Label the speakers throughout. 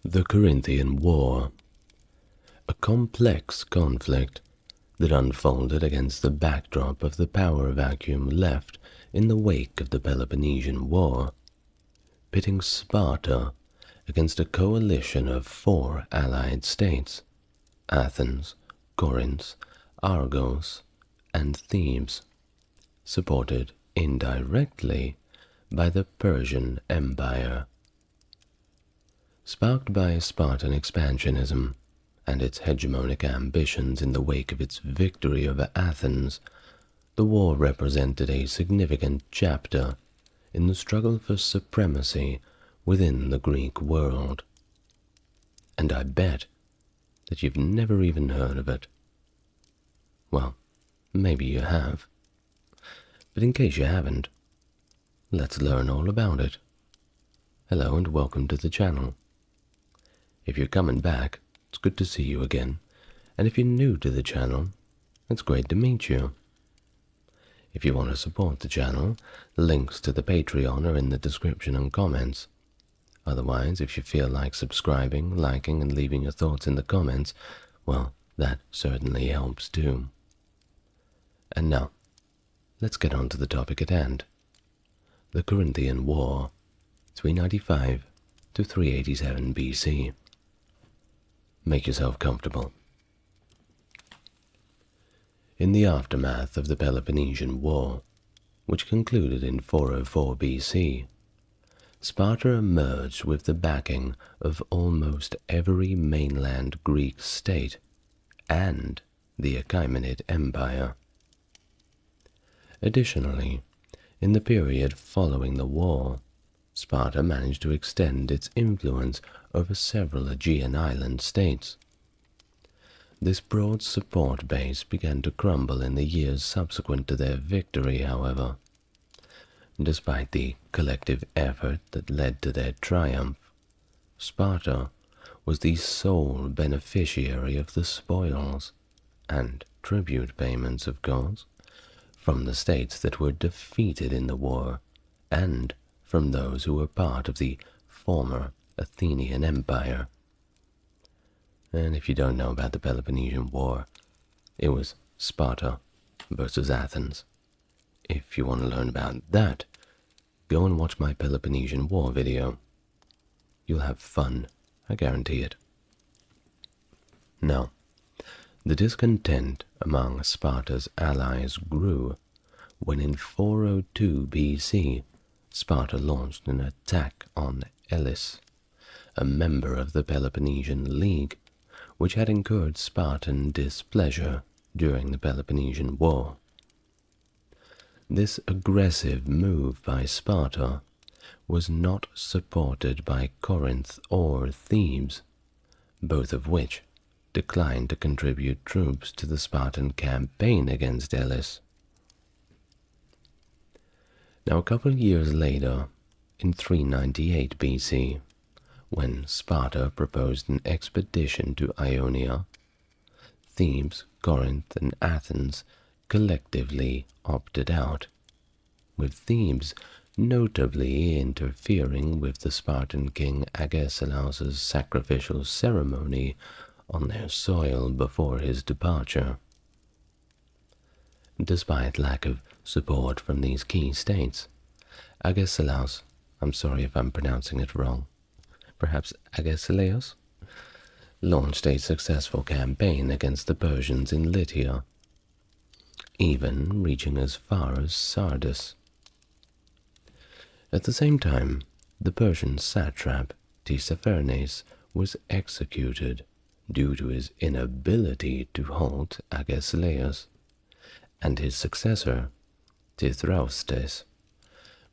Speaker 1: The Corinthian War, a complex conflict that unfolded against the backdrop of the power vacuum left in the wake of the Peloponnesian War, pitting Sparta against a coalition of 4 allied states, Athens, Corinth, Argos, and Thebes, supported indirectly by the Persian Empire. Sparked by Spartan expansionism and its hegemonic ambitions in the wake of its victory over Athens, the war represented a significant chapter in the struggle for supremacy within the Greek world. And I bet that you've never even heard of it. Well, maybe you have. But in case you haven't, let's learn all about it. Hello and welcome to the channel. If you're coming back, it's good to see you again, and if you're new to the channel, it's great to meet you. If you want to support the channel, links to the Patreon are in the description and comments. Otherwise, if you feel like subscribing, liking, and leaving your thoughts in the comments, well, that certainly helps too. And now, let's get on to the topic at hand. The Corinthian War, 395 to 387 BC. Make yourself comfortable. In the aftermath of the Peloponnesian War, which concluded in 404 BC, Sparta emerged with the backing of almost every mainland Greek state and the Achaemenid Empire. Additionally, in the period following the war, Sparta managed to extend its influence over several Aegean island states. This broad support base began to crumble in the years subsequent to their victory, however. Despite the collective effort that led to their triumph, Sparta was the sole beneficiary of the spoils, and tribute payments, of course, from the states that were defeated in the war, and from those who were part of the former Athenian Empire. And if you don't know about the Peloponnesian War, it was Sparta versus Athens. If you want to learn about that, go and watch my Peloponnesian War video. You'll have fun, I guarantee it. Now, the discontent among Sparta's allies grew when in 402 BC, Sparta launched an attack on Elis, a member of the Peloponnesian League, which had incurred Spartan displeasure during the Peloponnesian War. This aggressive move by Sparta was not supported by Corinth or Thebes, both of which declined to contribute troops to the Spartan campaign against Elis. Now, a couple of years later, in 398 BC, when Sparta proposed an expedition to Ionia, Thebes, Corinth, and Athens collectively opted out, with Thebes notably interfering with the Spartan king Agesilaus' sacrificial ceremony on their soil before his departure. Despite lack of support from these key states, Agesilaus, I'm sorry if I'm pronouncing it wrong, perhaps Agesilaus, launched a successful campaign against the Persians in Lydia, even reaching as far as Sardis. At the same time, the Persian satrap Tissaphernes was executed due to his inability to halt Agesilaus, and his successor, Tithraustes,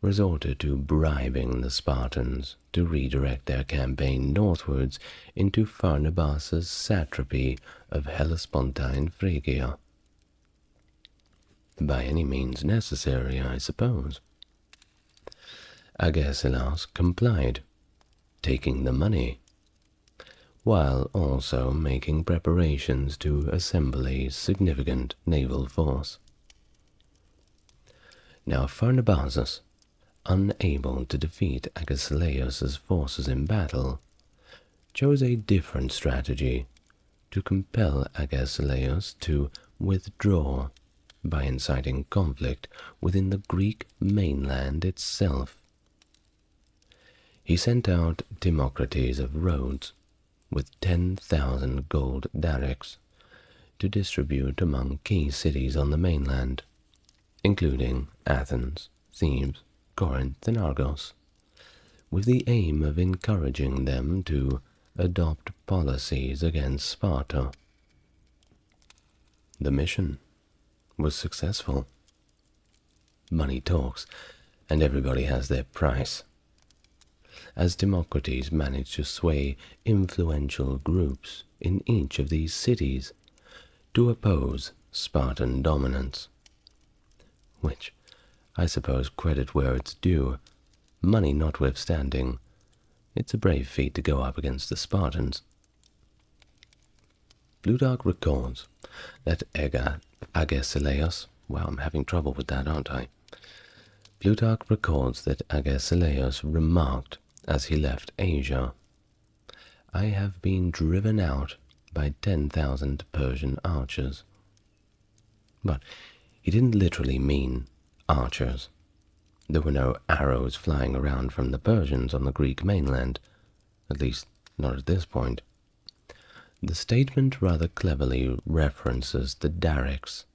Speaker 1: resorted to bribing the Spartans to redirect their campaign northwards into Pharnabas's satrapy of Hellespontine Phrygia. By any means necessary, I suppose. Agesilaus complied, taking the money, while also making preparations to assemble a significant naval force. Now Pharnabazus, unable to defeat Agesilaus' forces in battle, chose a different strategy to compel Agesilaus to withdraw by inciting conflict within the Greek mainland itself. He sent out Timocrates of Rhodes with 10,000 gold darics to distribute among key cities on the mainland, including Athens, Thebes, Corinth, and Argos, with the aim of encouraging them to adopt policies against Sparta. The mission was successful. Money talks, and everybody has their price. As Timocrates managed to sway influential groups in each of these cities to oppose Spartan dominance, which I suppose credit where it's due, money notwithstanding, it's a brave feat to go up against the Spartans. Plutarch records that Agesilaus, wow, I'm having trouble with that, aren't I? Plutarch records that Agesilaus remarked as he left Asia, "I have been driven out by 10,000 Persian archers." But he didn't literally mean archers. There were no arrows flying around from the Persians on the Greek mainland, at least not at this point. The statement rather cleverly references the darics,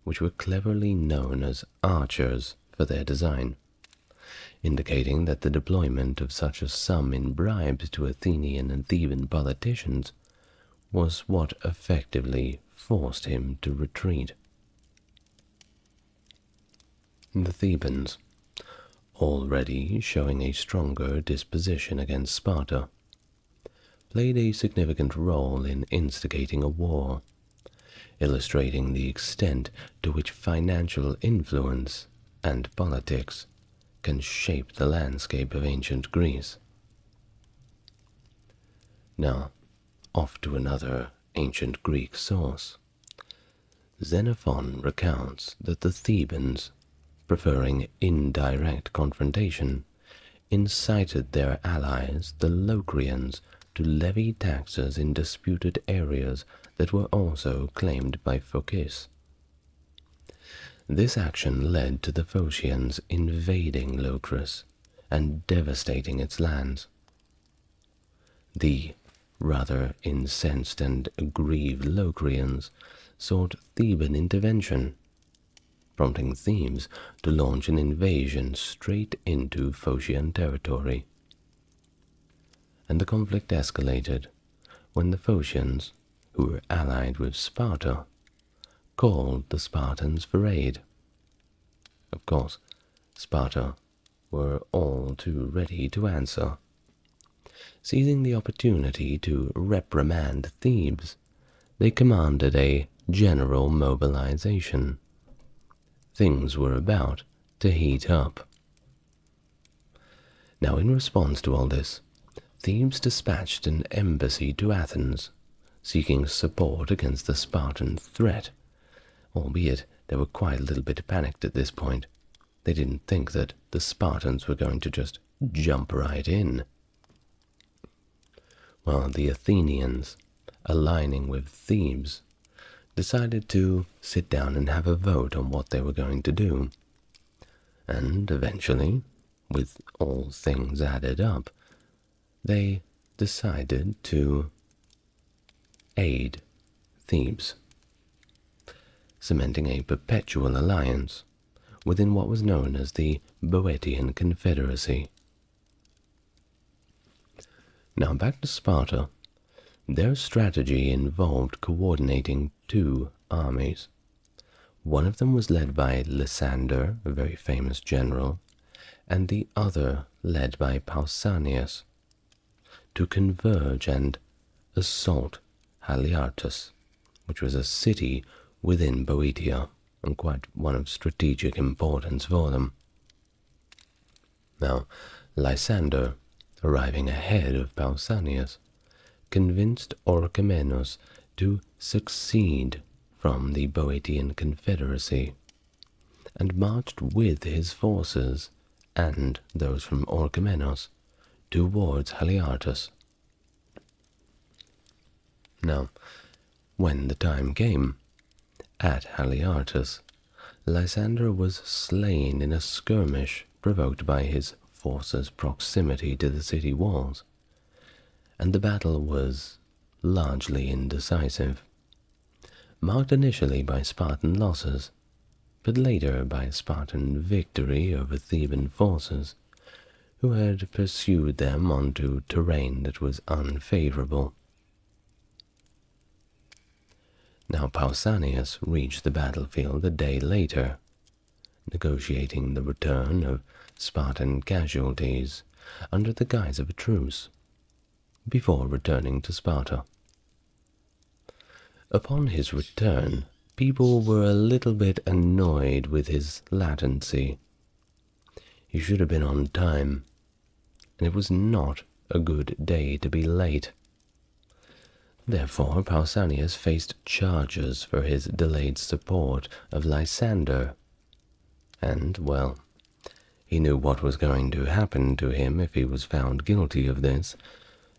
Speaker 1: which were cleverly known as archers for their design, indicating that the deployment of such a sum in bribes to Athenian and Theban politicians was what effectively forced him to retreat. The Thebans, already showing a stronger disposition against Sparta, played a significant role in instigating a war, illustrating the extent to which financial influence and politics can shape the landscape of ancient Greece. Now, off to another ancient Greek source. Xenophon recounts that the Thebans, preferring indirect confrontation, incited their allies, the Locrians, to levy taxes in disputed areas that were also claimed by Phocas. This action led to the Phocians invading Locris and devastating its lands. The rather incensed and aggrieved Locrians sought Theban intervention, prompting Thebes to launch an invasion straight into Phocian territory. And the conflict escalated when the Phocians, who were allied with Sparta, called the Spartans for aid. Of course, Sparta were all too ready to answer. Seizing the opportunity to reprimand Thebes, they commanded a general mobilization. Things were about to heat up. Now, in response to all this, Thebes dispatched an embassy to Athens, seeking support against the Spartan threat, albeit they were quite a little bit panicked at this point. They didn't think that the Spartans were going to just jump right in. While the Athenians, aligning with Thebes, decided to sit down and have a vote on what they were going to do. And eventually, with all things added up, they decided to aid Thebes, cementing a perpetual alliance within what was known as the Boeotian Confederacy. Now back to Sparta. Their strategy involved coordinating two armies. One of them was led by Lysander, a very famous general, and the other led by Pausanias, to converge and assault Haliartus, which was a city within Boeotia, and quite one of strategic importance for them. Now, Lysander, arriving ahead of Pausanias, convinced Orchomenos to succeed from the Boeotian Confederacy, and marched with his forces and those from Orchomenos towards Haliartus. Now, when the time came, at Haliartus, Lysander was slain in a skirmish provoked by his force's proximity to the city walls, and the battle was largely indecisive, marked initially by Spartan losses, but later by Spartan victory over Theban forces, who had pursued them onto terrain that was unfavorable. Now Pausanias reached the battlefield a day later, negotiating the return of Spartan casualties under the guise of a truce, before returning to Sparta. Upon his return, people were a little bit annoyed with his latency. He should have been on time, and it was not a good day to be late. Therefore, Pausanias faced charges for his delayed support of Lysander, and, well, he knew what was going to happen to him if he was found guilty of this,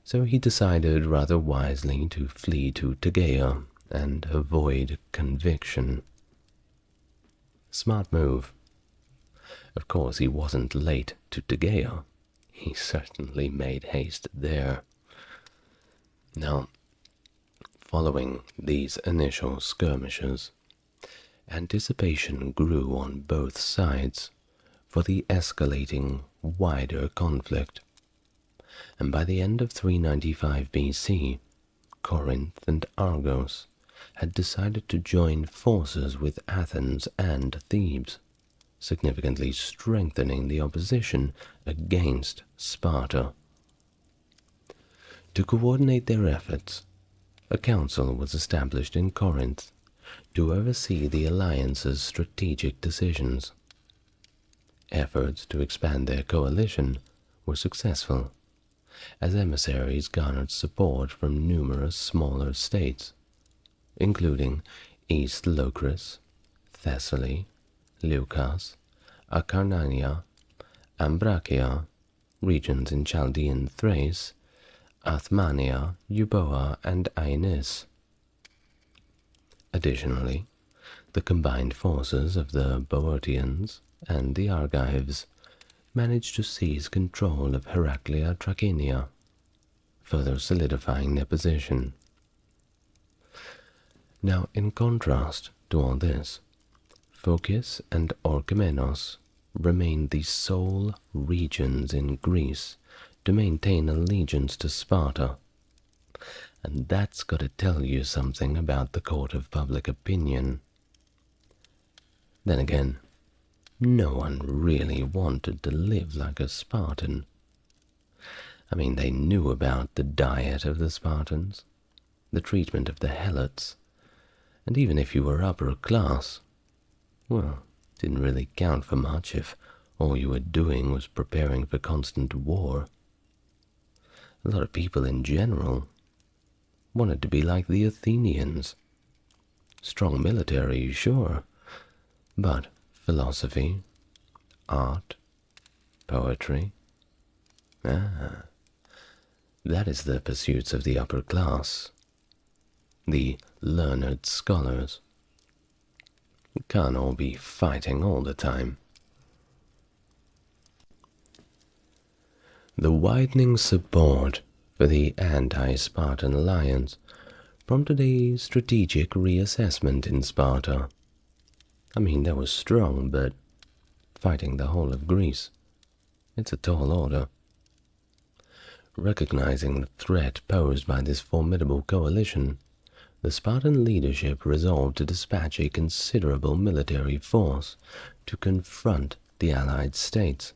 Speaker 1: so he decided rather wisely to flee to Tegea and avoid conviction. Smart move. Of course, he wasn't late to Tegea. He certainly made haste there. Now, following these initial skirmishes, anticipation grew on both sides for the escalating, wider conflict, and by the end of 395 BC, Corinth and Argos had decided to join forces with Athens and Thebes, significantly strengthening the opposition against Sparta. To coordinate their efforts, a council was established in Corinth to oversee the alliance's strategic decisions. Efforts to expand their coalition were successful, as emissaries garnered support from numerous smaller states, including East Locris, Thessaly, Leucas, Acarnania, Ambracia, regions in Chaldean Thrace, Athmania, Euboea, and Aenis. Additionally, the combined forces of the Boeotians and the Argives managed to seize control of Heraclea Trachinia, further solidifying their position. Now, in contrast to all this, Phocis and Orchomenos remained the sole regions in Greece to maintain allegiance to Sparta, and that's got to tell you something about the court of public opinion. Then again, no one really wanted to live like a Spartan. I mean, they knew about the diet of the Spartans, the treatment of the helots, and even if you were upper class, well, it didn't really count for much if all you were doing was preparing for constant war. A lot of people in general wanted to be like the Athenians. Strong military, sure, but philosophy, art, poetry, that is the pursuits of the upper class, the learned scholars. You can't all be fighting all the time. The widening support for the anti-Spartan alliance prompted a strategic reassessment in Sparta. I mean, that was strong, but fighting the whole of Greece, it's a tall order. Recognizing the threat posed by this formidable coalition, the Spartan leadership resolved to dispatch a considerable military force to confront the allied states.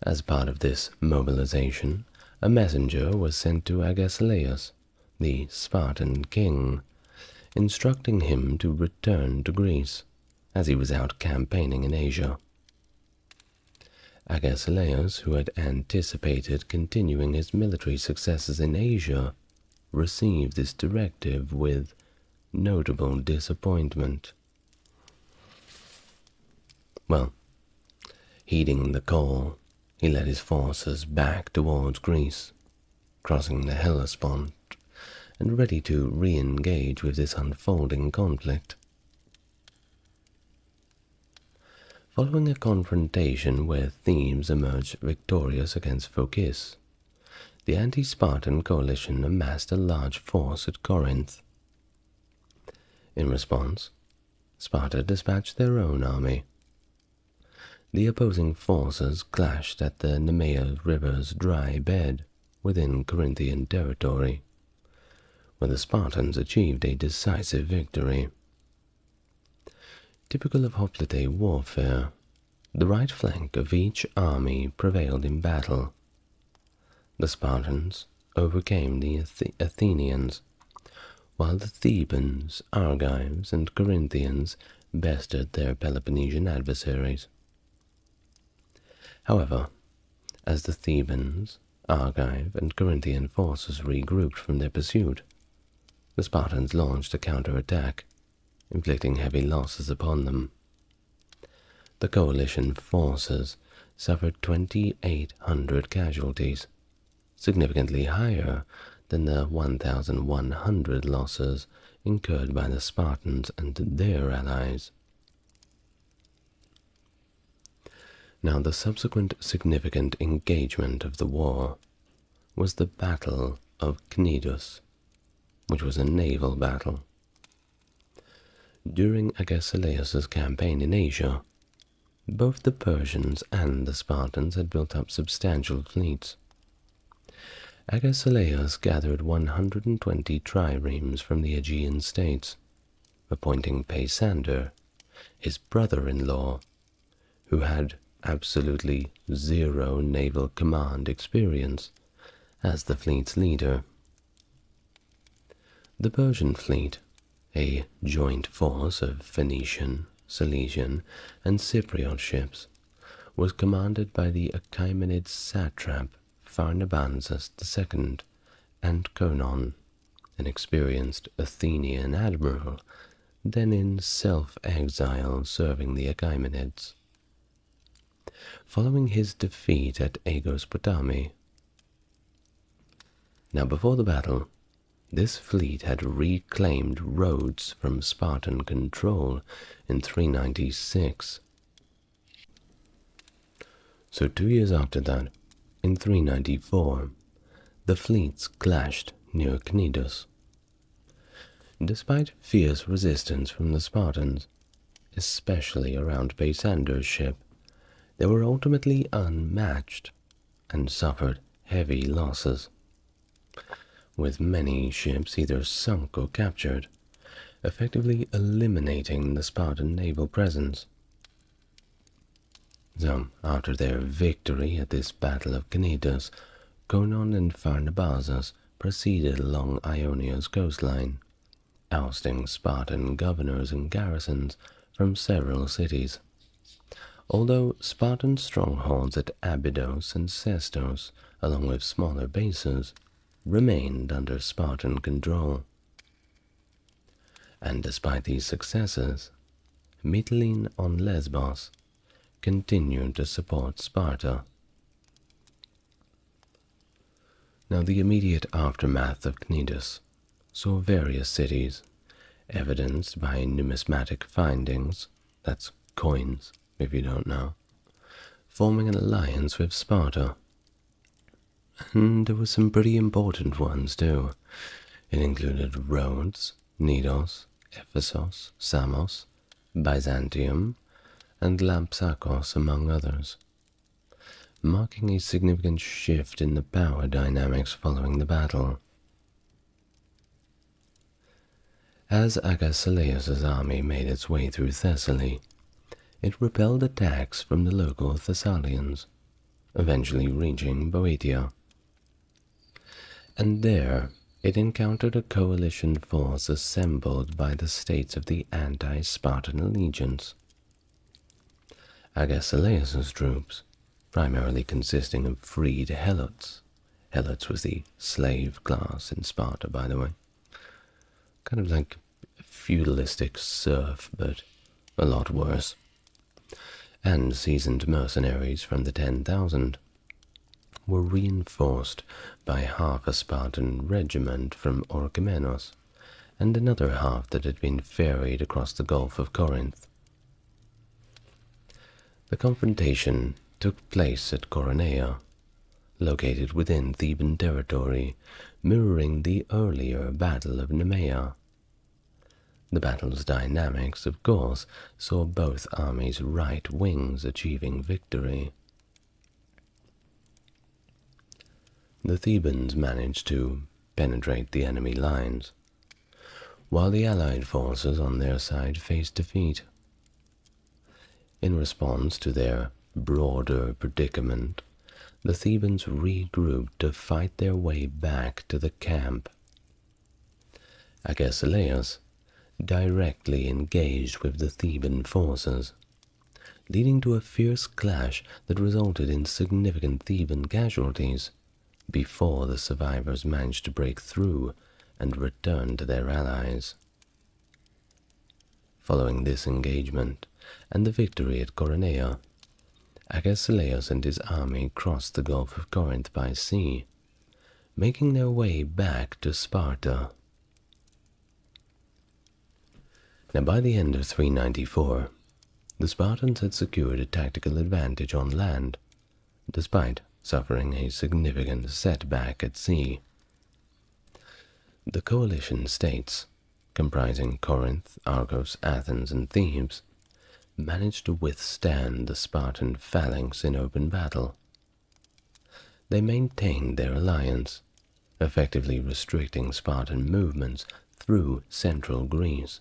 Speaker 1: As part of this mobilization, a messenger was sent to Agesilaus, the Spartan king, instructing him to return to Greece, as he was out campaigning in Asia. Agesilaus, who had anticipated continuing his military successes in Asia, received this directive with notable disappointment. Well, heeding the call, he led his forces back towards Greece, crossing the Hellespont and ready to re-engage with this unfolding conflict. Following a confrontation where Thebes emerged victorious against Phocis, the anti-Spartan coalition amassed a large force at Corinth. In response, Sparta dispatched their own army. The opposing forces clashed at the Nemea River's dry bed within Corinthian territory, where the Spartans achieved a decisive victory. Typical of hoplite warfare, the right flank of each army prevailed in battle. The Spartans overcame the Athenians, while the Thebans, Argives, and Corinthians bested their Peloponnesian adversaries. However, as the Thebans, Argive, and Corinthian forces regrouped from their pursuit, the Spartans launched a counterattack, inflicting heavy losses upon them. The coalition forces suffered 2,800 casualties, significantly higher than the 1,100 losses incurred by the Spartans and their allies. Now, the subsequent significant engagement of the war was the Battle of Cnidus, which was a naval battle. During Agesilaus's campaign in Asia, both the Persians and the Spartans had built up substantial fleets. Agesilaus gathered 120 triremes from the Aegean states, appointing Peisander, his brother-in-law, who had absolutely zero naval command experience, as the fleet's leader. The Persian fleet, a joint force of Phoenician, Cilician, and Cypriot ships, was commanded by the Achaemenid satrap Pharnabazus II and Conon, an experienced Athenian admiral, then in self-exile serving the Achaemenids. Following his defeat at Aegospotami. Now, before the battle, this fleet had reclaimed Rhodes from Spartan control in 396. So 2 years after that, in 394, the fleets clashed near Cnidus. Despite fierce resistance from the Spartans, especially around Peisander's ship, they were ultimately unmatched and suffered heavy losses, with many ships either sunk or captured, effectively eliminating the Spartan naval presence. So, after their victory at this Battle of Cnidus, Conon and Pharnabazus proceeded along Ionia's coastline, ousting Spartan governors and garrisons from several cities. Although Spartan strongholds at Abydos and Sestos, along with smaller bases, remained under Spartan control. And despite these successes, Mytilene on Lesbos continued to support Sparta. Now, the immediate aftermath of Cnidus saw various cities, evidenced by numismatic findings, that's coins, if you don't know, forming an alliance with Sparta. And there were some pretty important ones too. It included Rhodes, Knidos, Ephesus, Samos, Byzantium, and Lampsakos, among others, marking a significant shift in the power dynamics following the battle. As Agesilaus's army made its way through Thessaly, it repelled attacks from the local Thessalians, eventually reaching Boeotia. And there it encountered a coalition force assembled by the states of the anti-Spartan allegiance. Agesilaus's troops, primarily consisting of freed helots. Helots was the slave class in Sparta, by the way. Kind of like a feudalistic serf, but a lot worse. And seasoned mercenaries from the 10,000, were reinforced by half a Spartan regiment from Orchomenos, and another half that had been ferried across the Gulf of Corinth. The confrontation took place at Coronea, located within Theban territory, mirroring the earlier Battle of Nemea. The battle's dynamics, of course, saw both armies' right wings achieving victory. The Thebans managed to penetrate the enemy lines, while the allied forces on their side faced defeat. In response to their broader predicament, the Thebans regrouped to fight their way back to the camp. Agesilaus directly engaged with the Theban forces, leading to a fierce clash that resulted in significant Theban casualties before the survivors managed to break through and return to their allies. Following this engagement and the victory at Coronea, Agesilaus and his army crossed the Gulf of Corinth by sea, making their way back to Sparta. Now, by the end of 394, the Spartans had secured a tactical advantage on land, despite suffering a significant setback at sea. The coalition states, comprising Corinth, Argos, Athens, and Thebes, managed to withstand the Spartan phalanx in open battle. They maintained their alliance, effectively restricting Spartan movements through central Greece.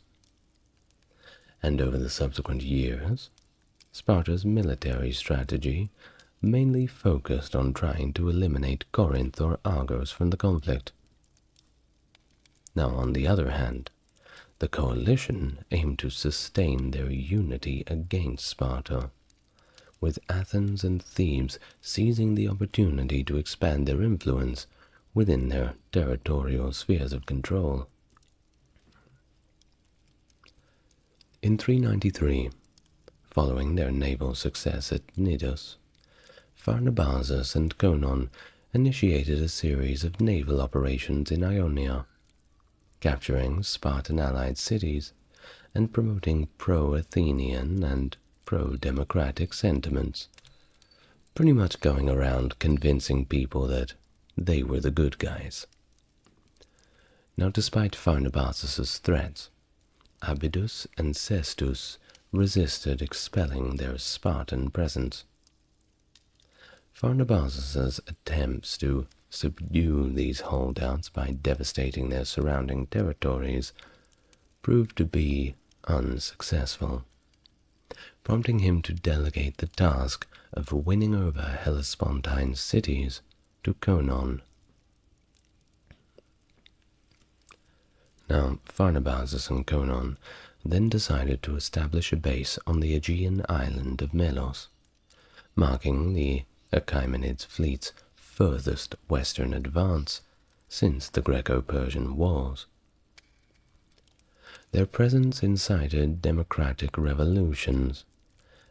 Speaker 1: And over the subsequent years, Sparta's military strategy mainly focused on trying to eliminate Corinth or Argos from the conflict. Now, on the other hand, the coalition aimed to sustain their unity against Sparta, with Athens and Thebes seizing the opportunity to expand their influence within their territorial spheres of control. In 393, following their naval success at Cnidus, Pharnabazus and Conon initiated a series of naval operations in Ionia, capturing Spartan allied cities and promoting pro-Athenian and pro-democratic sentiments, pretty much going around convincing people that they were the good guys. Now, despite Pharnabazus' threats, Abydus and Cestus resisted expelling their Spartan presence. Pharnabazus' attempts to subdue these holdouts by devastating their surrounding territories proved to be unsuccessful, prompting him to delegate the task of winning over Hellespontine cities to Conon. Now, Pharnabazus and Conon then decided to establish a base on the Aegean island of Melos, marking the Achaemenids' fleet's furthest western advance since the Greco-Persian Wars. Their presence incited democratic revolutions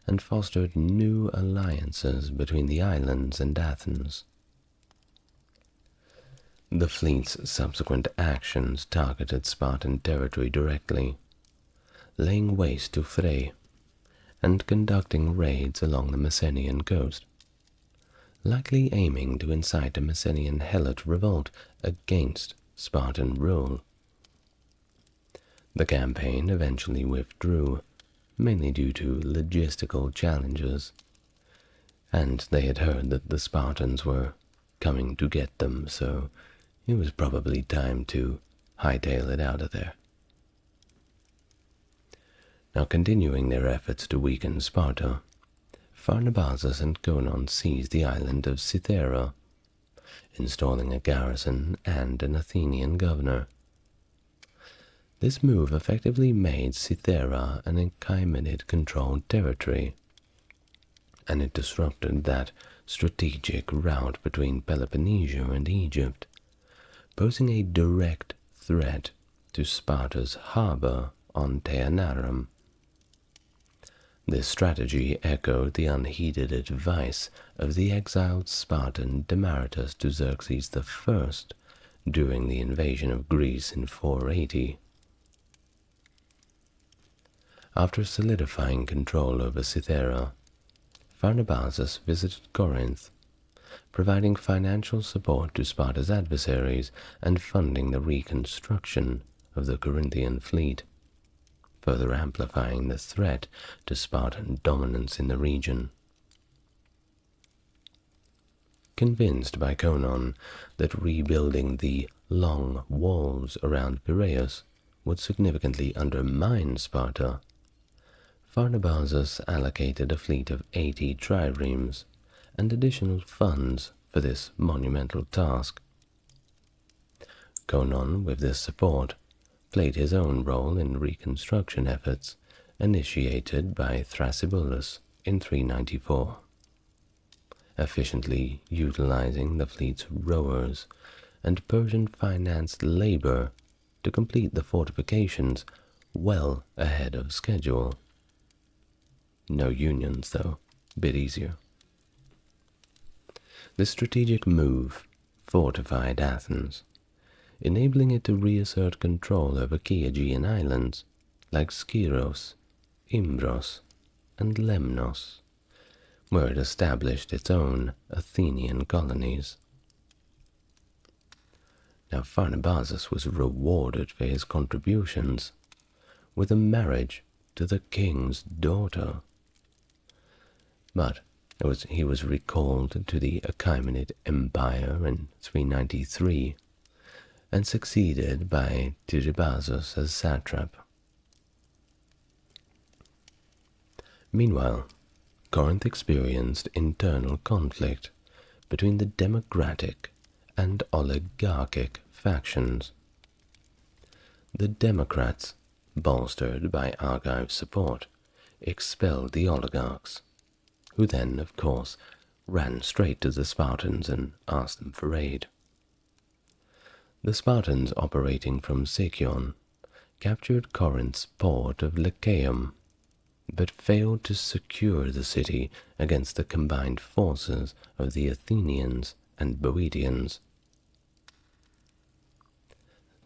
Speaker 1: and fostered new alliances between the islands and Athens. The fleet's subsequent actions targeted Spartan territory directly, laying waste to Phrae and conducting raids along the Messenian coast, likely aiming to incite a Messenian Helot revolt against Spartan rule. The campaign eventually withdrew, mainly due to logistical challenges, and they had heard that the Spartans were coming to get them, so it was probably time to hightail it out of there. Now, continuing their efforts to weaken Sparta, Pharnabazus and Conon seized the island of Cythera, installing a garrison and an Athenian governor. This move effectively made Cythera an Achaemenid-controlled territory, and it disrupted that strategic route between Peloponnesia and Egypt, posing a direct threat to Sparta's harbor on Teanarum. This strategy echoed the unheeded advice of the exiled Spartan Demaratus to Xerxes I during the invasion of Greece in 480. After solidifying control over Cythera, Pharnabazus visited Corinth, providing financial support to Sparta's adversaries and funding the reconstruction of the Corinthian fleet, further amplifying the threat to Spartan dominance in the region. Convinced by Conon that rebuilding the long walls around Piraeus would significantly undermine Sparta, Pharnabazus allocated a fleet of 80 triremes and additional funds for this monumental task. Conon, with this support, played his own role in reconstruction efforts initiated by Thrasybulus in 394, efficiently utilizing the fleet's rowers and Persian-financed labor to complete the fortifications well ahead of schedule. No unions, though, a bit easier. This strategic move fortified Athens, enabling it to reassert control over key Aegean islands like Skyros, Imbros, and Lemnos, where it established its own Athenian colonies. Now Pharnabazus was rewarded for his contributions with a marriage to the king's daughter. But he was recalled to the Achaemenid Empire in 393 and succeeded by Tiribazus as satrap. Meanwhile, Corinth experienced internal conflict between the democratic and oligarchic factions. The Democrats, bolstered by Argive support, expelled the oligarchs, who then, of course, ran straight to the Spartans and asked them for aid. The Spartans, operating from Sicyon, captured Corinth's port of Lechaeum, but failed to secure the city against the combined forces of the Athenians and Boeotians.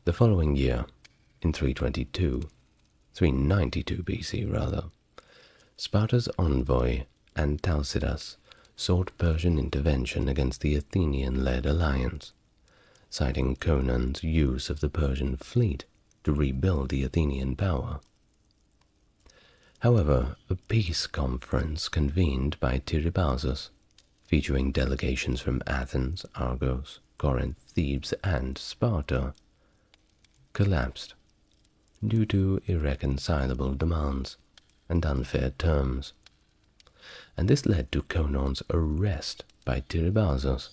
Speaker 1: The following year, in 392 BC rather, Sparta's envoy Antalcidas sought Persian intervention against the Athenian-led alliance, citing Conon's use of the Persian fleet to rebuild the Athenian power. However, a peace conference convened by Tiribazus, featuring delegations from Athens, Argos, Corinth, Thebes, and Sparta, collapsed due to irreconcilable demands and unfair terms, and this led to Conon's arrest by Tiribazus.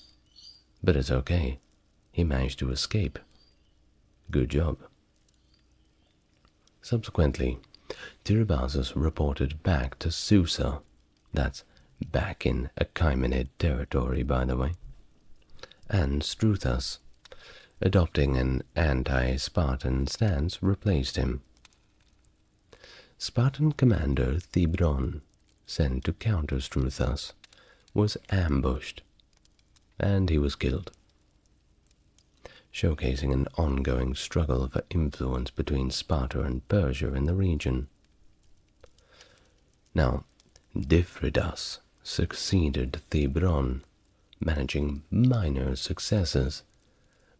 Speaker 1: But it's okay, he managed to escape. Good job. Subsequently, Tiribazus reported back to Susa, that's back in Achaemenid territory by the way, and Struthus, adopting an anti-Spartan stance, replaced him. Spartan commander Thebron, sent to counter Struthus, was ambushed, and he was killed, showcasing an ongoing struggle for influence between Sparta and Persia in the region. Now, Dithridas succeeded Thebron, managing minor successes,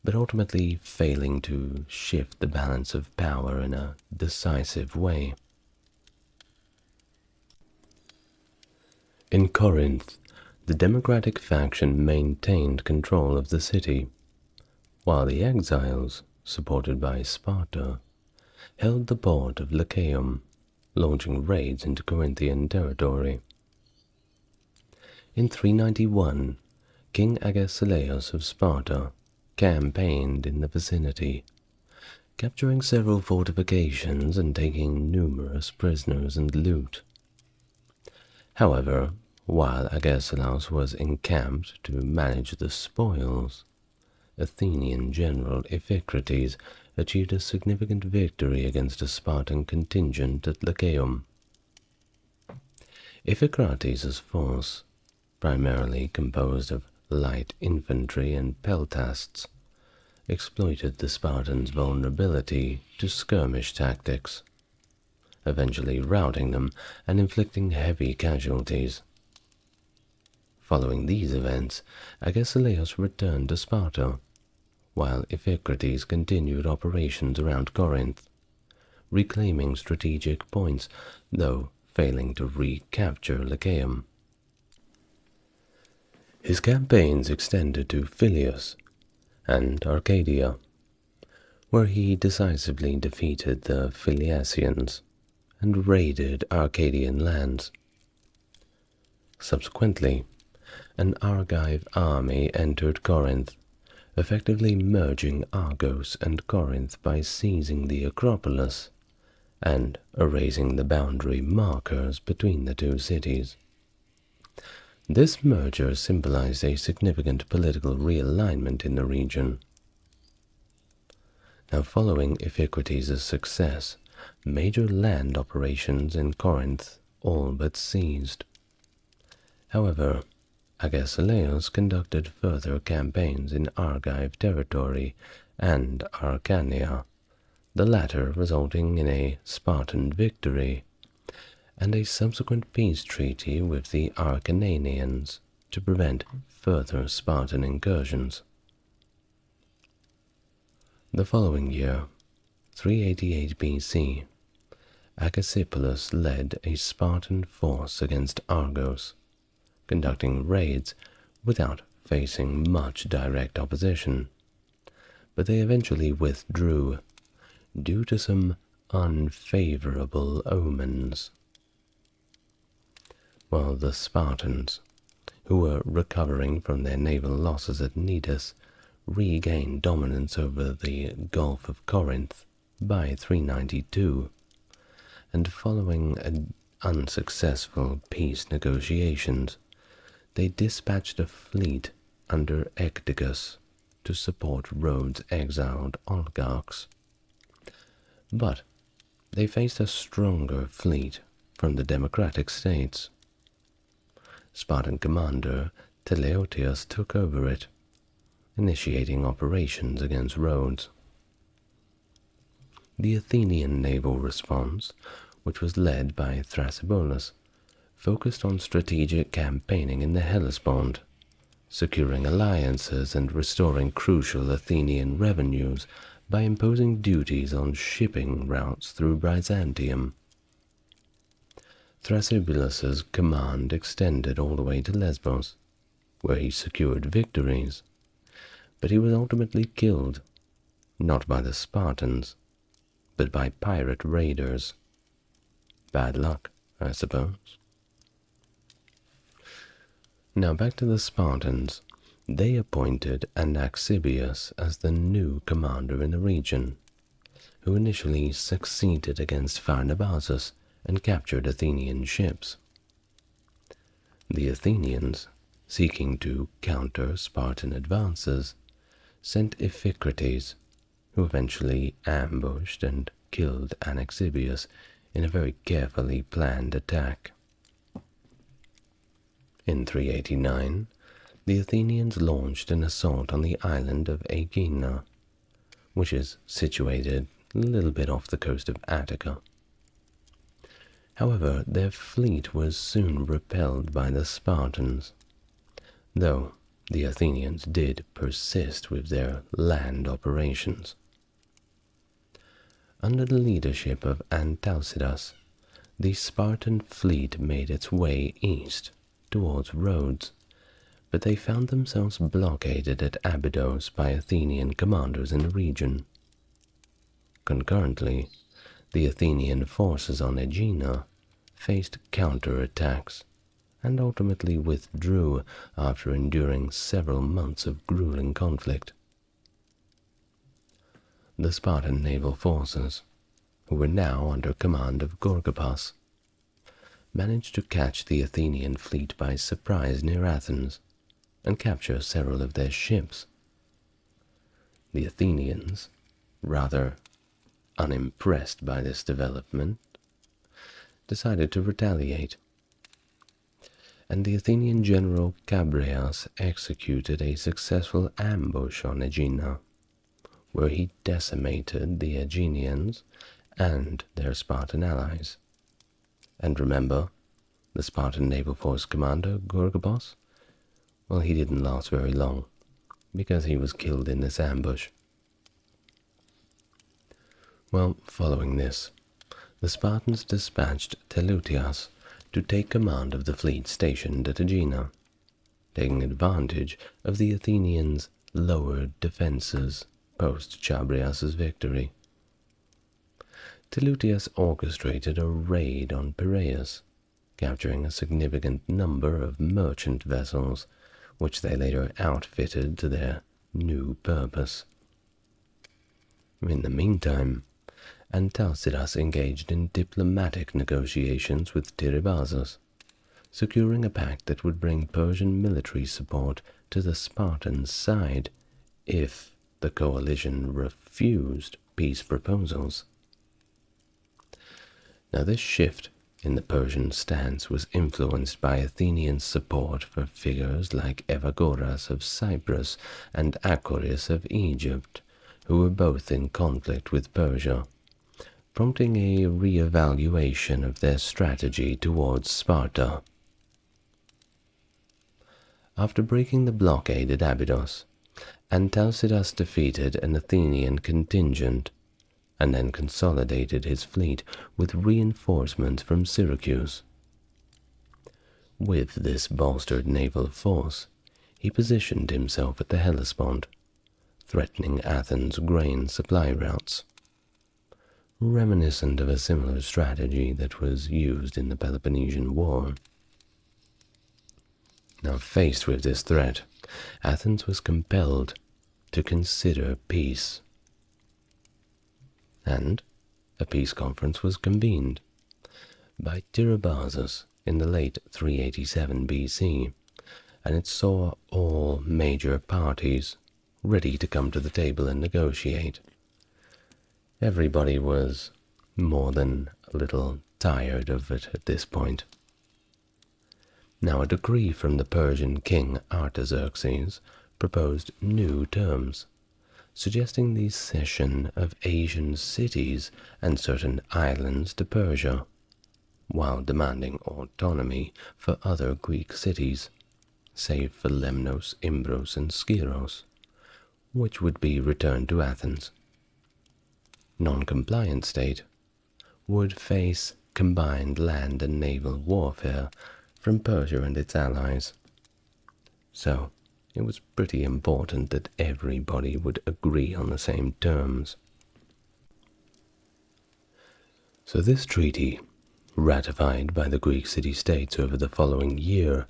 Speaker 1: but ultimately failing to shift the balance of power in a decisive way. In Corinth, the democratic faction maintained control of the city, while the exiles, supported by Sparta, held the port of Lechaeum, launching raids into Corinthian territory. In 391, King Agesilaus of Sparta campaigned in the vicinity, capturing several fortifications and taking numerous prisoners and loot. However, while Agesilaus was encamped to manage the spoils, Athenian general Epictetus achieved a significant victory against a Spartan contingent at Lechaeum. Iphicrates' force, primarily composed of light infantry and peltasts, exploited the Spartans' vulnerability to skirmish tactics, eventually routing them and inflicting heavy casualties. Following these events, Agesilaus returned to Sparta, while Iphicrates continued operations around Corinth, reclaiming strategic points, though failing to recapture Lycaeum. His campaigns extended to Phlius and Arcadia, where he decisively defeated the Phliasians and raided Arcadian lands. Subsequently, an Argive army entered Corinth, effectively merging Argos and Corinth by seizing the Acropolis and erasing the boundary markers between the two cities. This merger symbolized a significant political realignment in the region. Now, following Iphicrates' success, major land operations in Corinth all but ceased. However, Agesilaus conducted further campaigns in Argive territory and Arcania, the latter resulting in a Spartan victory and a subsequent peace treaty with the Acarnanians to prevent further Spartan incursions. The following year, 388 BC, Agesilaus led a Spartan force against Argos, conducting raids without facing much direct opposition, but they eventually withdrew due to some unfavorable omens. While the Spartans, who were recovering from their naval losses at Cnidus, regained dominance over the Gulf of Corinth by 392, and following unsuccessful peace negotiations, they dispatched a fleet under Epictetus to support Rhodes' exiled oligarchs. But they faced a stronger fleet from the democratic states. Spartan commander Teleotius took over it, initiating operations against Rhodes. The Athenian naval response, which was led by Thrasybulus, focused on strategic campaigning in the Hellespont, securing alliances and restoring crucial Athenian revenues by imposing duties on shipping routes through Byzantium. Thrasybulus's command extended all the way to Lesbos, where he secured victories, but he was ultimately killed, not by the Spartans, but by pirate raiders. Bad luck, I suppose. Now back to the Spartans. They appointed Anaxibius as the new commander in the region, who initially succeeded against Pharnabazus and captured Athenian ships. The Athenians, seeking to counter Spartan advances, sent Iphicrates, who eventually ambushed and killed Anaxibius in a very carefully planned attack. In 389, the Athenians launched an assault on the island of Aegina, which is situated a little bit off the coast of Attica. However, their fleet was soon repelled by the Spartans, though the Athenians did persist with their land operations. Under the leadership of Antalcidas, the Spartan fleet made its way east towards Rhodes, but they found themselves blockaded at Abydos by Athenian commanders in the region. Concurrently, the Athenian forces on Aegina faced counterattacks and ultimately withdrew after enduring several months of grueling conflict. The Spartan naval forces, who were now under command of Gorgipas, managed to catch the Athenian fleet by surprise near Athens and capture several of their ships. The Athenians, rather unimpressed by this development, decided to retaliate, and the Athenian general Chabrias executed a successful ambush on Aegina, where he decimated the Aeginians and their Spartan allies. And remember, the Spartan naval force commander, Gorgobos? Well, he didn't last very long, because he was killed in this ambush. Well, following this, the Spartans dispatched Teleutias to take command of the fleet stationed at Aegina, taking advantage of the Athenians' lowered defenses post-Chabrias's victory. Teleutias orchestrated a raid on Piraeus, capturing a significant number of merchant vessels, which they later outfitted to their new purpose. In the meantime, Antalcidas engaged in diplomatic negotiations with Tiribazos, securing a pact that would bring Persian military support to the Spartan side if the coalition refused peace proposals. Now, this shift in the Persian stance was influenced by Athenian support for figures like Evagoras of Cyprus and Achoris of Egypt, who were both in conflict with Persia, prompting a re-evaluation of their strategy towards Sparta. After breaking the blockade at Abydos, Antalcidas defeated an Athenian contingent and then consolidated his fleet with reinforcements from Syracuse. With this bolstered naval force, he positioned himself at the Hellespont, threatening Athens' grain supply routes, reminiscent of a similar strategy that was used in the Peloponnesian War. Now, faced with this threat, Athens was compelled to consider peace, and a peace conference was convened by Tiribazos in the late 387 BC, and it saw all major parties ready to come to the table and negotiate. Everybody was more than a little tired of it at this point. Now, a decree from the Persian king Artaxerxes proposed new terms, suggesting the cession of Asian cities and certain islands to Persia, while demanding autonomy for other Greek cities, save for Lemnos, Imbros, and Skyros, which would be returned to Athens. Non-compliant state would face combined land and naval warfare from Persia and its allies. So, it was pretty important that everybody would agree on the same terms. So this treaty, ratified by the Greek city-states over the following year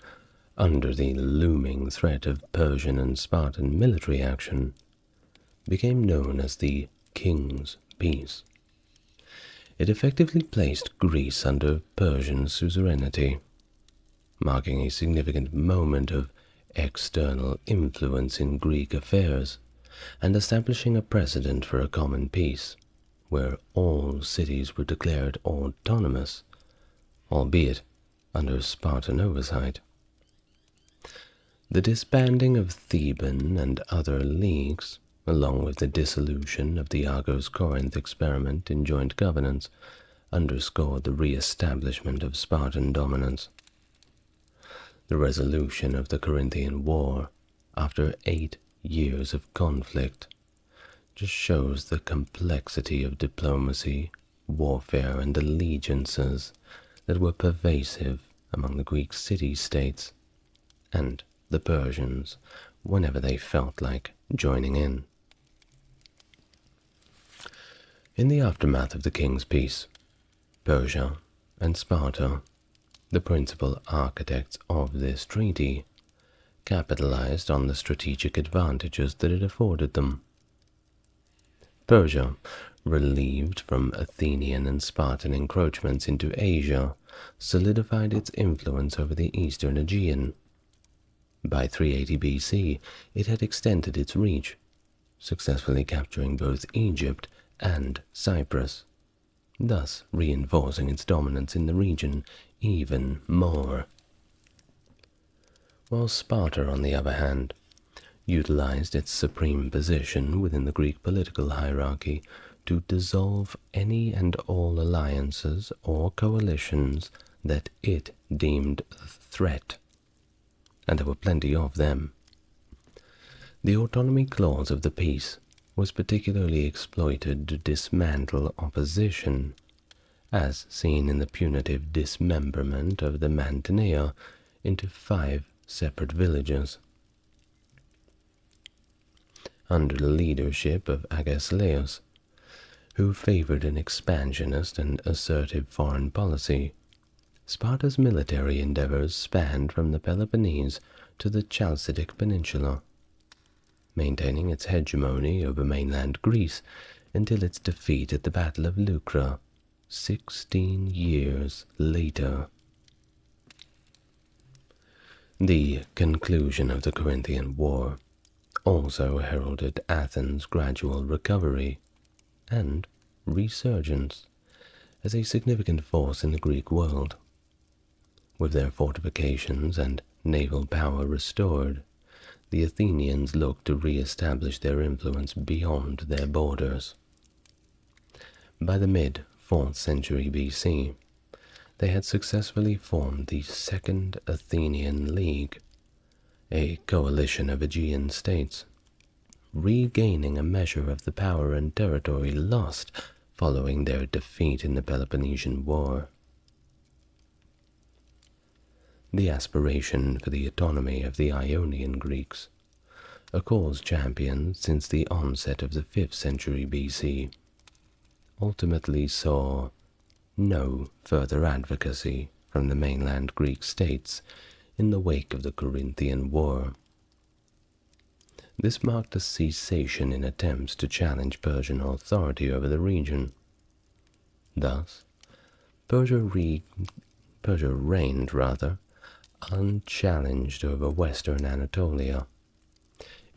Speaker 1: under the looming threat of Persian and Spartan military action, became known as the King's Peace. It effectively placed Greece under Persian suzerainty, marking a significant moment of external influence in Greek affairs, and establishing a precedent for a common peace, where all cities were declared autonomous, albeit under Spartan oversight. The disbanding of Theban and other leagues, along with the dissolution of the Argos-Corinth experiment in joint governance, underscored the re-establishment of Spartan dominance. The resolution of the Corinthian War, after 8 years of conflict, just shows the complexity of diplomacy, warfare, and allegiances that were pervasive among the Greek city-states and the Persians whenever they felt like joining in. In the aftermath of the King's Peace, Persia and Sparta, the principal architects of this treaty, capitalized on the strategic advantages that it afforded them. Persia, relieved from Athenian and Spartan encroachments into Asia, solidified its influence over the eastern Aegean. By 380 BC, it had extended its reach, successfully capturing both Egypt and Cyprus, thus reinforcing its dominance in the region even more. while Sparta, on the other hand, utilized its supreme position within the Greek political hierarchy to dissolve any and all alliances or coalitions that it deemed a threat, and there were plenty of them. The autonomy clause of the peace was particularly exploited to dismantle opposition, as seen in the punitive dismemberment of the Mantinea into 5 separate villages. Under the leadership of Agesilaus, who favored an expansionist and assertive foreign policy, Sparta's military endeavors spanned from the Peloponnese to the Chalcidic Peninsula, maintaining its hegemony over mainland Greece until its defeat at the Battle of Leucra 16 years later. The conclusion of the Corinthian War also heralded Athens' gradual recovery and resurgence as a significant force in the Greek world. With their fortifications and naval power restored, the Athenians looked to re-establish their influence beyond their borders. By the mid-4th century BC, they had successfully formed the Second Athenian League, a coalition of Aegean states, regaining a measure of the power and territory lost following their defeat in the Peloponnesian War. The aspiration for the autonomy of the Ionian Greeks, a cause championed since the onset of the 5th century BC, ultimately saw no further advocacy from the mainland Greek states in the wake of the Corinthian War. This marked a cessation in attempts to challenge Persian authority over the region. Thus, Persia reigned unchallenged over western Anatolia,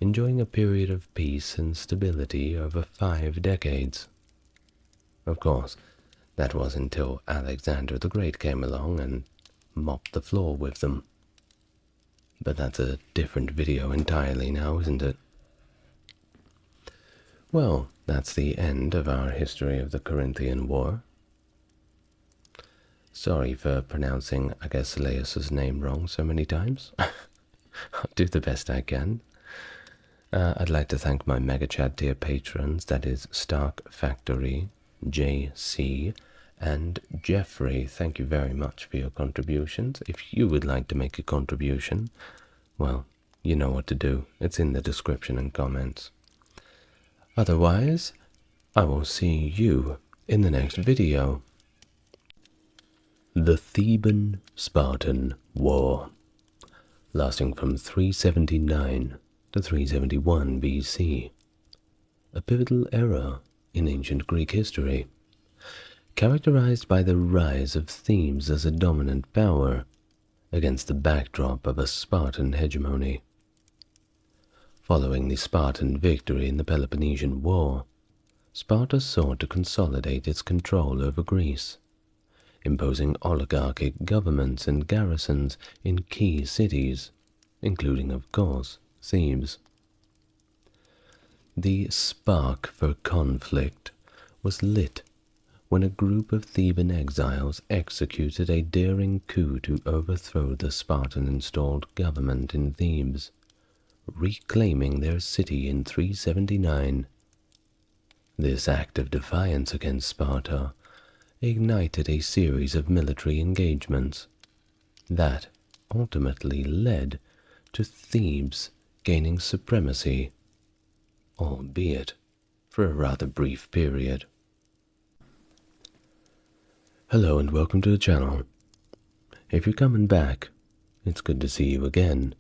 Speaker 1: enjoying a period of peace and stability over 5 decades. Of course, that was until Alexander the Great came along and mopped the floor with them. But that's a different video entirely now, isn't it? Well, that's the end of our history of the Corinthian War. Sorry for pronouncing Agesilaus' name wrong so many times. I'll do the best I can. I'd like to thank my Mega Chat tier patrons, that is Stark Factory, JC, and Jeffrey. Thank you very much for your contributions. If you would like to make a contribution, well, you know what to do. It's in the description and comments. Otherwise, I will see you in the next video. The Theban-Spartan War, lasting from 379 to 371 BC, a pivotal era in ancient Greek history, characterized by the rise of Thebes as a dominant power against the backdrop of a Spartan hegemony. Following the Spartan victory in the Peloponnesian War, Sparta sought to consolidate its control over Greece, imposing oligarchic governments and garrisons in key cities, including, of course, Thebes. The spark for conflict was lit when a group of Theban exiles executed a daring coup to overthrow the Spartan-installed government in Thebes, reclaiming their city in 379. This act of defiance against Sparta ignited a series of military engagements that ultimately led to Thebes gaining supremacy, albeit for a rather brief period. Hello and welcome to the channel. If you're coming back, it's good to see you again,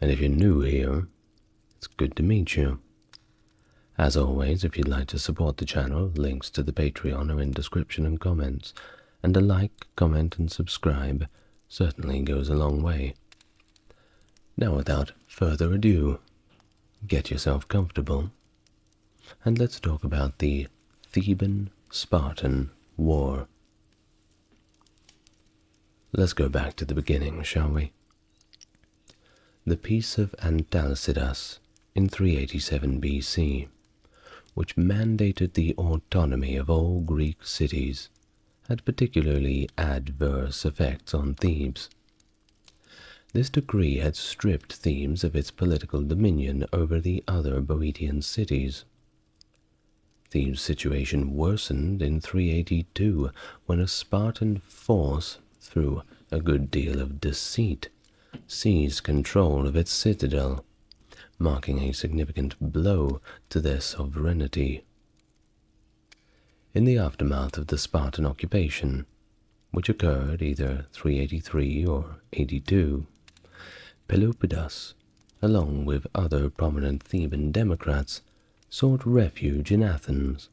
Speaker 1: and if you're new here, it's good to meet you. As always, if you'd like to support the channel, links to the Patreon are in description and comments, and a like, comment and subscribe certainly goes a long way. Now without further ado, get yourself comfortable, and let's talk about the Theban-Spartan War. Let's go back to the beginning, shall we? the Peace of Antalcidas in 387 BC, which mandated the autonomy of all Greek cities, had particularly adverse effects on Thebes. This decree had stripped Thebes of its political dominion over the other Boeotian cities. Thebes' situation worsened in 382 when a Spartan force, through a good deal of deceit, seized control of its citadel, marking a significant blow to their sovereignty. In the aftermath of the Spartan occupation, which occurred either 383 or 82, Pelopidas, along with other prominent Theban democrats, sought refuge in Athens.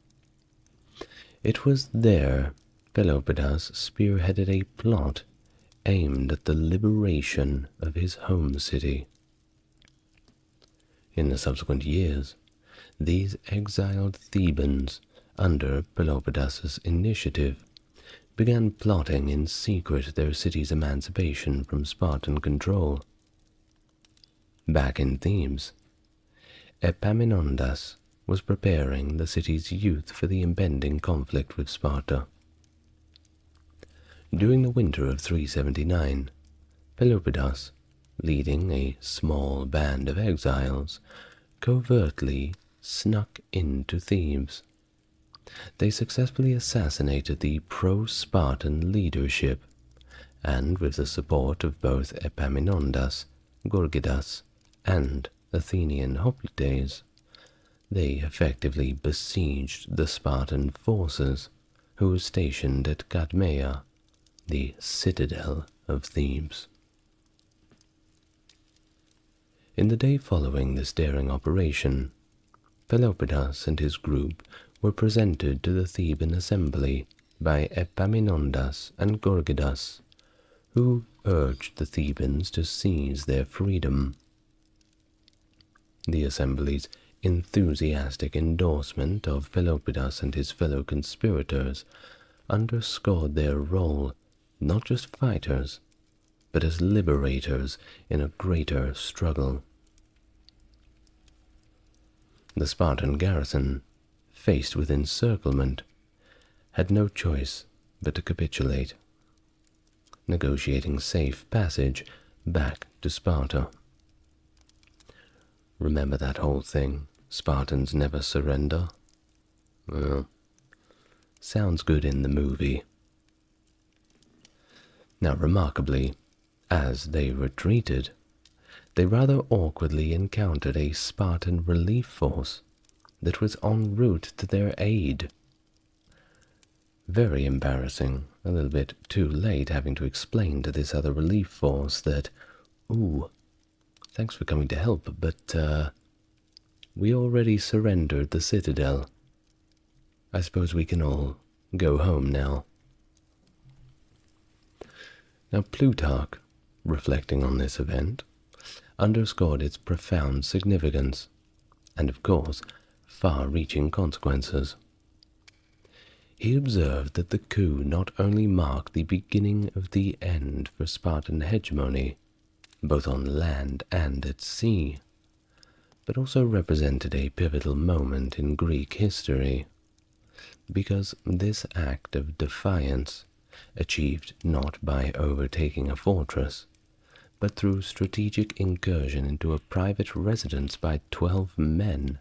Speaker 1: It was there Pelopidas spearheaded a plot aimed at the liberation of his home city. In the subsequent years, these exiled Thebans, under Pelopidas's initiative, began plotting in secret their city's emancipation from Spartan control. Back in Thebes, Epaminondas was preparing the city's youth for the impending conflict with Sparta. During the winter of 379, Pelopidas, leading a small band of exiles, covertly snuck into Thebes. They successfully assassinated the pro-Spartan leadership, and with the support of both Epaminondas, Gorgidas, and Athenian hoplites, they effectively besieged the Spartan forces, who were stationed at Cadmea, the citadel of Thebes. In the day following this daring operation, Pelopidas and his group were presented to the Theban assembly by Epaminondas and Gorgidas, who urged the Thebans to seize their freedom. The assembly's enthusiastic endorsement of Pelopidas and his fellow conspirators underscored their role not just fighters, but as liberators in a greater struggle. The Spartan garrison, faced with encirclement, had no choice but to capitulate, negotiating safe passage back to Sparta. Remember that whole thing, Spartans never surrender? Well, sounds good in the movie. Now, remarkably, as they retreated, they rather awkwardly encountered a Spartan relief force that was en route to their aid. Very embarrassing, a little bit too late having to explain to this other relief force that, ooh, thanks for coming to help, but we already surrendered the citadel. I suppose we can all go home now. Now Plutarch, reflecting on this event, underscored its profound significance, and of course, far-reaching consequences. He observed that the coup not only marked the beginning of the end for Spartan hegemony, both on land and at sea, but also represented a pivotal moment in Greek history, because this act of defiance, achieved not by overtaking a fortress, but through strategic incursion into a private residence by 12 men,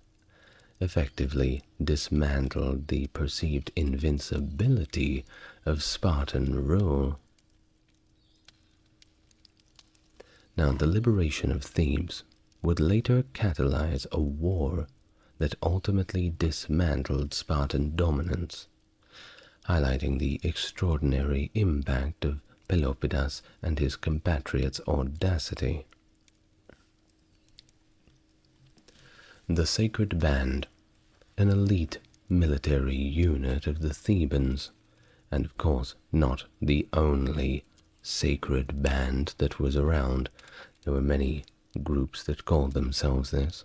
Speaker 1: effectively dismantled the perceived invincibility of Spartan rule. Now, the liberation of Thebes would later catalyze a war that ultimately dismantled Spartan dominance, highlighting the extraordinary impact of Pelopidas and his compatriots' audacity. The Sacred Band, an elite military unit of the Thebans, and of course not the only sacred band that was around. There were many groups that called themselves this,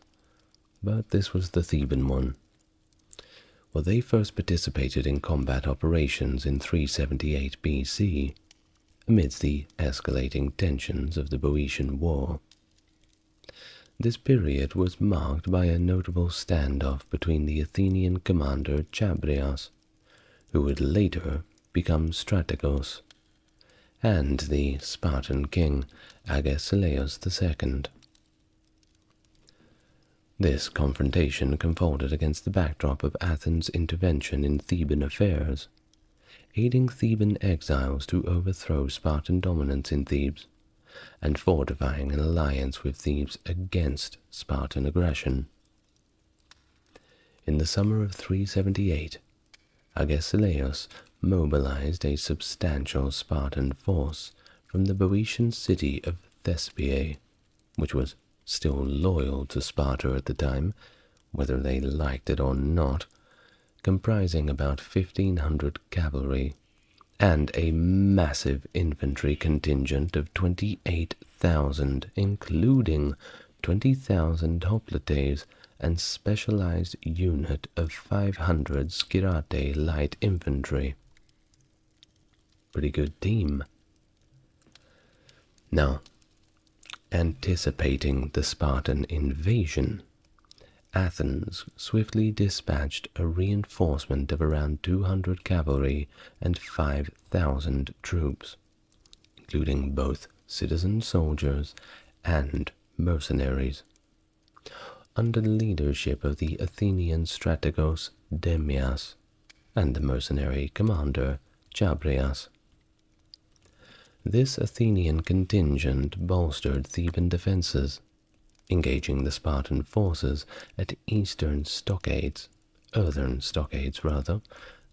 Speaker 1: but this was the Theban one. Well, they first participated in combat operations in 378 BC, amidst the escalating tensions of the Boeotian War. This period was marked by a notable standoff between the Athenian commander Chabrias, who would later become Strategos, and the Spartan king Agesilaus II. This confrontation unfolded against the backdrop of Athens' intervention in Theban affairs, aiding Theban exiles to overthrow Spartan dominance in Thebes, and fortifying an alliance with Thebes against Spartan aggression. In the summer of 378, Agesilaus mobilized a substantial Spartan force from the Boeotian city of Thespiae, which was still loyal to Sparta at the time, whether they liked it or not, comprising about 1,500 cavalry and a massive infantry contingent of 28,000, including 20,000 hoplites and specialized unit of 500 skirate light infantry. Pretty good team. Now, anticipating the Spartan invasion, Athens swiftly dispatched a reinforcement of around 200 cavalry and 5,000 troops, including both citizen soldiers and mercenaries, under the leadership of the Athenian strategos Demias and the mercenary commander Chabrias. This Athenian contingent bolstered Theban defenses, engaging the Spartan forces at eastern stockades, earthen stockades rather,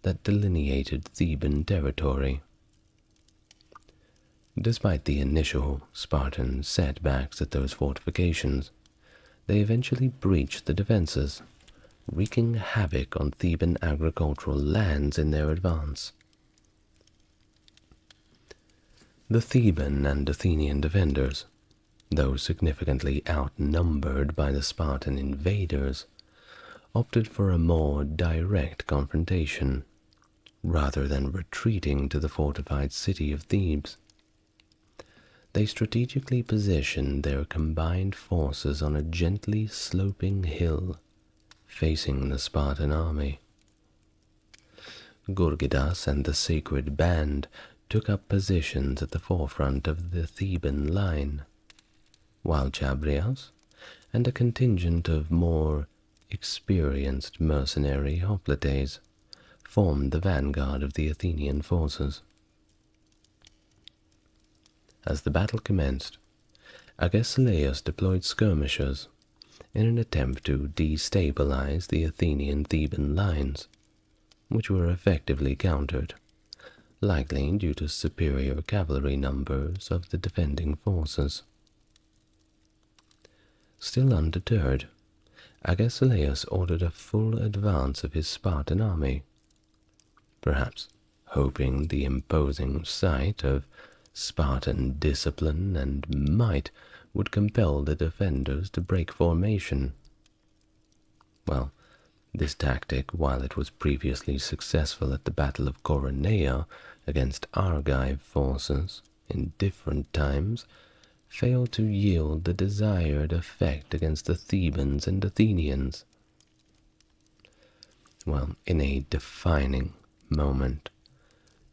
Speaker 1: that delineated Theban territory. Despite the initial Spartan setbacks at those fortifications, they eventually breached the defenses, wreaking havoc on Theban agricultural lands in their advance. The Theban and Athenian defenders, though significantly outnumbered by the Spartan invaders, opted for a more direct confrontation, rather than retreating to the fortified city of Thebes. They strategically positioned their combined forces on a gently sloping hill, facing the Spartan army. Gorgidas and the Sacred Band took up positions at the forefront of the Theban line, while Chabrias and a contingent of more experienced mercenary hoplites formed the vanguard of the Athenian forces. As the battle commenced, Agesilaus deployed skirmishers in an attempt to destabilize the Athenian Theban lines, which were effectively countered, likely due to superior cavalry numbers of the defending forces. Still undeterred, Agesilaus ordered a full advance of his Spartan army, perhaps hoping the imposing sight of Spartan discipline and might would compel the defenders to break formation. Well, this tactic, while it was previously successful at the Battle of Coronea against Argive forces in different times, failed to yield the desired effect against the Thebans and Athenians. Well, in a defining moment,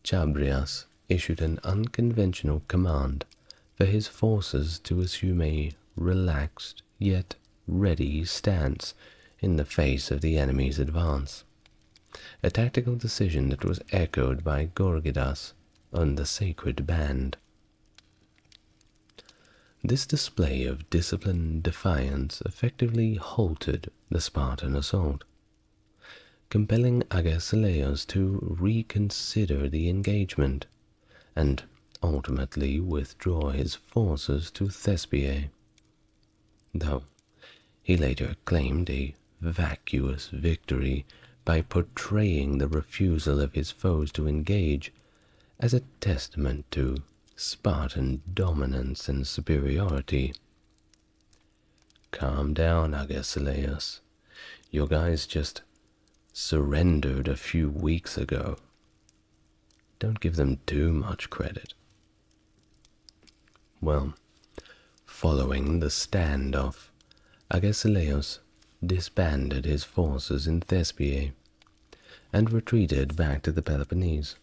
Speaker 1: Chabrias issued an unconventional command for his forces to assume a relaxed yet ready stance in the face of the enemy's advance, a tactical decision that was echoed by Gorgidas and the Sacred Band. This display of disciplined defiance effectively halted the Spartan assault, compelling Agesilaus to reconsider the engagement and ultimately withdraw his forces to Thespiae, though he later claimed a vacuous victory by portraying the refusal of his foes to engage as a testament to Spartan dominance and superiority. Calm down, Agesilaus. Your guys just surrendered a few weeks ago. Don't give them too much credit. Well, Following the standoff, Agesilaus disbanded his forces in Thespiae and retreated back to the Peloponnese,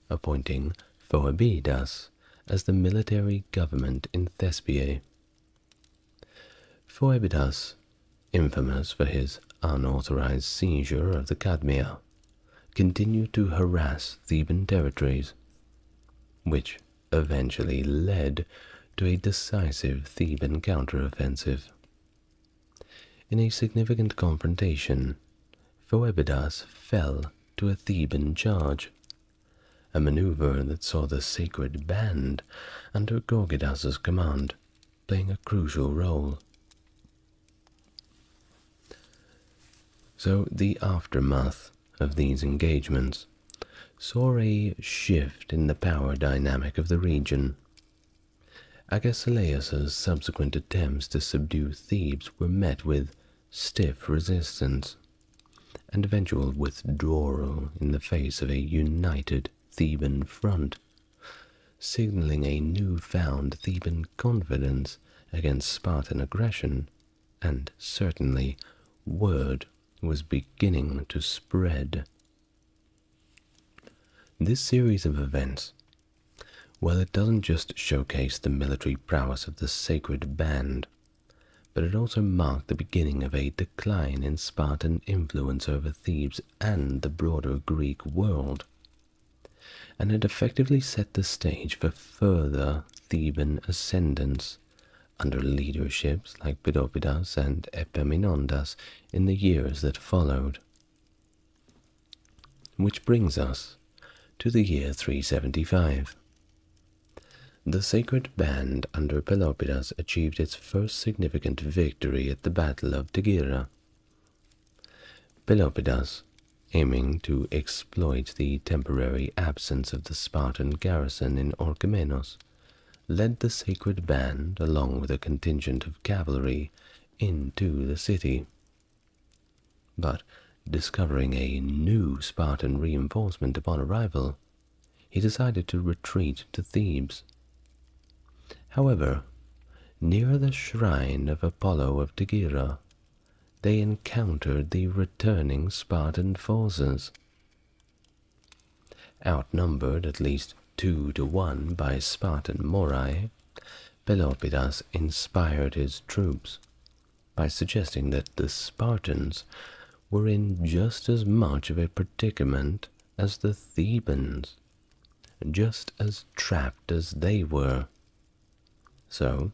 Speaker 1: appointing Phoebidas as the military government in Thespiae. Phoebidas, infamous for his unauthorized seizure of the Cadmea, continued to harass Theban territories, which eventually led to a decisive Theban counteroffensive. In a significant confrontation, Phoebidas fell to a Theban charge, a maneuver that saw the sacred band under Gorgidas's command playing a crucial role. So the aftermath of these engagements saw a shift in the power dynamic of the region. Agesilaus's subsequent attempts to subdue Thebes were met with stiff resistance and eventual withdrawal in the face of a united Theban front, signaling a newfound Theban confidence against Spartan aggression, and certainly word was beginning to spread. This series of events, well, it doesn't just showcase the military prowess of the sacred band, but it also marked the beginning of a decline in Spartan influence over Thebes and the broader Greek world, and it effectively set the stage for further Theban ascendance under leaderships like Pelopidas and Epaminondas in the years that followed. Which brings us to the year 375. The sacred band under Pelopidas achieved its first significant victory at the Battle of Tegea. Pelopidas, aiming to exploit the temporary absence of the Spartan garrison in Orchomenos, led the sacred band, along with a contingent of cavalry, into the city. But discovering a new Spartan reinforcement upon arrival, he decided to retreat to Thebes. However, near the shrine of Apollo of Tegea, they encountered the returning Spartan forces. Outnumbered at least 2-1 by Spartan Morai, Pelopidas inspired his troops by suggesting that the Spartans were in just as much of a predicament as the Thebans, just as trapped as they were. So,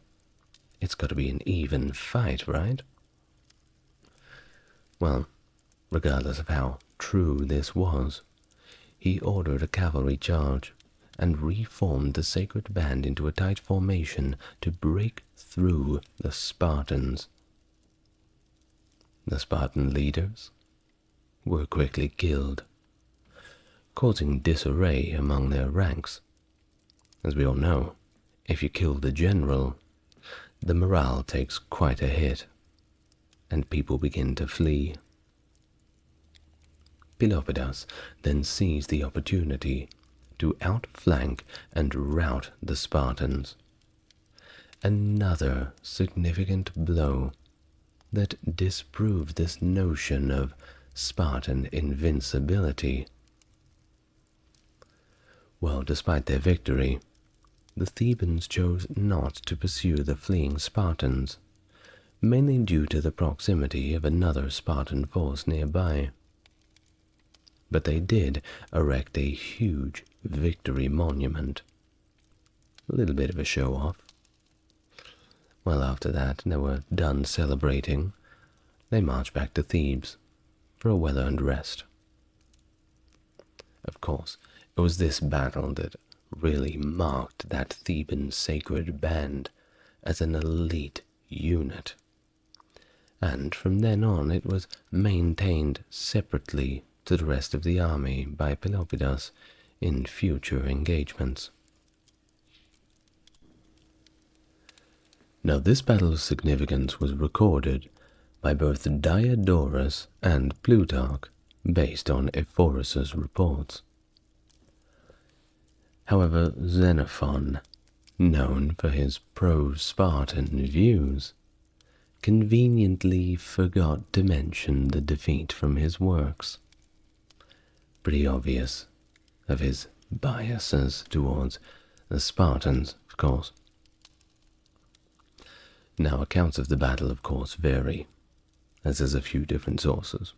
Speaker 1: it's got to be an even fight, right? Well, regardless of how true this was, he ordered a cavalry charge and reformed the sacred band into a tight formation to break through the Spartans. The Spartan leaders were quickly killed, causing disarray among their ranks. As we all know, if you kill the general, the morale takes quite a hit, and people begin to flee. Pelopidas then seized the opportunity to outflank and rout the Spartans. Another significant blow that disproved this notion of Spartan invincibility. Well, despite their victory, the Thebans chose not to pursue the fleeing Spartans, mainly due to the proximity of another Spartan force nearby. But they did erect a huge victory monument. A little bit of a show-off. Well, after that, they were done celebrating. They marched back to Thebes for a well-earned rest. Of course, it was this battle that really marked that Theban sacred band as an elite unit. And from then on it was maintained separately to the rest of the army by Pelopidas in future engagements. Now this battle's significance was recorded by both Diodorus and Plutarch based on Ephorus's reports. However, Xenophon known for his pro-Spartan views, conveniently forgot to mention the defeat from his works. Pretty obvious of his biases towards the Spartans, of course. Now, accounts of the battle, of course, vary, as there's a few different sources,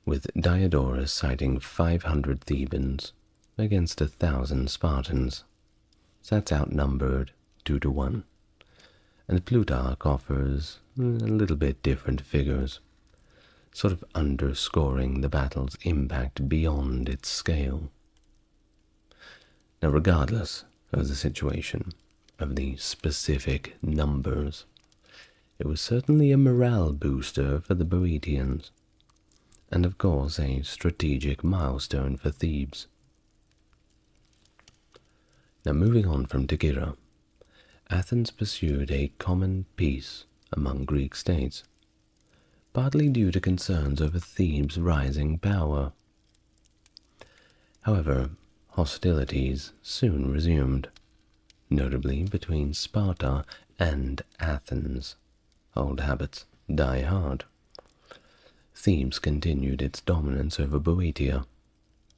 Speaker 1: with Diodorus citing 500 Thebans against 1,000 Spartans. So that's outnumbered 2 to 1. And Plutarch offers a little bit different figures, sort of underscoring the battle's impact beyond its scale. Now, regardless of the situation, of the specific numbers, it was certainly a morale booster for the Boeotians, and of course a strategic milestone for Thebes. Now, moving on from Tigyra, Athens pursued a common peace among Greek states, partly due to concerns over Thebes' rising power. However, hostilities soon resumed, notably between Sparta and Athens. Old habits die hard. Thebes continued its dominance over Boeotia,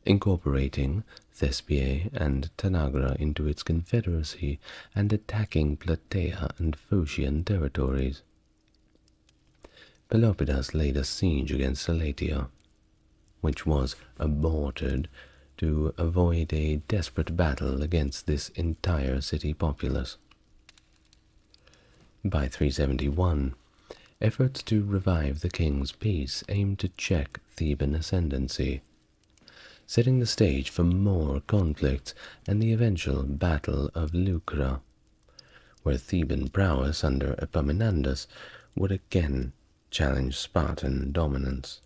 Speaker 1: incorporating Thespiae and Tanagra into its confederacy and attacking Plataea and Phocian territories. Pelopidas laid a siege against Elatea, which was aborted to avoid a desperate battle against this entire city populace. By 371, efforts to revive the king's peace aimed to check Theban ascendancy, setting the stage for more conflicts and the eventual Battle of Leucra, where Theban prowess under Epaminondas would again challenge Spartan dominance.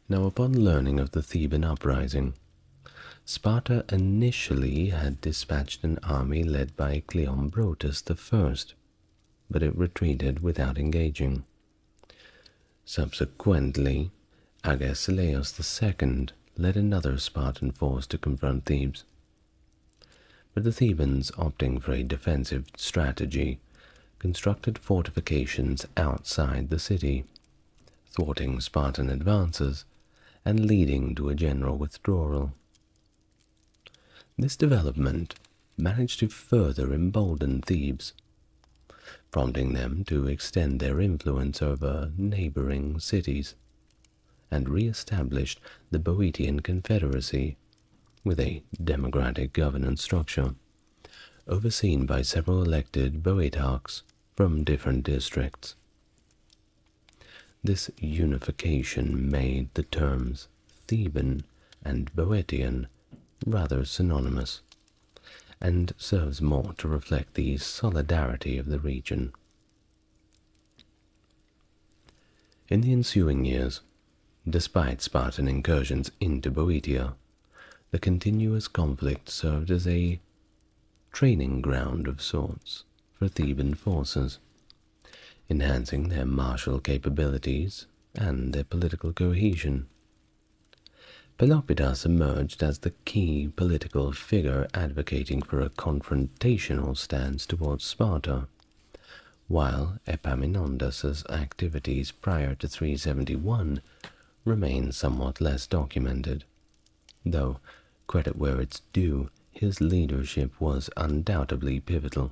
Speaker 1: Now, upon learning of the Theban uprising, Sparta initially had dispatched an army led by Cleombrotus I, but it retreated without engaging. Subsequently, Agesilaus II led another Spartan force to confront Thebes, but the Thebans, opting for a defensive strategy, constructed fortifications outside the city, thwarting Spartan advances and leading to a general withdrawal. This development managed to further embolden Thebes, prompting them to extend their influence over neighboring cities, and re-established the Boeotian Confederacy with a democratic governance structure, overseen by several elected Boeotarchs from different districts. This unification made the terms Theban and Boeotian rather synonymous, and serves more to reflect the solidarity of the region. In the ensuing years, despite Spartan incursions into Boeotia, the continuous conflict served as a training ground of sorts for Theban forces, enhancing their martial capabilities and their political cohesion. Pelopidas emerged as the key political figure advocating for a confrontational stance towards Sparta, while Epaminondas's activities prior to 371 remain somewhat less documented, though, credit where it's due, his leadership was undoubtedly pivotal.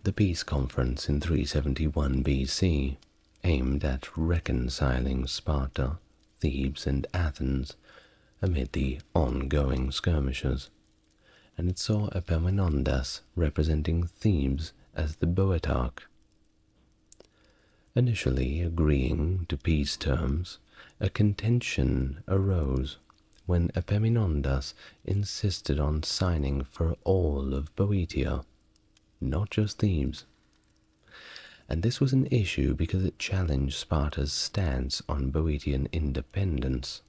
Speaker 1: The peace conference in 371 BC aimed at reconciling Sparta, Thebes, and Athens amid the ongoing skirmishes, and it saw Epaminondas representing Thebes as the Boeotarch. Initially agreeing to peace terms, a contention arose when Epaminondas insisted on signing for all of Boeotia, not just Thebes. And this was an issue because it challenged Sparta's stance on Boeotian independence.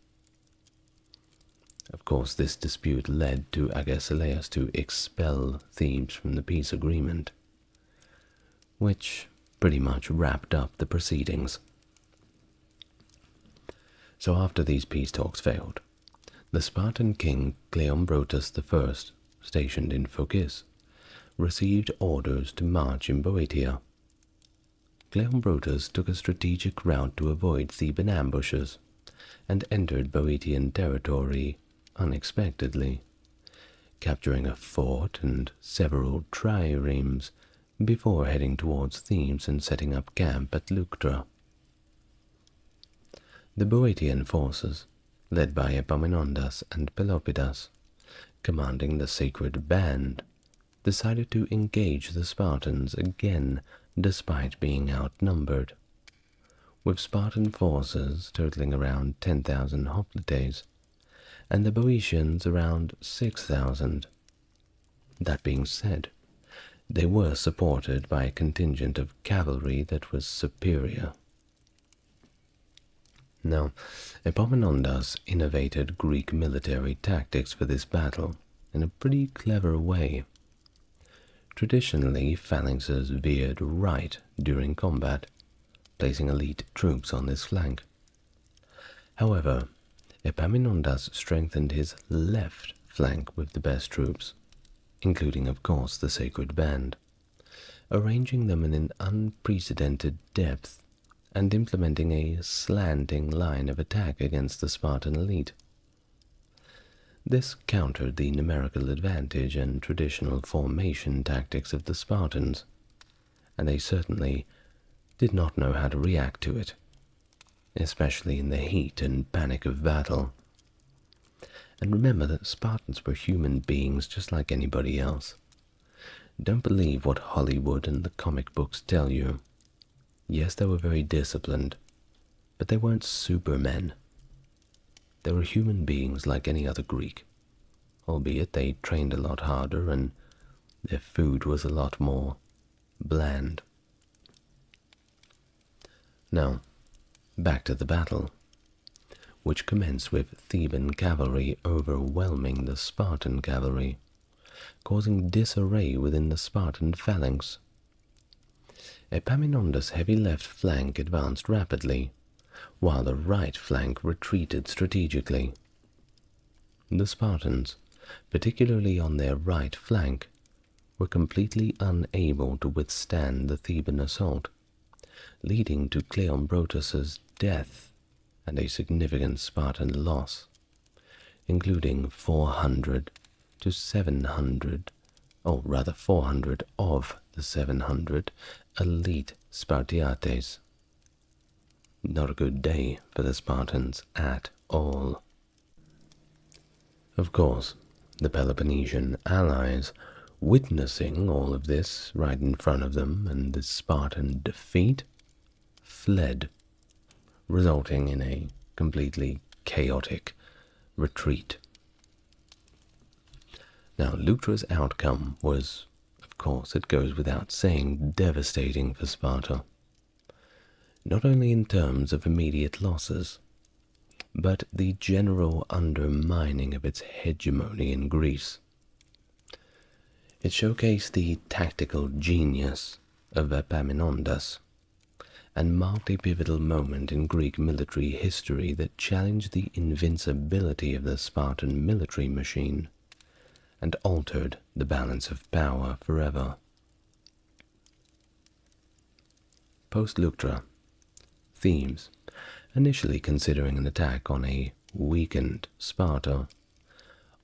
Speaker 1: Of course, this dispute led to Agesilaus to expel Thebes from the peace agreement, which pretty much wrapped up the proceedings. So after these peace talks failed, The Spartan king Cleombrotus I, stationed in Phocis, received orders to march in Boeotia. Cleombrotus took a strategic route to avoid Theban ambushes and entered Boeotian territory unexpectedly, capturing a fort and several triremes before heading towards Thebes and setting up camp at Leuctra. The Boeotian forces, led by Epaminondas and Pelopidas, commanding the sacred band, decided to engage the Spartans again despite being outnumbered, with Spartan forces totaling around 10,000 hoplites, and the Boeotians around 6,000. That being said, they were supported by a contingent of cavalry that was superior. Now, Epaminondas innovated Greek military tactics for this battle in a pretty clever way. Traditionally, phalanxes veered right during combat, placing elite troops on this flank. However, Epaminondas strengthened his left flank with the best troops, including of course the sacred band, arranging them in an unprecedented depth and implementing a slanting line of attack against the Spartan elite. This countered the numerical advantage and traditional formation tactics of the Spartans, and they certainly did not know how to react to it, especially in the heat and panic of battle. And remember that Spartans were human beings just like anybody else. Don't believe what Hollywood and the comic books tell you. Yes, they were very disciplined, but they weren't supermen. They were human beings like any other Greek, albeit they trained a lot harder and their food was a lot more bland. Now, back to the battle, which commenced with Theban cavalry overwhelming the Spartan cavalry, causing disarray within the Spartan phalanx. Epaminondas' heavy left flank advanced rapidly, while the right flank retreated strategically. The Spartans, particularly on their right flank, were completely unable to withstand the Theban assault, leading to Cleombrotus's death and a significant Spartan loss, including 400 to 700, or rather 400 of the 700 elite Spartiates. Not a good day for the Spartans at all. Of course, the Peloponnesian allies, witnessing all of this right in front of them and the Spartan defeat, fled, resulting in a completely chaotic retreat. Now, Leuctra's outcome was, of course, it goes without saying, devastating for Sparta, not only in terms of immediate losses, but the general undermining of its hegemony in Greece. It showcased the tactical genius of Epaminondas, and marked a pivotal moment in Greek military history that challenged the invincibility of the Spartan military machine and altered the balance of power forever. Post-Leuctra, Thebes, initially considering an attack on a weakened Sparta,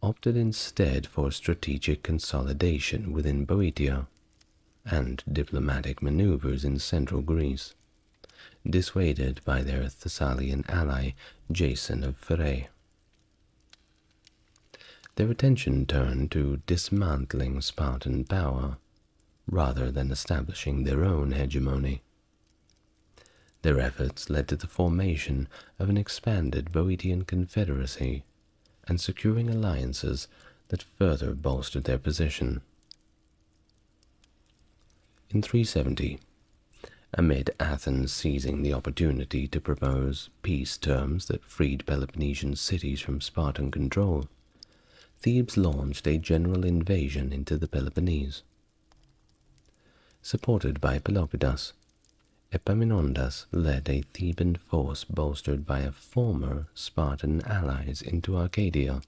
Speaker 1: opted instead for strategic consolidation within Boeotia and diplomatic maneuvers in central Greece, dissuaded by their Thessalian ally Jason of Pherae. Their attention turned to dismantling Spartan power rather than establishing their own hegemony. Their efforts led to the formation of an expanded Boeotian confederacy and securing alliances that further bolstered their position. In 370, amid Athens seizing the opportunity to propose peace terms that freed Peloponnesian cities from Spartan control, Thebes launched a general invasion into the Peloponnese. Supported by Pelopidas, Epaminondas led a Theban force bolstered by former Spartan allies into Arcadia,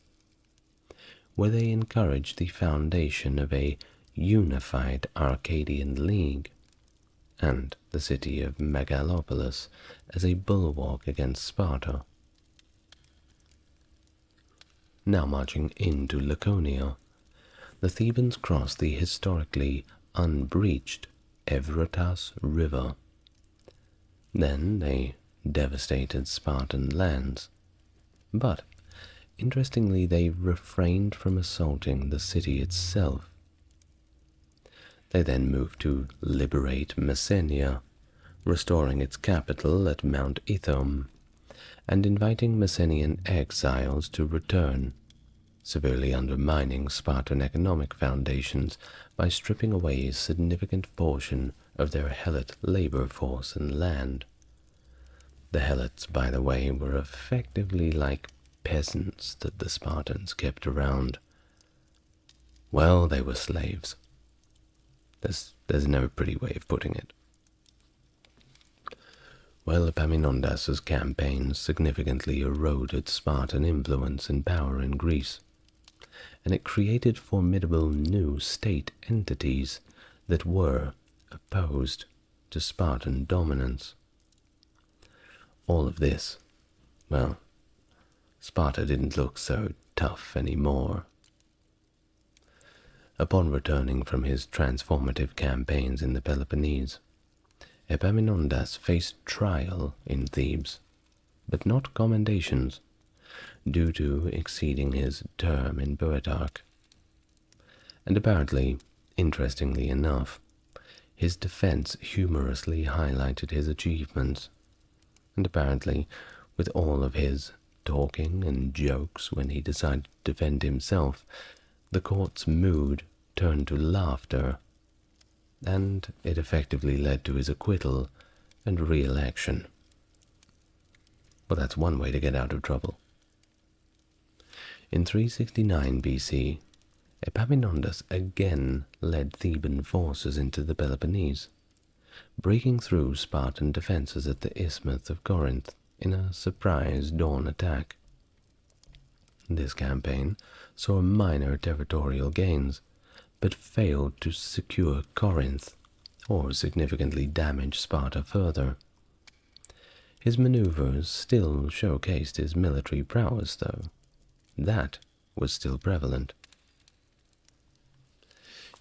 Speaker 1: where they encouraged the foundation of a unified Arcadian League and the city of Megalopolis as a bulwark against Sparta. Now marching into Laconia, the Thebans crossed the historically unbreached Evratas River. Then they devastated Spartan lands, but interestingly they refrained from assaulting the city itself. They then moved to liberate Messenia, restoring its capital at Mount Ithome, and inviting Messenian exiles to return, severely undermining Spartan economic foundations by stripping away a significant portion of their Helot labor force and land. The Helots, by the way, were effectively like peasants that the Spartans kept around. Well, they were slaves. There's no pretty way of putting it. Well, Epaminondas's campaigns significantly eroded Spartan influence and power in Greece, and it created formidable new state entities that were opposed to Spartan dominance. All of this, well, Sparta didn't look so tough anymore. Upon returning from his transformative campaigns in the Peloponnese, Epaminondas faced trial in Thebes, but not commendations, due to exceeding his term in Boeotarch. And apparently, interestingly enough, his defense humorously highlighted his achievements, and apparently, with all of his talking and jokes when he decided to defend himself, the court's mood turned to laughter, and it effectively led to his acquittal and re-election. Well, that's one way to get out of trouble. In 369 BC, Epaminondas again led Theban forces into the Peloponnese, breaking through Spartan defenses at the Isthmus of Corinth in a surprise dawn attack. This campaign saw minor territorial gains, but failed to secure Corinth or significantly damage Sparta further. His maneuvers still showcased his military prowess, though. That was still prevalent.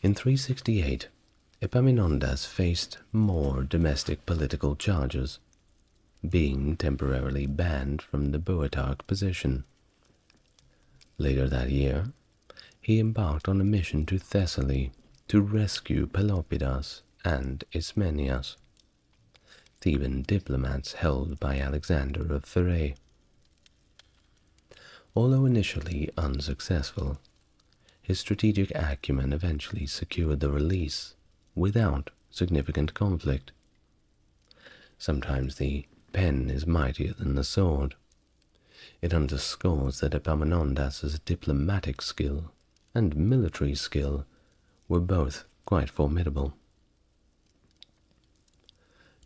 Speaker 1: In 368, Epaminondas faced more domestic political charges, being temporarily banned from the Boeotarch position. Later that year, he embarked on a mission to Thessaly to rescue Pelopidas and Ismenias, Theban diplomats held by Alexander of Pherae. Although initially unsuccessful, his strategic acumen eventually secured the release without significant conflict. Sometimes the pen is mightier than the sword. It underscores that Epaminondas's diplomatic skill and military skill were both quite formidable.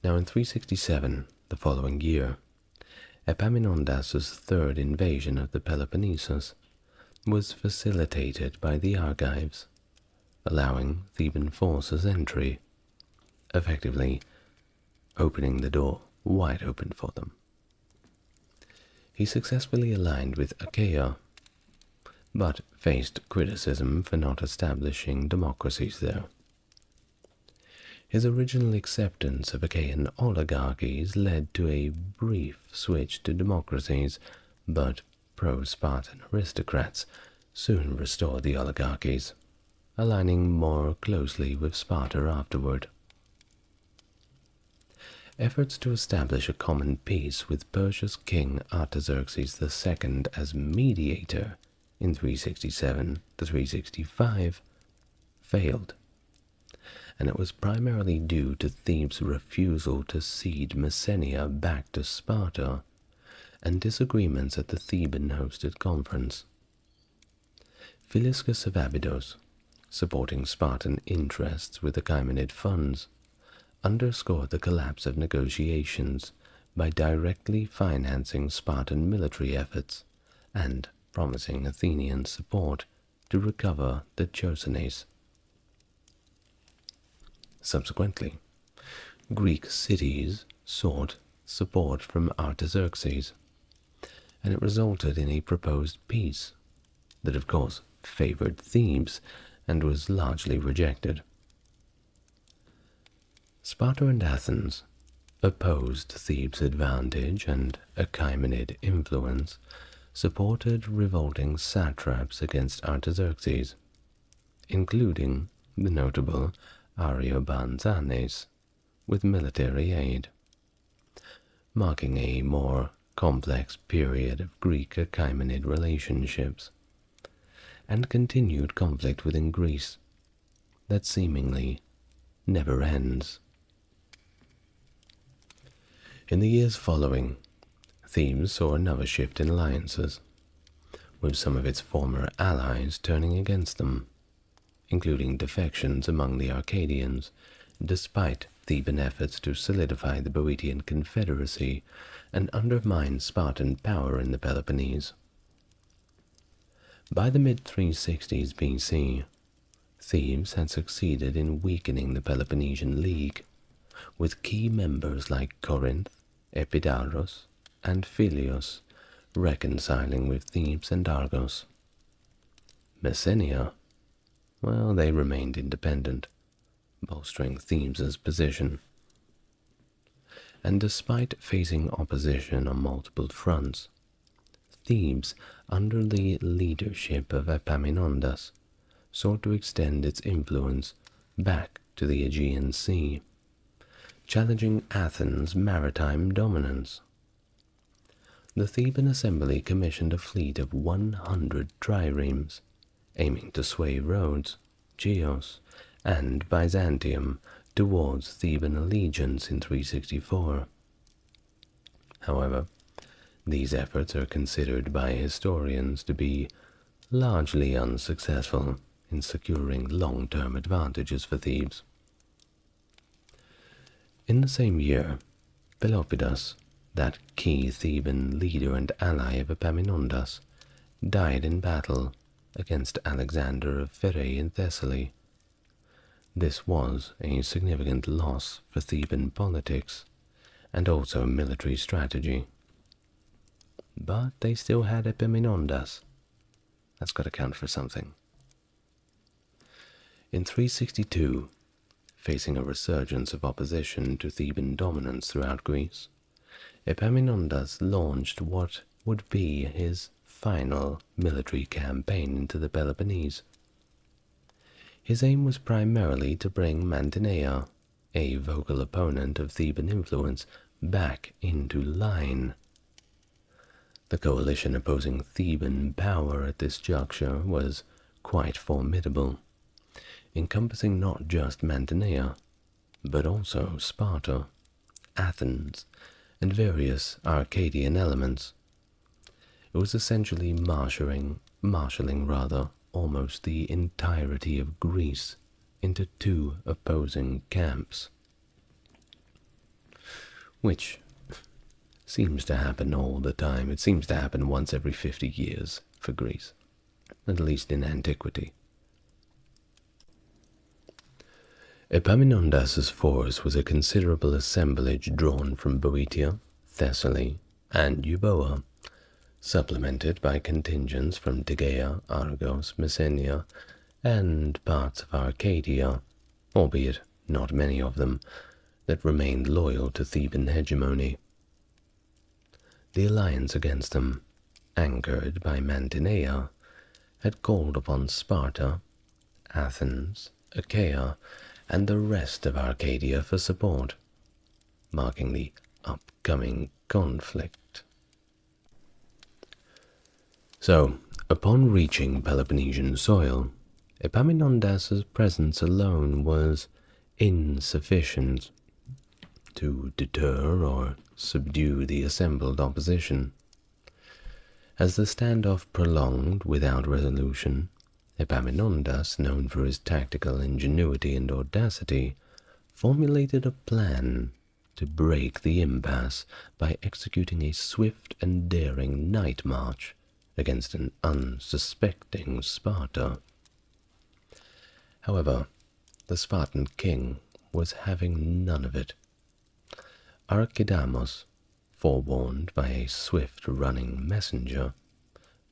Speaker 1: Now in 367, the following year, Epaminondas's third invasion of the Peloponnesus was facilitated by the Argives, allowing Theban forces entry, effectively opening the door wide open for them. He successfully aligned with Achaia, but faced criticism for not establishing democracies there. His original acceptance of Achaean oligarchies led to a brief switch to democracies, but pro-Spartan aristocrats soon restored the oligarchies, aligning more closely with Sparta afterward. Efforts to establish a common peace with Persia's king Artaxerxes II as mediator in 367 to 365 failed, and it was primarily due to Thebes' refusal to cede Messenia back to Sparta and disagreements at the Theban-hosted conference. Philiscus of Abydos, supporting Spartan interests with Achaemenid funds, underscored the collapse of negotiations by directly financing Spartan military efforts and promising Athenian support to recover the Chersonese. Subsequently, Greek cities sought support from Artaxerxes, and it resulted in a proposed peace that of course favored Thebes and was largely rejected. Sparta and Athens opposed Thebes' advantage and Achaemenid influence, supported revolting satraps against Artaxerxes, including the notable Ariobarzanes, with military aid, marking a more complex period of Greek-Achaemenid relationships, and continued conflict within Greece that seemingly never ends. In the years following, Thebes saw another shift in alliances, with some of its former allies turning against them, including defections among the Arcadians, despite Theban efforts to solidify the Boeotian Confederacy and undermine Spartan power in the Peloponnese. By the mid-360s BC, Thebes had succeeded in weakening the Peloponnesian League, with key members like Corinth, Epidaurus, and Philios reconciling with Thebes and Argos. Messenia, well, they remained independent, bolstering Thebes' position. And despite facing opposition on multiple fronts, Thebes, under the leadership of Epaminondas, sought to extend its influence back to the Aegean Sea, challenging Athens' maritime dominance. The Theban assembly commissioned a fleet of 100 triremes, aiming to sway Rhodes, Chios, and Byzantium towards Theban allegiance in 364. However, these efforts are considered by historians to be largely unsuccessful in securing long-term advantages for Thebes. In the same year, Pelopidas, that key Theban leader and ally of Epaminondas, died in battle against Alexander of Pherae in Thessaly. This was a significant loss for Theban politics and also military strategy. But they still had Epaminondas. That's got to count for something. In 362, facing a resurgence of opposition to Theban dominance throughout Greece, Epaminondas launched what would be his final military campaign into the Peloponnese. His aim was primarily to bring Mantinea, a vocal opponent of Theban influence, back into line. The coalition opposing Theban power at this juncture was quite formidable, encompassing not just Mantinea, but also Sparta, Athens, and various Arcadian elements. It was essentially marshalling almost the entirety of Greece into two opposing camps, which seems to happen all the time. It seems to happen once every 50 years for Greece, at least in antiquity. Epaminondas' force was a considerable assemblage drawn from Boeotia, Thessaly, and Euboea, supplemented by contingents from Tegea, Argos, Messenia, and parts of Arcadia, albeit not many of them, that remained loyal to Theban hegemony. The alliance against them, anchored by Mantinea, had called upon Sparta, Athens, Achaea, and the rest of Arcadia for support, marking the upcoming conflict. So, upon reaching Peloponnesian soil, Epaminondas' presence alone was insufficient to deter or subdue the assembled opposition. As the standoff prolonged without resolution, Epaminondas, known for his tactical ingenuity and audacity, formulated a plan to break the impasse by executing a swift and daring night march against an unsuspecting Sparta. However, the Spartan king was having none of it. Archidamos, forewarned by a swift-running messenger,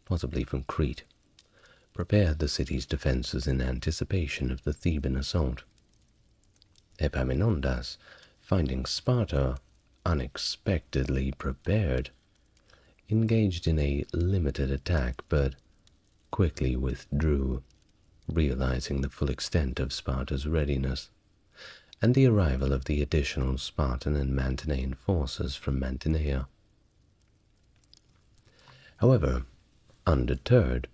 Speaker 1: possibly from Crete, prepared the city's defenses in anticipation of the Theban assault. Epaminondas, finding Sparta unexpectedly prepared, engaged in a limited attack but quickly withdrew, realizing the full extent of Sparta's readiness and the arrival of the additional Spartan and Mantinean forces from Mantinea. However, undeterred,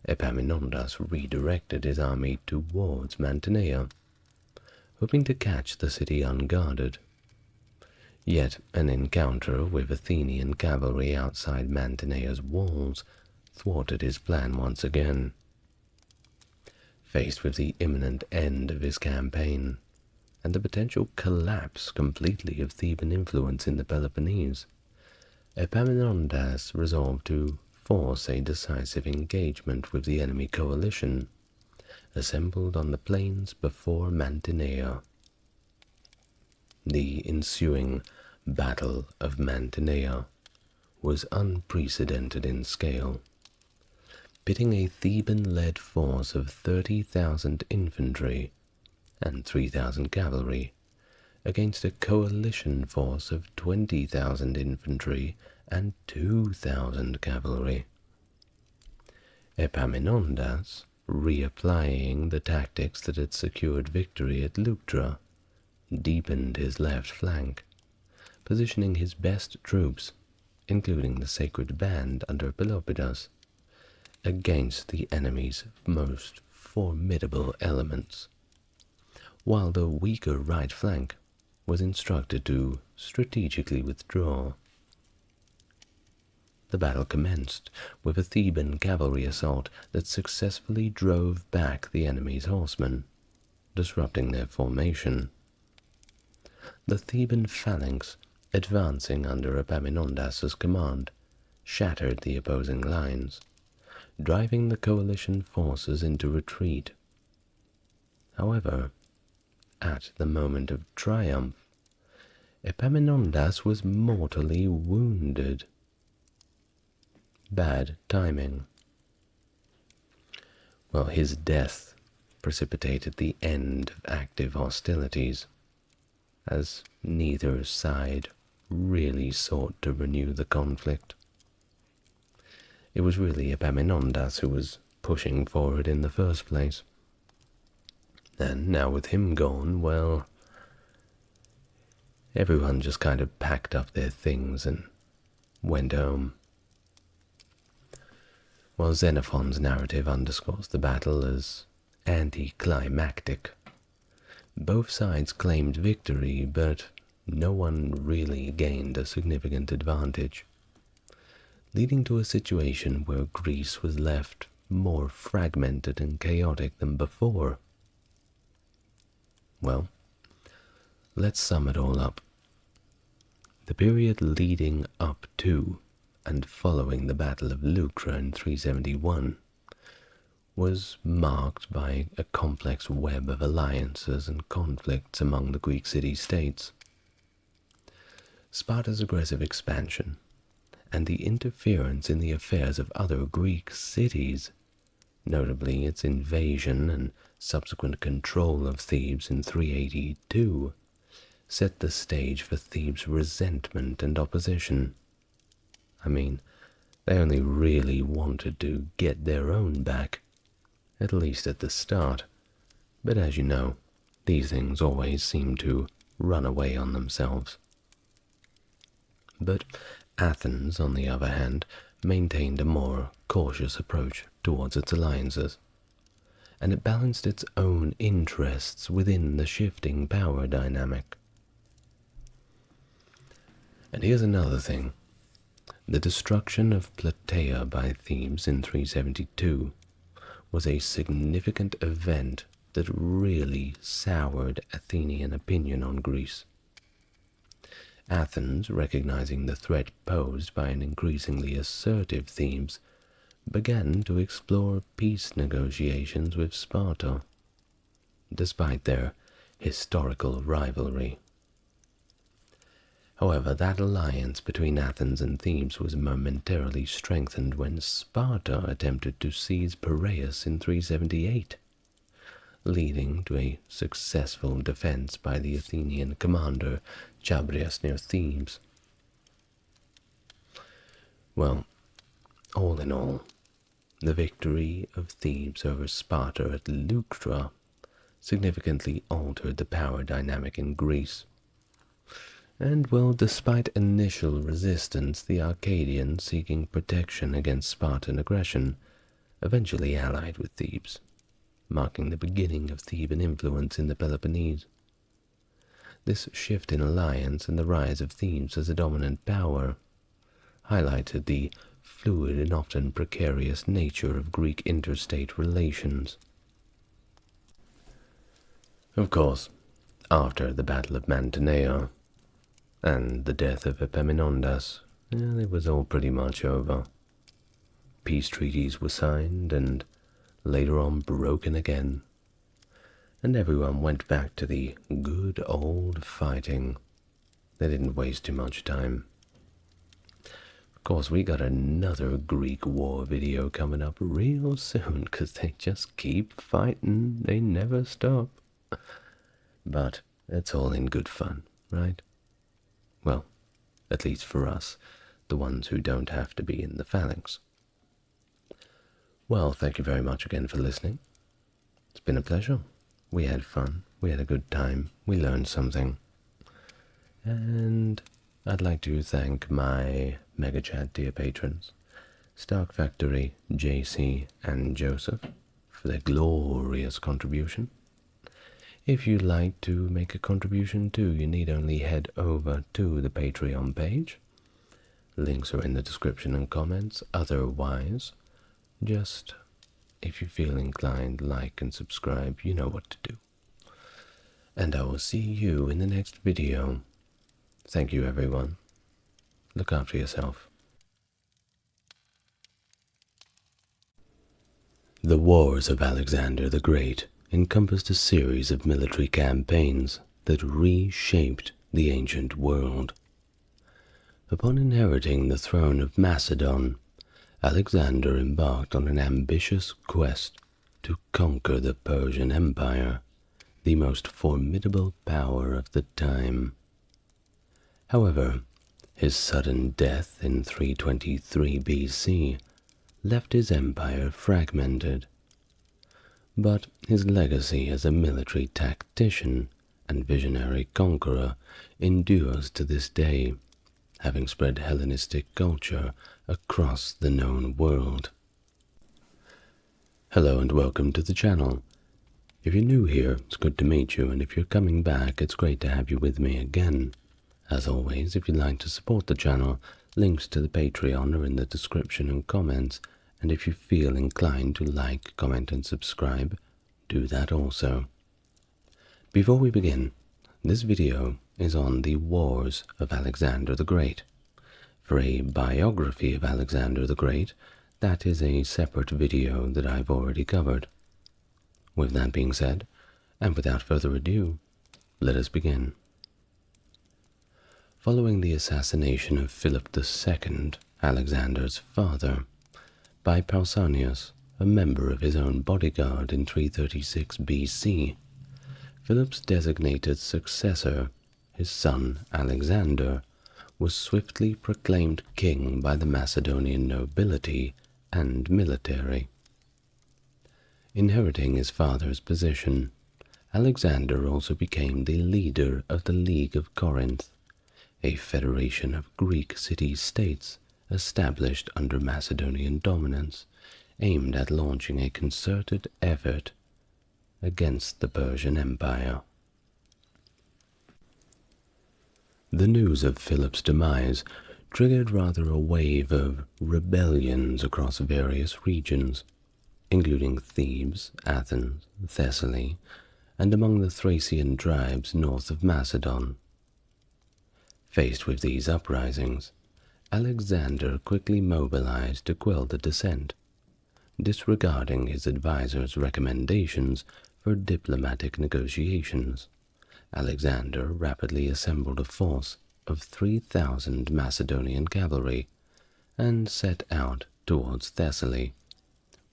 Speaker 1: Epaminondas redirected his army towards Mantinea, hoping to catch the city unguarded. Yet an encounter with Athenian cavalry outside Mantinea's walls thwarted his plan once again. Faced with the imminent end of his campaign, and the potential collapse completely of Theban influence in the Peloponnese, Epaminondas resolved to force a decisive engagement with the enemy coalition assembled on the plains before Mantinea. The ensuing Battle of Mantinea was unprecedented in scale, pitting a Theban-led force of 30,000 infantry and 3,000 cavalry against a coalition force of 20,000 infantry and 2,000 cavalry. Epaminondas, reapplying the tactics that had secured victory at Leuctra, deepened his left flank, positioning his best troops, including the sacred band under Pelopidas, against the enemy's most formidable elements, while the weaker right flank was instructed to strategically withdraw. The battle commenced with a Theban cavalry assault that successfully drove back the enemy's horsemen, disrupting their formation. The Theban phalanx, advancing under Epaminondas's command, shattered the opposing lines, driving the coalition forces into retreat. However, at the moment of triumph, Epaminondas was mortally wounded. Bad timing. Well, his death precipitated the end of active hostilities, as neither side really sought to renew the conflict. It was really Epaminondas who was pushing forward in the first place. And now with him gone, well, everyone just kind of packed up their things and went home. While Xenophon's narrative underscores the battle as anticlimactic, both sides claimed victory, but no one really gained a significant advantage, leading to a situation where Greece was left more fragmented and chaotic than before. Well, let's sum it all up. The period leading up to and following the Battle of Leuctra in 371 was marked by a complex web of alliances and conflicts among the Greek city-states. Sparta's aggressive expansion and the interference in the affairs of other Greek cities, notably its invasion and subsequent control of Thebes in 382, set the stage for Thebes' resentment and opposition. I mean, they only really wanted to get their own back, at least at the start, but as you know, these things always seem to run away on themselves. But Athens, on the other hand, maintained a more cautious approach towards its alliances, and it balanced its own interests within the shifting power dynamic. And here's another thing. The destruction of Plataea by Thebes in 372 was a significant event that really soured Athenian opinion on Greece. Athens, recognizing the threat posed by an increasingly assertive Thebes, began to explore peace negotiations with Sparta, despite their historical rivalry. However, that alliance between Athens and Thebes was momentarily strengthened when Sparta attempted to seize Piraeus in 378, leading to a successful defense by the Athenian commander Chabrias near Thebes. Well, all in all, the victory of Thebes over Sparta at Leuctra significantly altered the power dynamic in Greece. And, well, despite initial resistance, the Arcadians, seeking protection against Spartan aggression, eventually allied with Thebes, marking the beginning of Theban influence in the Peloponnese. This shift in alliance and the rise of Thebes as a dominant power highlighted the fluid and often precarious nature of Greek interstate relations. Of course, after the Battle of Mantinea and the death of Epaminondas, it was all pretty much over. Peace treaties were signed and later on broken again, and everyone went back to the good old fighting. They didn't waste too much time. Of course, we got another Greek war video coming up real soon, because they just keep fighting. They never stop. But it's all in good fun, right? Well, at least for us, the ones who don't have to be in the phalanx. Well, thank you very much again for listening. It's been a pleasure. We had fun. We had a good time. We learned something. And I'd like to thank my Mega Chat tier patrons, Stark Factory, JC, and Joseph, for their glorious contribution. If you'd like to make a contribution too, you need only head over to the Patreon page. Links are in the description and comments. Otherwise, just, if you feel inclined, like and subscribe, you know what to do. And I will see you in the next video. Thank you, everyone. Look after yourself. The Wars of Alexander the Great encompassed a series of military campaigns that reshaped the ancient world. Upon inheriting the throne of Macedon, Alexander embarked on an ambitious quest to conquer the Persian Empire, the most formidable power of the time. However, his sudden death in 323 BC left his empire fragmented. But his legacy as a military tactician and visionary conqueror endures to this day, having spread Hellenistic culture across the known world. Hello and welcome to the channel. If you're new here, it's good to meet you, and if you're coming back, it's great to have you with me again. As always, if you'd like to support the channel, links to the Patreon are in the description and comments, and if you feel inclined to like, comment, and subscribe, do that also. Before we begin, this video is on the Wars of Alexander the Great. For a biography of Alexander the Great, that is a separate video that I've already covered. With that being said, and without further ado, let us begin. Following the assassination of Philip II, Alexander's father, by Pausanias, a member of his own bodyguard in 336 BC, Philip's designated successor, his son Alexander, was swiftly proclaimed king by the Macedonian nobility and military. Inheriting his father's position, Alexander also became the leader of the League of Corinth, a federation of Greek city-states established under Macedonian dominance, aimed at launching a concerted effort against the Persian Empire. The news of Philip's demise triggered rather a wave of rebellions across various regions. including Thebes, Athens, Thessaly, and among the Thracian tribes north of Macedon. Faced with these uprisings, Alexander quickly mobilized to quell the dissent, disregarding his advisors' recommendations for diplomatic negotiations. Alexander rapidly assembled a force of 3,000 Macedonian cavalry and set out towards Thessaly,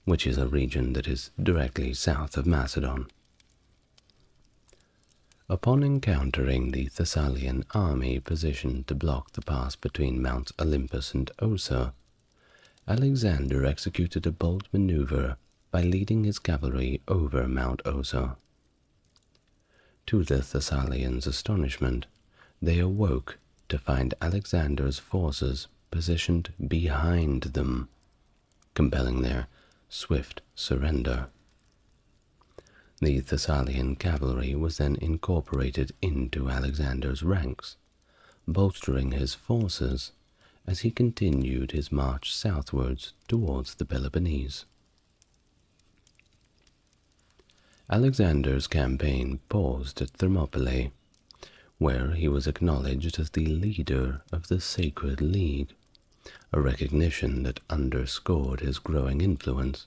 Speaker 1: which is a region that is directly south of Macedon. Upon encountering the Thessalian army positioned to block the pass between Mounts Olympus and Ossa, Alexander executed a bold maneuver by leading his cavalry over Mount Ossa. To the Thessalians' astonishment, they awoke to find Alexander's forces positioned behind them, compelling their swift surrender. The Thessalian cavalry was then incorporated into Alexander's ranks, bolstering his forces as he continued his march southwards towards the Peloponnese. Alexander's campaign paused at Thermopylae, where he was acknowledged as the leader of the Sacred League, a recognition that underscored his growing influence.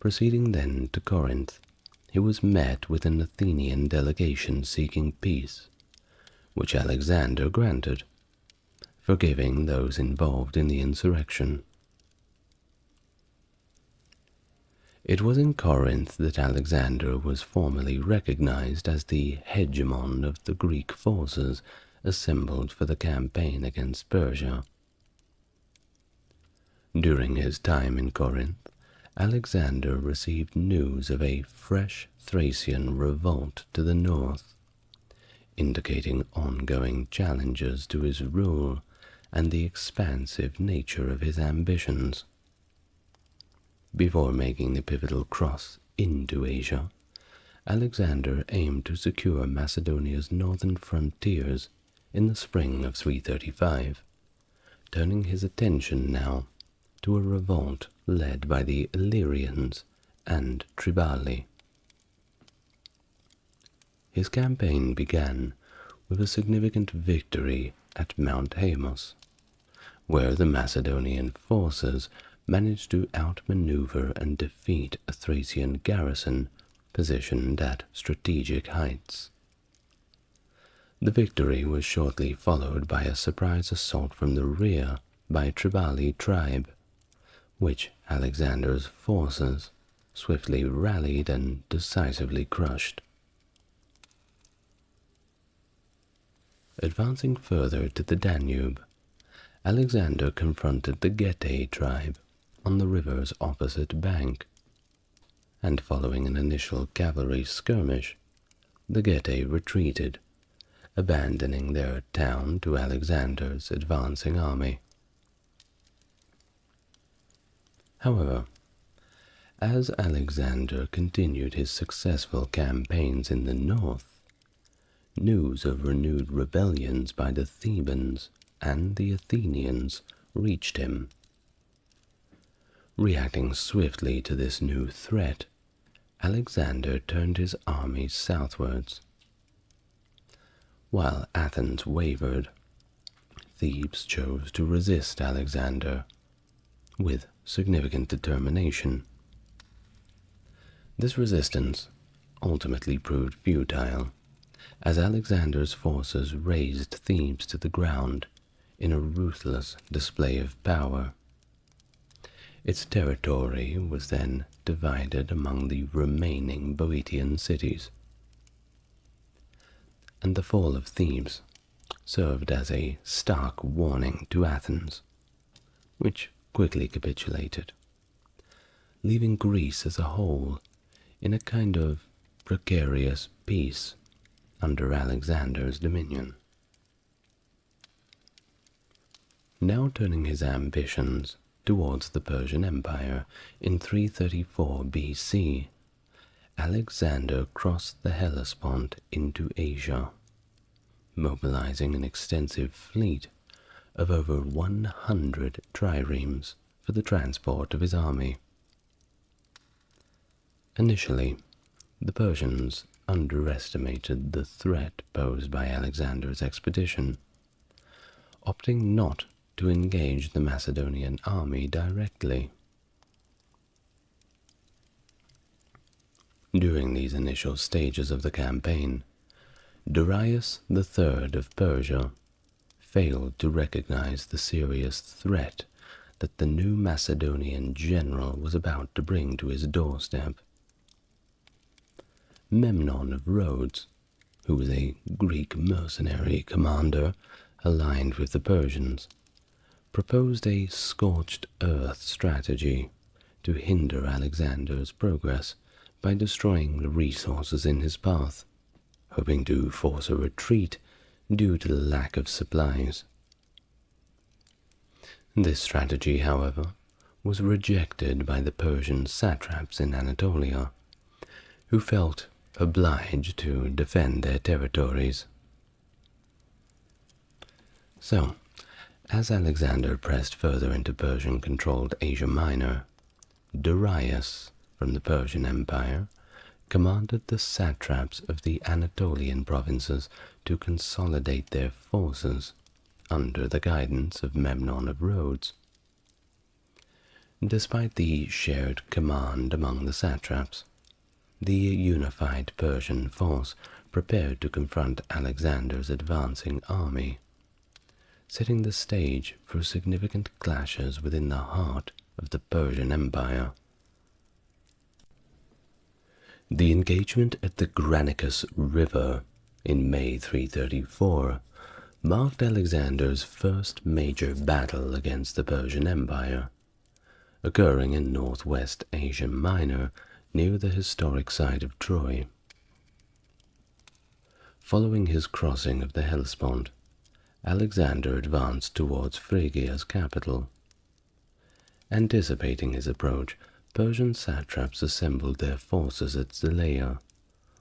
Speaker 1: Proceeding then to Corinth, he was met with an Athenian delegation seeking peace, which Alexander granted, forgiving those involved in the insurrection. It was in Corinth that Alexander was formally recognized as the hegemon of the Greek forces assembled for the campaign against Persia. During his time in Corinth, Alexander received news of a fresh Thracian revolt to the north, indicating ongoing challenges to his rule and the expansive nature of his ambitions. Before making the pivotal cross into Asia, Alexander aimed to secure Macedonia's northern frontiers in the spring of 335, turning his attention now to a revolt led by the Illyrians and Triballi. His campaign began with a significant victory at Mount Haemus, where the Macedonian forces managed to outmaneuver and defeat a Thracian garrison positioned at strategic heights. The victory was shortly followed by a surprise assault from the rear by a Triballi tribe, which Alexander's forces swiftly rallied and decisively crushed. Advancing further to the Danube, Alexander confronted the Getae tribe on the river's opposite bank, and following an initial cavalry skirmish, the Getae retreated, abandoning their town to Alexander's advancing army. However, as Alexander continued his successful campaigns in the north, news of renewed rebellions by the Thebans and the Athenians reached him. Reacting swiftly to this new threat, Alexander turned his army southwards. While Athens wavered, Thebes chose to resist Alexander with significant determination. This resistance ultimately proved futile, as Alexander's forces razed Thebes to the ground in a ruthless display of power. Its territory was then divided among the remaining Boeotian cities, and the fall of Thebes served as a stark warning to Athens, which quickly capitulated, leaving Greece as a whole in a kind of precarious peace under Alexander's dominion. Now turning his ambitions towards the Persian Empire in 334 BC, Alexander crossed the Hellespont into Asia, mobilizing an extensive fleet of over 100 triremes for the transport of his army. Initially, the Persians underestimated the threat posed by Alexander's expedition, opting not to engage the Macedonian army directly. During these initial stages of the campaign, Darius III of Persia failed to recognize the serious threat that the new Macedonian general was about to bring to his doorstep. Memnon of Rhodes, who was a Greek mercenary commander aligned with the Persians, proposed a scorched earth strategy to hinder Alexander's progress by destroying the resources in his path, hoping to force a retreat due to the lack of supplies. This strategy, however, was rejected by the Persian satraps in Anatolia, who felt obliged to defend their territories. So, as Alexander pressed further into Persian-controlled Asia Minor, Darius, from the Persian Empire, commanded the satraps of the Anatolian provinces to consolidate their forces under the guidance of Memnon of Rhodes. Despite the shared command among the satraps, the unified Persian force prepared to confront Alexander's advancing army, setting the stage for significant clashes within the heart of the Persian Empire. The engagement at the Granicus River in May 334 marked Alexander's first major battle against the Persian Empire, occurring in northwest Asia Minor near the historic site of Troy. Following his crossing of the Hellespont, Alexander advanced towards Phrygia's capital. Anticipating his approach, Persian satraps assembled their forces at Zelea,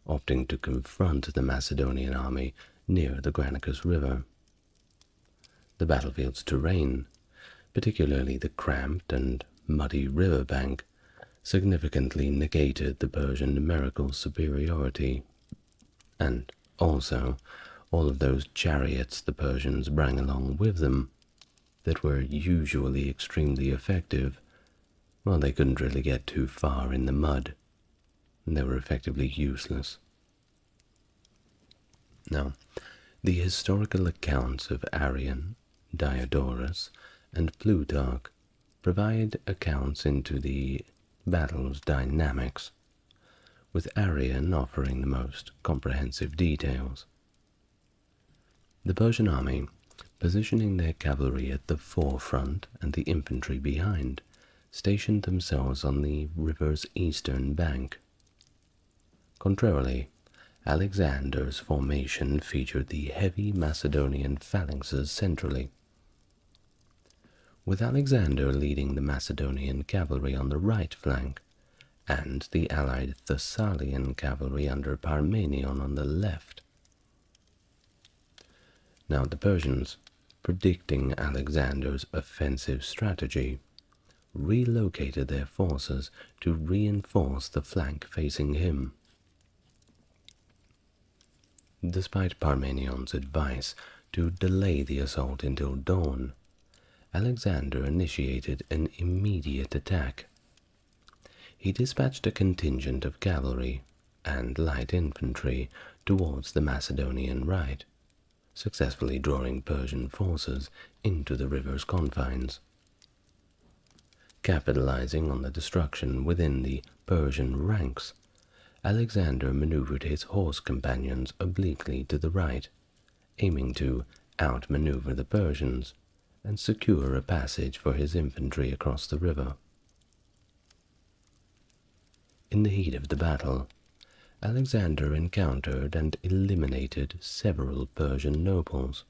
Speaker 1: opting to confront the Macedonian army near the Granicus River. The battlefield's terrain, particularly the cramped and muddy riverbank, significantly negated the Persian numerical superiority, and also all of those chariots the Persians brought along with them that were usually extremely effective. Well, they couldn't really get too far in the mud, and they were effectively useless. Now, the historical accounts of Arrian, Diodorus, and Plutarch provide accounts into the battle's dynamics, with Arrian offering the most comprehensive details. The Persian army, positioning their cavalry at the forefront and the infantry behind, stationed themselves on the river's eastern bank. Contrarily, Alexander's formation featured the heavy Macedonian phalanxes centrally, with Alexander leading the Macedonian cavalry on the right flank, and the allied Thessalian cavalry under Parmenion on the left. Now the Persians, predicting Alexander's offensive strategy, relocated their forces to reinforce the flank facing him. Despite Parmenion's advice to delay the assault until dawn, Alexander initiated an immediate attack. He dispatched a contingent of cavalry and light infantry towards the Macedonian right, successfully drawing Persian forces into the river's confines. Capitalizing on the destruction within the Persian ranks, Alexander maneuvered his horse companions obliquely to the right, aiming to outmaneuver the Persians and secure a passage for his infantry across the river. In the heat of the battle, Alexander encountered and eliminated several Persian nobles,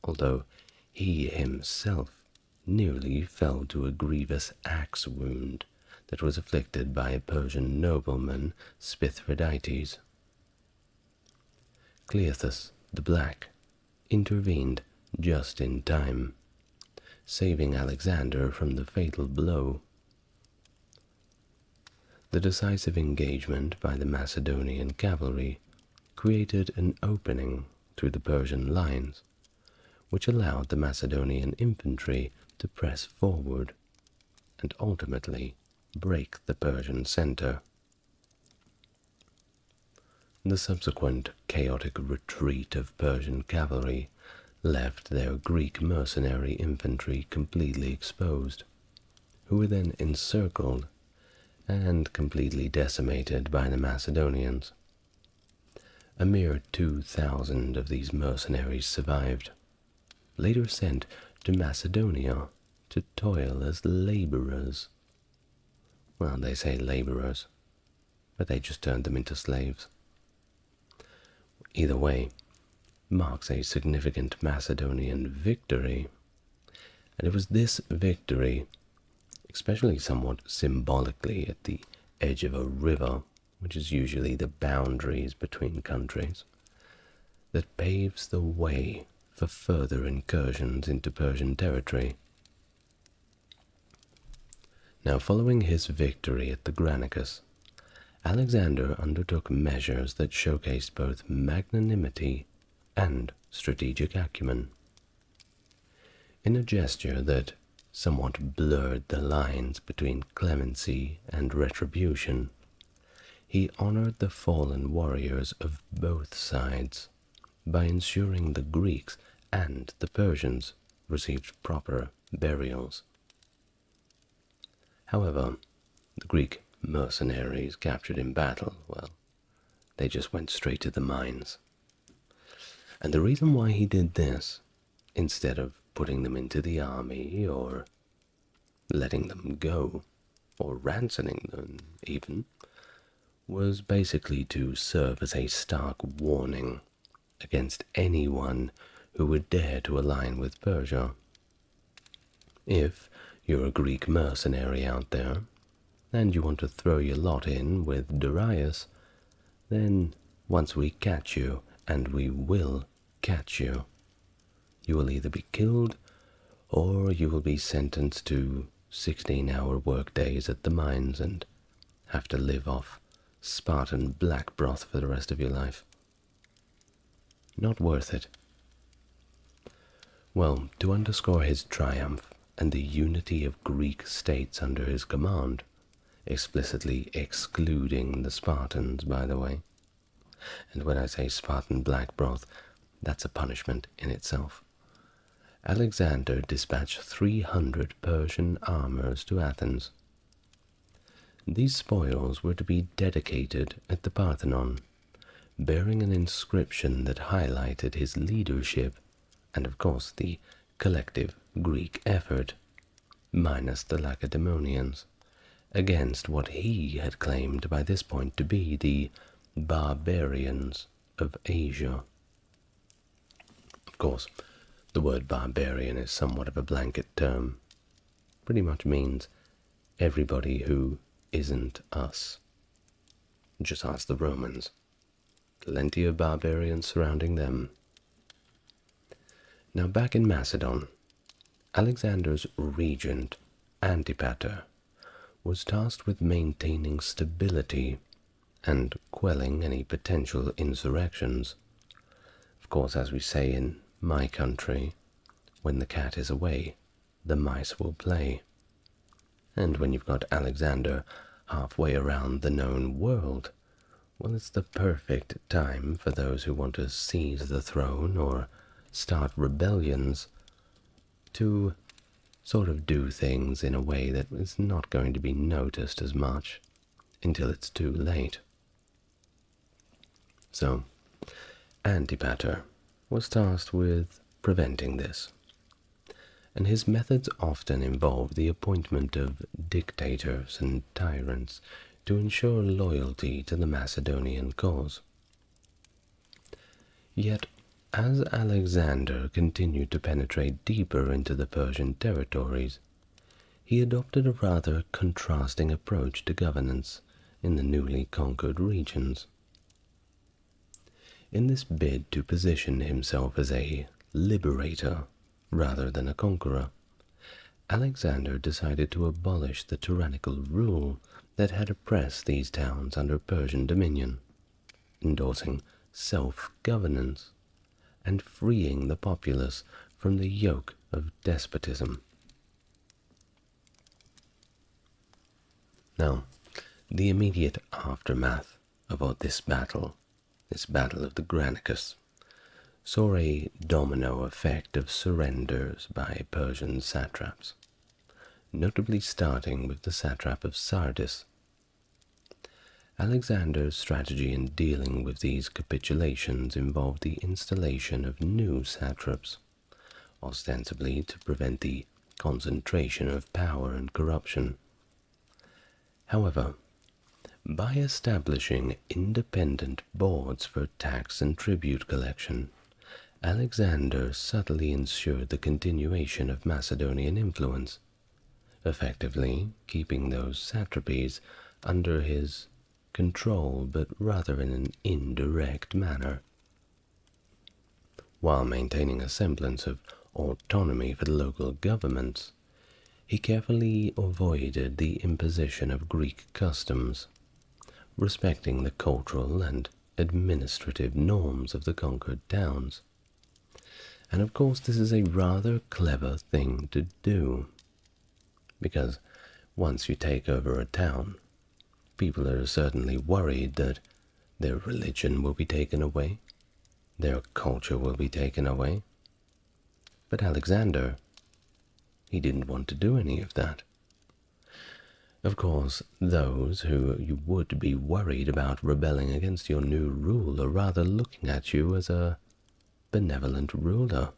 Speaker 1: although he himself nearly fell to a grievous axe wound that was inflicted by a Persian nobleman, Spithridites. Cleothas the Black intervened just in time, saving Alexander from the fatal blow. The decisive engagement by the Macedonian cavalry created an opening through the Persian lines, which allowed the Macedonian infantry to press forward and ultimately break the Persian center. The subsequent chaotic retreat of Persian cavalry left their Greek mercenary infantry completely exposed, who were then encircled and completely decimated by the Macedonians. A mere 2,000 of these mercenaries survived, later sent to Macedonia to toil as laborers. Well, they say laborers, but they just turned them into slaves. Either way, marks a significant Macedonian victory, and it was this victory, especially somewhat symbolically at the edge of a river, which is usually the boundaries between countries, that paves the way for further incursions into Persian territory. Now, following his victory at the Granicus, Alexander undertook measures that showcased both magnanimity and strategic acumen. In a gesture that somewhat blurred the lines between clemency and retribution, he honored the fallen warriors of both sides by ensuring the Greeks and the Persians received proper burials. However, the Greek mercenaries captured in battle, well, they just went straight to the mines. And the reason why he did this, instead of putting them into the army or letting them go, or ransoming them even, was basically to serve as a stark warning against anyone who would dare to align with Persia. If you're a Greek mercenary out there, and you want to throw your lot in with Darius, then once we catch you, and we will catch you, you will either be killed, or you will be sentenced to 16-hour workdays at the mines and have to live off Spartan black broth for the rest of your life. Not worth it. Well, to underscore his triumph and the unity of Greek states under his command, explicitly excluding the Spartans, by the way, and when I say Spartan black broth, that's a punishment in itself, Alexander dispatched 300 Persian armors to Athens. These spoils were to be dedicated at the Parthenon, bearing an inscription that highlighted his leadership and, of course, the collective Greek effort, minus the Lacedaemonians, against what he had claimed by this point to be the barbarians of Asia. Of course, the word barbarian is somewhat of a blanket term. Pretty much means everybody who isn't us. Just ask the Romans. Plenty of barbarians surrounding them. Now back in Macedon, Alexander's regent, Antipater, was tasked with maintaining stability and quelling any potential insurrections. Of course, as we say in my country, when the cat is away, the mice will play. And when you've got Alexander halfway around the known world, well, it's the perfect time for those who want to seize the throne or start rebellions to sort of do things in a way that is not going to be noticed as much until it's too late. So, Antipater was tasked with preventing this, and his methods often involved the appointment of dictators and tyrants to ensure loyalty to the Macedonian cause. Yet, as Alexander continued to penetrate deeper into the Persian territories, he adopted a rather contrasting approach to governance in the newly conquered regions. In this bid to position himself as a liberator rather than a conqueror, Alexander decided to abolish the tyrannical rule that had oppressed these towns under Persian dominion, endorsing self-governance and freeing the populace from the yoke of despotism. Now, the immediate aftermath of this battle of the Granicus, saw a domino effect of surrenders by Persian satraps, notably starting with the satrap of Sardis. Alexander's strategy in dealing with these capitulations involved the installation of new satraps, ostensibly to prevent the concentration of power and corruption. However, by establishing independent boards for tax and tribute collection, Alexander subtly ensured the continuation of Macedonian influence, effectively keeping those satrapies under his control, but rather in an indirect manner, while maintaining a semblance of autonomy for the local governments. He carefully avoided the imposition of Greek customs, respecting the cultural and administrative norms of the conquered towns. And of course this is a rather clever thing to do, because once you take over a town, people are certainly worried that their religion will be taken away, their culture will be taken away. But Alexander, he didn't want to do any of that. Of course, those who you would be worried about rebelling against your new rule are rather looking at you as a benevolent ruler.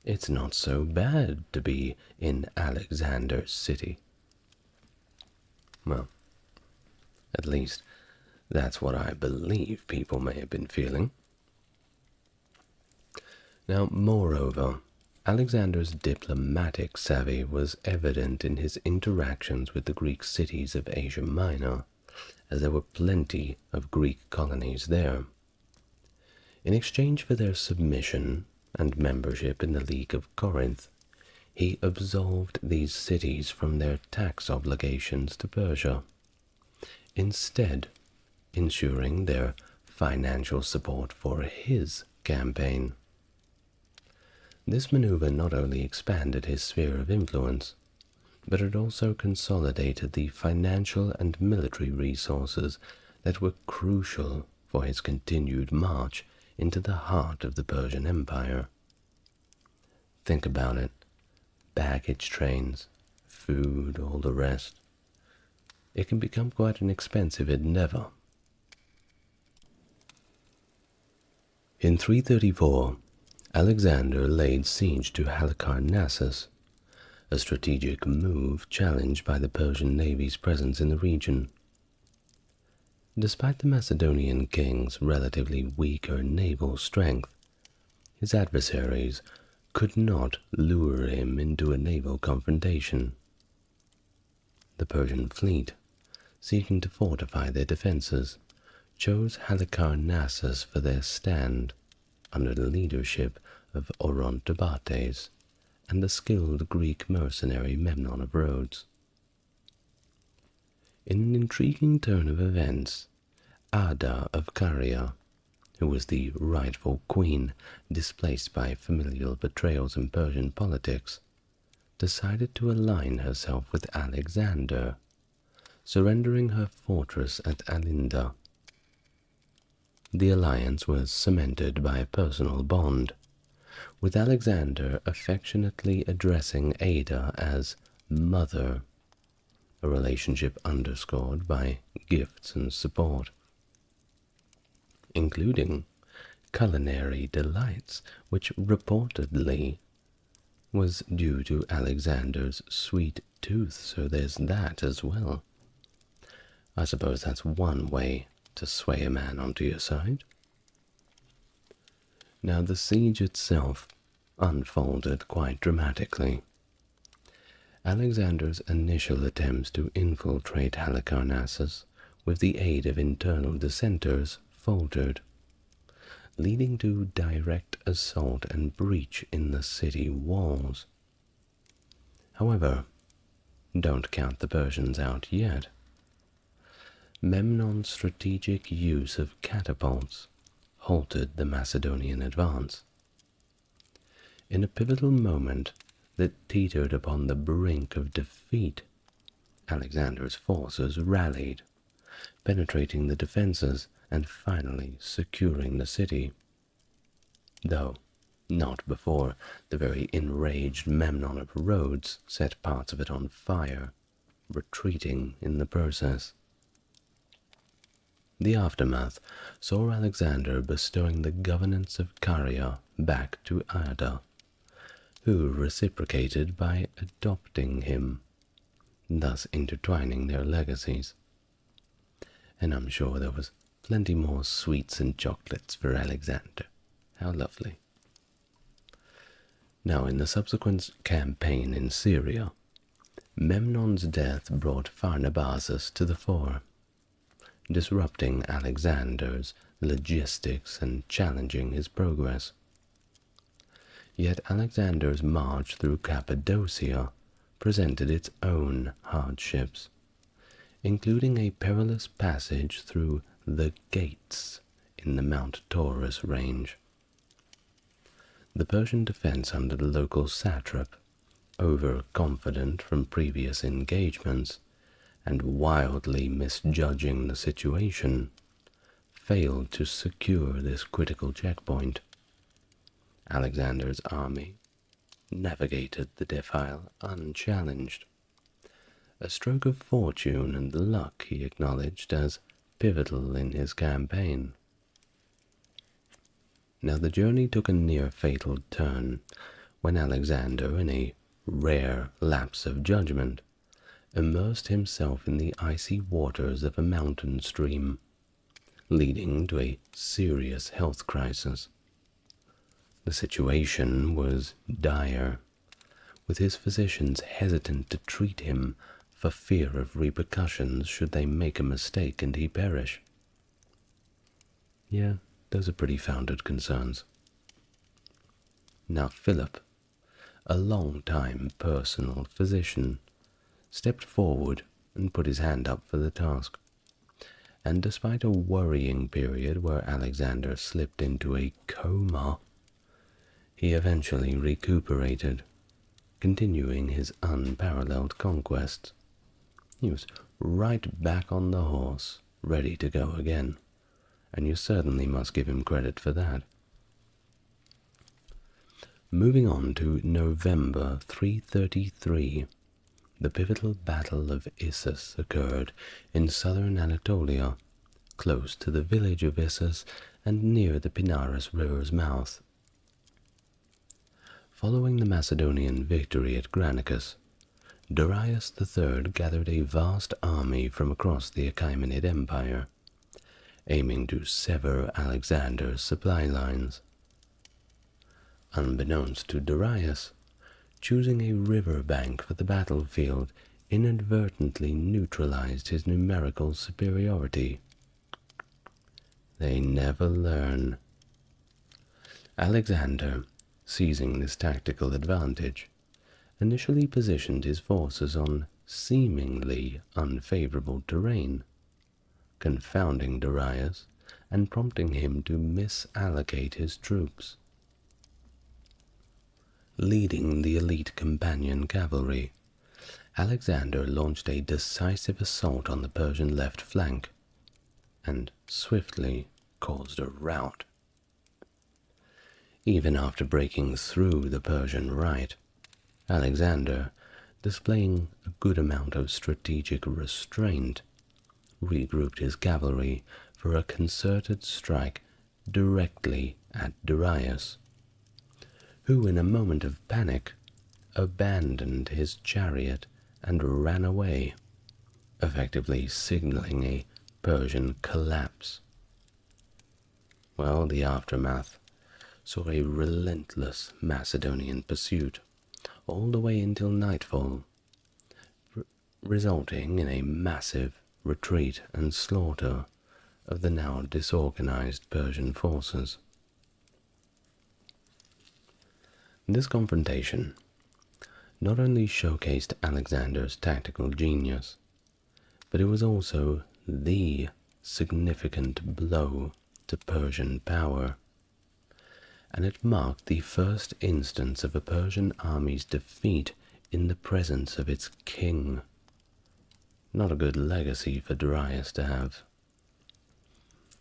Speaker 1: It's not so bad to be in Alexander's city. Well, at least that's what I believe people may have been feeling. Now, moreover, Alexander's diplomatic savvy was evident in his interactions with the Greek cities of Asia Minor, as there were plenty of Greek colonies there. In exchange for their submission and membership in the League of Corinth, he absolved these cities from their tax obligations to Persia, instead ensuring their financial support for his campaign. This maneuver not only expanded his sphere of influence, but it also consolidated the financial and military resources that were crucial for his continued march into the heart of the Persian Empire. Think about it. Baggage trains, food, all the rest. It can become quite an expensive endeavor. In 334, Alexander laid siege to Halicarnassus, a strategic move challenged by the Persian navy's presence in the region. Despite the Macedonian king's relatively weaker naval strength, his adversaries could not lure him into a naval confrontation. The Persian fleet, seeking to fortify their defenses, chose Halicarnassus for their stand, under the leadership of Orontobates and the skilled Greek mercenary Memnon of Rhodes. In an intriguing turn of events, Ada of Caria, who was the rightful queen displaced by familial betrayals in Persian politics, decided to align herself with Alexander, surrendering her fortress at Alinda. The alliance was cemented by a personal bond, with Alexander affectionately addressing Ada as Mother, a relationship underscored by gifts and support, including culinary delights, which reportedly was due to Alexander's sweet tooth, so there's that as well. I suppose that's one way to sway a man onto your side. Now the siege itself unfolded quite dramatically. Alexander's initial attempts to infiltrate Halicarnassus with the aid of internal dissenters faltered, leading to direct assault and breach in the city walls. However, don't count the Persians out yet. Memnon's strategic use of catapults halted the Macedonian advance. In a pivotal moment that teetered upon the brink of defeat, Alexander's forces rallied, penetrating the defenses and finally securing the city. Though not before the very enraged Memnon of Rhodes set parts of it on fire, retreating in the process. The aftermath saw Alexander bestowing the governance of Caria back to Ada, who reciprocated by adopting him, thus intertwining their legacies. And I'm sure there was plenty more sweets and chocolates for Alexander. How lovely. Now, in the subsequent campaign in Syria, Memnon's death brought Pharnabazus to the fore, disrupting Alexander's logistics and challenging his progress. Yet Alexander's march through Cappadocia presented its own hardships, including a perilous passage through the Gates in the Mount Taurus range. The Persian defense under the local satrap, overconfident from previous engagements and wildly misjudging the situation, failed to secure this critical checkpoint. Alexander's army navigated the defile unchallenged, a stroke of fortune and luck he acknowledged as pivotal in his campaign. Now the journey took a near-fatal turn when Alexander, in a rare lapse of judgment, immersed himself in the icy waters of a mountain stream, leading to a serious health crisis. The situation was dire, with his physicians hesitant to treat him for fear of repercussions should they make a mistake and he perish. Yeah, those are pretty founded concerns. Now Philip, a long-time personal physician, stepped forward and put his hand up for the task. And despite a worrying period where Alexander slipped into a coma, he eventually recuperated, continuing his unparalleled conquests. He was right back on the horse, ready to go again, and you certainly must give him credit for that. Moving on to November 333, the pivotal Battle of Issus occurred in southern Anatolia, close to the village of Issus and near the Pinaris River's mouth. Following the Macedonian victory at Granicus, Darius III gathered a vast army from across the Achaemenid Empire, aiming to sever Alexander's supply lines. Unbeknownst to Darius, choosing a river bank for the battlefield inadvertently neutralized his numerical superiority. They never learn. Alexander, seizing this tactical advantage, initially positioned his forces on seemingly unfavorable terrain, confounding Darius and prompting him to misallocate his troops. Leading the elite companion cavalry, Alexander launched a decisive assault on the Persian left flank, and swiftly caused a rout. Even after breaking through the Persian right, Alexander, displaying a good amount of strategic restraint, regrouped his cavalry for a concerted strike directly at Darius, who in a moment of panic abandoned his chariot and ran away, effectively signaling a Persian collapse. Well, the aftermath saw a relentless Macedonian pursuit all the way until nightfall, resulting in a massive retreat and slaughter of the now disorganized Persian forces. This confrontation not only showcased Alexander's tactical genius, but it was also the significant blow to Persian power, and it marked the first instance of a Persian army's defeat in the presence of its king. Not a good legacy for Darius to have.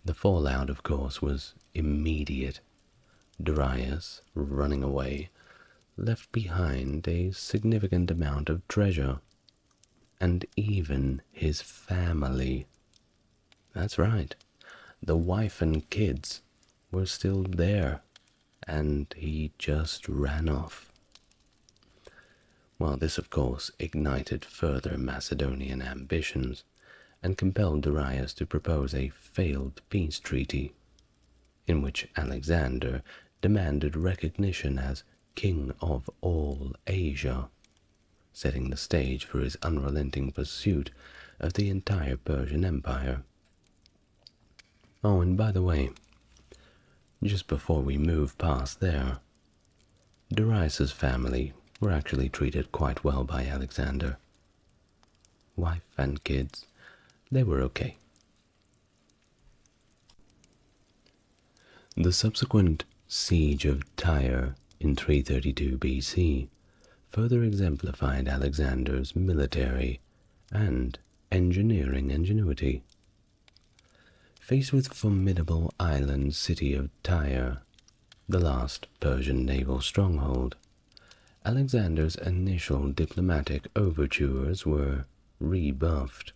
Speaker 1: The fallout, of course, was immediate. Darius, running away, left behind a significant amount of treasure, and even his family. That's right, the wife and kids were still there, and he just ran off. Well, this of course ignited further Macedonian ambitions and compelled Darius to propose a failed peace treaty, in which Alexander demanded recognition as king of all Asia, setting the stage for his unrelenting pursuit of the entire Persian Empire. Oh, and by the way, just before we move past there, Darius's family were actually treated quite well by Alexander. Wife and kids, they were okay. The subsequent siege of Tyre in 332 BC further exemplified Alexander's military and engineering ingenuity. Faced with formidable island city of Tyre, the last Persian naval stronghold, Alexander's initial diplomatic overtures were rebuffed,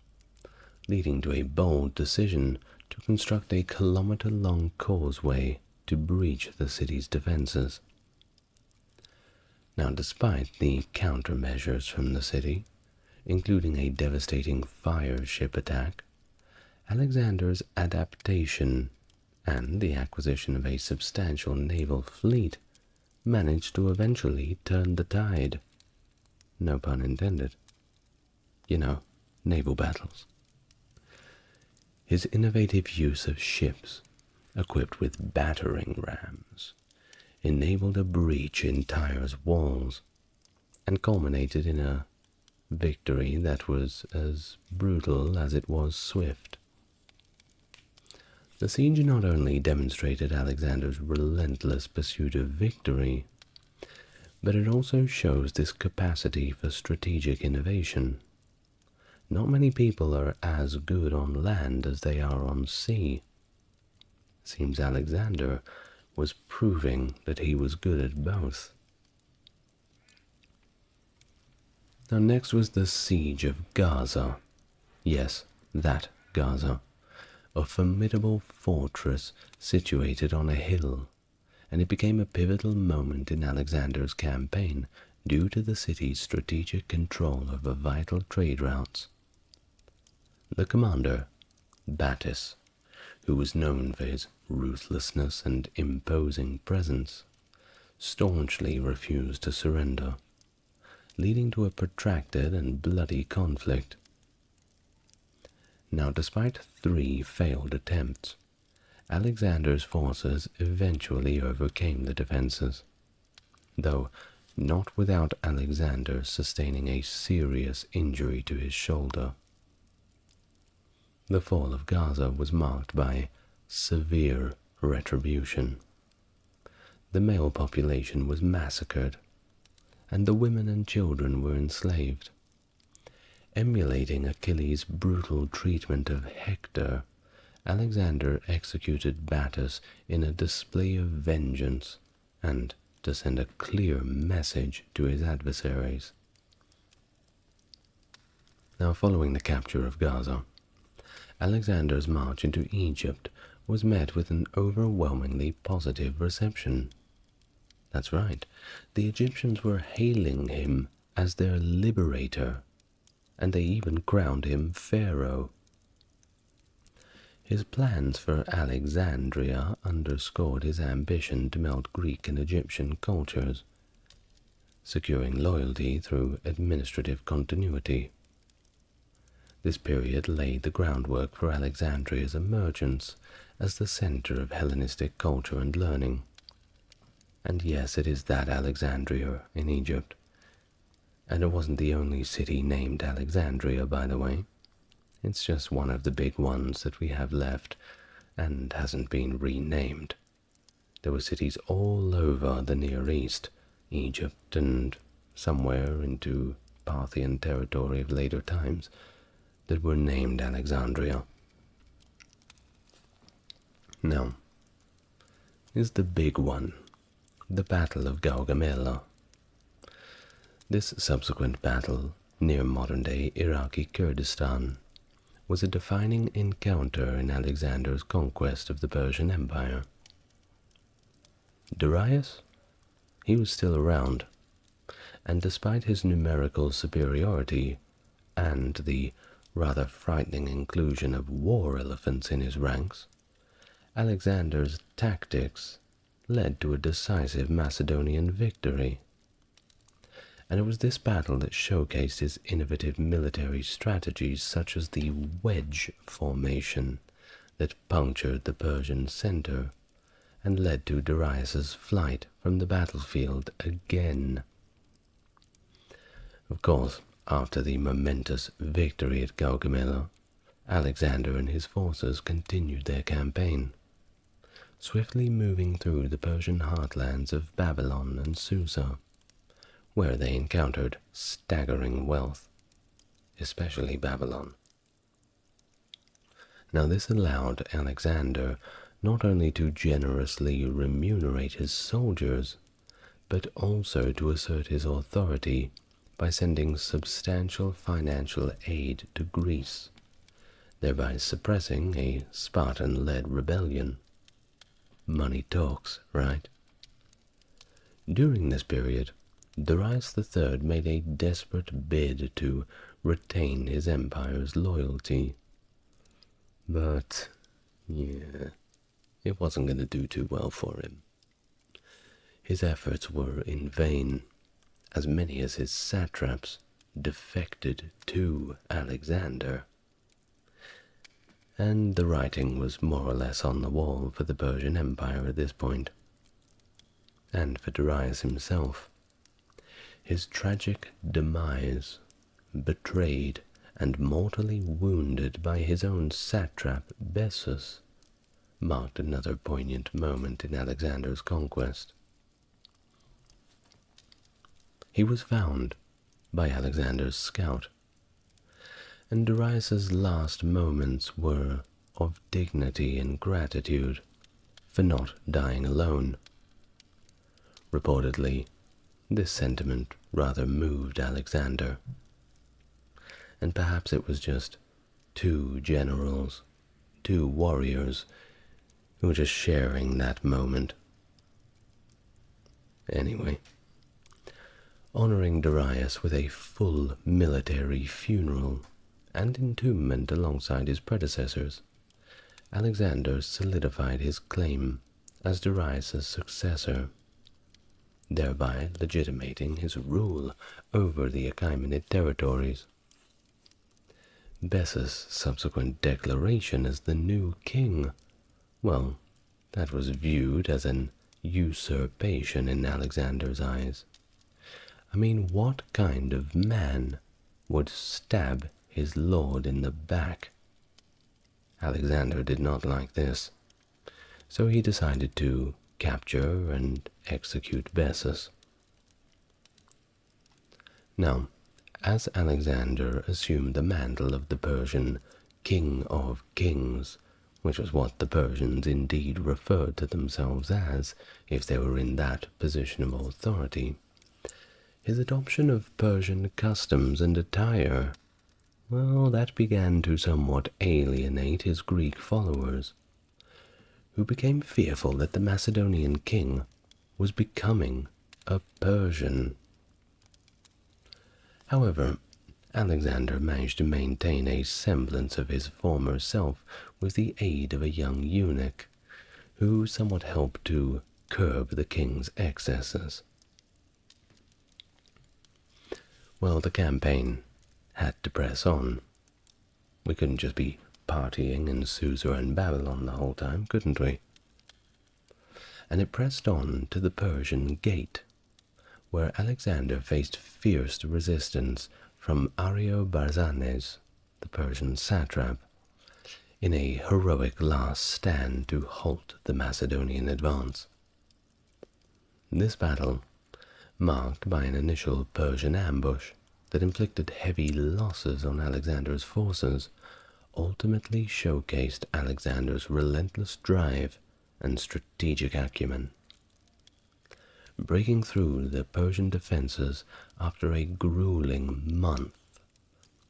Speaker 1: leading to a bold decision to construct a kilometer-long causeway to breach the city's defenses. Now, despite the countermeasures from the city, including a devastating fire ship attack, Alexander's adaptation and the acquisition of a substantial naval fleet managed to eventually turn the tide. No pun intended. You know, naval battles. His innovative use of ships, equipped with battering rams, enabled a breach in Tyre's walls, and culminated in a victory that was as brutal as it was swift. The siege not only demonstrated Alexander's relentless pursuit of victory, but it also shows this capacity for strategic innovation. Not many people are as good on land as they are on sea. Seems Alexander was proving that he was good at both. Now next was the siege of Gaza. Yes, that Gaza. A formidable fortress situated on a hill, and it became a pivotal moment in Alexander's campaign due to the city's strategic control over vital trade routes. The commander, Battus, who was known for his ruthlessness and imposing presence, staunchly refused to surrender, leading to a protracted and bloody conflict. Now, despite 3 failed attempts, Alexander's forces eventually overcame the defenses, though not without Alexander sustaining a serious injury to his shoulder. The fall of Gaza was marked by severe retribution. The male population was massacred, and the women and children were enslaved. Emulating Achilles' brutal treatment of Hector, Alexander executed Battus in a display of vengeance and to send a clear message to his adversaries. Now, following the capture of Gaza, Alexander's march into Egypt was met with an overwhelmingly positive reception. That's right, the Egyptians were hailing him as their liberator, and they even crowned him pharaoh. His plans for Alexandria underscored his ambition to meld Greek and Egyptian cultures, securing loyalty through administrative continuity. This period laid the groundwork for Alexandria's emergence as the center of Hellenistic culture and learning. And yes, it is that Alexandria in Egypt. And it wasn't the only city named Alexandria, by the way. It's just one of the big ones that we have left and hasn't been renamed. There were cities all over the Near East, Egypt, and somewhere into Parthian territory of later times that were named Alexandria. Now, is the big one, the Battle of Gaugamela. This subsequent battle, near modern-day Iraqi Kurdistan, was a defining encounter in Alexander's conquest of the Persian Empire. Darius? He was still around, and despite his numerical superiority and the rather frightening inclusion of war elephants in his ranks, Alexander's tactics led to a decisive Macedonian victory. And it was this battle that showcased his innovative military strategies such as the wedge formation that punctured the Persian center and led to Darius's flight from the battlefield again. Of course, after the momentous victory at Gaugamela, Alexander and his forces continued their campaign, swiftly moving through the Persian heartlands of Babylon and Susa, where they encountered staggering wealth, especially Babylon. Now this allowed Alexander not only to generously remunerate his soldiers, but also to assert his authority by sending substantial financial aid to Greece, thereby suppressing a Spartan-led rebellion. Money talks, right? During this period, Darius III made a desperate bid to retain his empire's loyalty. But, yeah, it wasn't going to do too well for him. His efforts were in vain. As many as his satraps defected to Alexander. And the writing was more or less on the wall for the Persian Empire at this point, and for Darius himself. His tragic demise, betrayed and mortally wounded by his own satrap Bessus, marked another poignant moment in Alexander's conquest. He was found by Alexander's scout, and Darius's last moments were of dignity and gratitude for not dying alone. Reportedly, this sentiment rather moved Alexander, and perhaps it was just two generals, two warriors, who were just sharing that moment. Anyway, honoring Darius with a full military funeral and entombment alongside his predecessors, Alexander solidified his claim as Darius's successor, thereby legitimating his rule over the Achaemenid territories. Bessus' subsequent declaration as the new king, well, that was viewed as an usurpation in Alexander's eyes. I mean, what kind of man would stab his lord in the back? Alexander did not like this, so he decided to capture and execute Bessus. Now, as Alexander assumed the mantle of the Persian King of Kings, which was what the Persians indeed referred to themselves as if they were in that position of authority, his adoption of Persian customs and attire, well, that began to somewhat alienate his Greek followers, who became fearful that the Macedonian king was becoming a Persian. However, Alexander managed to maintain a semblance of his former self with the aid of a young eunuch, who somewhat helped to curb the king's excesses. Well, the campaign had to press on. We couldn't just be partying in Susa and Babylon the whole time, couldn't we? And it pressed on to the Persian Gate, where Alexander faced fierce resistance from Ariobarzanes, the Persian satrap, in a heroic last stand to halt the Macedonian advance. This battle, marked by an initial Persian ambush that inflicted heavy losses on Alexander's forces, ultimately showcased Alexander's relentless drive and strategic acumen. Breaking through the Persian defenses after a grueling month,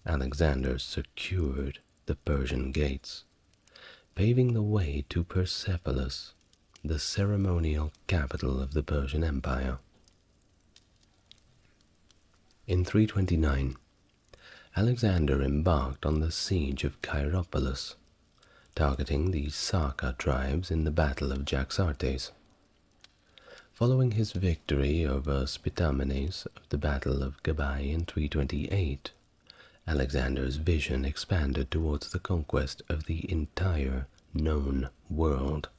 Speaker 1: Alexander secured the Persian gates, paving the way to Persepolis, the ceremonial capital of the Persian Empire. In 329, Alexander embarked on the siege of Hierapolis, targeting the Saga tribes in the Battle of Jaxartes. Following his victory over Spitamenes of the Battle of Gabai in 328, Alexander's vision expanded towards the conquest of the entire known world.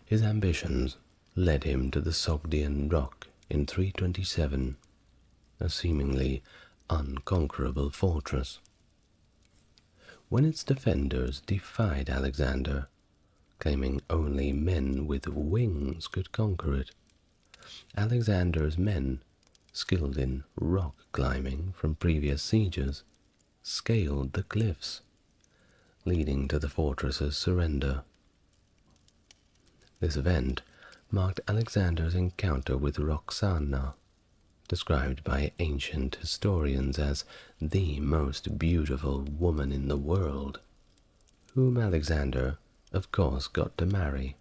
Speaker 1: His ambitions led him to the Sogdian Rock in 327, a seemingly unconquerable fortress. When its defenders defied Alexander, claiming only men with wings could conquer it, Alexander's men, skilled in rock climbing from previous sieges, scaled the cliffs, leading to the fortress's surrender. This event marked Alexander's encounter with Roxana, described by ancient historians as the most beautiful woman in the world, whom Alexander, of course, got to marry.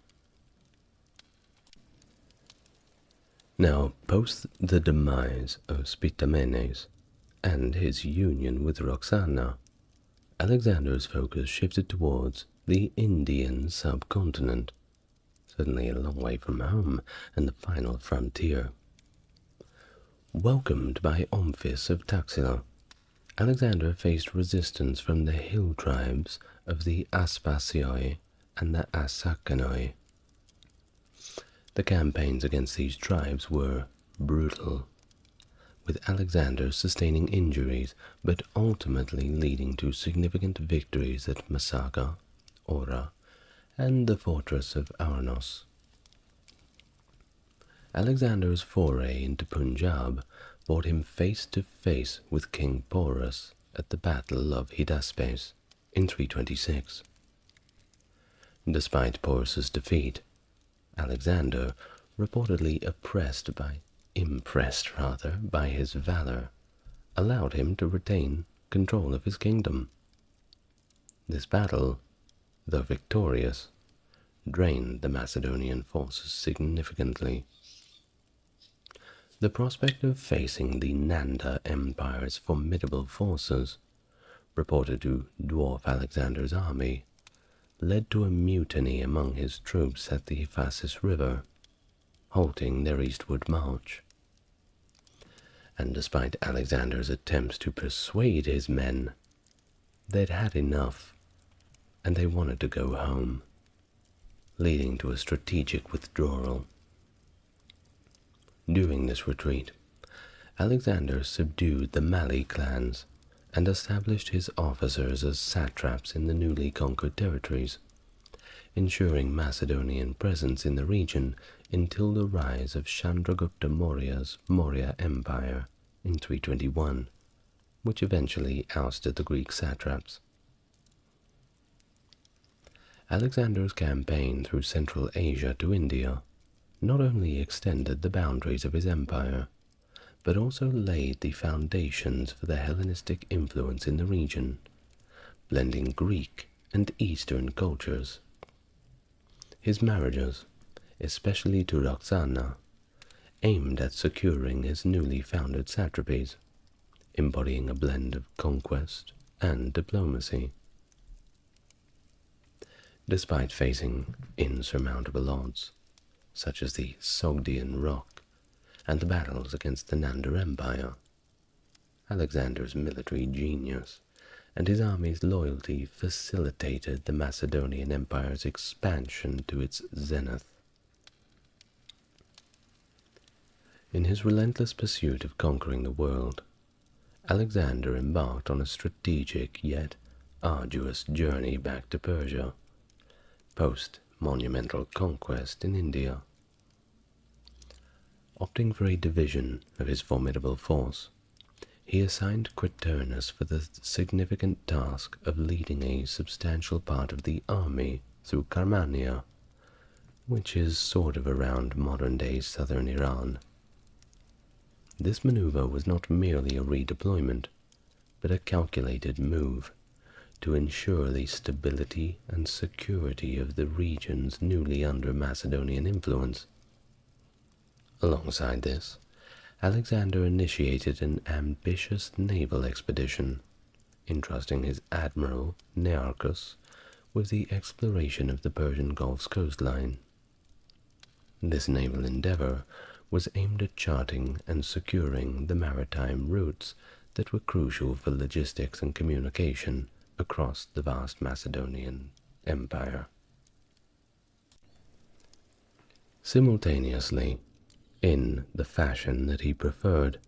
Speaker 1: Now, post the demise of Spitamenes and his union with Roxana, Alexander's focus shifted towards the Indian subcontinent, certainly a long way from home and the final frontier. Welcomed by Omphis of Taxila, Alexander faced resistance from the hill tribes of the Aspasioi and the Asakanoi. The campaigns against these tribes were brutal, with Alexander sustaining injuries but ultimately leading to significant victories at Massaga, Ora, and the fortress of Arnos. Alexander's foray into Punjab brought him face to face with King Porus at the Battle of Hydaspes in 326. Despite Porus's defeat, Alexander, reportedly impressed by his valor, allowed him to retain control of his kingdom. This battle, though victorious, drained the Macedonian forces significantly. The prospect of facing the Nanda Empire's formidable forces, reported to dwarf Alexander's army, led to a mutiny among his troops at the Phasis River, halting their eastward march. And despite Alexander's attempts to persuade his men, they'd had enough, and they wanted to go home, leading to a strategic withdrawal. During this retreat, Alexander subdued the Mali clans and established his officers as satraps in the newly conquered territories, ensuring Macedonian presence in the region until the rise of Chandragupta Maurya's Maurya Empire in 321, which eventually ousted the Greek satraps. Alexander's campaign through Central Asia to India not only extended the boundaries of his empire, but also laid the foundations for the Hellenistic influence in the region, blending Greek and Eastern cultures. His marriages, especially to Roxana, aimed at securing his newly founded satrapies, embodying a blend of conquest and diplomacy. Despite facing insurmountable odds, such as the Sogdian Rock and the battles against the Nanda Empire, Alexander's military genius and his army's loyalty facilitated the Macedonian Empire's expansion to its zenith. In his relentless pursuit of conquering the world, Alexander embarked on a strategic yet arduous journey back to Persia, post-monumental conquest in India. Opting for a division of his formidable force, he assigned Quiternus for the significant task of leading a substantial part of the army through Carmania, which is sort of around modern-day southern Iran. This maneuver was not merely a redeployment, but a calculated move to ensure the stability and security of the regions newly under Macedonian influence. Alongside this, Alexander initiated an ambitious naval expedition, entrusting his admiral Nearchus with the exploration of the Persian Gulf's coastline. This naval endeavor was aimed at charting and securing the maritime routes that were crucial for logistics and communication across the vast Macedonian Empire. Simultaneously, in the fashion that he preferred,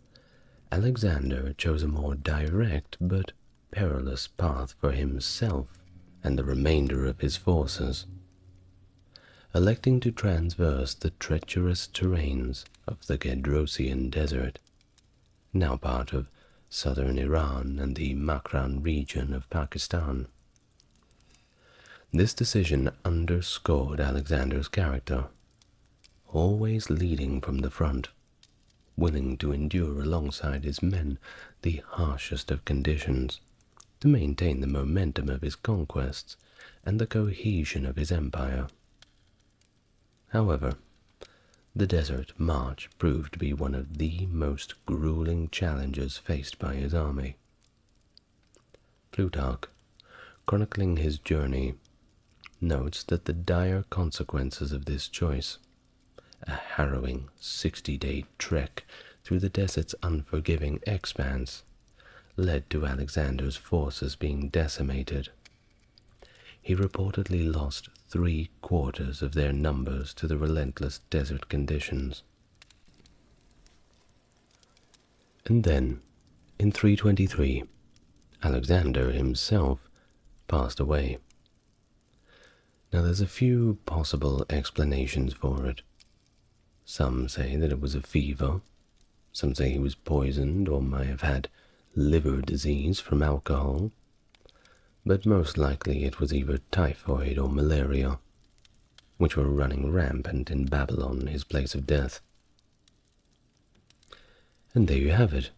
Speaker 1: Alexander chose a more direct but perilous path for himself and the remainder of his forces, electing to traverse the treacherous terrains of the Gedrosian Desert, now part of southern Iran and the Makran region of Pakistan. This decision underscored Alexander's character, always leading from the front, willing to endure alongside his men the harshest of conditions, to maintain the momentum of his conquests and the cohesion of his empire. However, the desert march proved to be one of the most grueling challenges faced by his army. Plutarch, chronicling his journey, notes that the dire consequences of this choice, a harrowing 60-day trek through the desert's unforgiving expanse, led to Alexander's forces being decimated. He reportedly lost 3/4 of their numbers to the relentless desert conditions. And then, in 323, Alexander himself passed away. Now there's a few possible explanations for it. Some say that it was a fever, some say he was poisoned or may have had liver disease from alcohol, but most likely it was either typhoid or malaria, which were running rampant in Babylon, his place of death. And there you have it,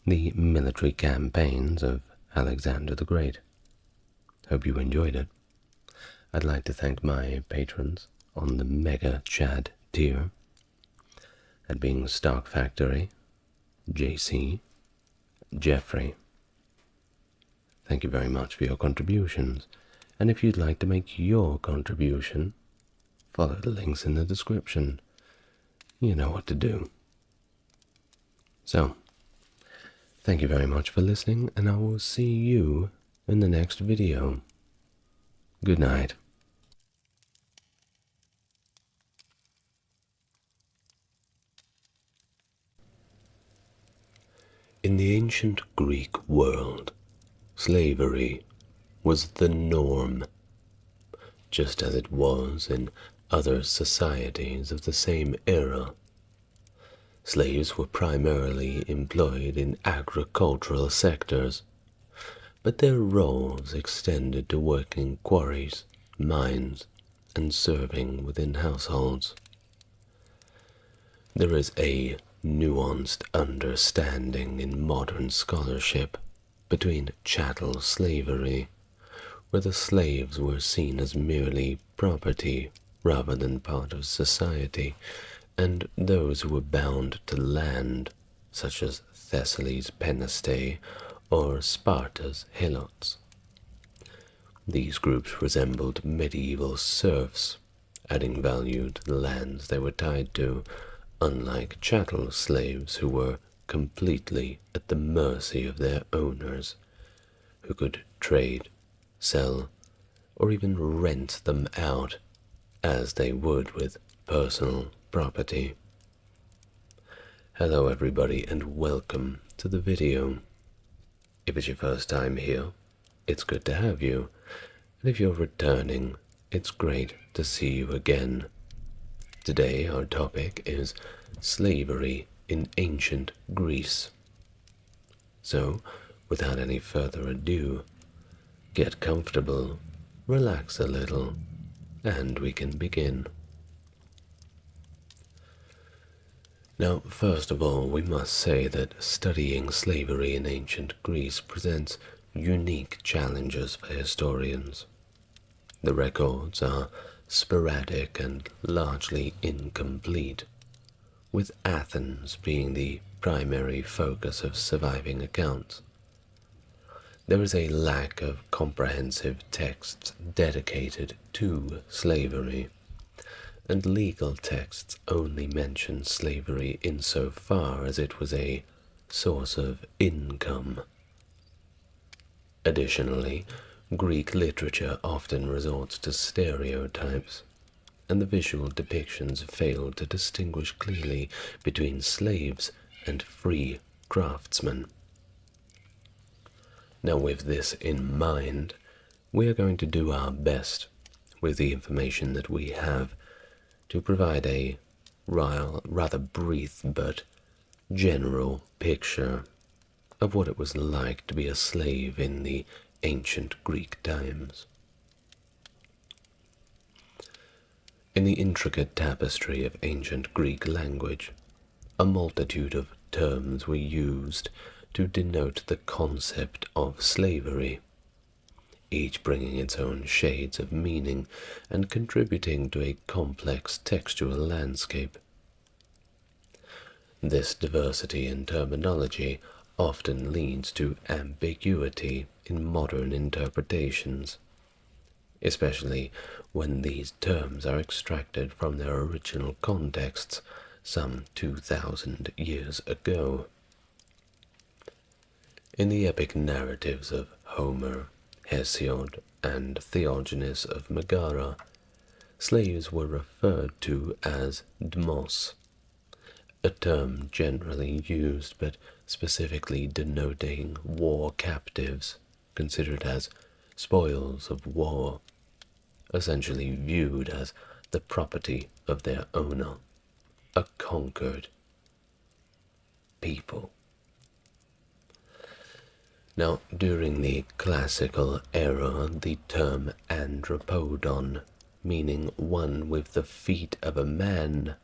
Speaker 1: the military campaigns of Alexander the Great. Hope you enjoyed it. I'd like to thank my patrons on the Mega Chad tier, that being Stock Factory, JC, Jeffrey. Thank you very much for your contributions, and if you'd like to make your contribution, follow the links in the description. You know what to do. So, thank you very much for listening, and I will see you in the next video. Good night. In the ancient Greek world, slavery was the norm, just as it was in other societies of the same era. Slaves were primarily employed in agricultural sectors, but their roles extended to working quarries, mines, and serving within households. There is a nuanced understanding in modern scholarship between chattel slavery, where the slaves were seen as merely property rather than part of society, and those who were bound to land, such as Thessaly's Penestae or Sparta's Helots. These groups resembled medieval serfs, adding value to the lands they were tied to, unlike chattel slaves who were completely at the mercy of their owners, who could trade, sell, or even rent them out as they would with personal property. Hello everybody and welcome to the video. If it's your first time here, it's good to have you, and if you're returning, it's great to see you again. Today our topic is slavery in ancient Greece. So, without any further ado, get comfortable, relax a little, and we can begin. Now, first of all, we must say that studying slavery in ancient Greece presents unique challenges for historians. The records are sporadic and largely incomplete, with Athens being the primary focus of surviving accounts. There is a lack of comprehensive texts dedicated to slavery, and legal texts only mention slavery insofar as it was a source of income. Additionally, Greek literature often resorts to stereotypes, and the visual depictions fail to distinguish clearly between slaves and free craftsmen. Now, with this in mind, we are going to do our best with the information that we have to provide a rather brief but general picture of what it was like to be a slave in the ancient Greek times. In the intricate tapestry of ancient Greek language, a multitude of terms were used to denote the concept of slavery, each bringing its own shades of meaning and contributing to a complex textual landscape. This diversity in terminology often leads to ambiguity in modern interpretations, especially when these terms are extracted from their original contexts some 2,000 years ago. In the epic narratives of Homer, Hesiod, and Theognis of Megara, slaves were referred to as dmos, a term generally used but specifically denoting war captives considered as spoils of war, essentially viewed as the property of their owner, a conquered people. Now, during the classical era, the term andropodon, meaning one with the feet of a man,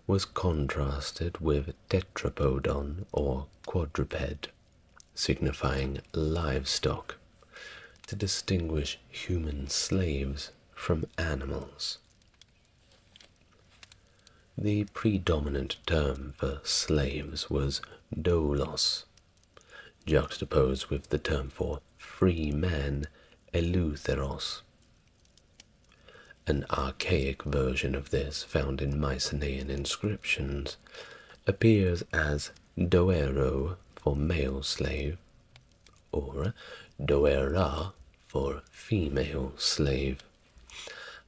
Speaker 1: was contrasted with tetrapodon or quadruped, signifying livestock, to distinguish human slaves from animals. The predominant term for slaves was doulos, juxtaposed with the term for free man, eleutheros. An archaic version of this, found in Mycenaean inscriptions, appears as doero for male slave, or doera for female slave,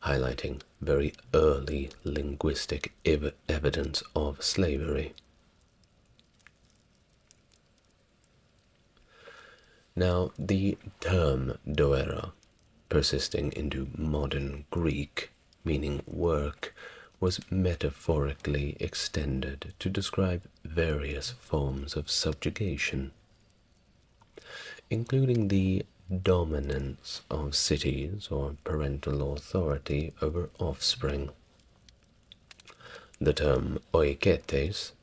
Speaker 1: highlighting very early linguistic evidence of slavery. Now, the term doera, persisting into modern Greek, meaning work, was metaphorically extended to describe various forms of subjugation, including the dominance of cities or parental authority over offspring. The term oiketes,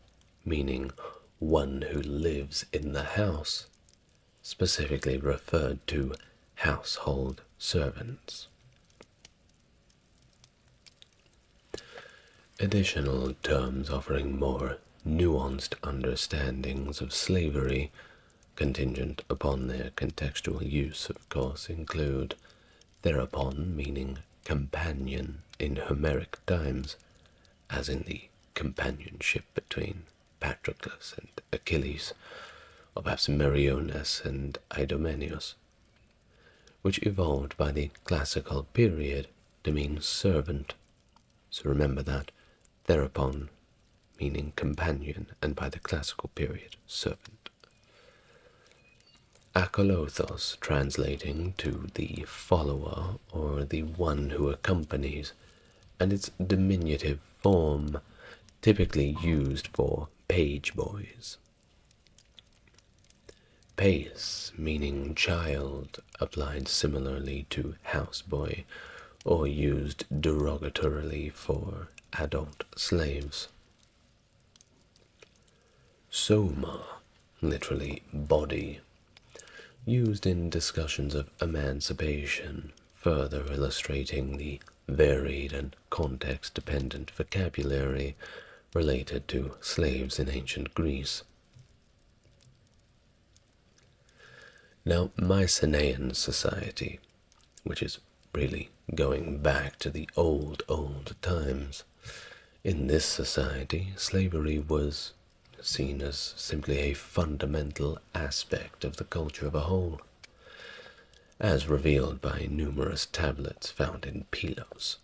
Speaker 1: meaning one who lives in the house, specifically referred to household servants. Additional terms offering more nuanced understandings of slavery, contingent upon their contextual use, of course, include therapon, meaning companion in Homeric times, as in the companionship between Patroclus and Achilles, or perhaps Meriones and Idomeneus, which evolved by the classical period to mean servant. So remember that therapon meaning companion, and by the classical period, servant. Akolothos, translating to the follower or the one who accompanies, and its diminutive form typically used for page boys. Pais, meaning child, applied similarly to houseboy, or used derogatorily for adult slaves. Soma, literally body, used in discussions of emancipation, further illustrating the varied and context-dependent vocabulary related to slaves in ancient Greece. Now, Mycenaean society, which is really going back to the old times, in this society, slavery was seen as simply a fundamental aspect of the culture of a whole, as revealed by numerous tablets found in Pylos,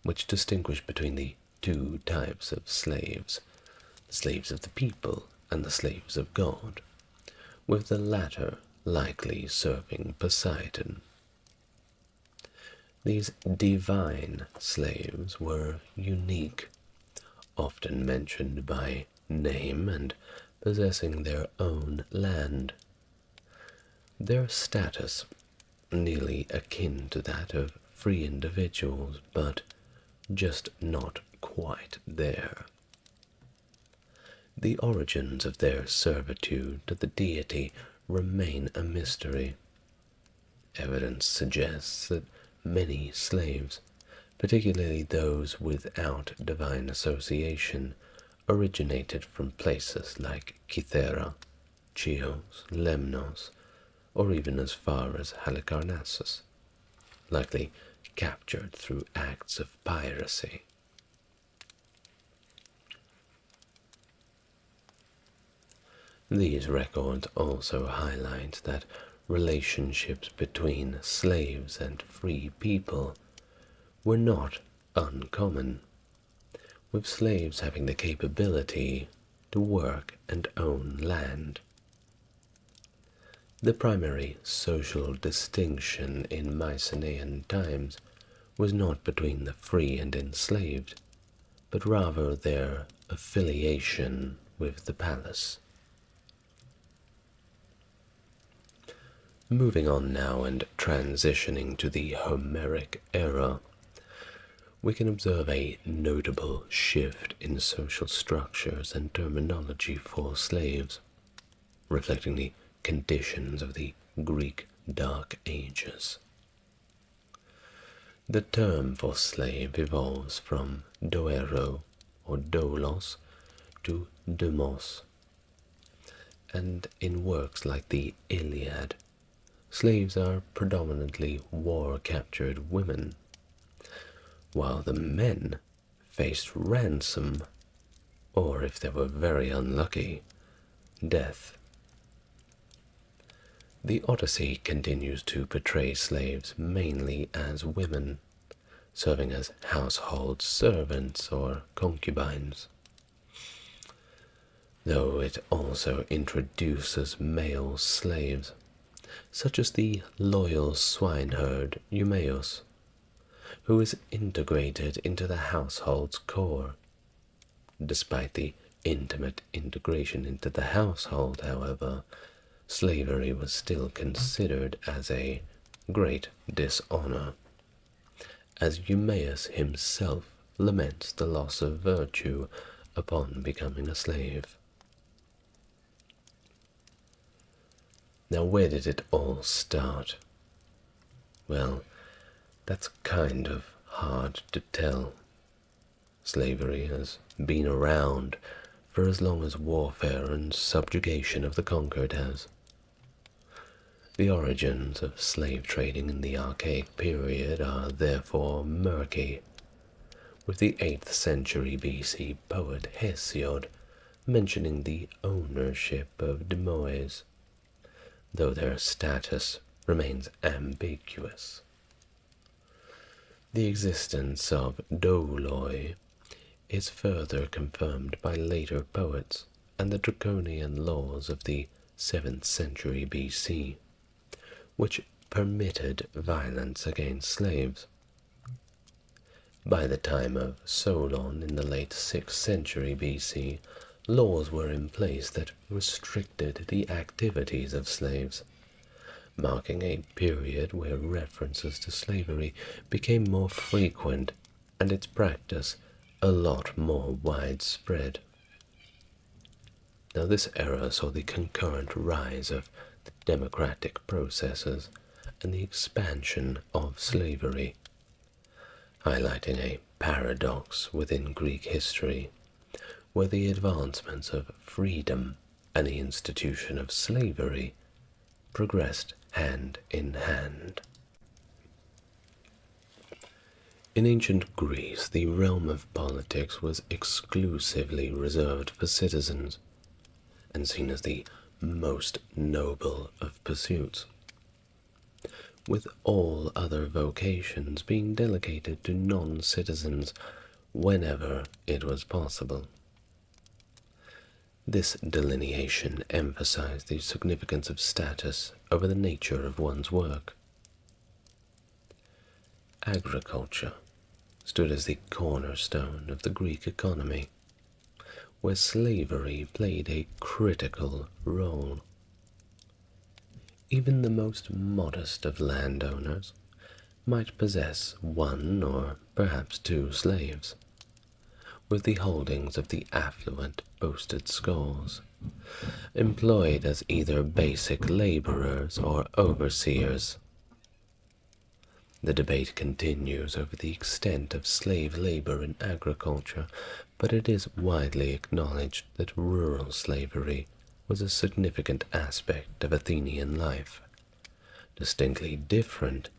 Speaker 1: which distinguish between the two types of slaves, the slaves of the people and the slaves of God, with the latter likely serving Poseidon. These divine slaves were unique, often mentioned by name and possessing their own land. Their status nearly akin to that of free individuals, but just not quite there. The origins of their servitude to the deity remain a mystery. Evidence suggests that many slaves, particularly those without divine association, originated from places like Cythera, Chios, Lemnos, or even as far as Halicarnassus, likely captured through acts of piracy. These records also highlight that relationships between slaves and free people were not uncommon, with slaves having the capability to work and own land. The primary social distinction in Mycenaean times was not between the free and enslaved, but rather their affiliation with the palace. Moving on now and transitioning to the Homeric era, we can observe a notable shift in social structures and terminology for slaves, reflecting the conditions of the Greek Dark Ages. The term for slave evolves from doero or doulos to demos, and in works like the Iliad, slaves are predominantly war-captured women, while the men faced ransom, or if they were very unlucky, death. The Odyssey continues to portray slaves mainly as women, serving as household servants or concubines, though it also introduces male slaves, such as the loyal swineherd Eumaeus, who is integrated into the household's core. Despite the intimate integration into the household, however, slavery was still considered as a great dishonor, as Eumaeus himself laments the loss of virtue upon becoming a slave. Now, where did it all start? Well, that's kind of hard to tell. Slavery has been around for as long as warfare and subjugation of the conquered has. The origins of slave trading in the archaic period are therefore murky, with the 8th century BC poet Hesiod mentioning the ownership of demois, though their status remains ambiguous. The existence of douloi is further confirmed by later poets and the draconian laws of the 7th century BC, which permitted violence against slaves. By the time of Solon in the late 6th century BC, laws were in place that restricted the activities of slaves, marking a period where references to slavery became more frequent and its practice a lot more widespread. Now, this era saw the concurrent rise of the democratic processes and the expansion of slavery, highlighting a paradox within Greek history, where the advancements of freedom and the institution of slavery progressed hand in hand. In ancient Greece, the realm of politics was exclusively reserved for citizens, and seen as the most noble of pursuits, with all other vocations being delegated to non-citizens whenever it was possible. This delineation emphasized the significance of status over the nature of one's work. Agriculture stood as the cornerstone of the Greek economy, where slavery played a critical role. Even the most modest of landowners might possess one or perhaps two slaves, with the holdings of the affluent boasted scores, employed as either basic laborers or overseers. The debate continues over the extent of slave labor in agriculture, but it is widely acknowledged that rural slavery was a significant aspect of Athenian life, distinctly different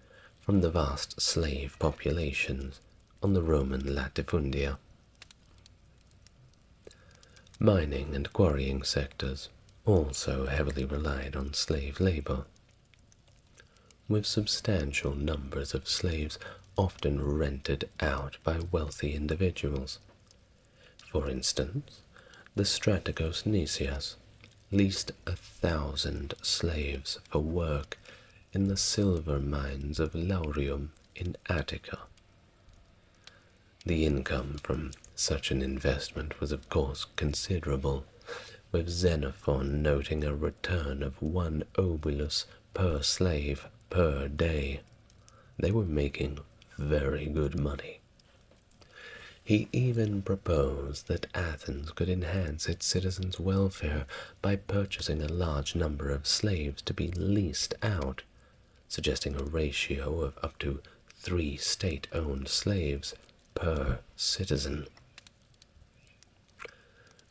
Speaker 1: from the vast slave populations on the Roman latifundia. Mining and quarrying sectors also heavily relied on slave labor, with substantial numbers of slaves often rented out by wealthy individuals. For instance, the Strategos Nicias leased 1,000 slaves for work in the silver mines of Laurium in Attica. The income from such an investment was of course considerable, with Xenophon noting a return of 1 obolus per slave per day. They were making very good money. He even proposed that Athens could enhance its citizens' welfare by purchasing a large number of slaves to be leased out, suggesting a ratio of up to 3 state-owned slaves per citizen.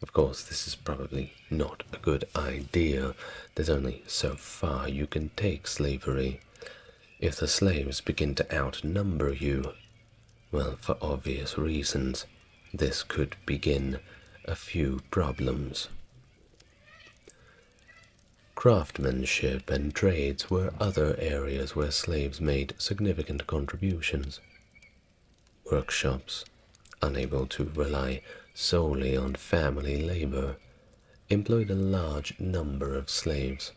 Speaker 1: Of course, this is probably not a good idea. There's only so far you can take slavery. If the slaves begin to outnumber you, well, for obvious reasons, this could begin a few problems. Craftsmanship and trades were other areas where slaves made significant contributions. Workshops, unable to rely solely on family labor, employed a large number of slaves.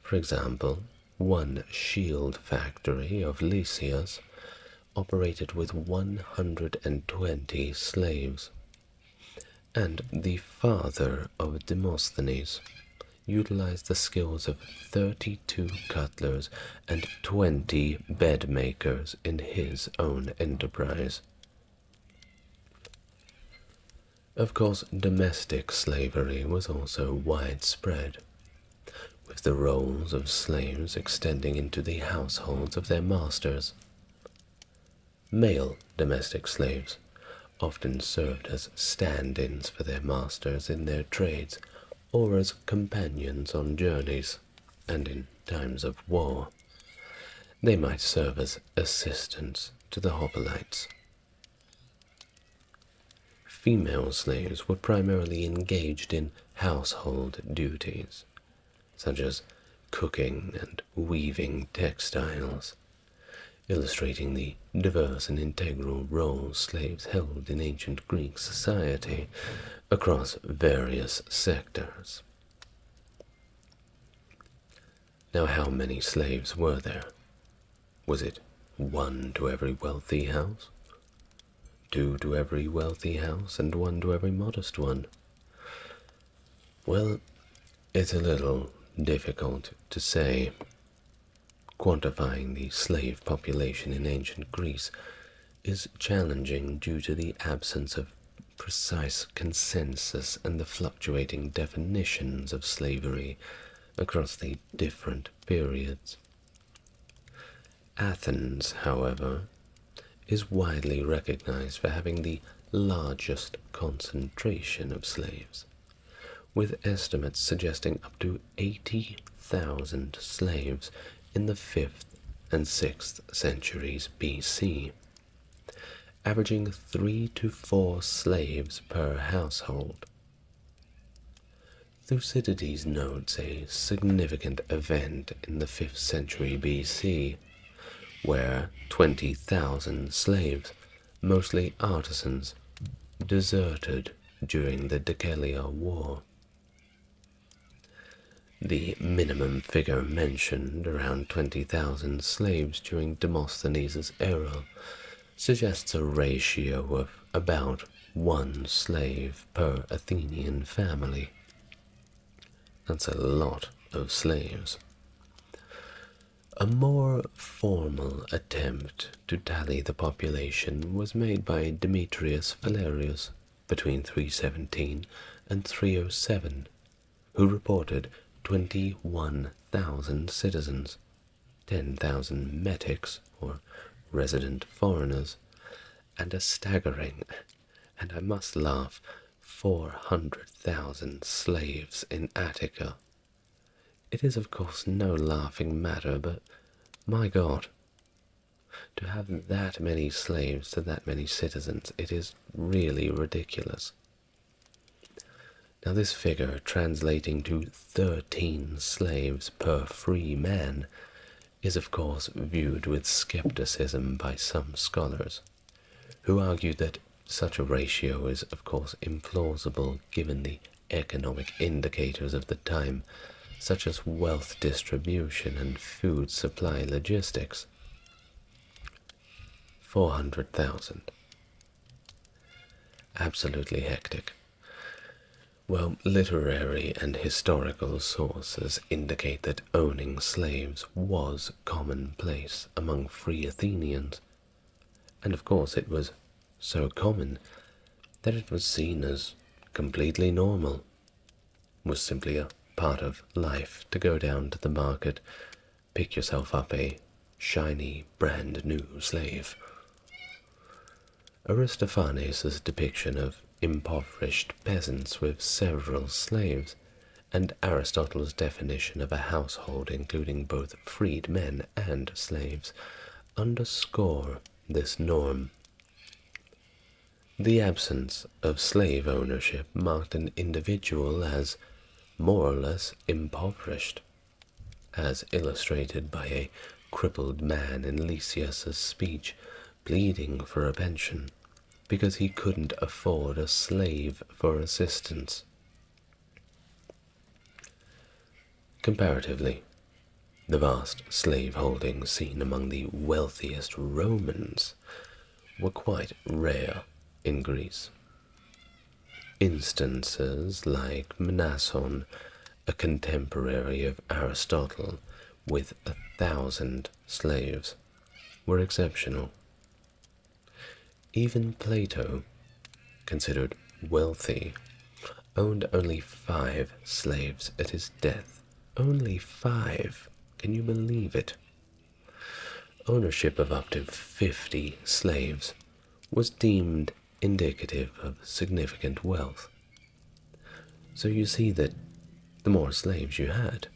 Speaker 1: For example, one shield factory of Lysias operated with 120 slaves, and the father of Demosthenes utilized the skills of 32 cutlers and 20 bed makers in his own enterprise. Of course, domestic slavery was also widespread, with the roles of slaves extending into the households of their masters. Male domestic slaves often served as stand-ins for their masters in their trades or as companions on journeys, and in times of war, they might serve as assistants to the hoplites. Female slaves were primarily engaged in household duties, such as cooking and weaving textiles, illustrating the diverse and integral roles slaves held in ancient Greek society across various sectors. Now, how many slaves were there? Was it 1 to every wealthy house? 2 to every wealthy house, and 1 to every modest one? Well, it's a little difficult to say. Quantifying the slave population in ancient Greece is challenging due to the absence of precise consensus and the fluctuating definitions of slavery across the different periods. Athens, however, is widely recognized for having the largest concentration of slaves, with estimates suggesting up to 80,000 slaves in the 5th and 6th centuries BC, averaging 3 to 4 slaves per household. Thucydides notes a significant event in the 5th century BC, where 20,000 slaves, mostly artisans, deserted during the Decelean War. The minimum figure mentioned, around 20,000 slaves during Demosthenes' era, suggests a ratio of about 1 slave per Athenian family. That's a lot of slaves. A more formal attempt to tally the population was made by Demetrius Valerius between 317 and 307, who reported 21,000 citizens, 10,000 metics, or resident foreigners, and a staggering, and I must laugh, 400,000 slaves in Attica. It is of course no laughing matter, but my God, to have that many slaves to that many citizens, it is really ridiculous. Now this figure, translating to 13 slaves per free man, is of course viewed with skepticism by some scholars, who argue that such a ratio is of course implausible given the economic indicators of the time, such as wealth distribution and food supply logistics. 400,000. Absolutely hectic. Well, literary and historical sources indicate that owning slaves was commonplace among free Athenians, and of course it was so common that it was seen as completely normal, was simply a part of life to go down to the market, pick yourself up a shiny, brand new slave. Aristophanes' depiction of impoverished peasants with several slaves, and Aristotle's definition of a household including both freed men and slaves, underscore this norm. The absence of slave ownership marked an individual as more or less impoverished, as illustrated by a crippled man in Lysias' speech pleading for a pension because he couldn't afford a slave for assistance. Comparatively, the vast slave-holdings seen among the wealthiest Romans were quite rare in Greece. Instances like Mnason, a contemporary of Aristotle with 1,000 slaves, were exceptional. Even Plato, considered wealthy, owned only 5 slaves at his death. Only 5. Can you believe it? Ownership of up to 50 slaves was deemed indicative of significant wealth. So you see that the more slaves you had,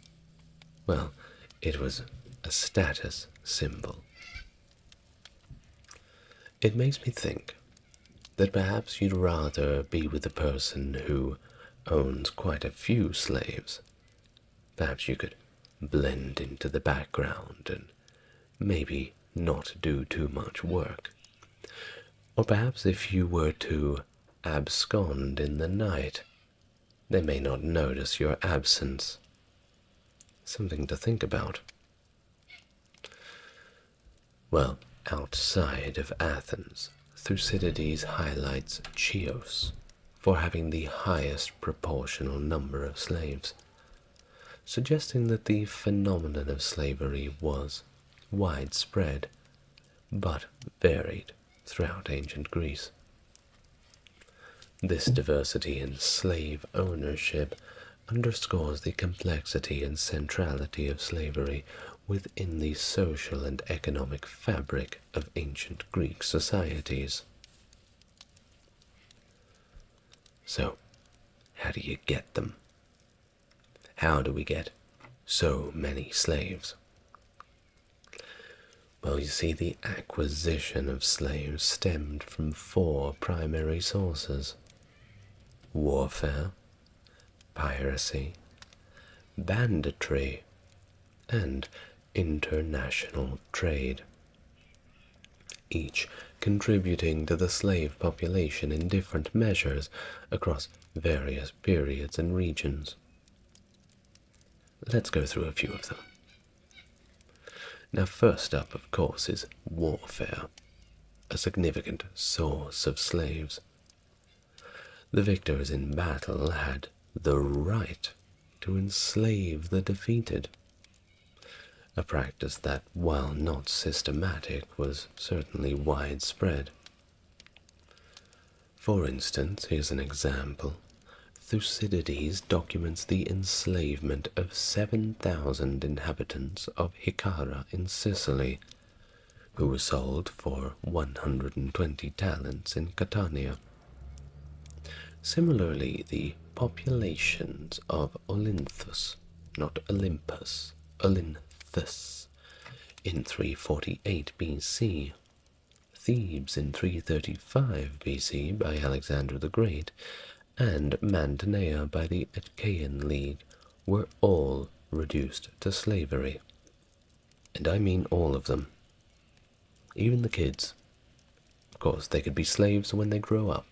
Speaker 1: well, it was a status symbol. It makes me think that perhaps you'd rather be with a person who owns quite a few slaves. Perhaps you could blend into the background and maybe not do too much work. Or perhaps if you were to abscond in the night, they may not notice your absence. Something to think about. Well, outside of Athens, Thucydides highlights Chios for having the highest proportional number of slaves, suggesting that the phenomenon of slavery was widespread, but varied throughout ancient Greece. This diversity in slave ownership underscores the complexity and centrality of slavery within the social and economic fabric of ancient Greek societies. So, how do you get them? How do we get so many slaves? Well, you see, the acquisition of slaves stemmed from 4 primary sources: warfare, piracy, banditry, and international trade, each contributing to the slave population in different measures across various periods and regions. Let's go through a few of them. Now, first up, of course, is warfare, a significant source of slaves. The victors in battle had the right to enslave the defeated, a practice that, while not systematic, was certainly widespread. For instance, here's an example. Thucydides documents the enslavement of 7,000 inhabitants of Hyccara in Sicily, who were sold for 120 talents in Catania. Similarly, the populations of Olynthus, not Olympus, Olynthus, in 348 BC, Thebes in 335 BC by Alexander the Great, and Mantinea by the Achaean League were all reduced to slavery. And I mean all of them. Even the kids. Of course, they could be slaves when they grow up.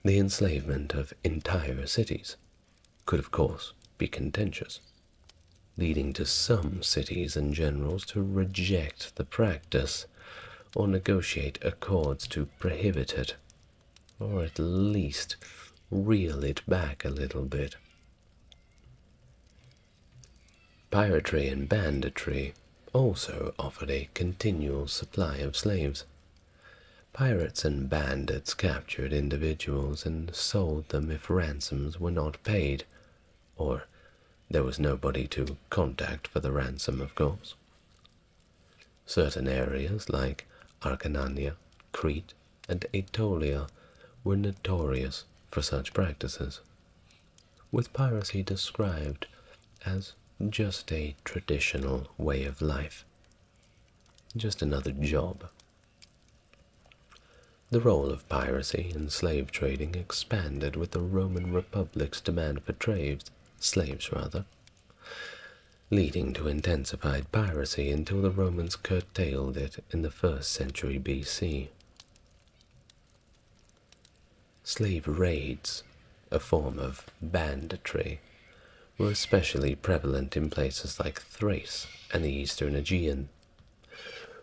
Speaker 1: The enslavement of entire cities could, of course, be contentious, leading to some cities and generals to reject the practice or negotiate accords to prohibit it, or at least reel it back a little bit. Piracy and banditry also offered a continual supply of slaves. Pirates and bandits captured individuals and sold them if ransoms were not paid, or there was nobody to contact for the ransom, of course. Certain areas like Acarnania, Crete, and Aetolia were notorious for such practices, with piracy described as just a traditional way of life, just another job. The role of piracy in slave trading expanded with the Roman Republic's demand for slaves, leading to intensified piracy until the Romans curtailed it in the 1st century BC. Slave raids, a form of banditry, were especially prevalent in places like Thrace and the eastern Aegean,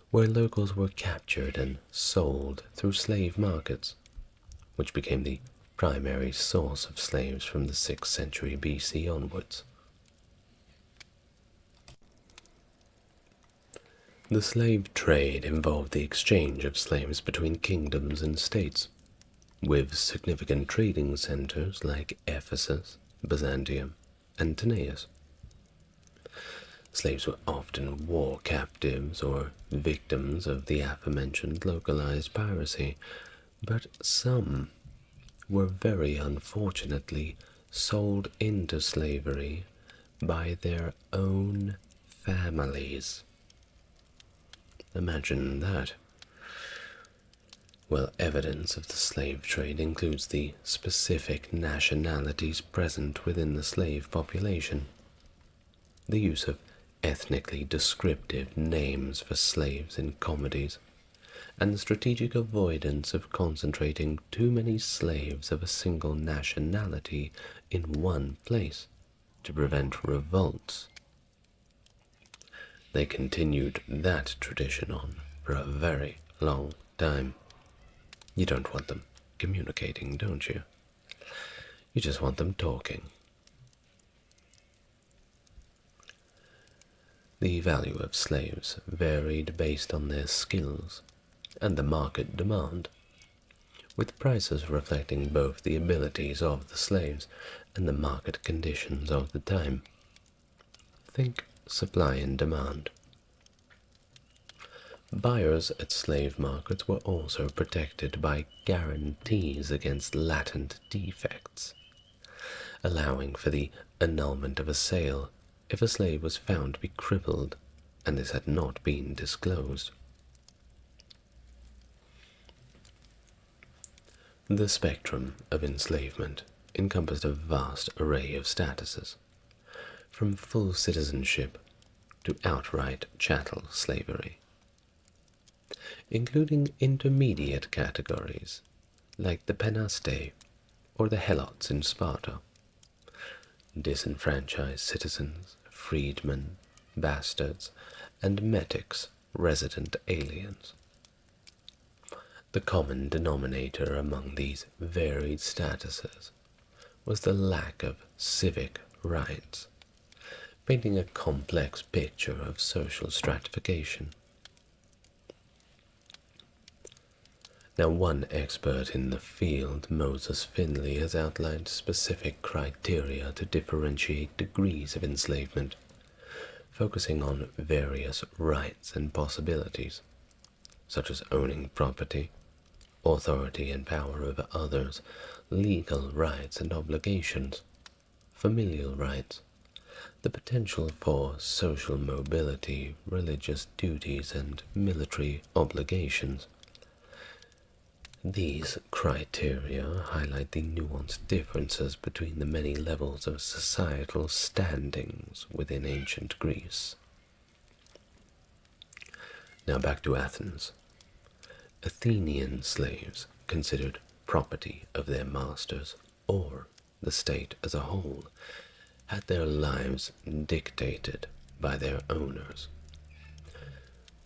Speaker 1: where locals were captured and sold through slave markets, which became the primary source of slaves from the 6th century BC onwards. The slave trade involved the exchange of slaves between kingdoms and states, with significant trading centers like Ephesus, Byzantium, and Tanais. Slaves were often war captives or victims of the aforementioned localized piracy, but some were very unfortunately sold into slavery by their own families. Imagine that. Well, evidence of the slave trade includes the specific nationalities present within the slave population, the use of ethnically descriptive names for slaves in comedies, and the strategic avoidance of concentrating too many slaves of a single nationality in one place to prevent revolts. They continued that tradition on for a very long time. You don't want them communicating, don't you? You just want them talking. The value of slaves varied based on their skills and the market demand, with prices reflecting both the abilities of the slaves and the market conditions of the time. Think supply and demand. Buyers at slave markets were also protected by guarantees against latent defects, allowing for the annulment of a sale if a slave was found to be crippled and this had not been disclosed. The spectrum of enslavement encompassed a vast array of statuses, from full citizenship to outright chattel slavery, including intermediate categories like the penaste or the helots in Sparta, disenfranchised citizens, freedmen, bastards, and metics, resident aliens. The common denominator among these varied statuses was the lack of civic rights, painting a complex picture of social stratification. Now, one expert in the field, Moses Finley, has outlined specific criteria to differentiate degrees of enslavement, focusing on various rights and possibilities, such as owning property, authority and power over others, legal rights and obligations, familial rights, the potential for social mobility, religious duties, and military obligations. These criteria highlight the nuanced differences between the many levels of societal standings within ancient Greece. Now back to Athens. Athenian slaves, considered property of their masters or the state as a whole, had their lives dictated by their owners.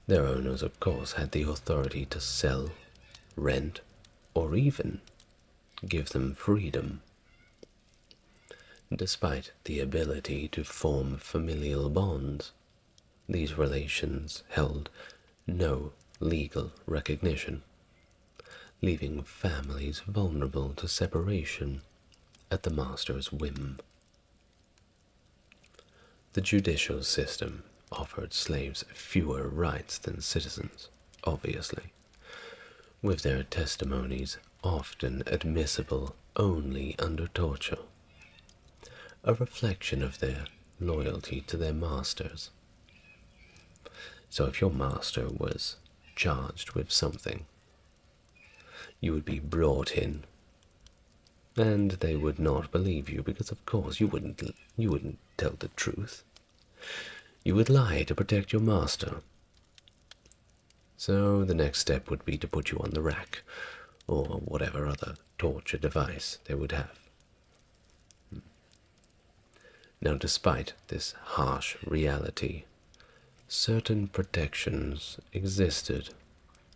Speaker 1: Their owners, of course, had the authority to sell, rent, or even give them freedom. Despite the ability to form familial bonds, these relations held no legal recognition, leaving families vulnerable to separation at the master's whim. The judicial system offered slaves fewer rights than citizens, obviously, with their testimonies often admissible only under torture, a reflection of their loyalty to their masters. So if your master was charged with something, you would be brought in, and they would not believe you because, of course, you wouldn't tell the truth. You would lie to protect your master. So the next step would be to put you on the rack, or whatever other torture device they would have. Now, despite this harsh reality, certain protections existed,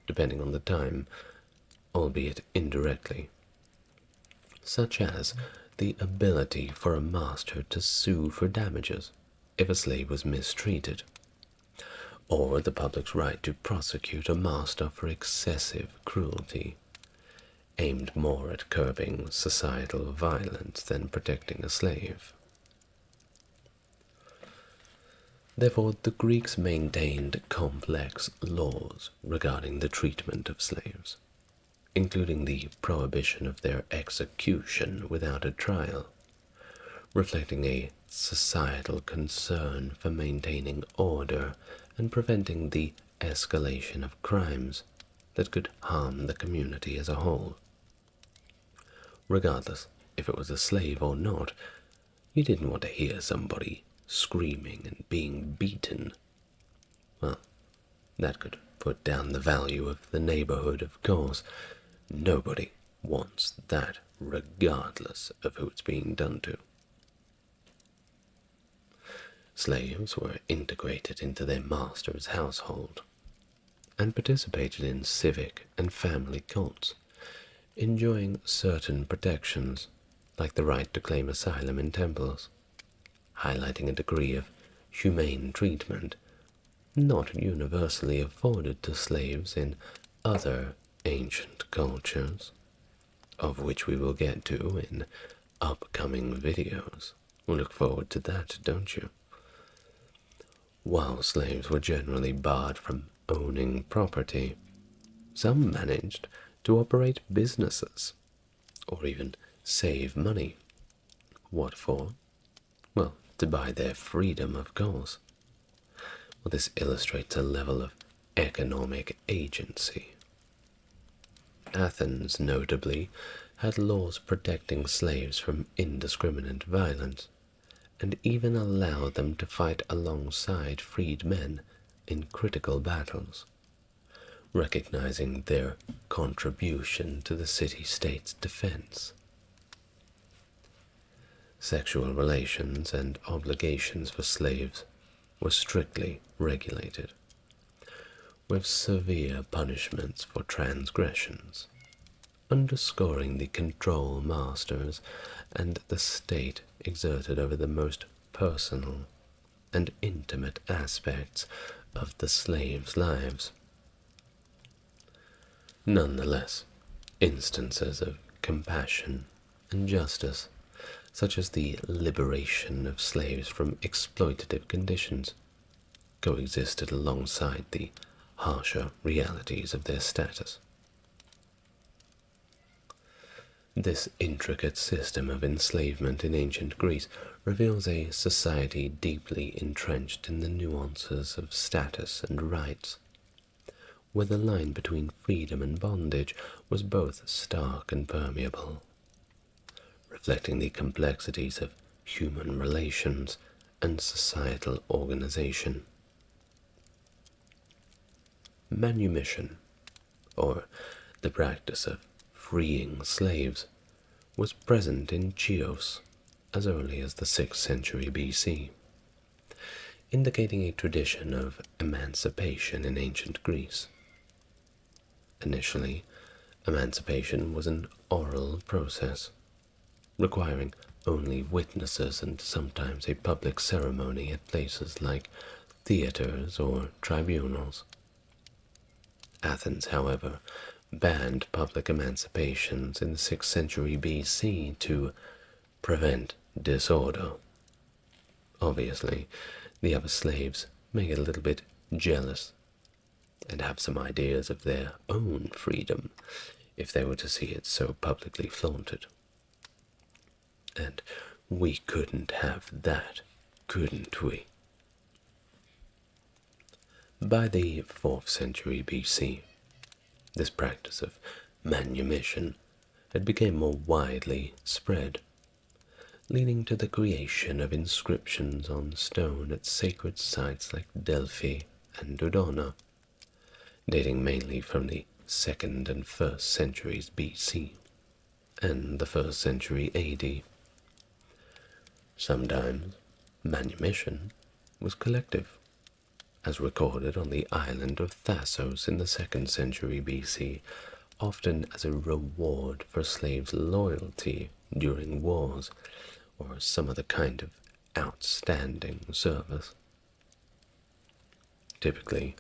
Speaker 1: depending on the time, albeit indirectly, such as the ability for a master to sue for damages if a slave was mistreated, or the public's right to prosecute a master for excessive cruelty, aimed more at curbing societal violence than protecting a slave. Therefore, the Greeks maintained complex laws regarding the treatment of slaves, including the prohibition of their execution without a trial, reflecting a societal concern for maintaining order and preventing the escalation of crimes that could harm the community as a whole. Regardless if it was a slave or not, you didn't want to hear somebody screaming and being beaten, well, that could put down the value of the neighborhood, of course. Nobody wants that, regardless of who it's being done to. Slaves were integrated into their master's household and participated in civic and family cults, enjoying certain protections like the right to claim asylum in temples, highlighting a degree of humane treatment not universally afforded to slaves in other ancient cultures, of which we will get to in upcoming videos. We'll look forward to that, don't you? While slaves were generally barred from owning property, some managed to operate businesses, or even save money. What for? Well, to buy their freedom, of course. Well, this illustrates a level of economic agency. Athens, notably, had laws protecting slaves from indiscriminate violence, and even allowed them to fight alongside freed men in critical battles, recognizing their contribution to the city-state's defense. Sexual relations and obligations for slaves were strictly regulated, with severe punishments for transgressions, underscoring the control masters and the state exerted over the most personal and intimate aspects of the slaves' lives. Nonetheless, instances of compassion and justice, such as the liberation of slaves from exploitative conditions, coexisted alongside the harsher realities of their status. This intricate system of enslavement in ancient Greece reveals a society deeply entrenched in the nuances of status and rights, where the line between freedom and bondage was both stark and permeable, reflecting the complexities of human relations and societal organization. Manumission, or the practice of freeing slaves, was present in Chios as early as the 6th century BC, indicating a tradition of emancipation in ancient Greece. Initially, emancipation was an oral process, requiring only witnesses and sometimes a public ceremony at places like theaters or tribunals. Athens, however, banned public emancipations in the 6th century BC to prevent disorder. Obviously, the other slaves may get a little bit jealous and have some ideas of their own freedom if they were to see it so publicly flaunted. And we couldn't have that, couldn't we? By the 4th century BC, this practice of manumission had become more widely spread, leading to the creation of inscriptions on stone at sacred sites like Delphi and Dodona, dating mainly from the 2nd and 1st centuries BC and the 1st century AD. Sometimes manumission was collective, as recorded on the island of Thasos in the 2nd century BC, often as a reward for slaves' loyalty during wars or some other kind of outstanding service. Typically,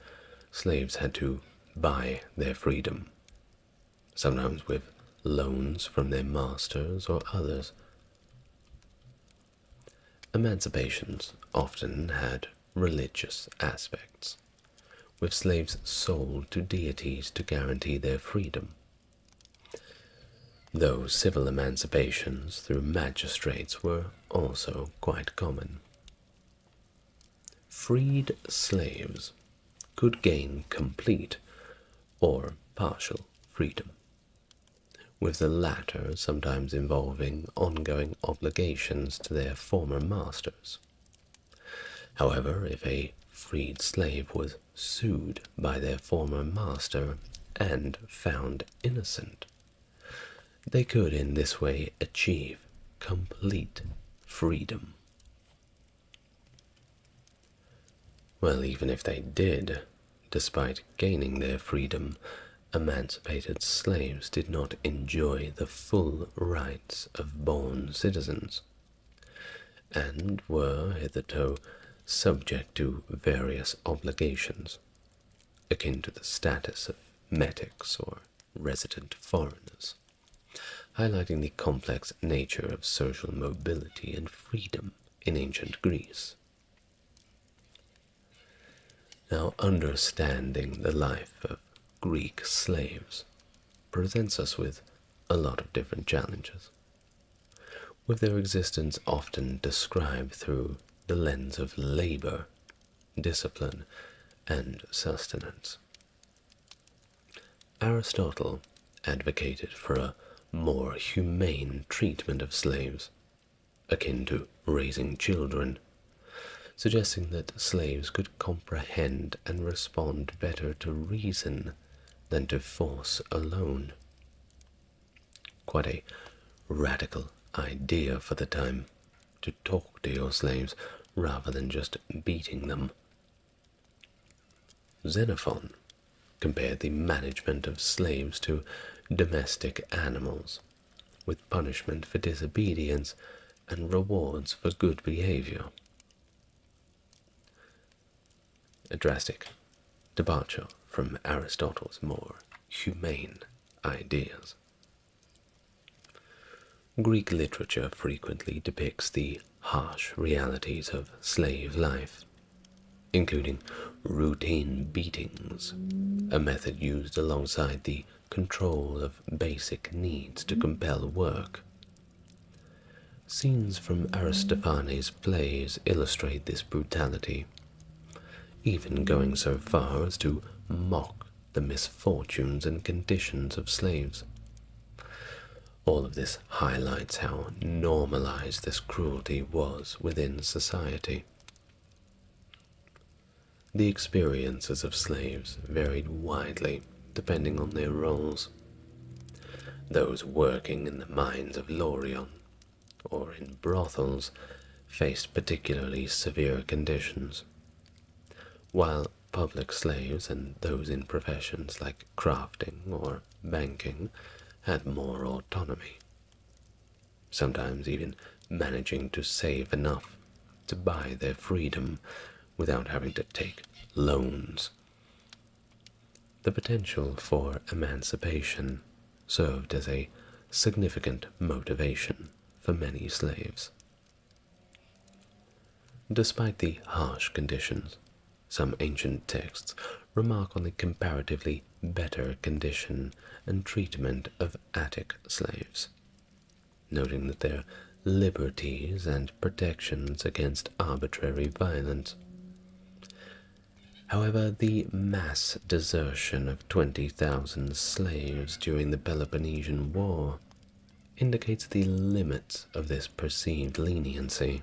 Speaker 1: slaves had to buy their freedom, sometimes with loans from their masters or others. Emancipations often had religious aspects, with slaves sold to deities to guarantee their freedom, though civil emancipations through magistrates were also quite common. Freed slaves could gain complete or partial freedom, with the latter sometimes involving ongoing obligations to their former masters, However, if a freed slave was sued by their former master and found innocent, they could in this way achieve complete freedom. Well, even if they did, despite gaining their freedom, emancipated slaves did not enjoy the full rights of born citizens, and were hitherto subject to various obligations, akin to the status of metics or resident foreigners, highlighting the complex nature of social mobility and freedom in ancient Greece. Now, understanding the life of Greek slaves presents us with a lot of different challenges, with their existence often described through the lens of labor, discipline, and sustenance. Aristotle advocated for a more humane treatment of slaves, akin to raising children, suggesting that slaves could comprehend and respond better to reason than to force alone. Quite a radical idea for the time, to talk to your slaves rather than just beating them. Xenophon compared the management of slaves to domestic animals, with punishment for disobedience and rewards for good behavior. A drastic departure from Aristotle's more humane ideas. Greek literature frequently depicts the harsh realities of slave life, including routine beatings, a method used alongside the control of basic needs to compel work. Scenes from Aristophanes' plays illustrate this brutality, even going so far as to mock the misfortunes and conditions of slaves. All of this highlights how normalized this cruelty was within society. The experiences of slaves varied widely depending on their roles. Those working in the mines of Laurion or in brothels faced particularly severe conditions, while public slaves and those in professions like crafting or banking had more autonomy, sometimes even managing to save enough to buy their freedom without having to take loans. The potential for emancipation served as a significant motivation for many slaves. Despite the harsh conditions, some ancient texts remark on the comparatively better condition and treatment of Attic slaves, noting that their liberties and protections against arbitrary violence. However, the mass desertion of 20,000 slaves during the Peloponnesian War indicates the limits of this perceived leniency,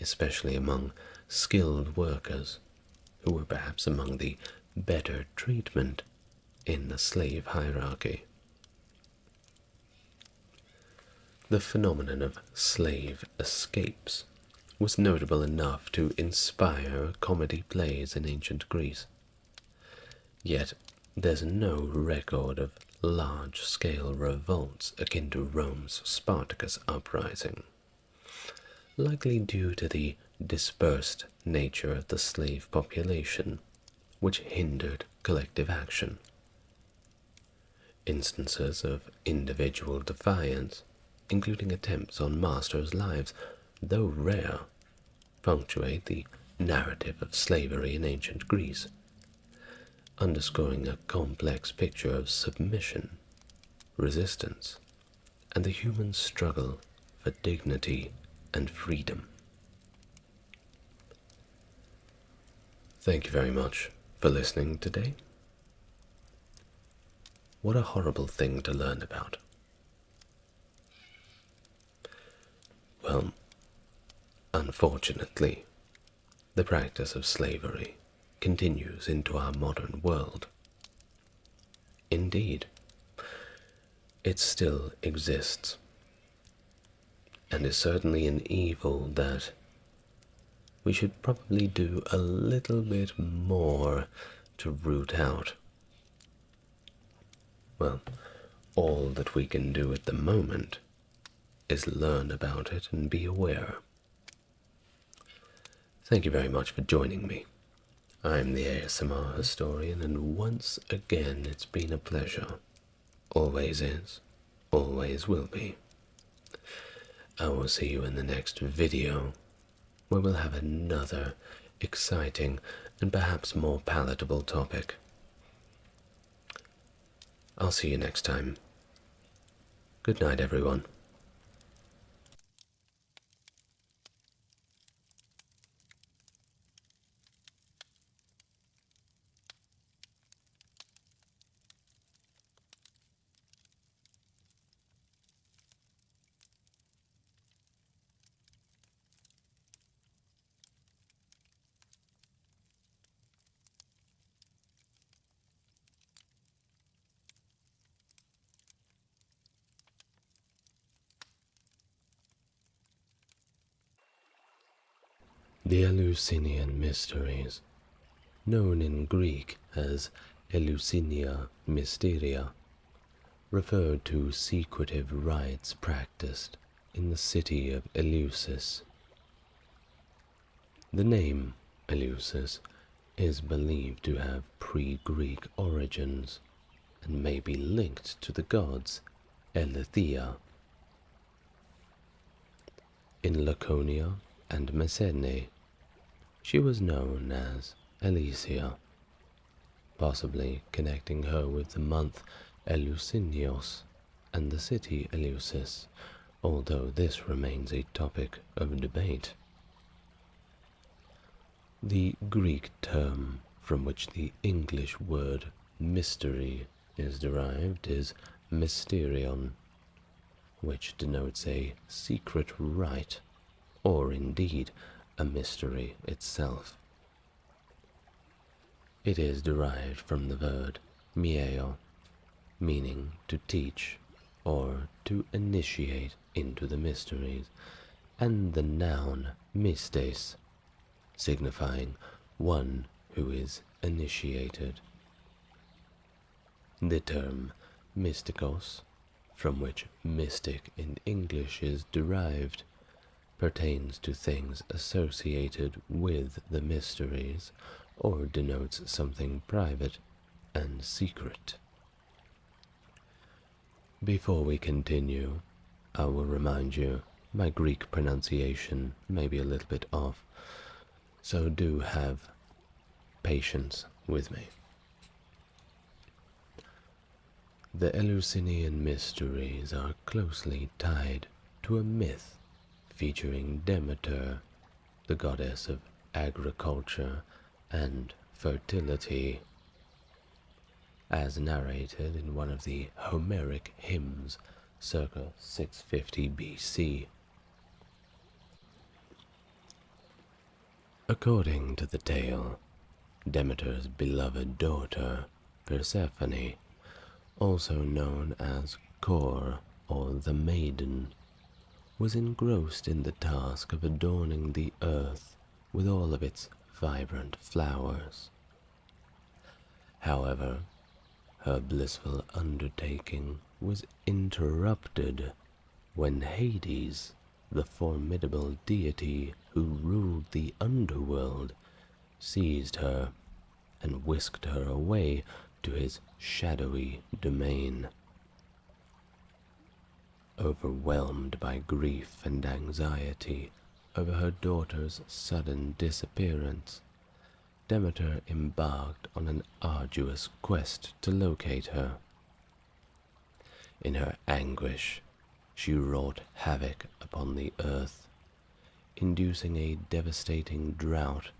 Speaker 1: especially among skilled workers who were perhaps among the better treatment in the slave hierarchy. The phenomenon of slave escapes was notable enough to inspire comedy plays in ancient Greece. Yet there's no record of large-scale revolts akin to Rome's Spartacus uprising, likely due to the dispersed nature of the slave population, which hindered collective action. Instances of individual defiance, including attempts on masters' lives, though rare, punctuate the narrative of slavery in ancient Greece, underscoring a complex picture of submission, resistance, and the human struggle for dignity and freedom. Thank you very much for listening today. What a horrible thing to learn about. Well, unfortunately, The practice of slavery continues into our modern world. Indeed, it still exists, and is certainly an evil that we should probably do a little bit more to root out. Well, all that we can do at the moment is learn about it and be aware. Thank you very much for joining me. I'm the ASMR historian, and once again it's been a pleasure. Always is, always will be. I will see you in the next video, where we'll have another exciting and perhaps more palatable topic. I'll see you next time. Good night, everyone. The Eleusinian Mysteries, known in Greek as Eleusinian Mysteria, referred to secretive rites practiced in the city of Eleusis. The name Eleusis is believed to have pre-Greek origins and may be linked to the gods Eleuthia. In Laconia and Messene, she was known as Elysia, possibly connecting her with the month Eleusinios and the city Eleusis, although this remains a topic of debate. The Greek term from which the English word mystery is derived is mysterion, which denotes a secret rite, or indeed a mystery itself. It is derived from the verb mieo, meaning to teach or to initiate into the mysteries, and the noun mystes, signifying one who is initiated. The term mystikos, from which mystic in English is derived, pertains to things associated with the mysteries, or denotes something private and secret. Before we continue, I will remind you my Greek pronunciation may be a little bit off, so do have patience with me. The Eleusinian Mysteries are closely tied to a myth featuring Demeter, the goddess of agriculture and fertility, as narrated in one of the Homeric hymns circa 650 BC. According to the tale, Demeter's beloved daughter, Persephone, also known as Kore or the Maiden, was engrossed in the task of adorning the earth with all of its vibrant flowers. However, her blissful undertaking was interrupted when Hades, the formidable deity who ruled the underworld, seized her and whisked her away to his shadowy domain. Overwhelmed by grief and anxiety over her daughter's sudden disappearance, Demeter embarked on an arduous quest to locate her. In her anguish, she wrought havoc upon the earth, inducing a devastating drought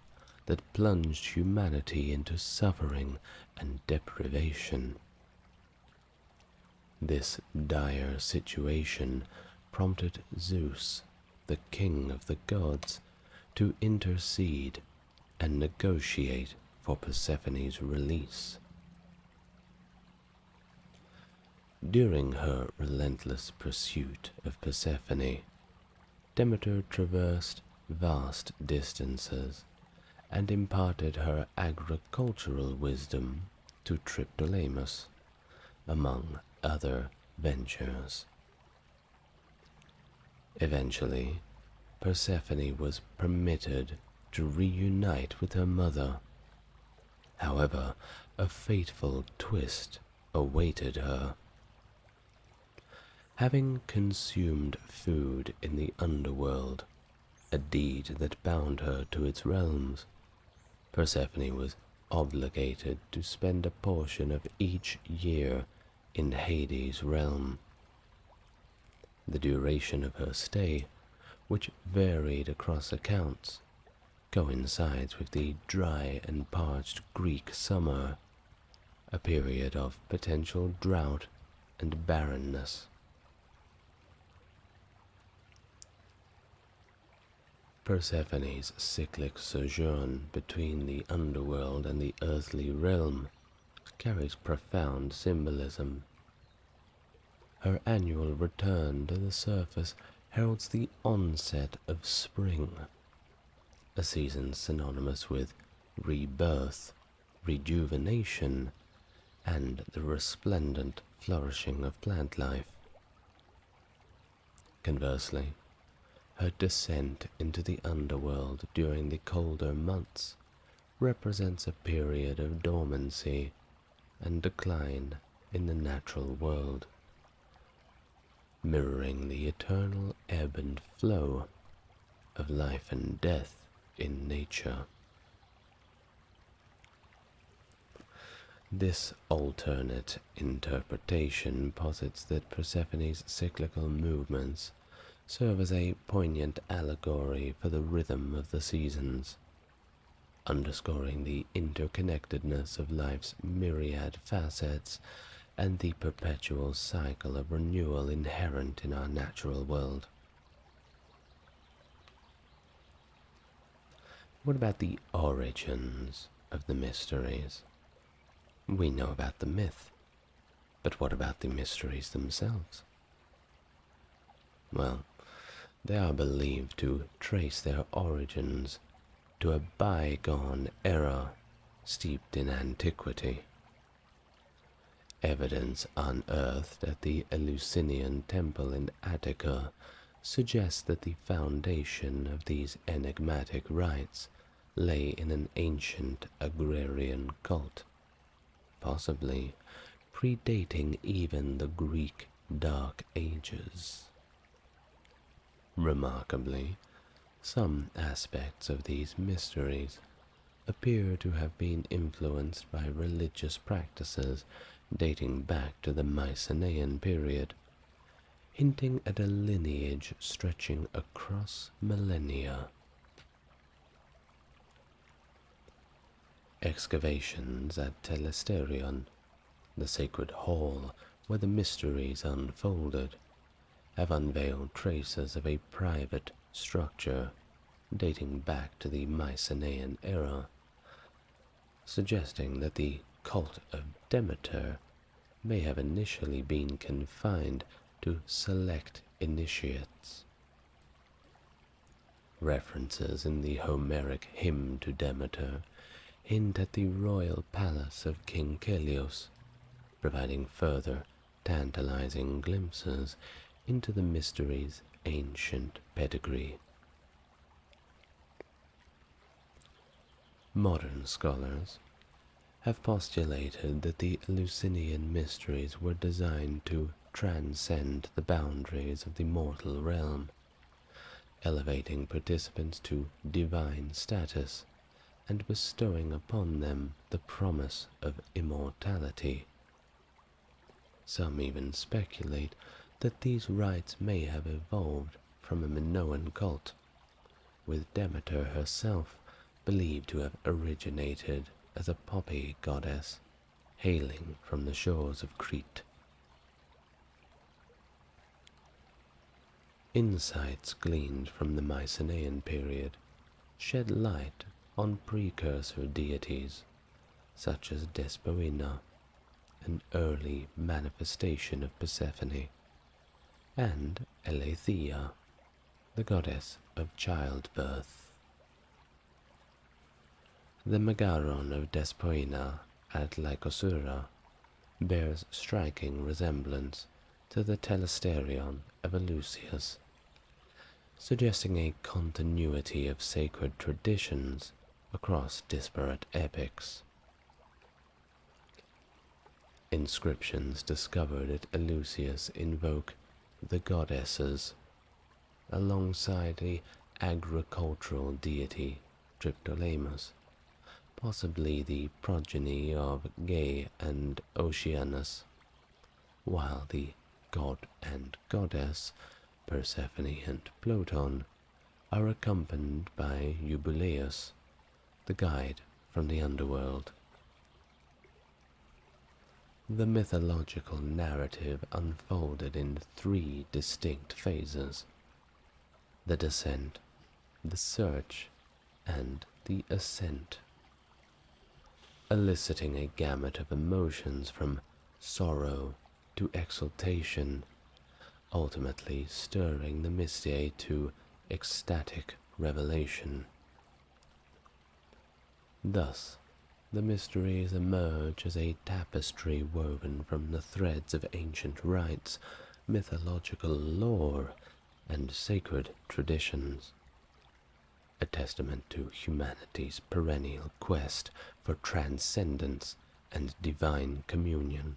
Speaker 1: that plunged humanity into suffering and deprivation. This dire situation prompted Zeus, the king of the gods, to intercede and negotiate for Persephone's release. During her relentless pursuit of Persephone, Demeter traversed vast distances and imparted her agricultural wisdom to Triptolemus, among other ventures. Eventually, Persephone was permitted to reunite with her mother. However, a fateful twist awaited her. Having consumed food in the underworld, a deed that bound her to its realms, Persephone was obligated to spend a portion of each year in Hades' realm. The duration of her stay, which varied across accounts, coincides with the dry and parched Greek summer, a period of potential drought and barrenness. Persephone's cyclic sojourn between the underworld and the earthly realm carries profound symbolism. Her annual return to the surface heralds the onset of spring, a season synonymous with rebirth, rejuvenation, and the resplendent flourishing of plant life. Conversely, her descent into the underworld during the colder months represents a period of dormancy and decline in the natural world, mirroring the eternal ebb and flow of life and death in nature. This alternate interpretation posits that Persephone's cyclical movements serve as a poignant allegory for the rhythm of the seasons, underscoring the interconnectedness of life's myriad facets and the perpetual cycle of renewal inherent in our natural world. What about the origins of the mysteries? We know about the myth, but what about the mysteries themselves? Well, they are believed to trace their origins to a bygone era steeped in antiquity. Evidence unearthed at the Eleusinian temple in Attica suggests that the foundation of these enigmatic rites lay in an ancient agrarian cult, possibly predating even the Greek Dark Ages. Remarkably, some aspects of these mysteries appear to have been influenced by religious practices dating back to the Mycenaean period, hinting at a lineage stretching across millennia. Excavations at Telesterion, the sacred hall where the mysteries unfolded, have unveiled traces of a private structure dating back to the Mycenaean era, suggesting that the cult of Demeter may have initially been confined to select initiates. References in the Homeric hymn to Demeter hint at the royal palace of King Helios, providing further tantalizing glimpses into the mystery's ancient pedigree. Modern scholars have postulated that the Eleusinian Mysteries were designed to transcend the boundaries of the mortal realm, elevating participants to divine status and bestowing upon them the promise of immortality. Some even speculate that these rites may have evolved from a Minoan cult, with Demeter herself believed to have originated as a poppy goddess hailing from the shores of Crete. Insights gleaned from the Mycenaean period shed light on precursor deities such as Despoina, an early manifestation of Persephone, and Aletheia, the goddess of childbirth. The Megaron of Despoina at Lycosura bears striking resemblance to the Telesterion of Eleusis, suggesting a continuity of sacred traditions across disparate epics. Inscriptions discovered at Eleusis invoke the goddesses, alongside the agricultural deity Triptolemus, possibly the progeny of Ge and Oceanus, while the god and goddess Persephone and Ploton are accompanied by Eubuleus, the guide from the underworld. The mythological narrative unfolded in three distinct phases: the descent, the search, and the ascent, eliciting a gamut of emotions from sorrow to exultation, ultimately stirring the mystii to ecstatic revelation. Thus, the mysteries emerge as a tapestry woven from the threads of ancient rites, mythological lore, and sacred traditions, a testament to humanity's perennial quest for transcendence and divine communion.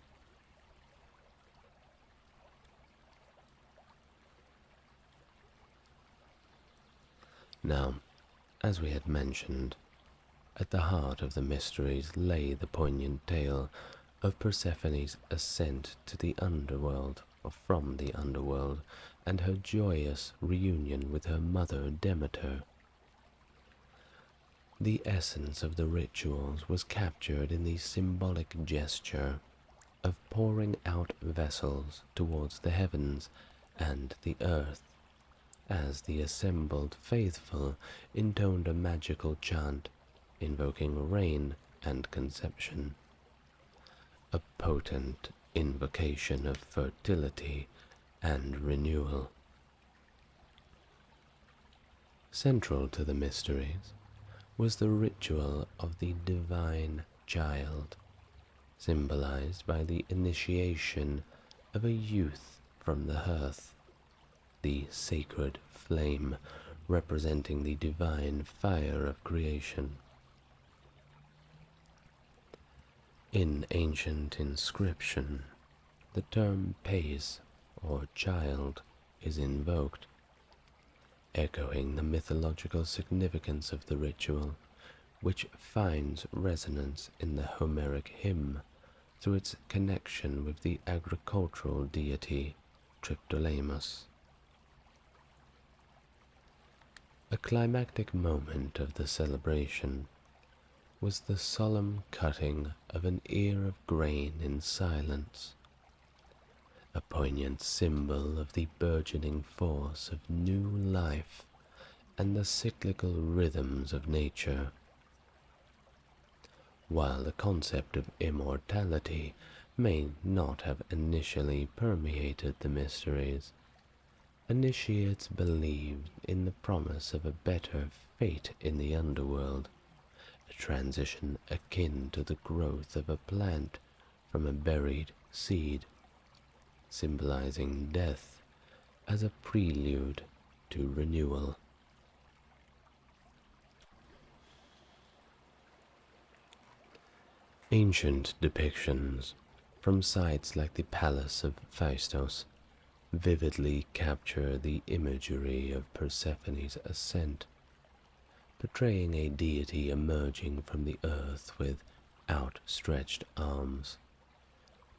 Speaker 1: Now, as we had mentioned, at the heart of the mysteries lay the poignant tale of Persephone's ascent to the underworld, or from the underworld, and her joyous reunion with her mother Demeter. The essence of the rituals was captured in the symbolic gesture of pouring out vessels towards the heavens and the earth, as the assembled faithful intoned a magical chant invoking rain and conception, a potent invocation of fertility and renewal. Central to the mysteries was the ritual of the divine child, symbolized by the initiation of a youth from the hearth, the sacred flame representing the divine fire of creation. In ancient inscription, the term pes, or child, is invoked, echoing the mythological significance of the ritual, which finds resonance in the Homeric hymn through its connection with the agricultural deity Triptolemus. A climactic moment of the celebration was the solemn cutting of an ear of grain in silence, a poignant symbol of the burgeoning force of new life and the cyclical rhythms of nature. While the concept of immortality may not have initially permeated the mysteries, initiates believed in the promise of a better fate in the underworld, a transition akin to the growth of a plant from a buried seed, symbolizing death as a prelude to renewal. Ancient depictions from sites like the Palace of Phaistos vividly capture the imagery of Persephone's ascent, portraying a deity emerging from the earth with outstretched arms,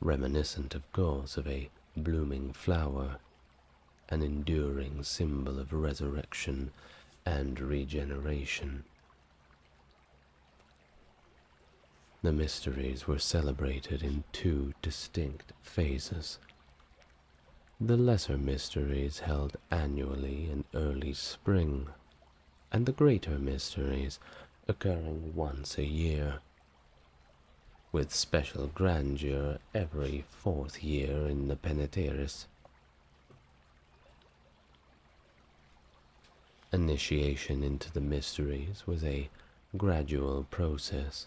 Speaker 1: reminiscent of course of a blooming flower, an enduring symbol of resurrection and regeneration. The mysteries were celebrated in two distinct phases. The lesser mysteries held annually in early spring, and the greater mysteries occurring once a year, with special grandeur every fourth year in the penitentiaries. Initiation into the mysteries was a gradual process,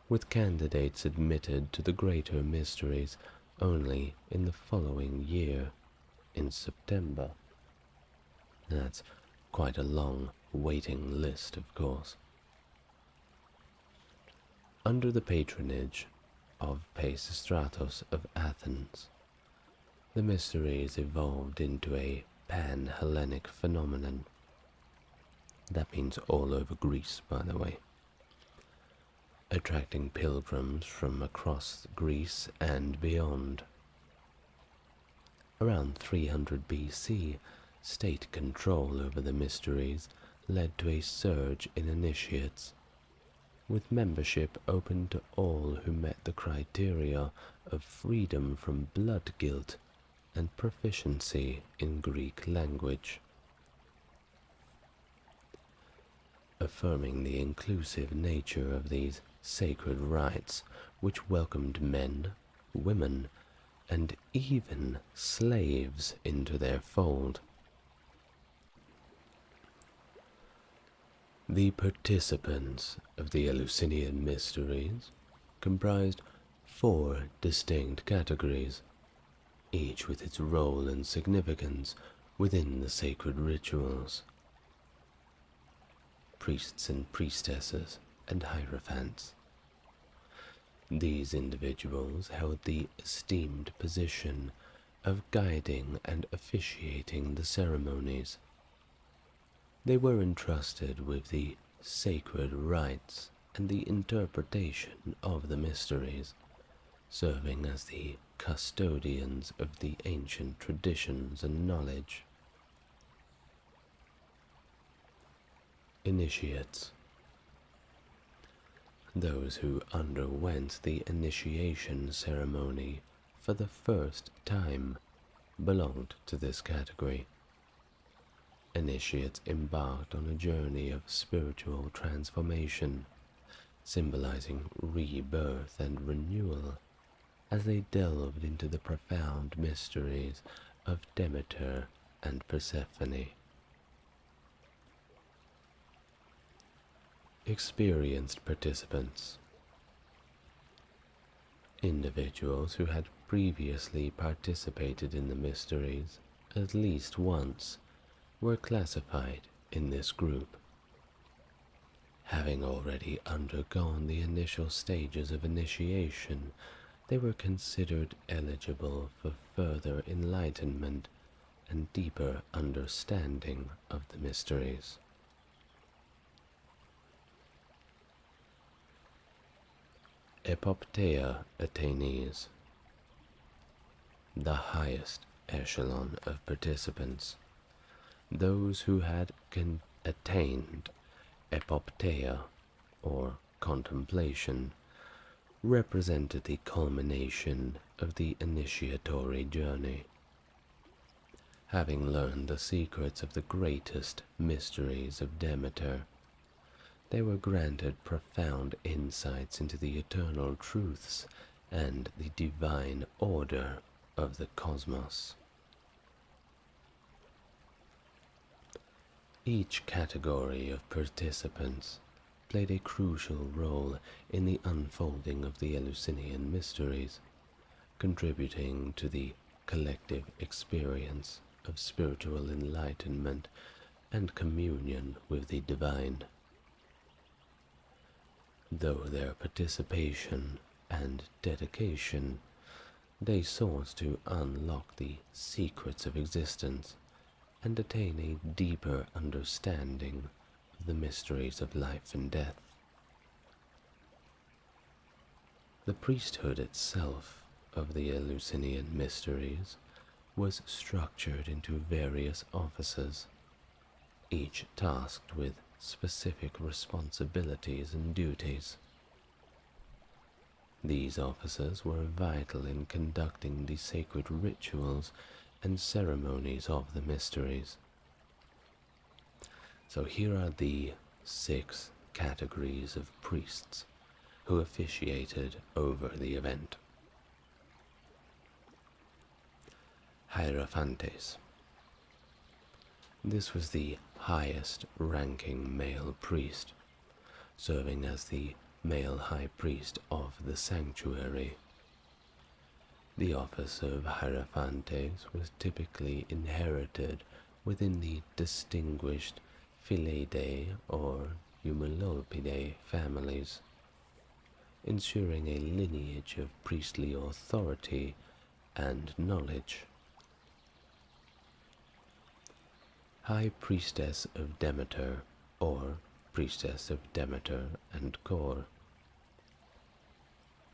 Speaker 1: with candidates admitted to the greater mysteries only in the following year, in September. That's quite a long waiting list, of course. Under the patronage of Pisistratos of Athens, the mysteries evolved into a pan-Hellenic phenomenon. That means all over Greece, by the way, attracting pilgrims from across Greece and beyond. Around 300 BC, state control over the mysteries led to a surge in initiates, with membership open to all who met the criteria of freedom from blood guilt and proficiency in Greek language. Affirming the inclusive nature of these sacred rites, which welcomed men, women, and even slaves into their fold. The participants of the Eleusinian Mysteries comprised 4 distinct categories, each with its role and significance within the sacred rituals. Priests and priestesses and hierophants. These individuals held the esteemed position of guiding and officiating the ceremonies. They were entrusted with the sacred rites and the interpretation of the mysteries, serving as the custodians of the ancient traditions and knowledge. Initiates. Those who underwent the initiation ceremony for the first time belonged to this category. Initiates embarked on a journey of spiritual transformation, symbolizing rebirth and renewal, as they delved into the profound mysteries of Demeter and Persephone. Experienced participants. Individuals who had previously participated in the mysteries at least once were classified in this group. Having already undergone the initial stages of initiation, they were considered eligible for further enlightenment and deeper understanding of the mysteries. Epoptea Athanes, the highest echelon of participants, those who had attained epoptea, or contemplation, represented the culmination of the initiatory journey. Having learned the secrets of the greatest mysteries of Demeter, they were granted profound insights into the eternal truths and the divine order of the cosmos. Each category of participants played a crucial role in the unfolding of the Eleusinian Mysteries, contributing to the collective experience of spiritual enlightenment and communion with the divine. Though their participation and dedication, they sought to unlock the secrets of existence and attain a deeper understanding of the mysteries of life and death. The priesthood itself of the Eleusinian Mysteries was structured into various offices, each tasked with specific responsibilities and duties. These officers were vital in conducting the sacred rituals and ceremonies of the mysteries. So here are the 6 categories of priests who officiated over the event. Hierophantes. This was the highest-ranking male priest, serving as the male high priest of the sanctuary. The office of Hierophantes was typically inherited within the distinguished Philae or Eumolpidae families, ensuring a lineage of priestly authority and knowledge. High Priestess of Demeter or Priestess of Demeter and Kor.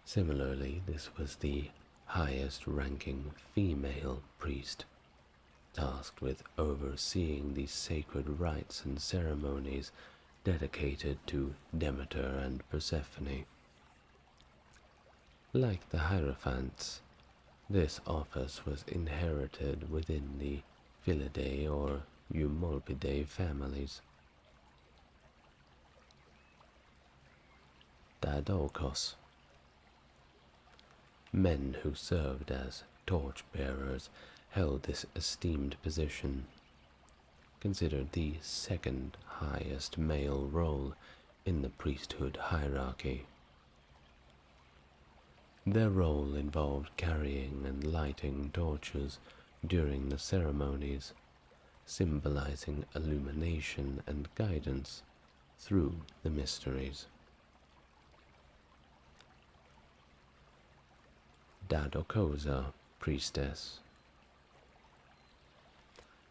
Speaker 1: Similarly, this was the highest-ranking female priest, tasked with overseeing the sacred rites and ceremonies dedicated to Demeter and Persephone. Like the Hierophants, this office was inherited within the Philae or Eumolpidae families. Diadochos. Men who served as torch-bearers held this esteemed position, considered the second highest male role in the priesthood hierarchy. Their role involved carrying and lighting torches during the ceremonies, symbolizing illumination and guidance through the mysteries. Dadokosa, priestess.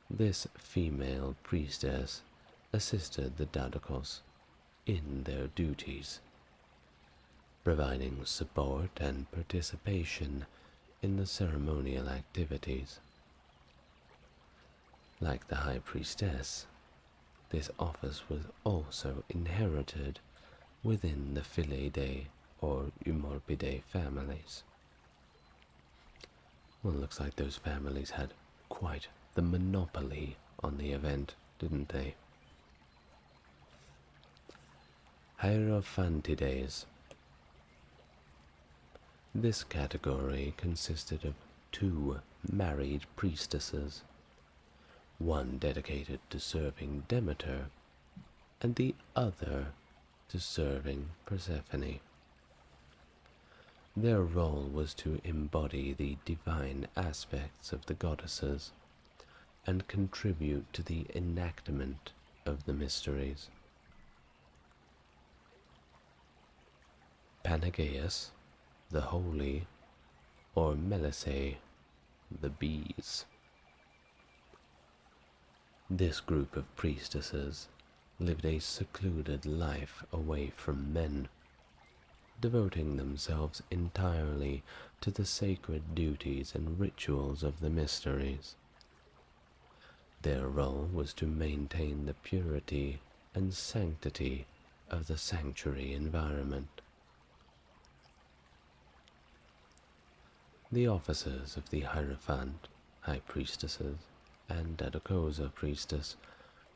Speaker 1: This female priestess assisted the Dadokos in their duties, providing support and participation in the ceremonial activities. Like the High Priestess, this office was also inherited within the Philae or Eumolpidae families. Well, it looks like those families had quite the monopoly on the event, didn't they? Hierophantides. This category consisted of two married priestesses, one dedicated to serving Demeter and the other to serving Persephone. Their role was to embody the divine aspects of the goddesses and contribute to the enactment of the mysteries. Panagaeus, the holy, or Melissae, the bees. This group of priestesses lived a secluded life away from men, devoting themselves entirely to the sacred duties and rituals of the mysteries. Their role was to maintain the purity and sanctity of the sanctuary environment. The offices of the Hierophant, High Priestesses, and Dadokosa Priestess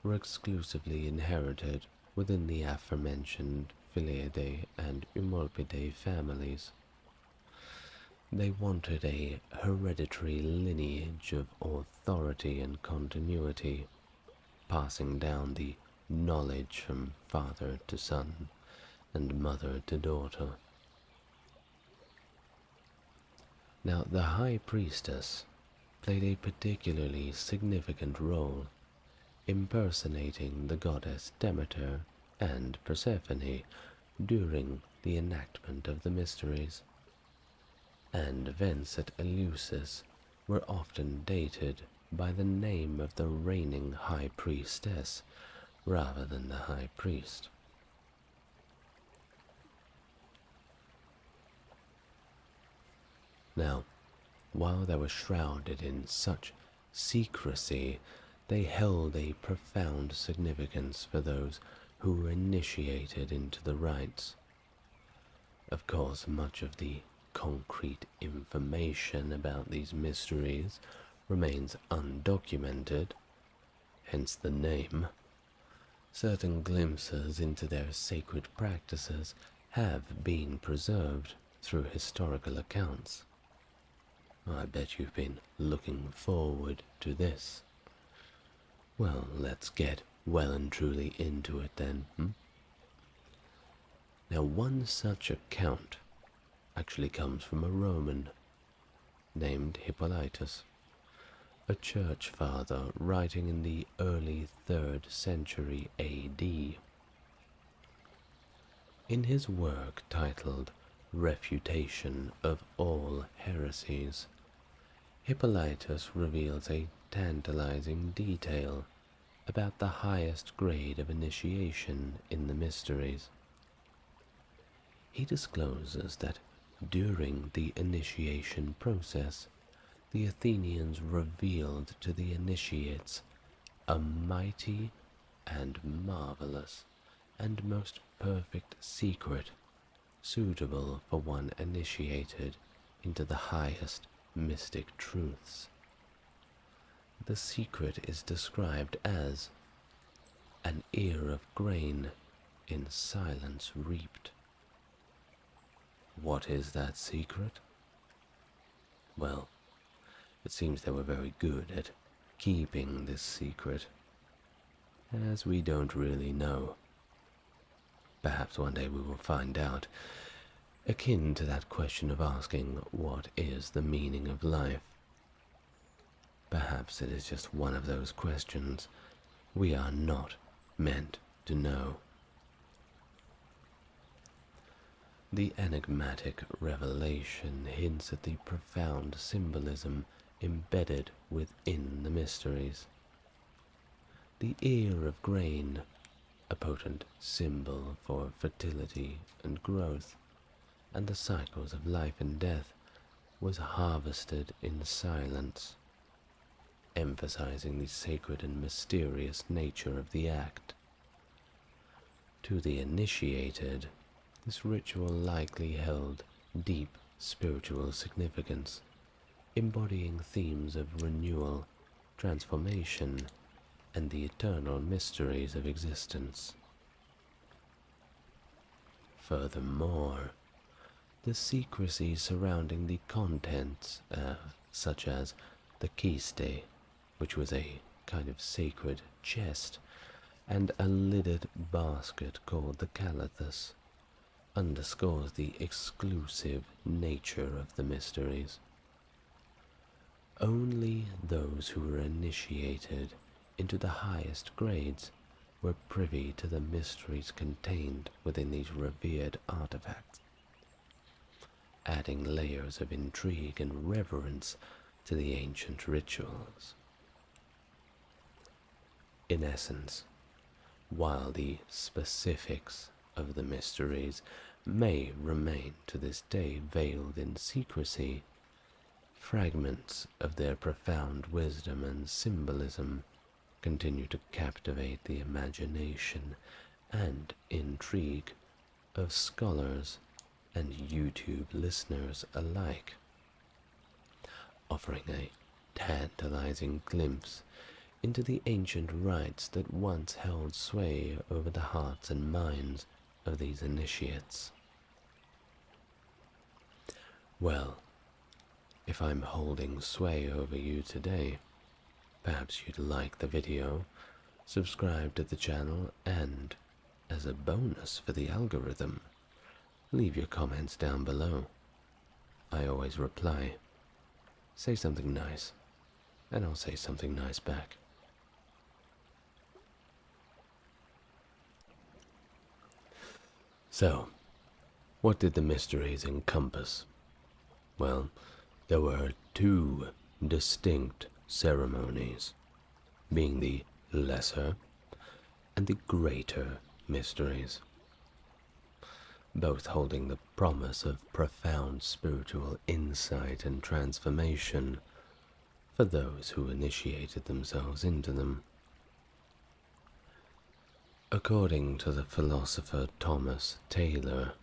Speaker 1: were exclusively inherited within the aforementioned Philae and Eumolpidae families. They wanted a hereditary lineage of authority and continuity, passing down the knowledge from father to son and mother to daughter. Now, the High Priestess played a particularly significant role, impersonating the goddess Demeter and Persephone during the enactment of the mysteries, and events at Eleusis were often dated by the name of the reigning High Priestess rather than the High Priest. Now, while they were shrouded in such secrecy, they held a profound significance for those who were initiated into the rites. Of course, much of the concrete information about these mysteries remains undocumented, hence the name, certain glimpses into their sacred practices have been preserved through historical accounts. I bet you've been looking forward to this. Well, let's get well and truly into it then. Now, one such account actually comes from a Roman named Hippolytus, a church father writing in the early 3rd century AD. In his work titled Refutation of All Heresies, Hippolytus reveals a tantalizing detail about the highest grade of initiation in the mysteries. He discloses that during the initiation process, the Athenians revealed to the initiates a mighty and marvelous and most perfect secret suitable for one initiated into the highest mystic truths. The secret is described as an ear of grain in silence reaped. What is that secret? Well, it seems they were very good at keeping this secret, as we don't really know. Perhaps one day we will find out, akin to that question of asking, what is the meaning of life? Perhaps it is just one of those questions we are not meant to know. The enigmatic revelation hints at the profound symbolism embedded within the mysteries. The ear of grain, a potent symbol for fertility and growth, and the cycles of life and death, was harvested in silence, emphasizing the sacred and mysterious nature of the act. To the initiated, this ritual likely held deep spiritual significance, embodying themes of renewal, transformation, and the eternal mysteries of existence. Furthermore, the secrecy surrounding the contents, such as the kiste, which was a kind of sacred chest, and a lidded basket called the calathus, underscores the exclusive nature of the mysteries. Only those who were initiated into the highest grades were privy to the mysteries contained within these revered artifacts, adding layers of intrigue and reverence to the ancient rituals. In essence, while the specifics of the mysteries may remain to this day veiled in secrecy, fragments of their profound wisdom and symbolism continue to captivate the imagination and intrigue of scholars and YouTube listeners alike, offering a tantalizing glimpse into the ancient rites that once held sway over the hearts and minds of these initiates. Well, if I'm holding sway over you today, perhaps you'd like the video, subscribe to the channel, and, as a bonus for the algorithm, leave your comments down below. I always reply. Say something nice, and I'll say something nice back. So, what did the mysteries encompass? Well, there were two distinct ceremonies, being the lesser and the greater mysteries, both holding the promise of profound spiritual insight and transformation for those who initiated themselves into them. According to the philosopher Thomas Taylor,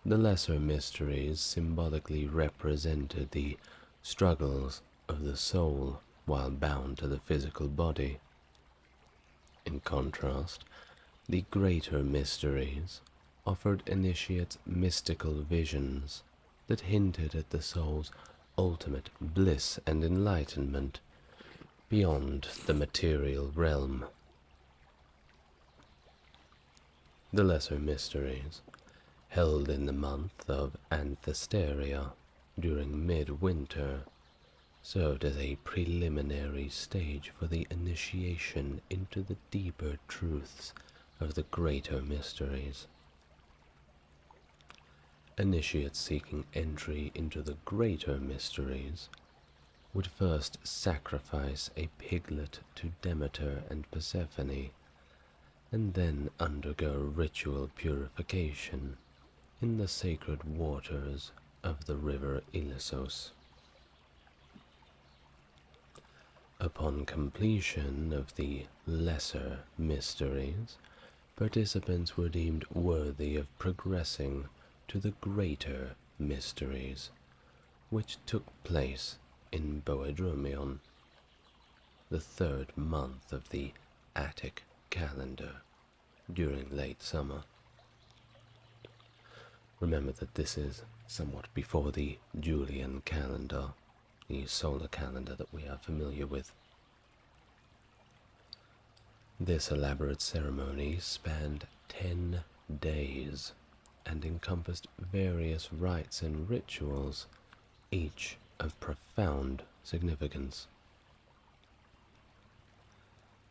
Speaker 1: the lesser mysteries symbolically represented the struggles of the soul while bound to the physical body. In contrast, the greater mysteries offered initiates mystical visions that hinted at the soul's ultimate bliss and enlightenment beyond the material realm. The lesser mysteries, held in the month of Anthesteria during midwinter, served as a preliminary stage for the initiation into the deeper truths of the greater mysteries. Initiates seeking entry into the greater mysteries would first sacrifice a piglet to Demeter and Persephone, and then undergo ritual purification in the sacred waters of the river Ilissos. Upon completion of the lesser mysteries, participants were deemed worthy of progressing to the greater mysteries, which took place in Boedromion, the third month of the Attic calendar, during late summer. Remember that this is somewhat before the Julian calendar, the solar calendar that we are familiar with. This elaborate ceremony spanned 10 days and encompassed various rites and rituals, each of profound significance.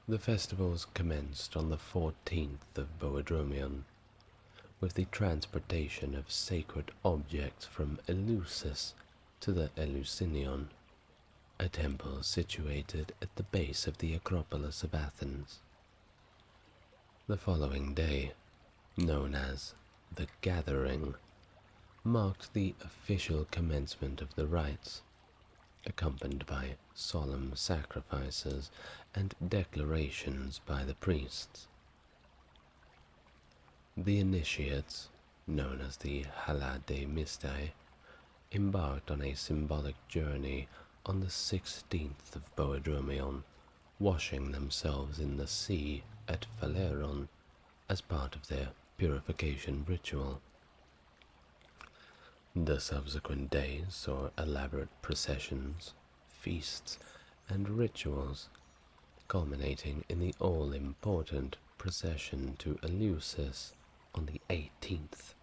Speaker 1: The festivals commenced on the 14th of Boedromion, with the transportation of sacred objects from Eleusis to the Eleusinion, a temple situated at the base of the Acropolis of Athens. The following day, known as the Gathering, marked the official commencement of the rites, accompanied by solemn sacrifices and declarations by the priests. The initiates, known as the Halade Mystae, embarked on a symbolic journey on the 16th of Boedromion, washing themselves in the sea at Phaleron as part of their purification ritual. The subsequent days saw elaborate processions, feasts, and rituals, culminating in the all-important procession to Eleusis on the 18th.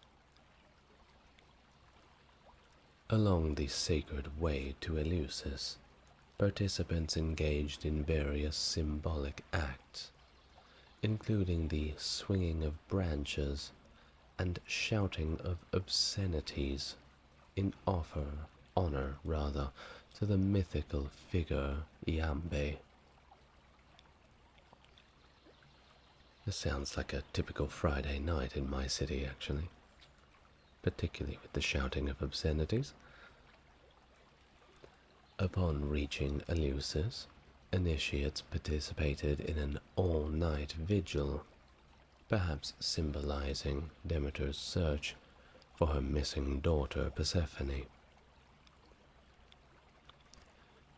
Speaker 1: Along the sacred way to Eleusis, participants engaged in various symbolic acts, including the swinging of branches and shouting of obscenities in honor to the mythical figure Iambe. This sounds like a typical Friday night in my city, actually, particularly with the shouting of obscenities. Upon reaching Eleusis, initiates participated in an all-night vigil, perhaps symbolizing Demeter's search for her missing daughter Persephone.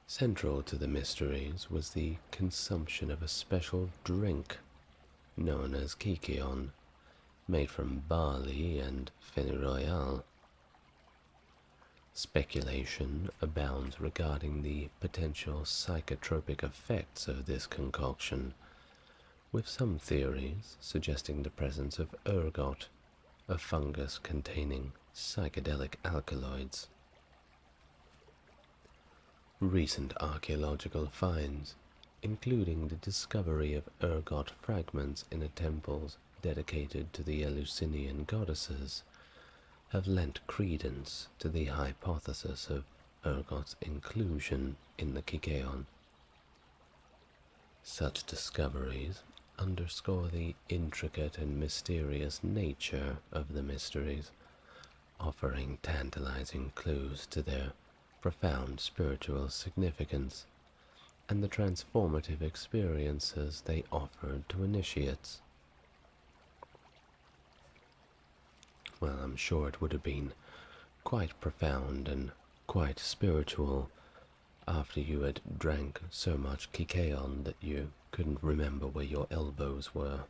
Speaker 1: Central to the mysteries was the consumption of a special drink known as kykeon, made from barley and fenouil. Speculation abounds regarding the potential psychotropic effects of this concoction, with some theories suggesting the presence of ergot, a fungus containing psychedelic alkaloids. Recent archaeological finds, including the discovery of ergot fragments in a temple dedicated to the Eleusinian goddesses, have lent credence to the hypothesis of ergot's inclusion in the kykeon. Such discoveries underscore the intricate and mysterious nature of the mysteries, offering tantalizing clues to their profound spiritual significance and the transformative experiences they offered to initiates. Well, I'm sure it would have been quite profound and quite spiritual after you had drank so much kykeon that you couldn't remember where your elbows were.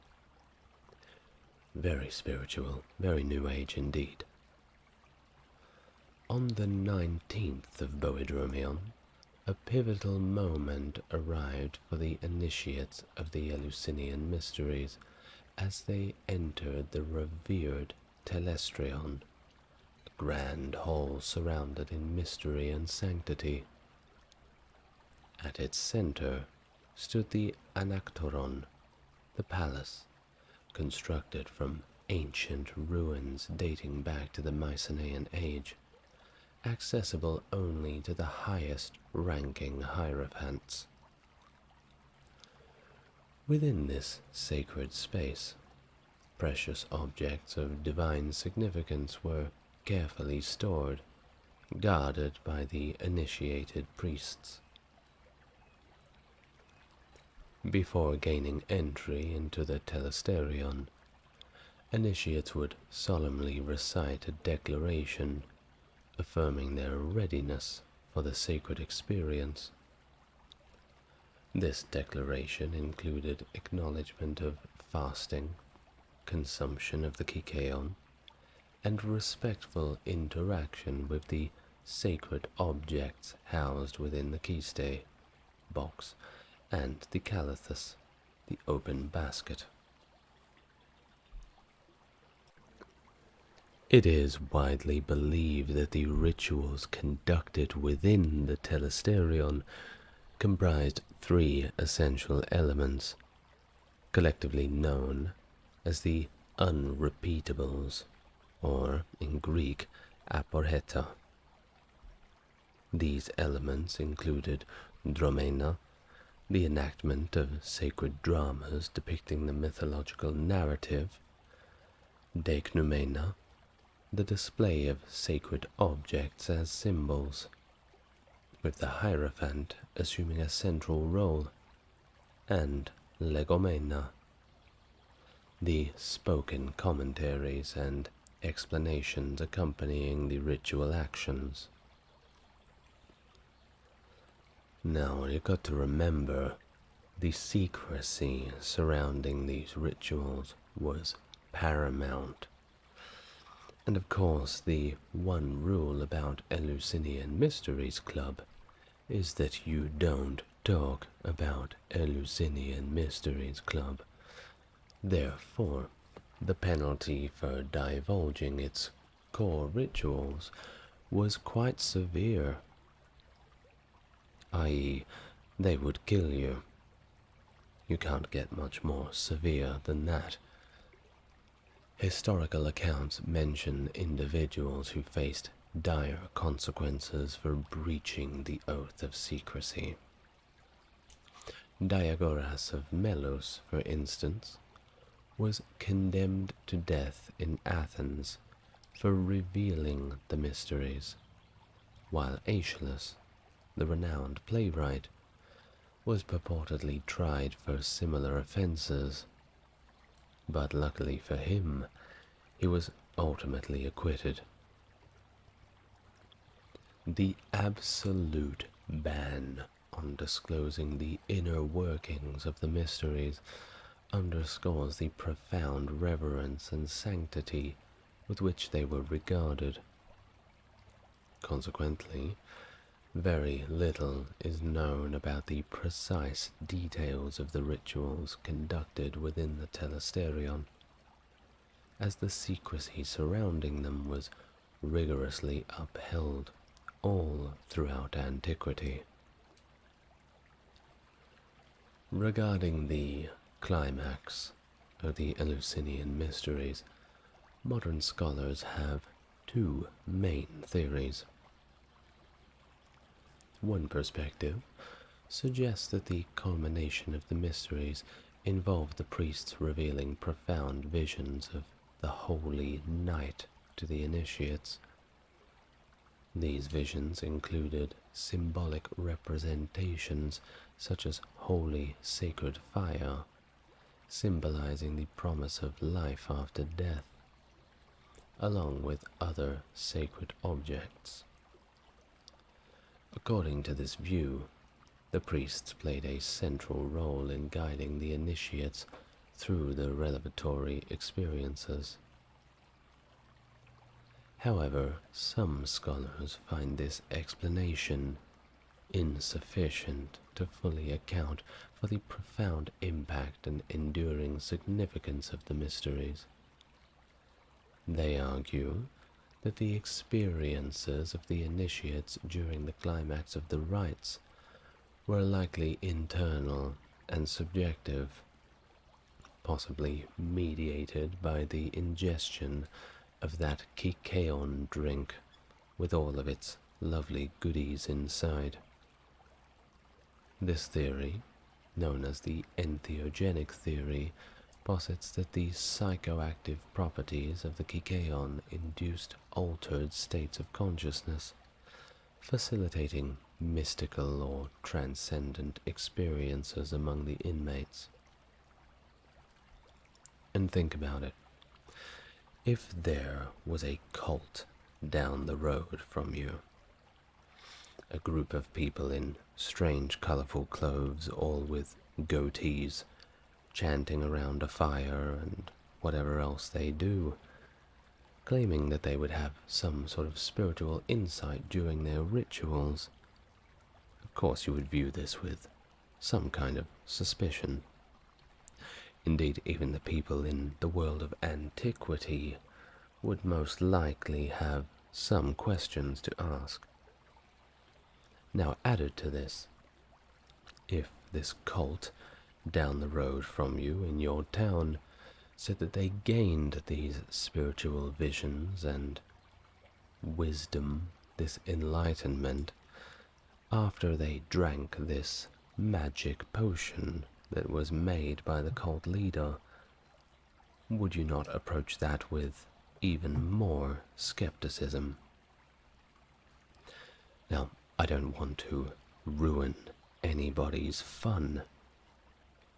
Speaker 1: Very spiritual, very New Age indeed. On the 19th of Boedromion, a pivotal moment arrived for the initiates of the Eleusinian Mysteries as they entered the revered Telestrion, a grand hall surrounded in mystery and sanctity. At its center stood the Anaktoron, the palace, constructed from ancient ruins dating back to the Mycenaean age, accessible only to the highest-ranking hierophants. Within this sacred space, precious objects of divine significance were carefully stored, guarded by the initiated priests. Before gaining entry into the Telesterion, initiates would solemnly recite a declaration affirming their readiness for the sacred experience. This declaration included acknowledgement of fasting, consumption of the kykeon, and respectful interaction with the sacred objects housed within the keystay box and the calathus, the open basket. It is widely believed that the rituals conducted within the Telesterion comprised three essential elements, collectively known as the unrepeatables, or in Greek, aporheta. These elements included dromena, the enactment of sacred dramas depicting the mythological narrative, deiknoumena, the display of sacred objects as symbols, with the hierophant assuming a central role, and legomena, the spoken commentaries and explanations accompanying the ritual actions. Now, you got to remember, the secrecy surrounding these rituals was paramount. And of course, the one rule about Eleusinian Mysteries Club is that you don't talk about Eleusinian Mysteries Club. Therefore, the penalty for divulging its core rituals was quite severe, i.e., they would kill you. You can't get much more severe than that. Historical accounts mention individuals who faced dire consequences for breaching the oath of secrecy. Diagoras of Melos, for instance, was condemned to death in Athens for revealing the mysteries, while Aeschylus, the renowned playwright, was purportedly tried for similar offenses. But luckily for him, he was ultimately acquitted. The absolute ban on disclosing the inner workings of the mysteries underscores the profound reverence and sanctity with which they were regarded. Consequently, very little is known about the precise details of the rituals conducted within the Telesterion, as the secrecy surrounding them was rigorously upheld all throughout antiquity. Regarding the climax of the Eleusinian Mysteries, modern scholars have two main theories. One perspective suggests that the culmination of the mysteries involved the priests revealing profound visions of the holy night to the initiates. These visions included symbolic representations such as holy sacred fire, symbolizing the promise of life after death, along with other sacred objects. According to this view, the priests played a central role in guiding the initiates through the revelatory experiences. However, some scholars find this explanation insufficient to fully account for the profound impact and enduring significance of the mysteries. They argue that the experiences of the initiates during the climax of the rites were likely internal and subjective, possibly mediated by the ingestion of that kykeon drink with all of its lovely goodies inside. This theory, known as the entheogenic theory, posits that the psychoactive properties of the kykeon induced altered states of consciousness, facilitating mystical or transcendent experiences among the inmates. And think about it. If there was a cult down the road from you, a group of people in strange colorful clothes, all with goatees, chanting around a fire and whatever else they do, claiming that they would have some sort of spiritual insight during their rituals, of course you would view this with some kind of suspicion. Indeed, even the people in the world of antiquity would most likely have some questions to ask. Now, added to this, if this cult down the road from you in your town said that they gained these spiritual visions and wisdom, this enlightenment, after they drank this magic potion that was made by the cult leader, would you not approach that with even more skepticism? Now, I don't want to ruin anybody's fun,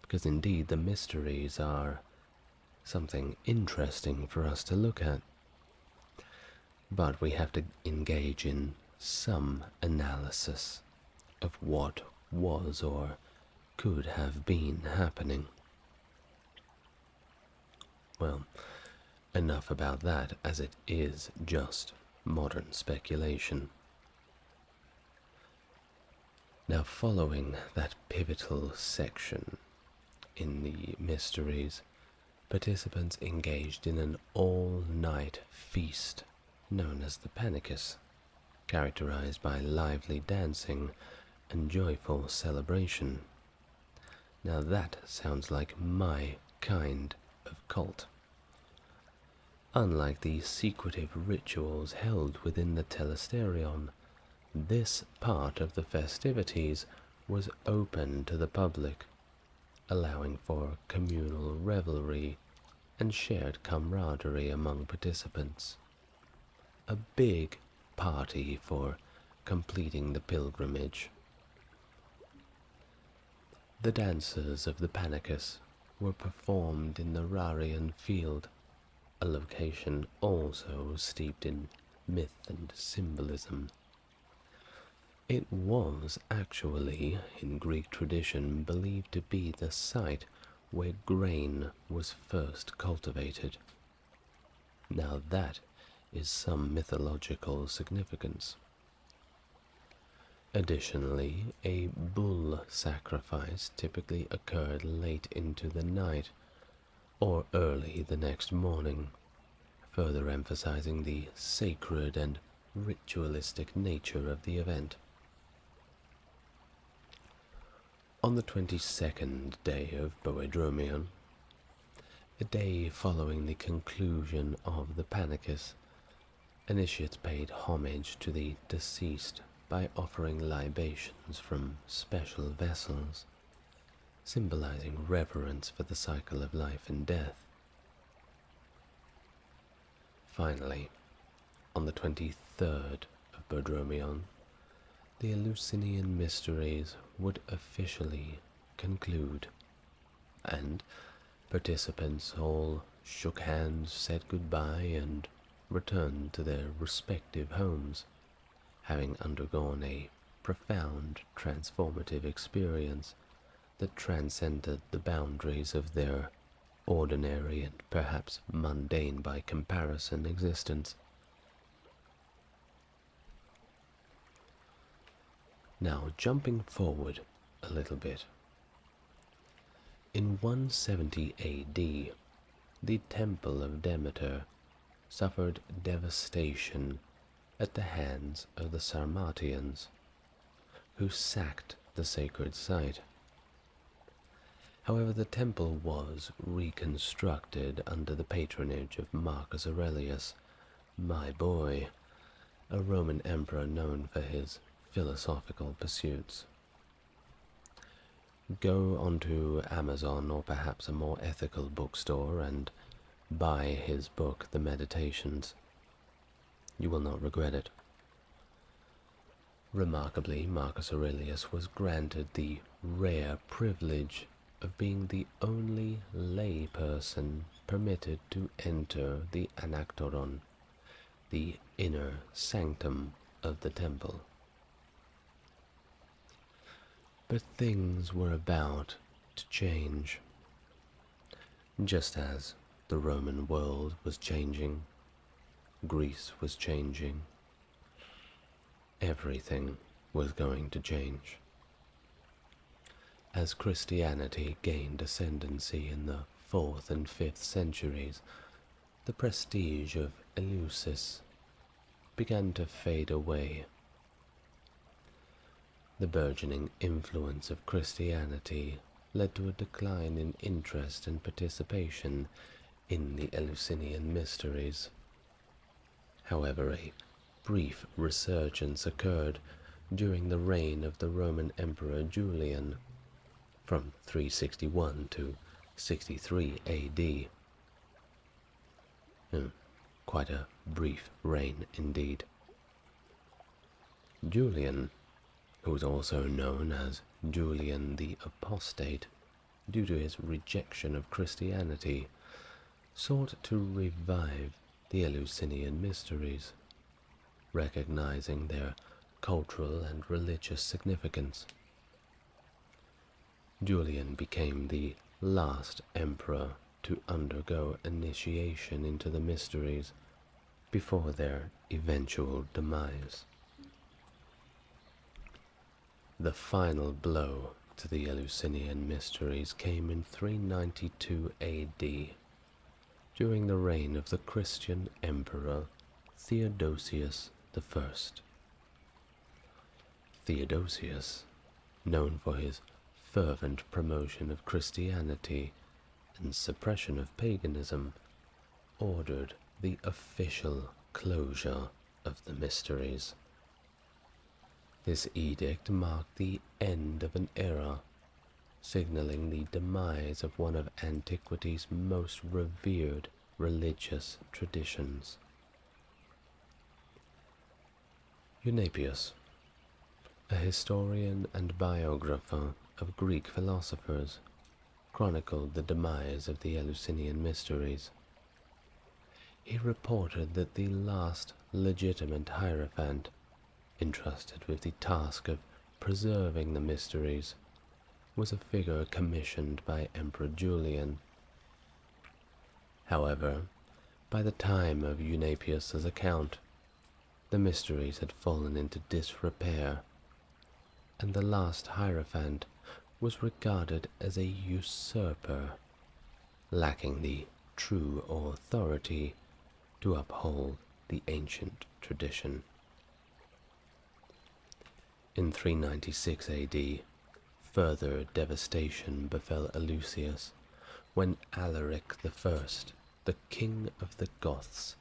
Speaker 1: because indeed the mysteries are something interesting for us to look at. But we have to engage in some analysis of what was or could have been happening. Well, enough about that, as it is just modern speculation. Now, following that pivotal section in the mysteries, participants engaged in an all-night feast known as the Panicus, characterized by lively dancing and joyful celebration. Now that sounds like my kind of cult. Unlike the secretive rituals held within the telesterion, this part of the festivities was open to the public, allowing for communal revelry and shared camaraderie among participants. A big party for completing the pilgrimage. The dances of the Panicus were performed in the Rarian Field, a location also steeped in myth and symbolism. It was actually, in Greek tradition, believed to be the site where grain was first cultivated. Now that is some mythological significance. Additionally, a bull sacrifice typically occurred late into the night or early the next morning, further emphasizing the sacred and ritualistic nature of the event. On the 22nd day of Boedromion, a day following the conclusion of the Panicus, initiates paid homage to the deceased by offering libations from special vessels, symbolizing reverence for the cycle of life and death. Finally, on the 23rd of Boedromion, the Eleusinian Mysteries would officially conclude, and participants all shook hands, said goodbye, and returned to their respective homes, having undergone a profound transformative experience that transcended the boundaries of their ordinary and perhaps mundane by comparison existence. Now, jumping forward a little bit. In 170 AD, the Temple of Demeter suffered devastation at the hands of the Sarmatians, who sacked the sacred site. However, the temple was reconstructed under the patronage of Marcus Aurelius, my boy, a Roman emperor known for his philosophical pursuits. Go onto Amazon or perhaps a more ethical bookstore and buy his book, The Meditations. You will not regret it. Remarkably, Marcus Aurelius was granted the rare privilege of being the only lay person permitted to enter the Anaktoron, the inner sanctum of the temple. But things were about to change. Just as the Roman world was changing, Greece was changing, everything was going to change. As Christianity gained ascendancy in the 4th and 5th centuries, the prestige of Eleusis began to fade away. The burgeoning influence of Christianity led to a decline in interest and participation in the Eleusinian Mysteries. However, a brief resurgence occurred during the reign of the Roman Emperor Julian, from 361 to 63 AD. Quite a brief reign indeed. Julian, who was also known as Julian the Apostate due to his rejection of Christianity, sought to revive the Eleusinian Mysteries, recognizing their cultural and religious significance. Julian became the last emperor to undergo initiation into the mysteries before their eventual demise. The final blow to the Eleusinian Mysteries came in 392 AD, during the reign of the Christian Emperor Theodosius I. Theodosius, known for his fervent promotion of Christianity and suppression of paganism, ordered the official closure of the mysteries. This edict marked the end of an era, signaling the demise of one of antiquity's most revered religious traditions. Eunapius, a historian and biographer of Greek philosophers, chronicled the demise of the Eleusinian Mysteries. He reported that the last legitimate hierophant, entrusted with the task of preserving the mysteries, was a figure commissioned by Emperor Julian. However, by the time of Eunapius's account, the mysteries had fallen into disrepair, and the last hierophant was regarded as a usurper, lacking the true authority to uphold the ancient tradition. In 396 AD, further devastation befell Eleusis when Alaric I, the king of the Goths,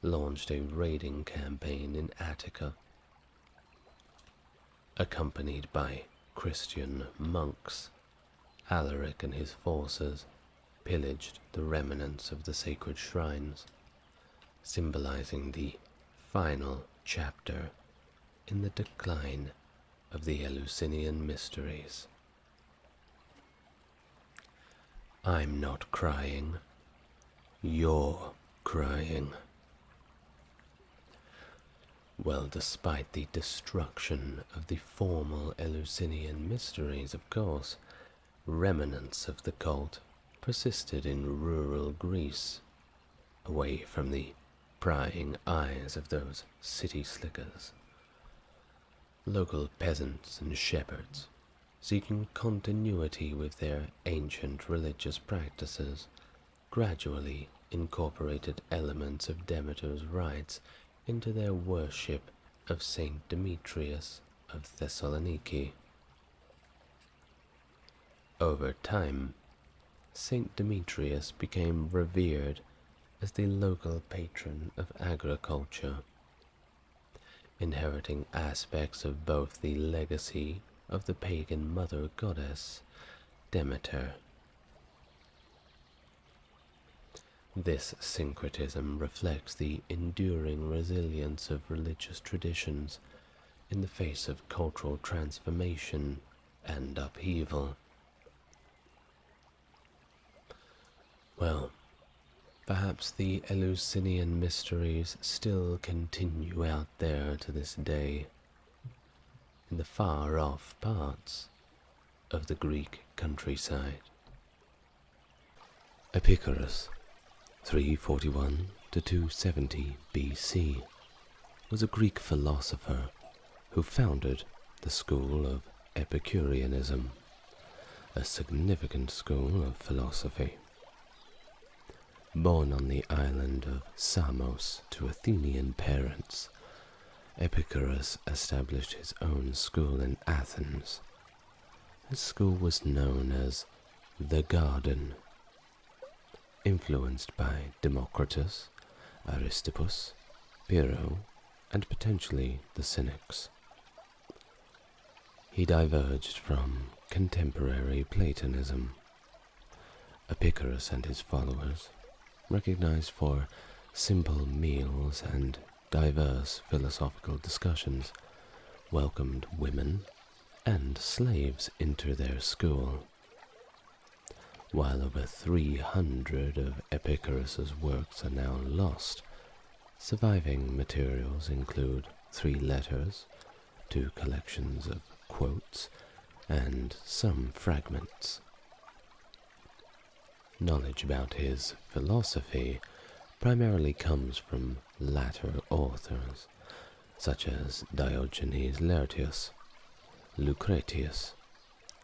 Speaker 1: launched a raiding campaign in Attica. Accompanied by Christian monks, Alaric and his forces pillaged the remnants of the sacred shrines, symbolizing the final chapter in the decline of the Eleusinian Mysteries. I'm not crying. You're crying. Well, despite the destruction of the formal Eleusinian Mysteries, of course, remnants of the cult persisted in rural Greece, away from the prying eyes of those city slickers. Local peasants and shepherds, seeking continuity with their ancient religious practices, gradually incorporated elements of Demeter's rites into their worship of Saint Demetrius of Thessaloniki. Over time, Saint Demetrius became revered as the local patron of agriculture, inheriting aspects of both the legacy of the pagan mother goddess, Demeter. This syncretism reflects the enduring resilience of religious traditions in the face of cultural transformation and upheaval. Well, perhaps the Eleusinian Mysteries still continue out there to this day, in the far-off parts of the Greek countryside. Epictetus, 341 to 270 BC, was a Greek philosopher who founded the school of Epicureanism, a significant school of philosophy. Born on the island of Samos to Athenian parents, Epictetus established his own school in Athens. His school was known as the Garden, influenced by Democritus, Aristippus, Pyrrho, and potentially the Cynics. He diverged from contemporary Platonism. Epictetus and his followers, recognized for simple meals and diverse philosophical discussions, welcomed women and slaves into their school. While over 300 of Epictetus's works are now lost, surviving materials include 3 letters, 2 collections of quotes, and some fragments. Knowledge about his philosophy primarily comes from later authors, such as Diogenes Laertius, Lucretius,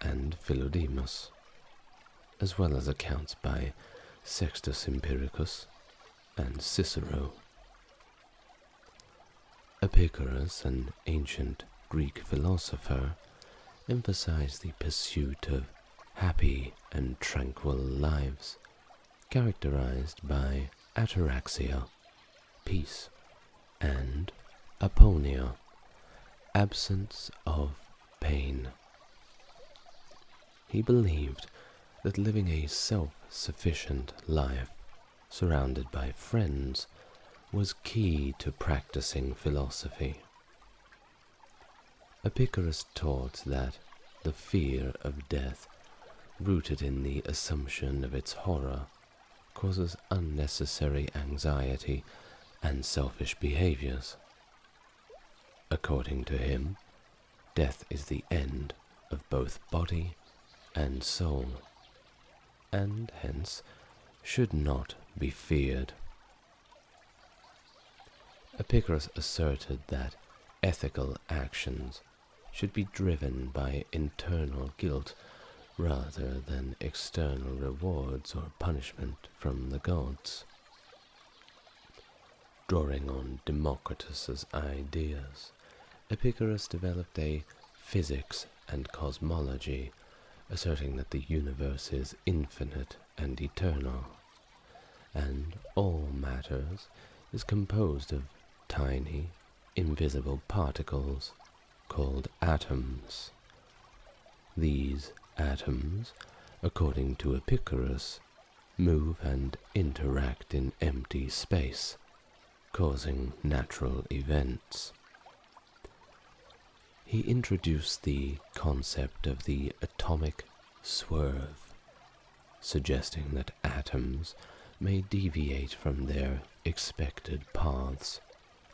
Speaker 1: and Philodemus, as well as accounts by Sextus Empiricus and Cicero. Epictetus, an ancient Greek philosopher, emphasized the pursuit of happy and tranquil lives, characterized by ataraxia, peace, and aponia, absence of pain. He believed that living a self-sufficient life, surrounded by friends, was key to practicing philosophy. Epictetus taught that the fear of death, rooted in the assumption of its horror, causes unnecessary anxiety and selfish behaviors. According to him, death is the end of both body and soul, and hence should not be feared. Epictetus asserted that ethical actions should be driven by internal guilt rather than external rewards or punishment from the gods. Drawing on Democritus's ideas, Epictetus developed a physics and cosmology, asserting that the universe is infinite and eternal, and all matters is composed of tiny, invisible particles called atoms. These atoms, according to Epictetus, move and interact in empty space, causing natural events. He introduced the concept of the atomic swerve, suggesting that atoms may deviate from their expected paths,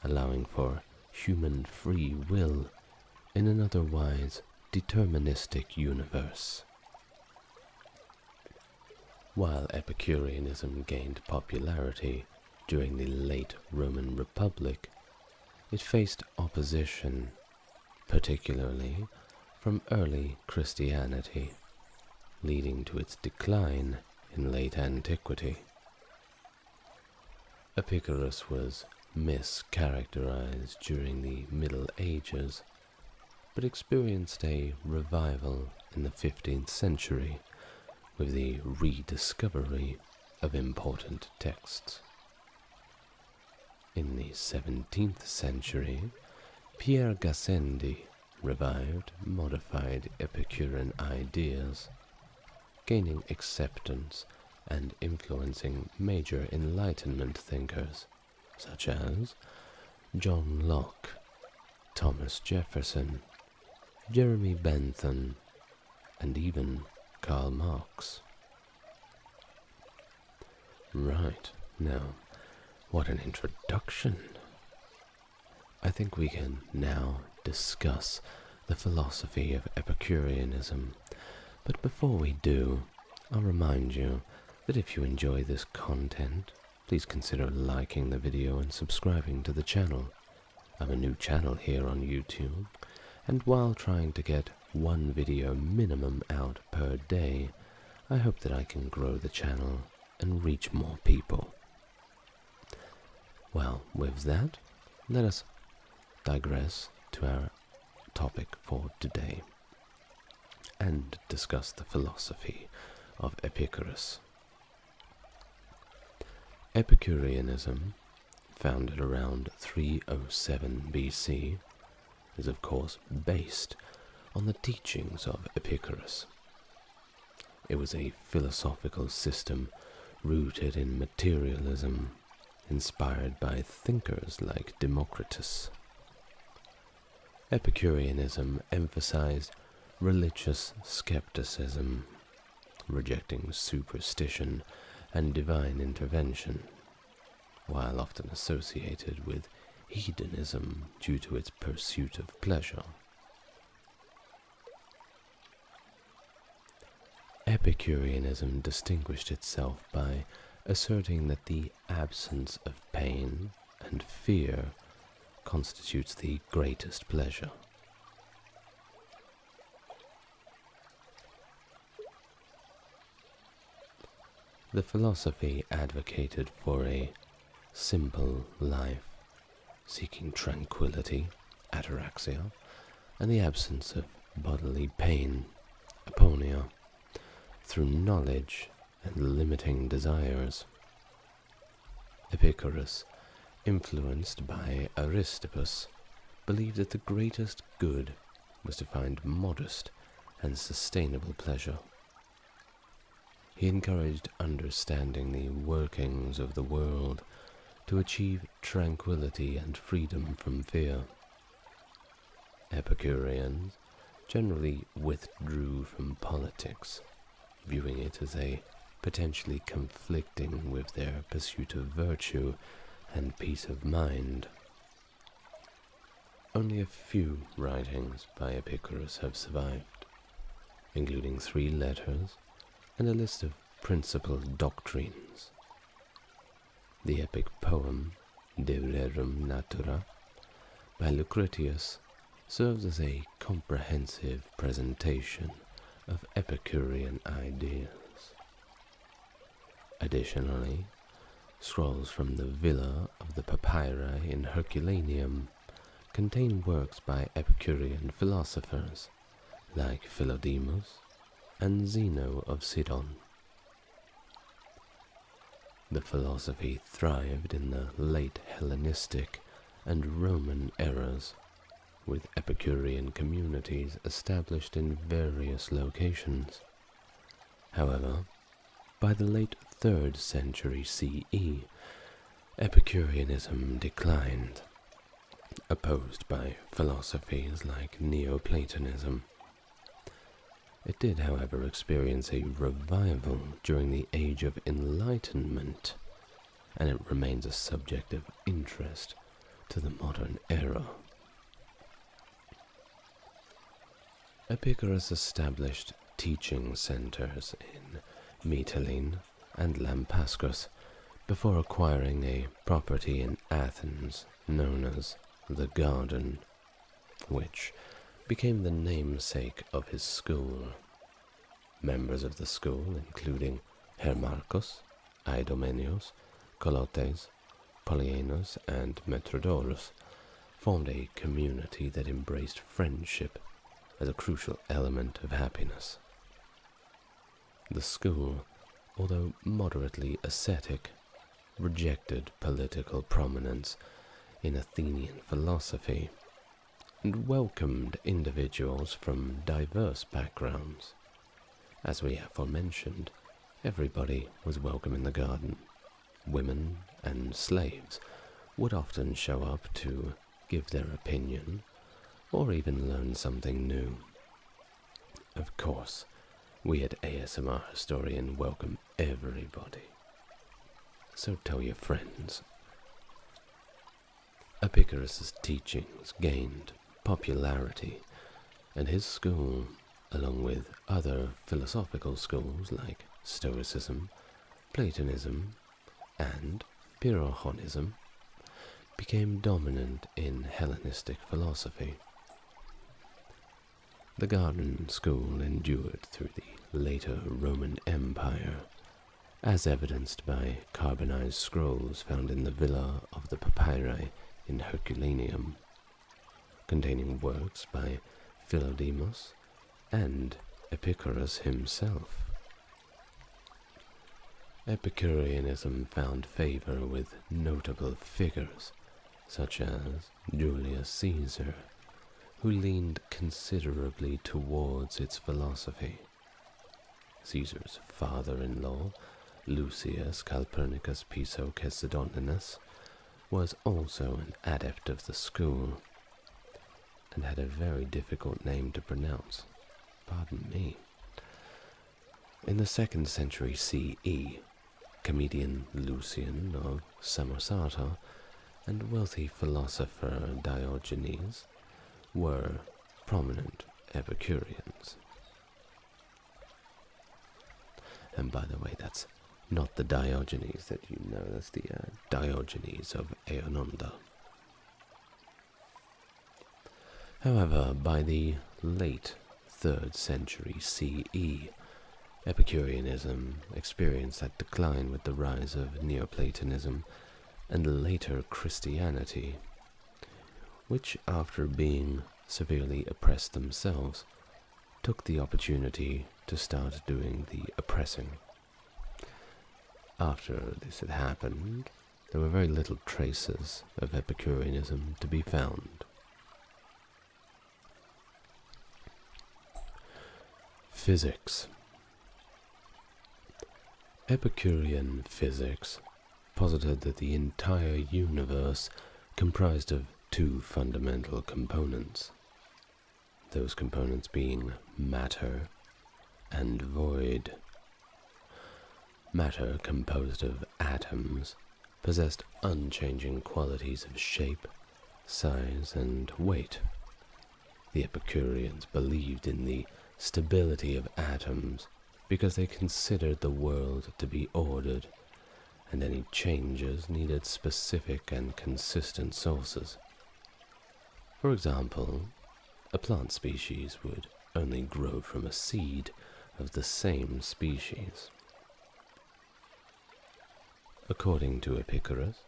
Speaker 1: allowing for human free will in an otherwise deterministic universe. While Epicureanism gained popularity during the late Roman Republic, it faced opposition, particularly from early Christianity, leading to its decline in late antiquity. Epicurus was mischaracterized during the Middle Ages, but experienced a revival in the 15th century with the rediscovery of important texts. In the 17th century, Pierre Gassendi revived modified Epicurean ideas, gaining acceptance and influencing major Enlightenment thinkers such as John Locke, Thomas Jefferson, Jeremy Bentham, and even Karl Marx. Right, now, what an introduction. I think we can now discuss the philosophy of Epicureanism, but before we do, I'll remind you that if you enjoy this content, please consider liking the video and subscribing to the channel. I'm a new channel here on YouTube, and while trying to get one video minimum out per day, I hope that I can grow the channel and reach more people. Well, with that, let us digress to our topic for today and discuss the philosophy of Epicurus. Epicureanism, founded around 307 BC, is of course based on the teachings of Epicurus. It was a philosophical system rooted in materialism, inspired by thinkers like Democritus. Epicureanism emphasized religious skepticism, rejecting superstition and divine intervention, while often associated with hedonism due to its pursuit of pleasure. Epicureanism distinguished itself by asserting that the absence of pain and fear constitutes the greatest pleasure. The philosophy advocated for a simple life, seeking tranquility, ataraxia, and the absence of bodily pain, aponia, through knowledge and limiting desires. Epicurus, influenced by Aristippus, believed that the greatest good was to find modest and sustainable pleasure. He encouraged understanding the workings of the world to achieve tranquility and freedom from fear. Epicureans generally withdrew from politics, viewing it as a potentially conflicting with their pursuit of virtue and peace of mind. Only a few writings by Epicurus have survived, including 3 letters and a list of principal doctrines. The epic poem De Rerum Natura by Lucretius serves as a comprehensive presentation of Epicurean ideas. Additionally, scrolls from the Villa of the Papyri in Herculaneum contain works by Epicurean philosophers like Philodemus and Zeno of Sidon. The philosophy thrived in the late Hellenistic and Roman eras, with Epicurean communities established in various locations. However, by the late 3rd century CE, Epicureanism declined, opposed by philosophies like Neoplatonism. It did, however, experience a revival during the Age of Enlightenment, and it remains a subject of interest to the modern era. Epicurus established teaching centers in Mytilene and Lampascus before acquiring a property in Athens known as the Garden, which became the namesake of his school. Members of the school, including Hermarchus, Idomenius, Colotes, Polyaenus, and Metrodorus, formed a community that embraced friendship as a crucial element of happiness. The school, although moderately ascetic, rejected political prominence in Athenian philosophy and welcomed individuals from diverse backgrounds. As we have aforementioned, everybody was welcome in the garden. Women and slaves would often show up to give their opinion or even learn something new. Of course, we at ASMR Historian welcome everybody. So tell your friends. Epicurus's teachings gained popularity, and his school, along with other philosophical schools like Stoicism, Platonism, and Pyrrhonism, became dominant in Hellenistic philosophy. The Garden School endured through the later Roman Empire, as evidenced by carbonized scrolls found in the Villa of the Papyri in Herculaneum, containing works by Philodemus and Epicurus himself. Epicureanism found favor with notable figures such as Julius Caesar, who leaned considerably towards its philosophy. Caesar's father-in-law, Lucius Calpurnicus Piso Caesidoninus, was also an adept of the school, and had a very difficult name to pronounce. Pardon me. In the 2nd century CE, comedian Lucian of Samosata and wealthy philosopher Diogenes were prominent Epicureans. And by the way, that's not the Diogenes that you know, that's the Diogenes of Aononda. However, by the late 3rd century CE, Epicureanism experienced that decline with the rise of Neoplatonism and later Christianity, which, after being severely oppressed themselves, took the opportunity to start doing the oppressing. After this had happened, there were very little traces of Epicureanism to be found. Physics. Epicurean physics posited that the entire universe comprised of two fundamental components, those components being matter and void. Matter, composed of atoms, possessed unchanging qualities of shape, size, and weight. The Epicureans believed in the stability of atoms because they considered the world to be ordered, and any changes needed specific and consistent sources. For example, a plant species would only grow from a seed of the same species. According to Epicurus,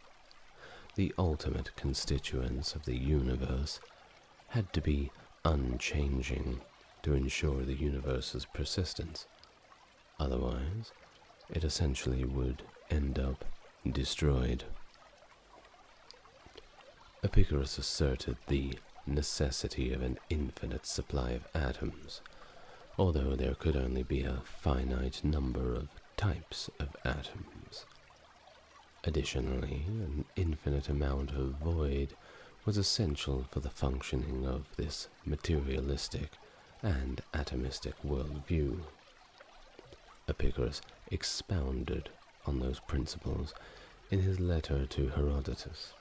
Speaker 1: the ultimate constituents of the universe had to be unchanging to ensure the universe's persistence. Otherwise, it essentially would end up destroyed. Epicurus asserted the necessity of an infinite supply of atoms, although there could only be a finite number of types of atoms. Additionally, an infinite amount of void was essential for the functioning of this materialistic and atomistic worldview. Epicurus expounded on those principles in his letter to Herodotus.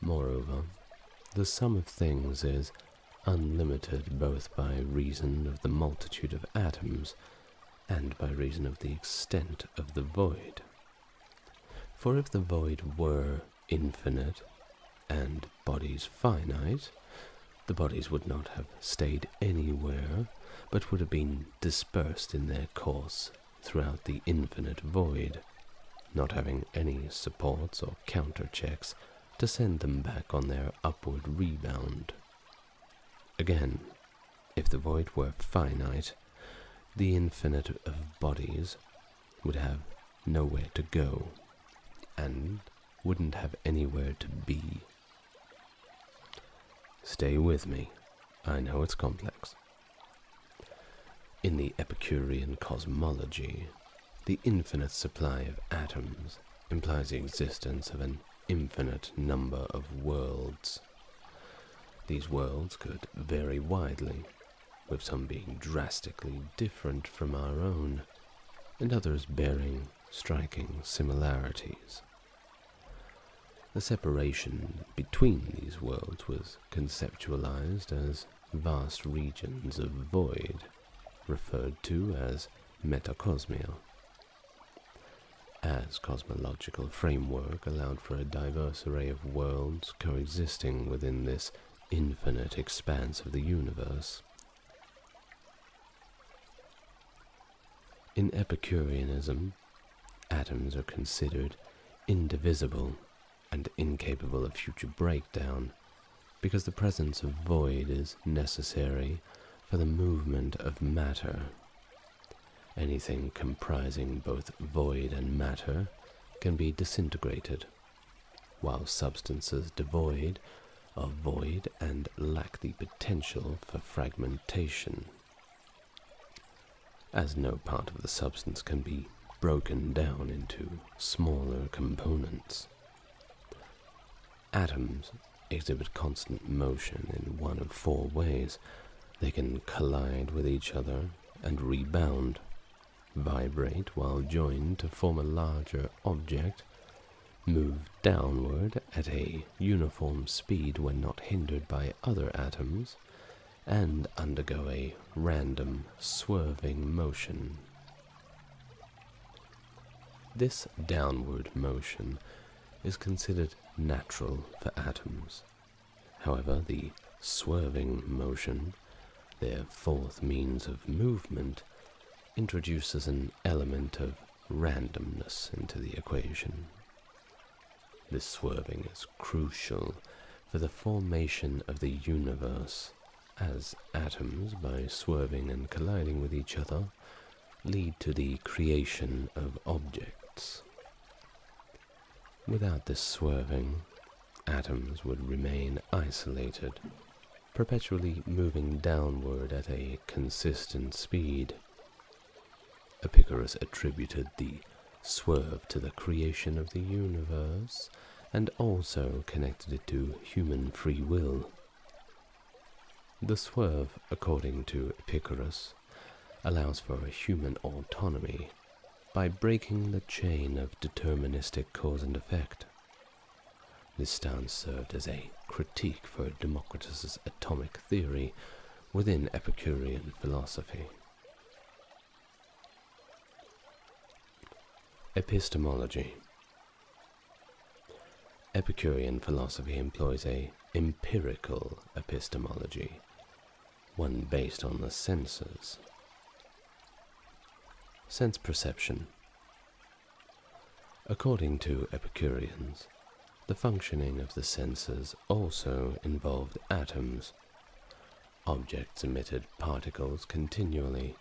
Speaker 1: Moreover, the sum of things is unlimited both by reason of the multitude of atoms and by reason of the extent of the void. For if the void were infinite and bodies finite, the bodies would not have stayed anywhere, but would have been dispersed in their course throughout the infinite void, not having any supports or counterchecks to send them back on their upward rebound. Again, if the void were finite, the infinite of bodies would have nowhere to go, and wouldn't have anywhere to be. Stay with me, I know it's complex. In the Epicurean cosmology, the infinite supply of atoms implies the existence of an infinite number of worlds. These worlds could vary widely, with some being drastically different from our own, and others bearing striking similarities. The separation between these worlds was conceptualized as vast regions of void, referred to as metacosmia. As cosmological framework allowed for a diverse array of worlds coexisting within this infinite expanse of the universe. In Epicureanism, atoms are considered indivisible and incapable of future breakdown, because the presence of void is necessary for the movement of matter. Anything comprising both void and matter can be disintegrated, while substances devoid are void and lack the potential for fragmentation, as no part of the substance can be broken down into smaller components. Atoms exhibit constant motion in one of four ways. They can collide with each other and rebound, vibrate while joined to form a larger object, move downward at a uniform speed when not hindered by other atoms, and undergo a random swerving motion. This downward motion is considered natural for atoms. However, the swerving motion, their fourth means of movement, introduces an element of randomness into the equation. This swerving is crucial for the formation of the universe, as atoms, by swerving and colliding with each other, lead to the creation of objects. Without this swerving, atoms would remain isolated, perpetually moving downward at a consistent speed. Epictetus attributed the swerve to the creation of the universe, and also connected it to human free will. The swerve, according to Epictetus, allows for a human autonomy by breaking the chain of deterministic cause and effect. This stance served as a critique for Democritus's atomic theory within Epicurean philosophy. Epistemology. Epicurean philosophy employs a empirical epistemology, one based on the senses. Sense perception. According to Epicureans, the functioning of the senses also involved atoms. Objects emitted particles continually,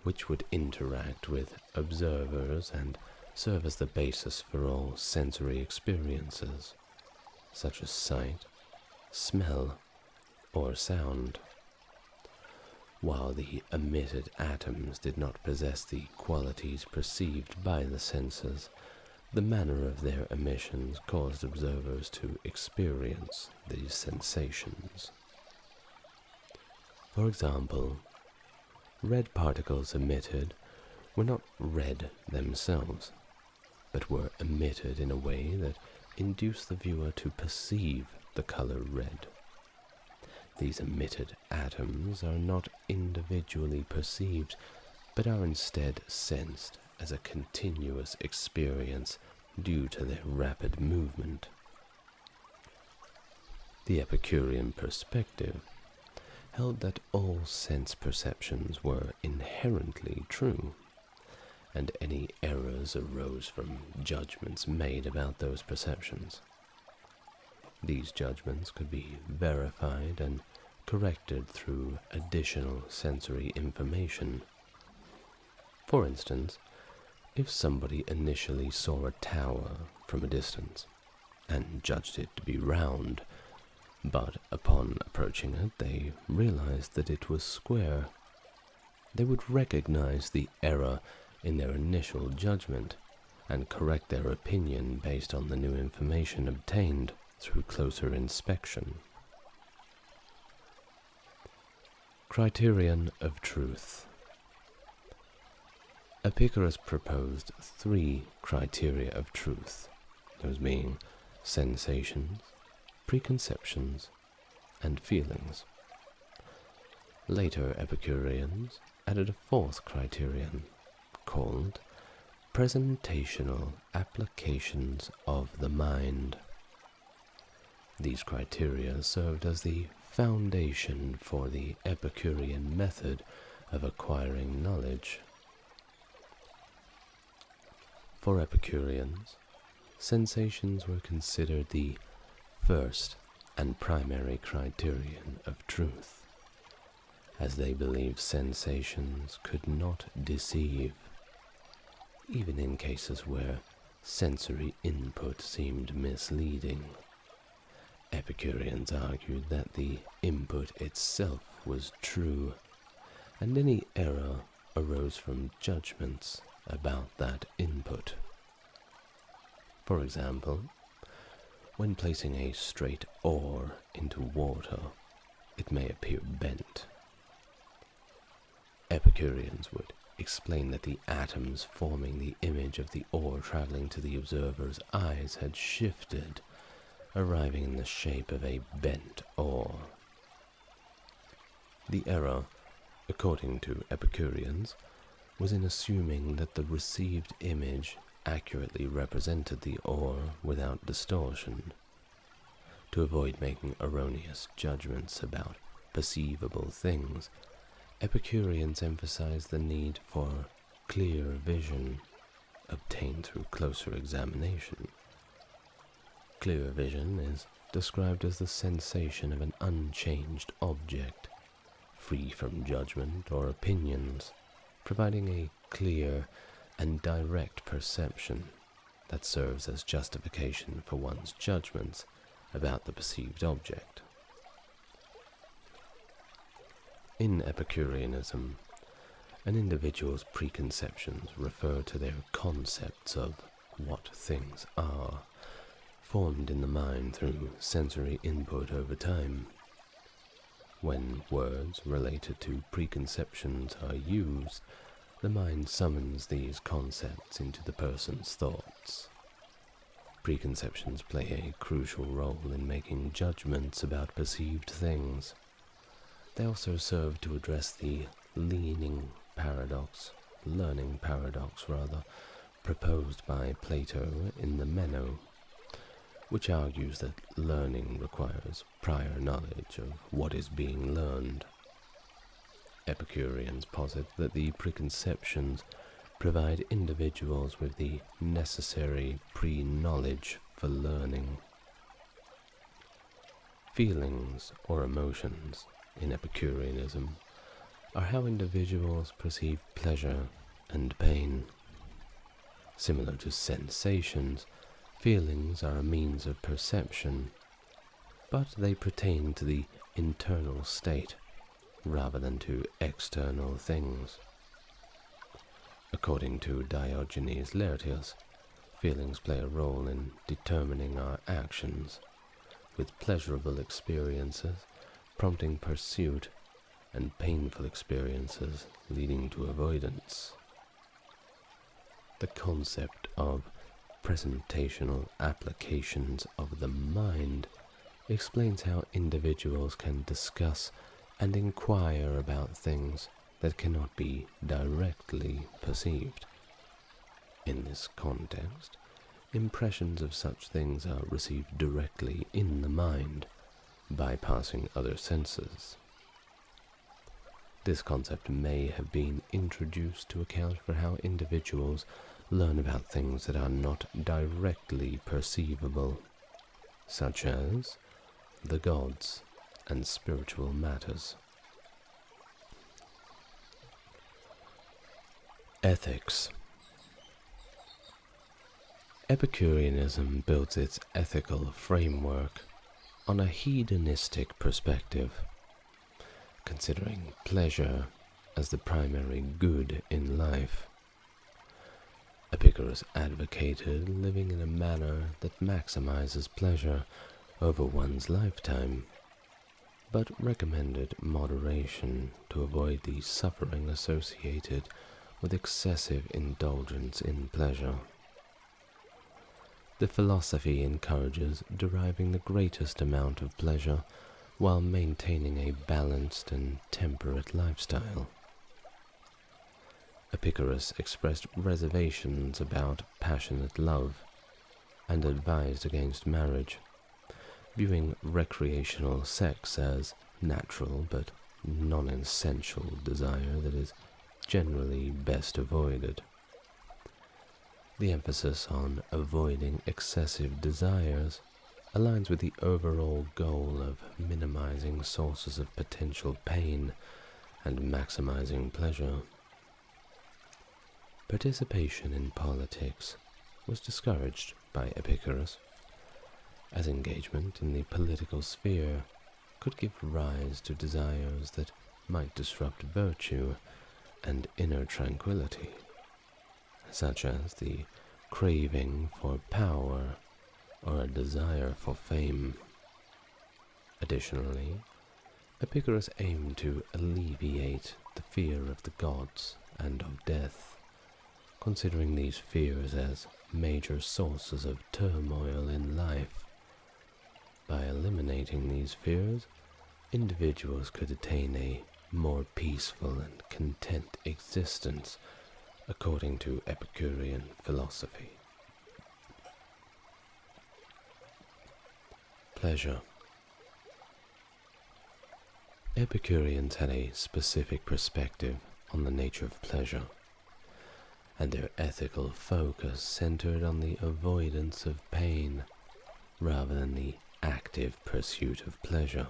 Speaker 1: which would interact with observers and serve as the basis for all sensory experiences, such as sight, smell, or sound. While the emitted atoms did not possess the qualities perceived by the senses, the manner of their emissions caused observers to experience these sensations. For example, red particles emitted were not red themselves, but were emitted in a way that induced the viewer to perceive the color red. These emitted atoms are not individually perceived, but are instead sensed as a continuous experience due to their rapid movement. The Epicurean perspective held that all sense perceptions were inherently true, and any errors arose from judgments made about those perceptions. These judgments could be verified and corrected through additional sensory information. For instance, if somebody initially saw a tower from a distance and judged it to be round, but upon approaching it they realized that it was square, they would recognize the error in their initial judgment and correct their opinion based on the new information obtained through closer inspection. Criterion of truth. Epicurus proposed 3 criteria of truth, those being sensations, preconceptions, and feelings. Later Epicureans added a 4th criterion, called presentational applications of the mind. These criteria served as the foundation for the Epicurean method of acquiring knowledge. For Epicureans, sensations were considered the first and primary criterion of truth, as they believed sensations could not deceive, even in cases where sensory input seemed misleading. Epicureans argued that the input itself was true, and any error arose from judgments about that input. For example, when placing a straight oar into water, it may appear bent. Epicureans would explain that the atoms forming the image of the oar traveling to the observer's eyes had shifted, arriving in the shape of a bent oar. The error, according to Epicureans, was in assuming that the received image accurately represented the oar without distortion. To avoid making erroneous judgments about perceivable things, Epicureans emphasized the need for clear vision, obtained through closer examination. Clear vision is described as the sensation of an unchanged object, free from judgment or opinions, providing a clear and direct perception that serves as justification for one's judgments about the perceived object. In Epicureanism, an individual's preconceptions refer to their concepts of what things are, formed in the mind through sensory input over time. When words related to preconceptions are used, the mind summons these concepts into the person's thoughts. Preconceptions play a crucial role in making judgments about perceived things. They also serve to address the learning paradox, proposed by Plato in the Meno, which argues that learning requires prior knowledge of what is being learned. Epicureans posit that the preconceptions provide individuals with the necessary pre-knowledge for learning. Feelings or emotions in Epicureanism are how individuals perceive pleasure and pain. Similar to sensations, feelings are a means of perception, but they pertain to the internal state rather than to external things. According to Diogenes Laertius, feelings play a role in determining our actions, with pleasurable experiences prompting pursuit and painful experiences leading to avoidance. The concept of presentational applications of the mind explains how individuals can discuss and inquire about things that cannot be directly perceived. In this context, impressions of such things are received directly in the mind, bypassing other senses. This concept may have been introduced to account for how individuals learn about things that are not directly perceivable, such as the gods and spiritual matters. Ethics. Epicureanism builds its ethical framework on a hedonistic perspective, considering pleasure as the primary good in life. Epicurus advocated living in a manner that maximizes pleasure over one's lifetime, but recommended moderation to avoid the suffering associated with excessive indulgence in pleasure. The philosophy encourages deriving the greatest amount of pleasure while maintaining a balanced and temperate lifestyle. Epicurus expressed reservations about passionate love and advised against marriage, viewing recreational sex as natural but non-essential desire that is generally best avoided. The emphasis on avoiding excessive desires aligns with the overall goal of minimizing sources of potential pain and maximizing pleasure. Participation in politics was discouraged by Epicurus, as engagement in the political sphere could give rise to desires that might disrupt virtue and inner tranquility, such as the craving for power or a desire for fame. Additionally, Epicurus aimed to alleviate the fear of the gods and of death, considering these fears as major sources of turmoil in life. By eliminating these fears, individuals could attain a more peaceful and content existence, according to Epicurean philosophy. Pleasure. Epicureans had a specific perspective on the nature of pleasure, and their ethical focus centered on the avoidance of pain rather than the active pursuit of pleasure.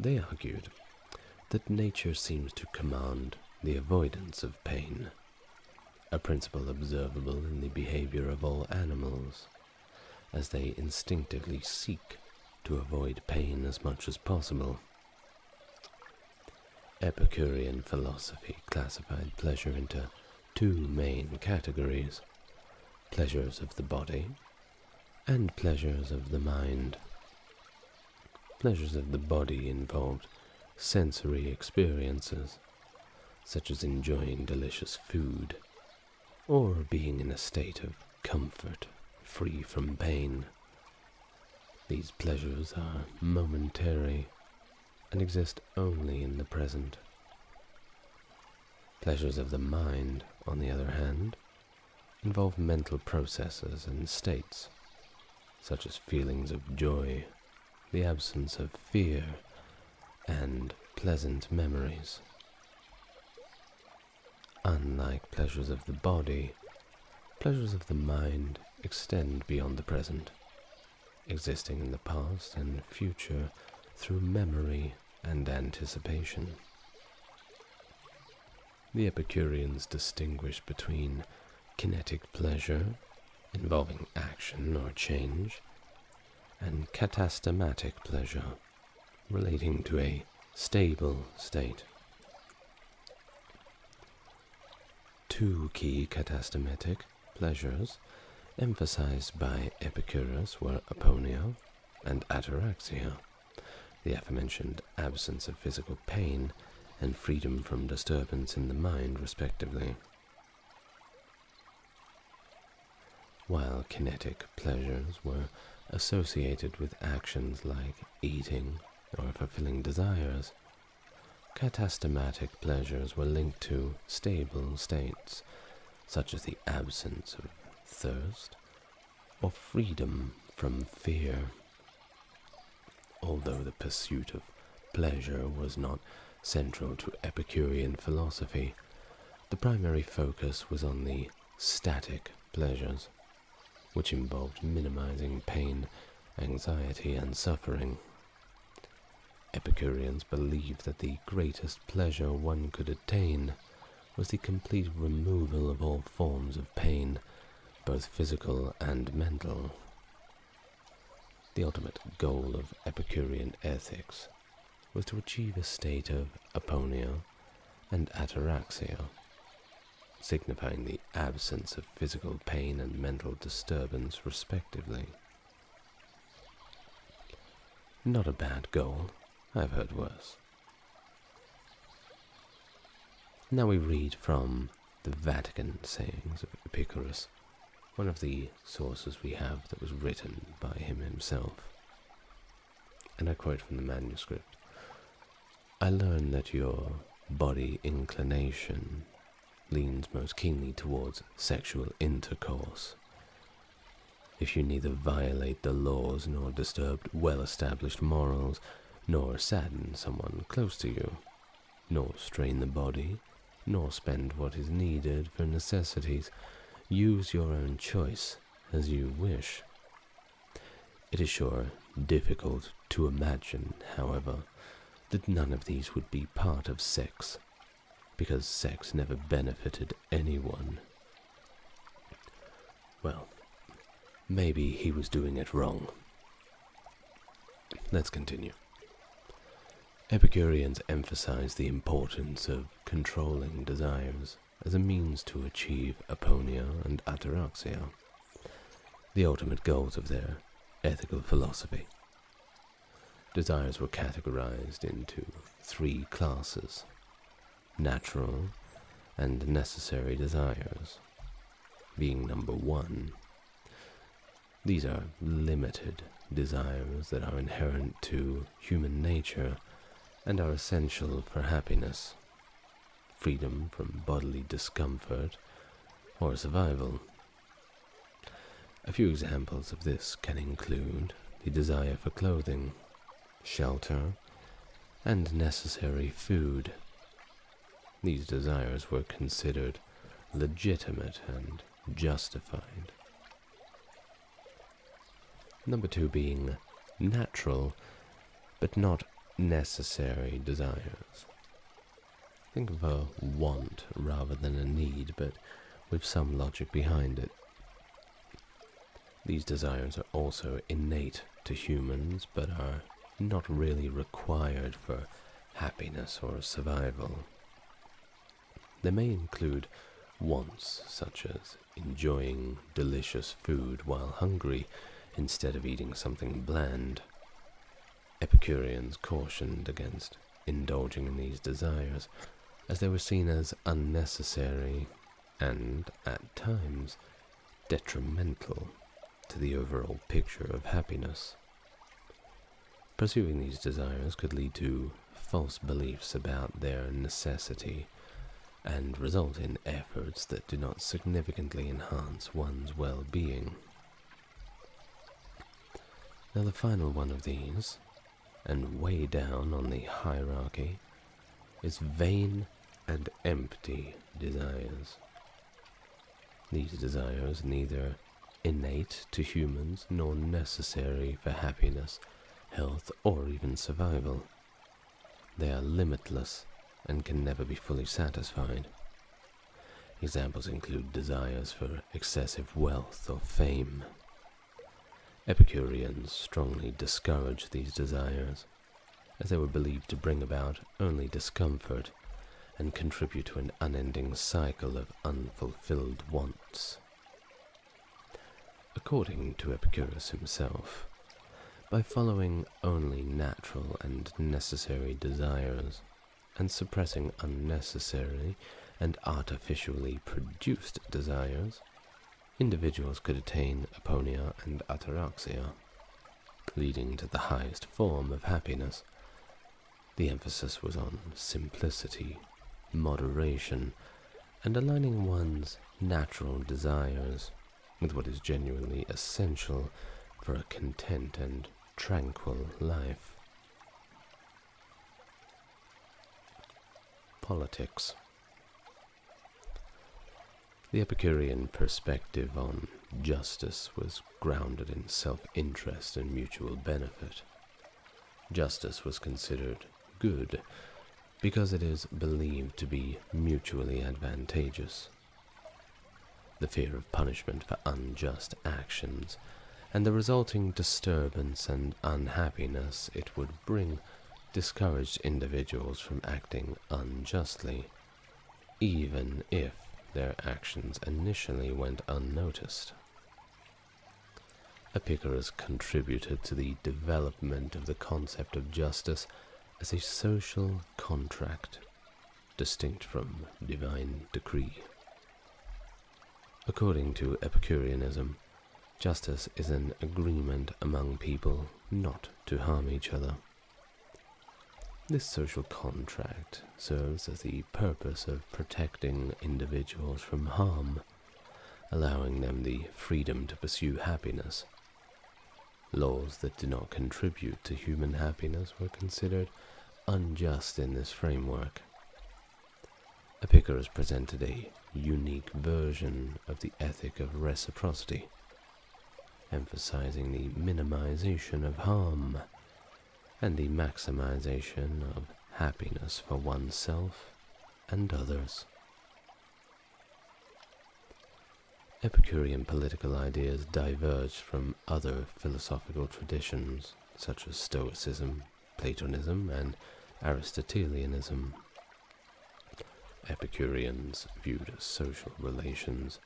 Speaker 1: They argued that nature seems to command the avoidance of pain, a principle observable in the behavior of all animals, as they instinctively seek to avoid pain as much as possible. Epicurean philosophy classified pleasure into two main categories: pleasures of the body and pleasures of the mind. Pleasures of the body involved sensory experiences, such as enjoying delicious food, or being in a state of comfort, free from pain. These pleasures are momentary and exist only in the present. Pleasures of the mind, on the other hand, involve mental processes and states, such as feelings of joy, the absence of fear, and pleasant memories. Unlike pleasures of the body, pleasures of the mind extend beyond the present, existing in the past and future through memory and anticipation. The Epicureans distinguished between kinetic pleasure, involving action or change, and katastematic pleasure, relating to a stable state. Two key katastematic pleasures emphasized by Epicurus were aponia and ataraxia, the aforementioned absence of physical pain and freedom from disturbance in the mind, respectively. While kinetic pleasures were associated with actions like eating or fulfilling desires, katastematic pleasures were linked to stable states, such as the absence of thirst or freedom from fear. Although the pursuit of pleasure was not central to Epicurean philosophy, the primary focus was on the static pleasures, which involved minimizing pain, anxiety, and suffering. Epicureans believed that the greatest pleasure one could attain was the complete removal of all forms of pain, both physical and mental. The ultimate goal of Epicurean ethics was to achieve a state of aponia and ataraxia, signifying the absence of physical pain and mental disturbance, respectively. Not a bad goal. I've heard worse. Now we read from the Vatican sayings of Epicurus, one of the sources we have that was written by him himself. And I quote from the manuscript: "I learn that your body inclination leans most keenly towards sexual intercourse. If you neither violate the laws nor disturb well-established morals, nor sadden someone close to you, nor strain the body, nor spend what is needed for necessities, use your own choice as you wish. It is sure difficult to imagine, however, that none of these would be part of sex, because sex never benefited anyone." Well, maybe he was doing it wrong. Let's continue. Epicureans emphasized the importance of controlling desires as a means to achieve aponia and ataraxia, the ultimate goals of their ethical philosophy. Desires were categorized into 3 classes: natural and necessary desires, being number 1. These are limited desires that are inherent to human nature and are essential for happiness, freedom from bodily discomfort, or survival. A few examples of this can include the desire for clothing, shelter, and necessary food. These desires were considered legitimate and justified. Number 2 being natural, but not necessary desires. Think of a want rather than a need, but with some logic behind it. These desires are also innate to humans, but are not really required for happiness or survival. They may include wants such as enjoying delicious food while hungry instead of eating something bland. Epicureans cautioned against indulging in these desires, as they were seen as unnecessary and, at times, detrimental to the overall picture of happiness. Pursuing these desires could lead to false beliefs about their necessity and result in efforts that do not significantly enhance one's well-being. Now the final one of these, and way down on the hierarchy, is vain and empty desires. These desires neither innate to humans nor necessary for happiness, health, or even survival. They are limitless and can never be fully satisfied. Examples include desires for excessive wealth or fame. Epicureans strongly discouraged these desires, as they were believed to bring about only discomfort and contribute to an unending cycle of unfulfilled wants. According to Epicurus himself, by following only natural and necessary desires, and suppressing unnecessary and artificially produced desires, individuals could attain aponia and ataraxia, leading to the highest form of happiness. The emphasis was on simplicity, moderation, and aligning one's natural desires with what is genuinely essential for a content and tranquil life. Politics. The Epicurean perspective on justice was grounded in self-interest and mutual benefit. Justice was considered good because it is believed to be mutually advantageous. The fear of punishment for unjust actions and the resulting disturbance and unhappiness it would bring discouraged individuals from acting unjustly, even if their actions initially went unnoticed. Epicurus contributed to the development of the concept of justice as a social contract, distinct from divine decree. According to Epicureanism, justice is an agreement among people not to harm each other. This social contract serves as the purpose of protecting individuals from harm, allowing them the freedom to pursue happiness. Laws that do not contribute to human happiness were considered unjust in this framework. Epicurus presented a unique version of the ethic of reciprocity, emphasizing the minimization of harm and the maximization of happiness for oneself and others. Epicurean political ideas diverged from other philosophical traditions such as Stoicism, Platonism, and Aristotelianism. Epicureans viewed social relations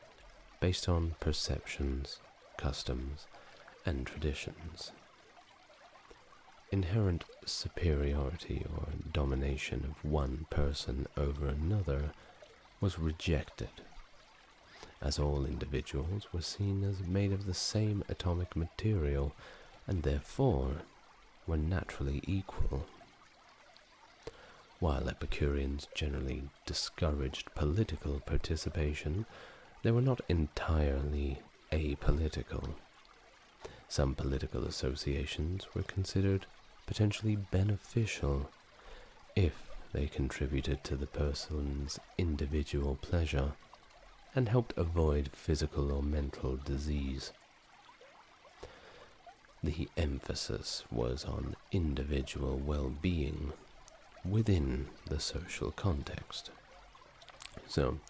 Speaker 1: based on perceptions, customs, and traditions. Inherent superiority or domination of one person over another was rejected, as all individuals were seen as made of the same atomic material and therefore were naturally equal. While Epicureans generally discouraged political participation, they were not entirely apolitical. Some political associations were considered potentially beneficial if they contributed to the person's individual pleasure and helped avoid physical or mental disease. The emphasis was on individual well-being within the social context. So,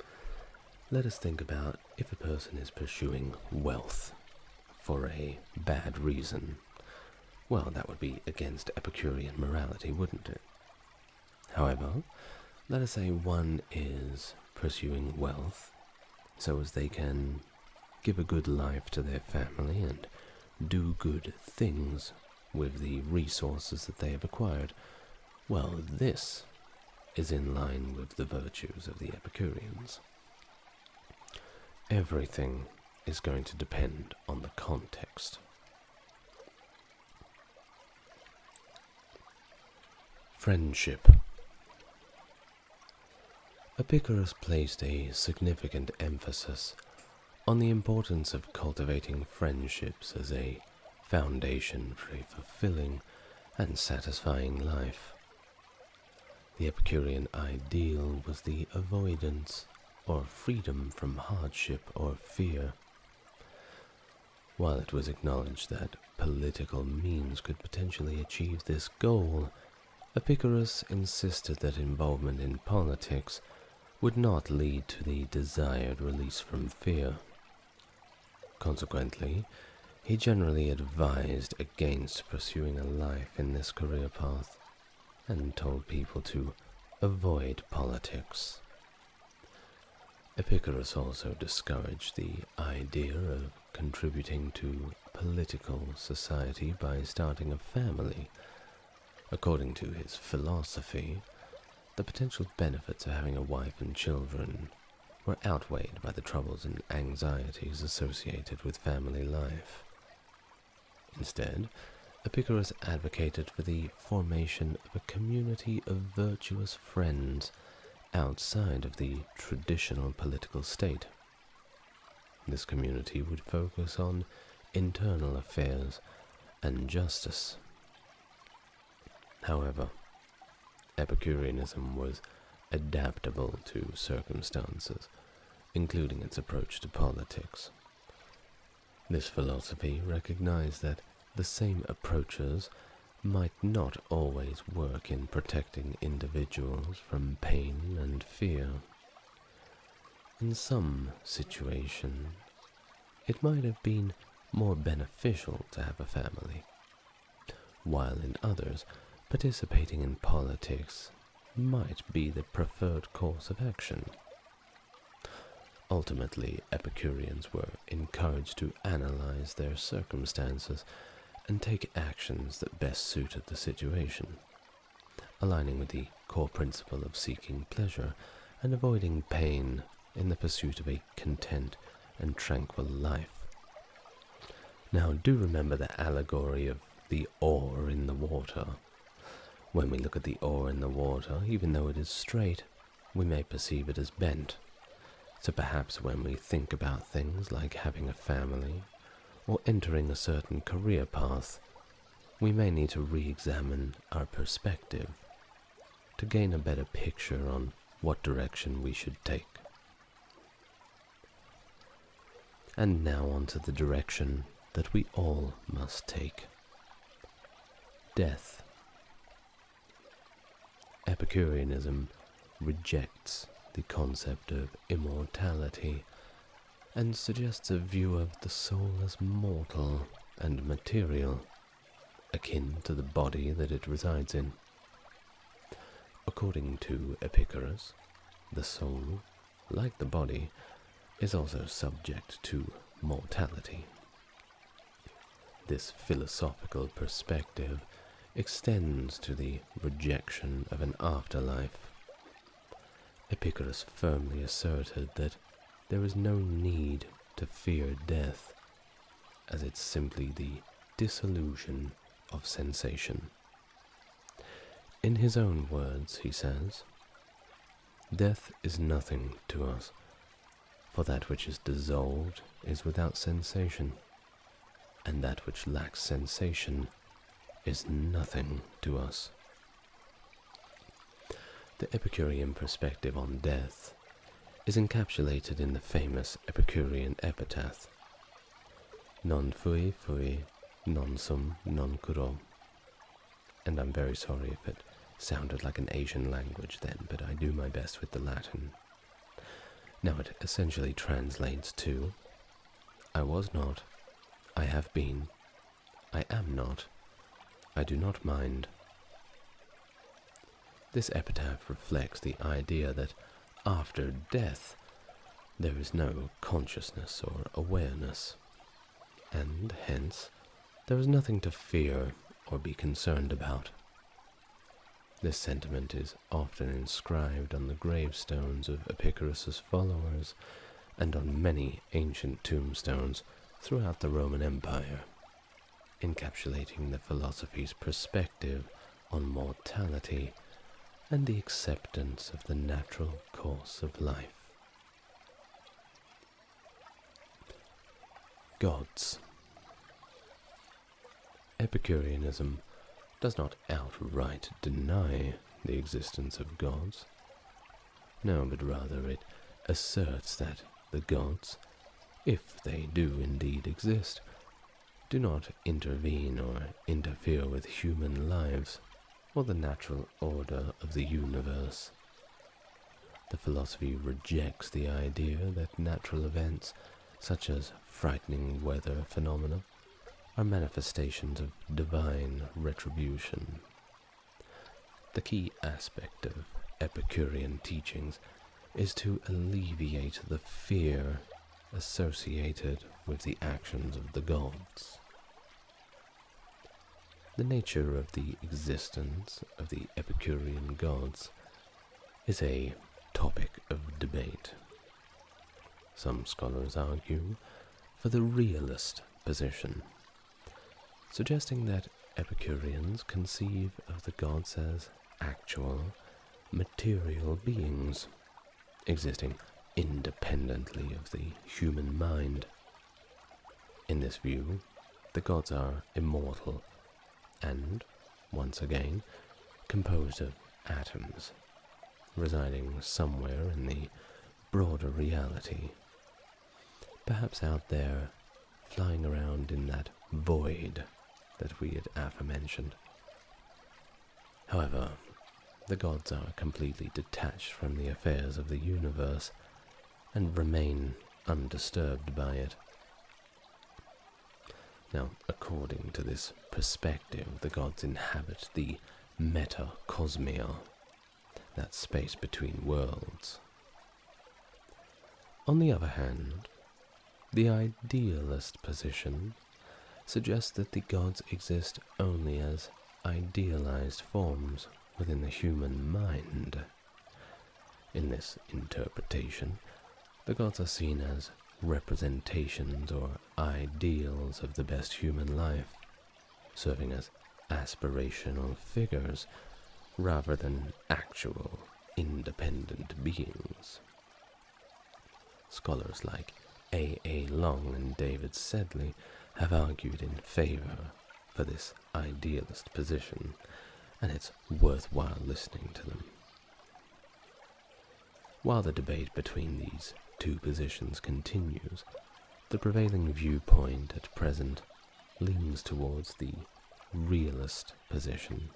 Speaker 1: let us think about if a person is pursuing wealth for a bad reason. Well, that would be against Epicurean morality, wouldn't it? However, let us say one is pursuing wealth so as they can give a good life to their family and do good things with the resources that they have acquired. Well, this is in line with the virtues of the Epicureans. Everything is going to depend on the context. Friendship. Epicurus placed a significant emphasis on the importance of cultivating friendships as a foundation for a fulfilling and satisfying life. The Epicurean ideal was the avoidance or freedom from hardship or fear. While it was acknowledged that political means could potentially achieve this goal, Epicurus insisted that involvement in politics would not lead to the desired release from fear. Consequently, he generally advised against pursuing a life in this career path and told people to avoid politics. Epicurus also discouraged the idea of contributing to political society by starting a family. According to his philosophy, the potential benefits of having a wife and children were outweighed by the troubles and anxieties associated with family life. Instead, Epicurus advocated for the formation of a community of virtuous friends outside of the traditional political state. This community would focus on internal affairs and justice. However, Epicureanism was adaptable to circumstances, including its approach to politics. This philosophy recognized that the same approaches might not always work in protecting individuals from pain and fear. In some situations, it might have been more beneficial to have a family, while in others, participating in politics might be the preferred course of action. Ultimately, Epicureans were encouraged to analyze their circumstances and take actions that best suited the situation, aligning with the core principle of seeking pleasure and avoiding pain in the pursuit of a content and tranquil life. Now, do remember the allegory of the oar in the water. When we look at the oar in the water, even though it is straight, we may perceive it as bent. So perhaps when we think about things like having a family or entering a certain career path, we may need to re-examine our perspective to gain a better picture on what direction we should take. And now on to the direction that we all must take. Death. Epicureanism rejects the concept of immortality and suggests a view of the soul as mortal and material, akin to the body that it resides in. According to Epicurus, the soul, like the body, is also subject to mortality. This philosophical perspective extends to the rejection of an afterlife. Epicurus firmly asserted that there is no need to fear death, as it's simply the dissolution of sensation. In his own words, he says, "Death is nothing to us, for that which is dissolved is without sensation, and that which lacks sensation is nothing to us." The Epicurean perspective on death is encapsulated in the famous Epicurean epitaph, "Non fui fui, non sum non curo." And I'm very sorry if it sounded like an Asian language then, but I do my best with the Latin. Now it essentially translates to, "I was not, I have been, I am not, I do not mind." This epitaph reflects the idea that after death there is no consciousness or awareness, and hence there is nothing to fear or be concerned about. This sentiment is often inscribed on the gravestones of Epicurus's followers and on many ancient tombstones throughout the Roman Empire, encapsulating the philosophy's perspective on mortality and the acceptance of the natural course of life. Gods. Epicureanism does not outright deny the existence of gods. No, but rather it asserts that the gods, if they do indeed exist, do not intervene or interfere with human lives or the natural order of the universe. The philosophy rejects the idea that natural events, such as frightening weather phenomena, are manifestations of divine retribution. The key aspect of Epicurean teachings is to alleviate the fear associated with the actions of the gods. The nature of the existence of the Epicurean gods is a topic of debate. some scholars argue, for the realist position, suggesting that Epicureans conceive of the gods as actual, material beings, existing independently of the human mind. In this view, the gods are immortal and, once again, composed of atoms, residing somewhere in the broader reality, perhaps out there, flying around in that void that we had aforementioned. However, the gods are completely detached from the affairs of the universe and remain undisturbed by it. Now, according to this perspective, the gods inhabit the metacosmia, that space between worlds. On the other hand, the idealist position suggests that the gods exist only as idealized forms within the human mind. In this interpretation, the gods are seen as representations or ideals of the best human life, serving as aspirational figures rather than actual independent beings. Scholars like A. Long and David Sedley have argued in favor for this idealist position, and it's worthwhile listening to them. While the debate between these two positions continues, the prevailing viewpoint at present leans towards the realist position.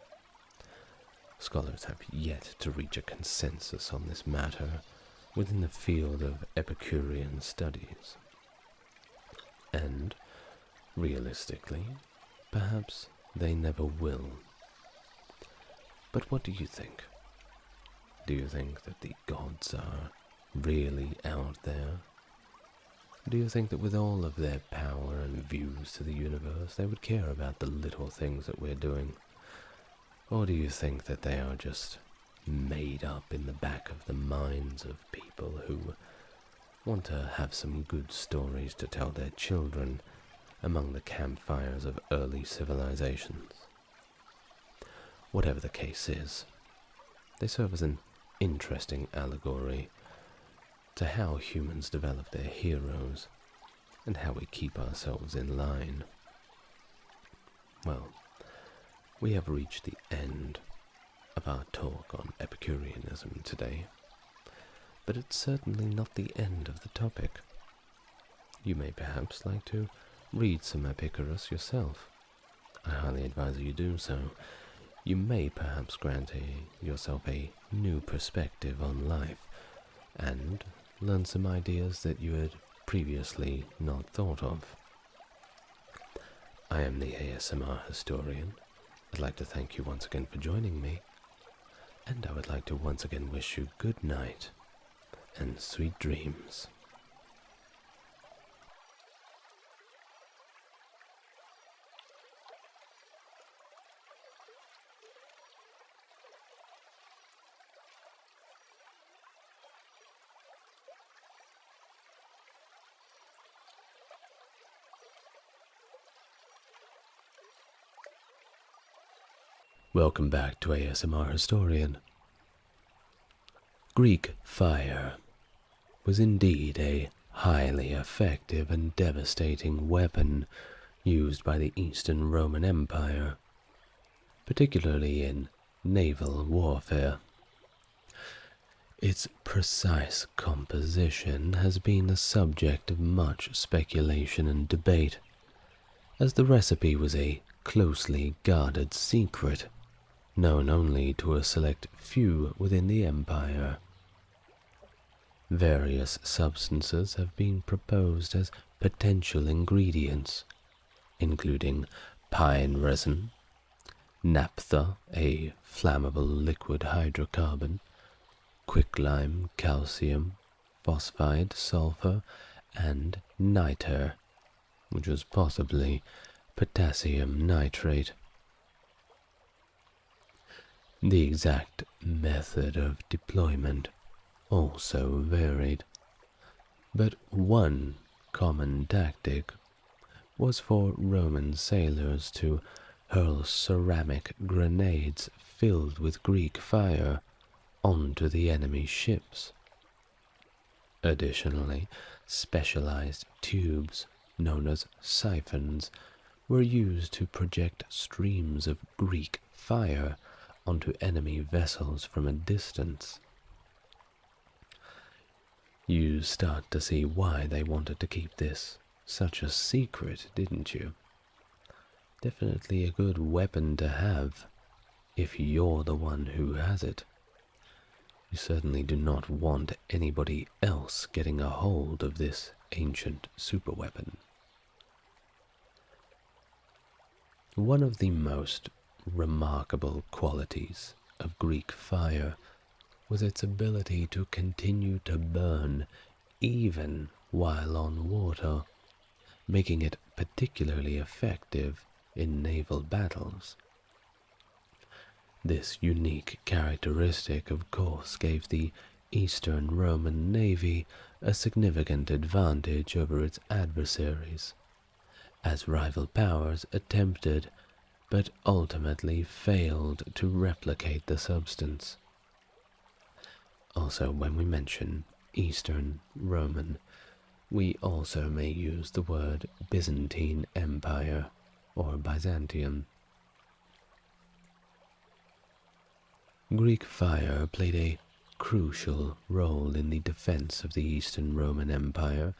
Speaker 1: Scholars have yet to reach a consensus on this matter within the field of Epicurean studies. And, realistically, perhaps they never will. But what do you think? Do you think that the gods are really out there? Do you think that with all of their power and views to the universe, they would care about the little things that we're doing? Or do you think that they are just made up in the back of the minds of people who want to have some good stories to tell their children among the campfires of early civilizations? Whatever the case is, they serve as an interesting allegory to how humans develop their heroes and how we keep ourselves in line. Well, we have reached the end of our talk on Epicureanism today, but it's certainly not the end of the topic. You may perhaps like to read some Epicurus yourself. I highly advise you do so. You may perhaps grant yourself a new perspective on life, and learn some ideas that you had previously not thought of. I am the ASMR historian. I'd like to thank you once again for joining me, and I would like to once again wish you good night and sweet dreams. Welcome back to ASMR Historian. Greek fire was indeed a highly effective and devastating weapon used by the Eastern Roman Empire, particularly in naval warfare. Its precise composition has been the subject of much speculation and debate, as the recipe was a closely guarded secret, known only to a select few within the empire. Various substances have been proposed as potential ingredients, including pine resin, naphtha, a flammable liquid hydrocarbon, quicklime, calcium, phosphide, sulfur, and niter, which was possibly potassium nitrate. The exact method of deployment also varied. But one common tactic was for Roman sailors to hurl ceramic grenades filled with Greek fire onto the enemy's ships. Additionally, specialized tubes, known as siphons, were used to project streams of Greek fire onto enemy vessels from a distance. You start to see why they wanted to keep this such a secret, didn't you? Definitely a good weapon to have if you're the one who has it. You certainly do not want anybody else getting a hold of this ancient superweapon. One of the most remarkable qualities of Greek fire was its ability to continue to burn even while on water, making it particularly effective in naval battles. This unique characteristic, of course, gave the Eastern Roman navy a significant advantage over its adversaries, as rival powers attempted but ultimately failed to replicate the substance. Also, when we mention Eastern Roman, we also may use the word Byzantine Empire or Byzantium. Greek fire played a crucial role in the defense of the Eastern Roman Empire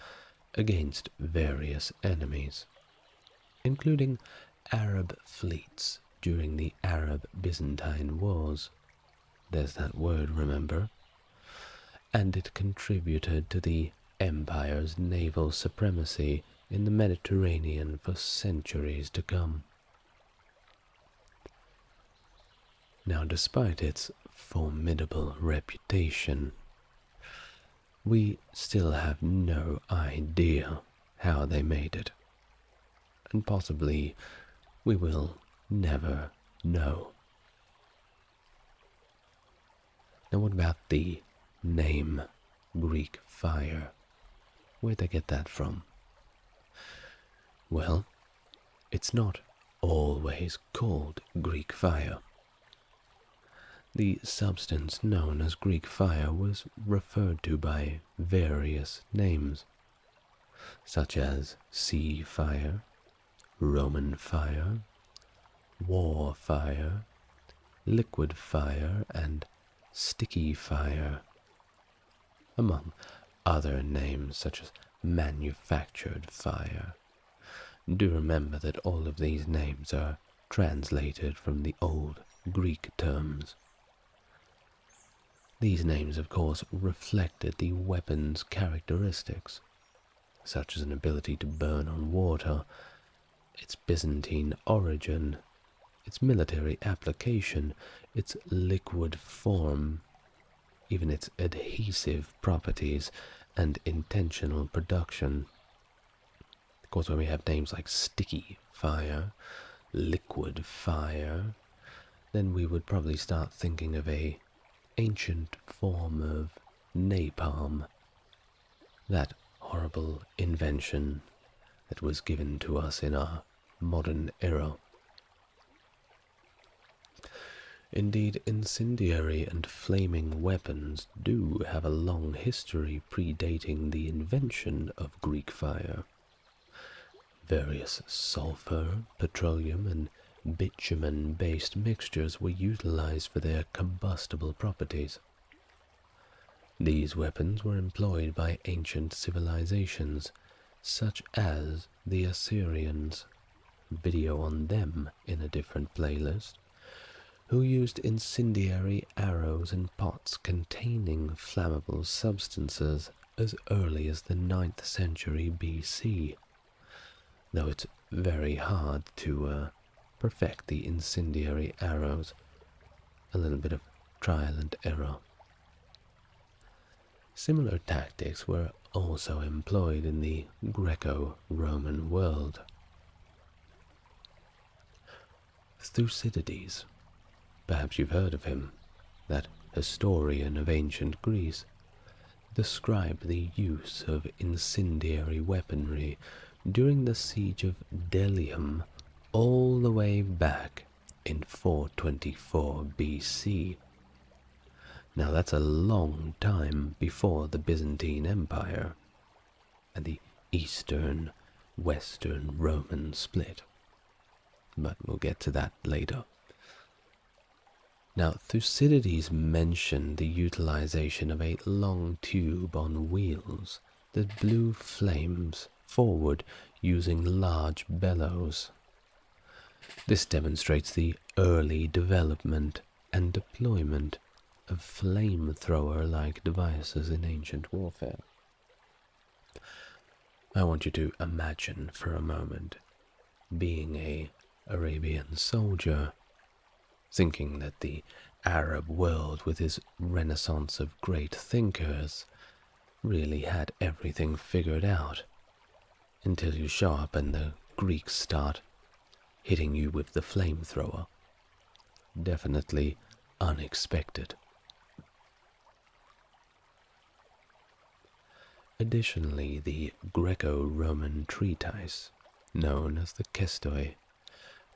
Speaker 1: against various enemies, including Arab fleets during the Arab-Byzantine Wars. There's that word, remember? And it contributed to the empire's naval supremacy in the Mediterranean for centuries to come. Now, despite its formidable reputation, we still have no idea how they made it, and possibly we will never know. Now, what about the name Greek fire? Where'd they get that from? Well, it's not always called Greek fire. The substance known as Greek fire was referred to by various names, such as sea fire, Roman fire, war fire, liquid fire, and sticky fire, among other names such as manufactured fire. Do remember that all of these names are translated from the old Greek terms. These names, of course, reflected the weapon's characteristics, such as an ability to burn on water, its Byzantine origin, its military application, its liquid form, even its adhesive properties and intentional production. Of course, when we have names like sticky fire, liquid fire, then we would probably start thinking of a ancient form of napalm, that horrible invention that was given to us in our modern era. Indeed, incendiary and flaming weapons do have a long history predating the invention of Greek fire. Various sulfur, petroleum, and bitumen-based mixtures were utilized for their combustible properties. These weapons were employed by ancient civilizations, such as the Assyrians, video on them in a different playlist, who used incendiary arrows and pots containing flammable substances as early as the 9th century BC, though it's very hard to perfect the incendiary arrows. A little bit of trial and error. Similar tactics were also employed in the Greco-Roman world. Thucydides, perhaps you've heard of him, that historian of ancient Greece, describe the use of incendiary weaponry during the siege of Delium all the way back in 424 BC. Now that's a long time before the Byzantine Empire and the Eastern-Western Roman split. But we'll get to that later. Now, Thucydides mentioned the utilization of a long tube on wheels that blew flames forward using large bellows. This demonstrates the early development and deployment of flamethrower-like devices in ancient warfare. I want you to imagine for a moment being an Arabian soldier, thinking that the Arab world with its renaissance of great thinkers really had everything figured out, until you show up and the Greeks start hitting you with the flamethrower. Definitely unexpected. Additionally, the Greco-Roman treatise, known as the Kestoi,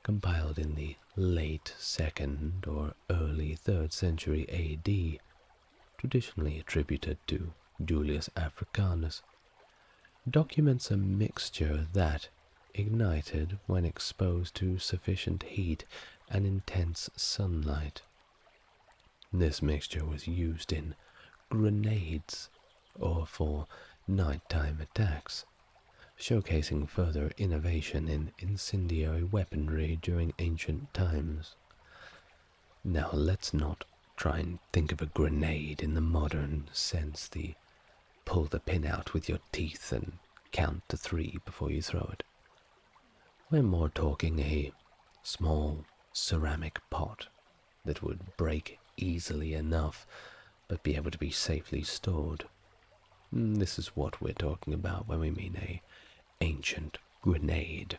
Speaker 1: compiled in the late 2nd or early 3rd century AD, traditionally attributed to Julius Africanus, documents a mixture that ignited when exposed to sufficient heat and intense sunlight. This mixture was used in grenades or for nighttime attacks, showcasing further innovation in incendiary weaponry during ancient times. Now let's not try and think of a grenade in the modern sense, the pull the pin out with your teeth and count to 3 before you throw it. We're more talking a small ceramic pot that would break easily enough but be able to be safely stored. This is what we're talking about when we mean a ancient grenade.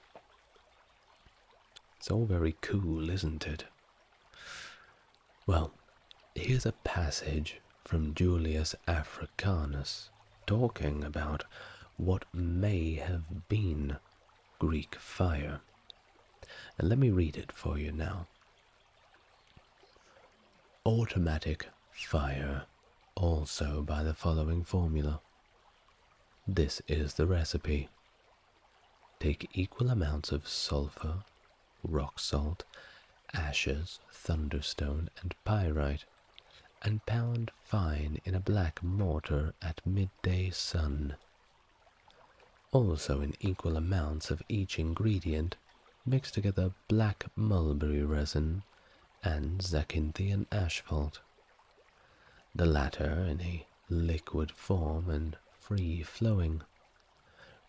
Speaker 1: It's all very cool, isn't it? Well, here's a passage from Julius Africanus talking about what may have been Greek fire. And let me read it for you now. Automatic fire, also by the following formula. This is the recipe. Take equal amounts of sulfur, rock salt, ashes, thunderstone, and pyrite, and pound fine in a black mortar at midday sun. Also in equal amounts of each ingredient, mix together black mulberry resin and Zacchinthian asphalt, the latter in a liquid form and free-flowing,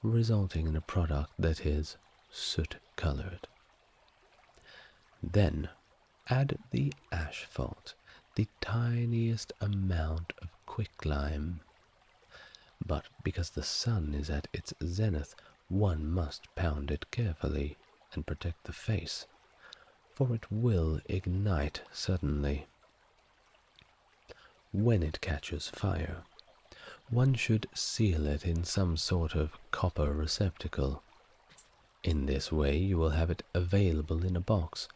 Speaker 1: resulting in a product that is soot-colored. Then add the asphalt, the tiniest amount of quicklime. But because the sun is at its zenith, one must pound it carefully and protect the face, for it will ignite suddenly. When it catches fire, one should seal it in some sort of copper receptacle. In this way you will have it available in a box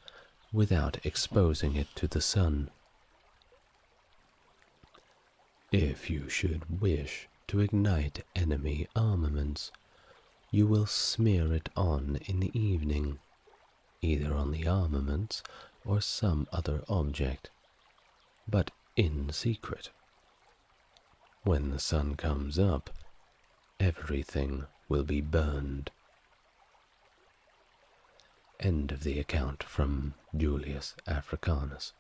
Speaker 1: without exposing it to the sun. If you should wish to ignite enemy armaments, you will smear it on in the evening, either on the armaments or some other object, but in secret. When the sun comes up, everything will be burned. End of the account from Julius Africanus.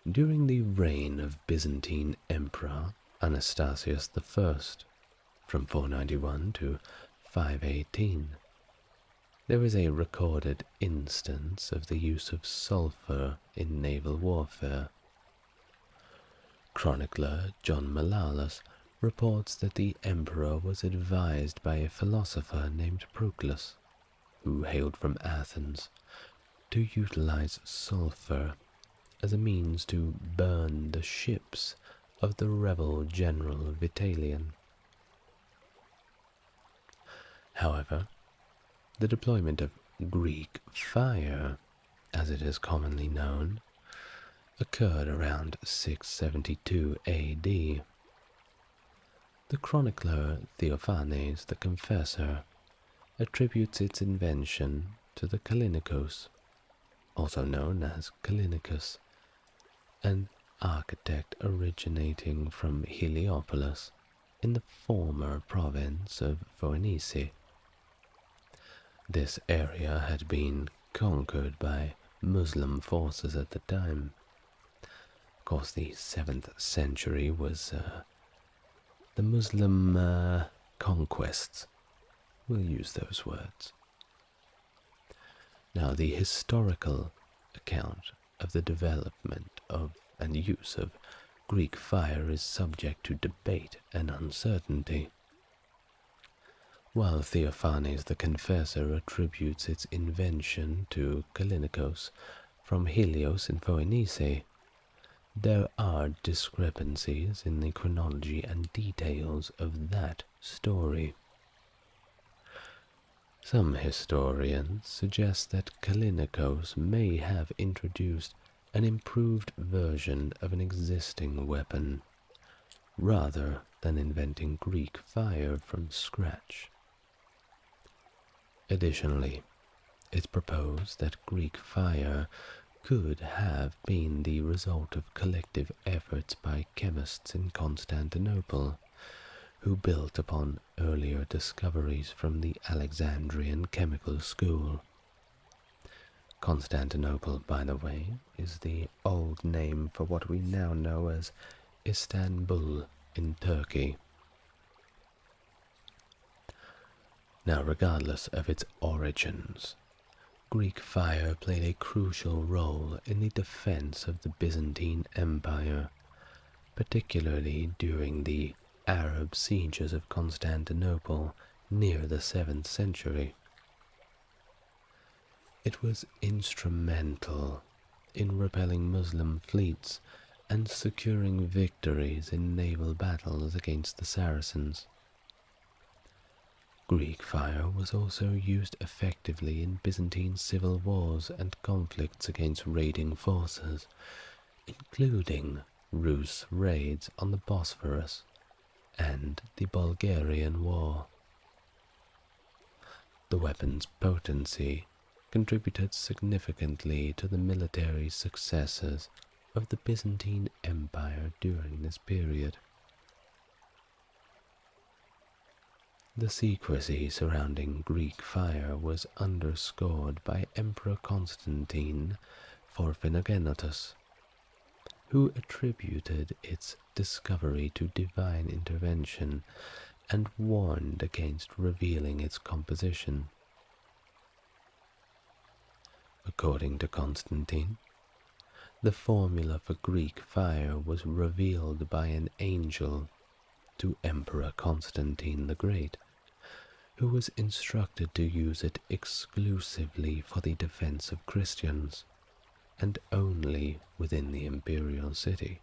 Speaker 1: During the reign of Byzantine Emperor Anastasius I, from 491 to 518, there is a recorded instance of the use of sulfur in naval warfare. Chronicler John Malalas reports that the emperor was advised by a philosopher named Pericles, who hailed from Athens, to utilize sulfur as a means to burn the ships of the rebel general Vitalian. However, the deployment of Greek fire, as it is commonly known, occurred around 672 AD. The chronicler Theophanes the Confessor attributes its invention to the Callinicos, also known as Callinicus, an architect originating from Heliopolis in the former province of Phoenice. This area had been conquered by Muslim forces at the time. Of course, the 7th century was the Muslim conquests. We'll use those words. Now, the historical account of the development of and use of Greek fire is subject to debate and uncertainty. While Theophanes the Confessor attributes its invention to Callinicos from Helios in Phoenice, there are discrepancies in the chronology and details of that story. Some historians suggest that Callinicos may have introduced an improved version of an existing weapon, rather than inventing Greek fire from scratch. Additionally, it's proposed that Greek fire could have been the result of collective efforts by chemists in Constantinople, who built upon earlier discoveries from the Alexandrian chemical school. Constantinople, by the way, is the old name for what we now know as Istanbul in Turkey. Now, regardless of its origins, Greek fire played a crucial role in the defense of the Byzantine Empire, particularly during the Arab sieges of Constantinople near the 7th century. It was instrumental in repelling Muslim fleets and securing victories in naval battles against the Saracens. Greek fire was also used effectively in Byzantine civil wars and conflicts against raiding forces, including Rus raids on the Bosphorus and the Bulgarian War. The weapon's potency contributed significantly to the military successes of the Byzantine Empire during this period. The secrecy surrounding Greek fire was underscored by Emperor Constantine Porphyrogenitus, who attributed its discovery to divine intervention and warned against revealing its composition. According to Constantine, the formula for Greek fire was revealed by an angel to Emperor Constantine the Great, who was instructed to use it exclusively for the defense of Christians, and only within the imperial city.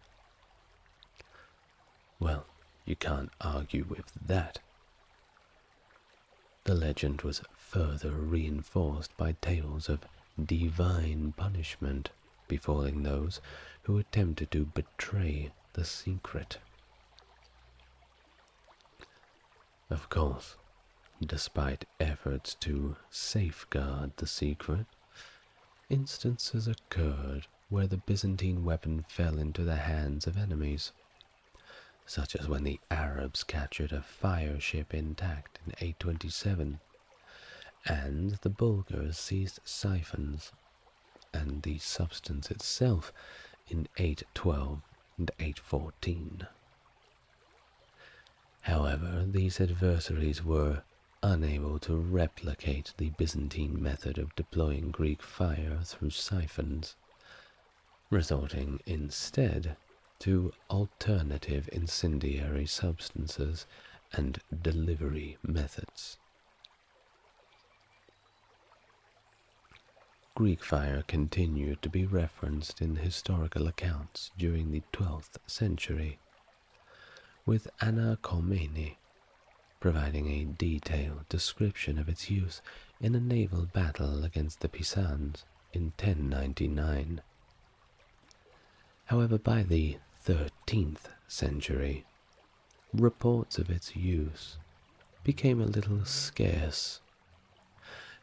Speaker 1: Well, you can't argue with that. The legend was further reinforced by tales of divine punishment befalling those who attempted to betray the secret. Of course, despite efforts to safeguard the secret, instances occurred where the Byzantine weapon fell into the hands of enemies, such as when the Arabs captured a fire ship intact in 827, and the Bulgars seized siphons and the substance itself in 812 and 814. However, these adversaries were unable to replicate the Byzantine method of deploying Greek fire through siphons, resorting instead to alternative incendiary substances and delivery methods. Greek fire continued to be referenced in historical accounts during the 12th century, with anakomene, providing a detailed description of its use in a naval battle against the Pisans in 1099. However, by the 13th century, reports of its use became a little scarce,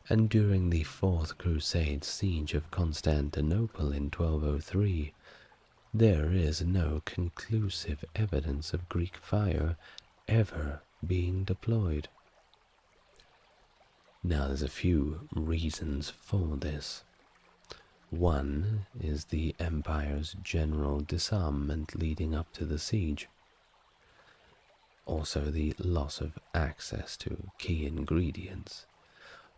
Speaker 1: and during the Fourth Crusade siege of Constantinople in 1203, there is no conclusive evidence of Greek fire ever being deployed. Now, there's a few reasons for this. One is the empire's general disarmament leading up to the siege. Also, the loss of access to key ingredients,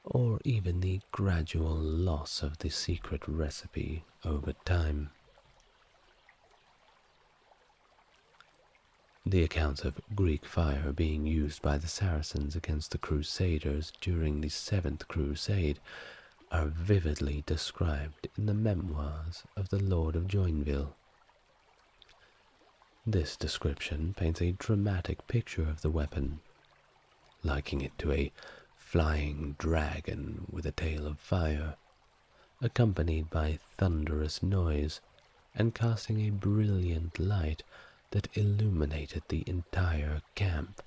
Speaker 1: or even the gradual loss of the secret recipe over time. The accounts of Greek fire being used by the Saracens against the Crusaders during the Seventh Crusade are vividly described in the memoirs of the Lord of Joinville. This description paints a dramatic picture of the weapon, likening it to a flying dragon with a tail of fire, accompanied by thunderous noise and casting a brilliant light that illuminated the entire camp.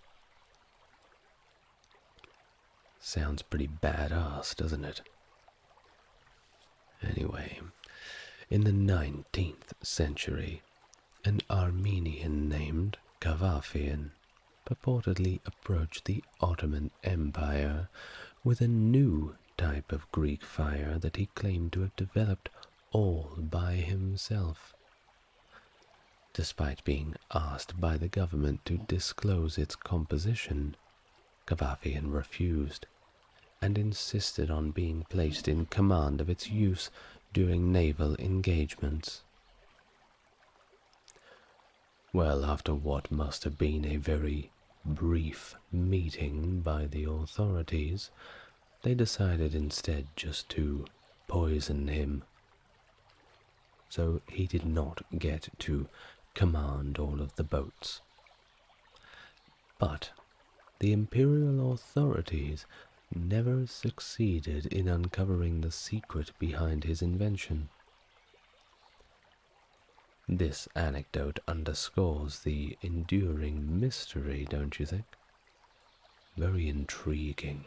Speaker 1: Sounds pretty badass, doesn't it? Anyway, in the 19th century, an Armenian named Cavafian purportedly approached the Ottoman Empire with a new type of Greek fire that he claimed to have developed all by himself. Despite being asked by the government to disclose its composition, Cavafian refused and insisted on being placed in command of its use during naval engagements. Well, after what must have been a very brief meeting by the authorities, they decided instead just to poison him. So he did not get to command all of the boats. But the imperial authorities never succeeded in uncovering the secret behind his invention. This anecdote underscores the enduring mystery, don't you think? Very intriguing.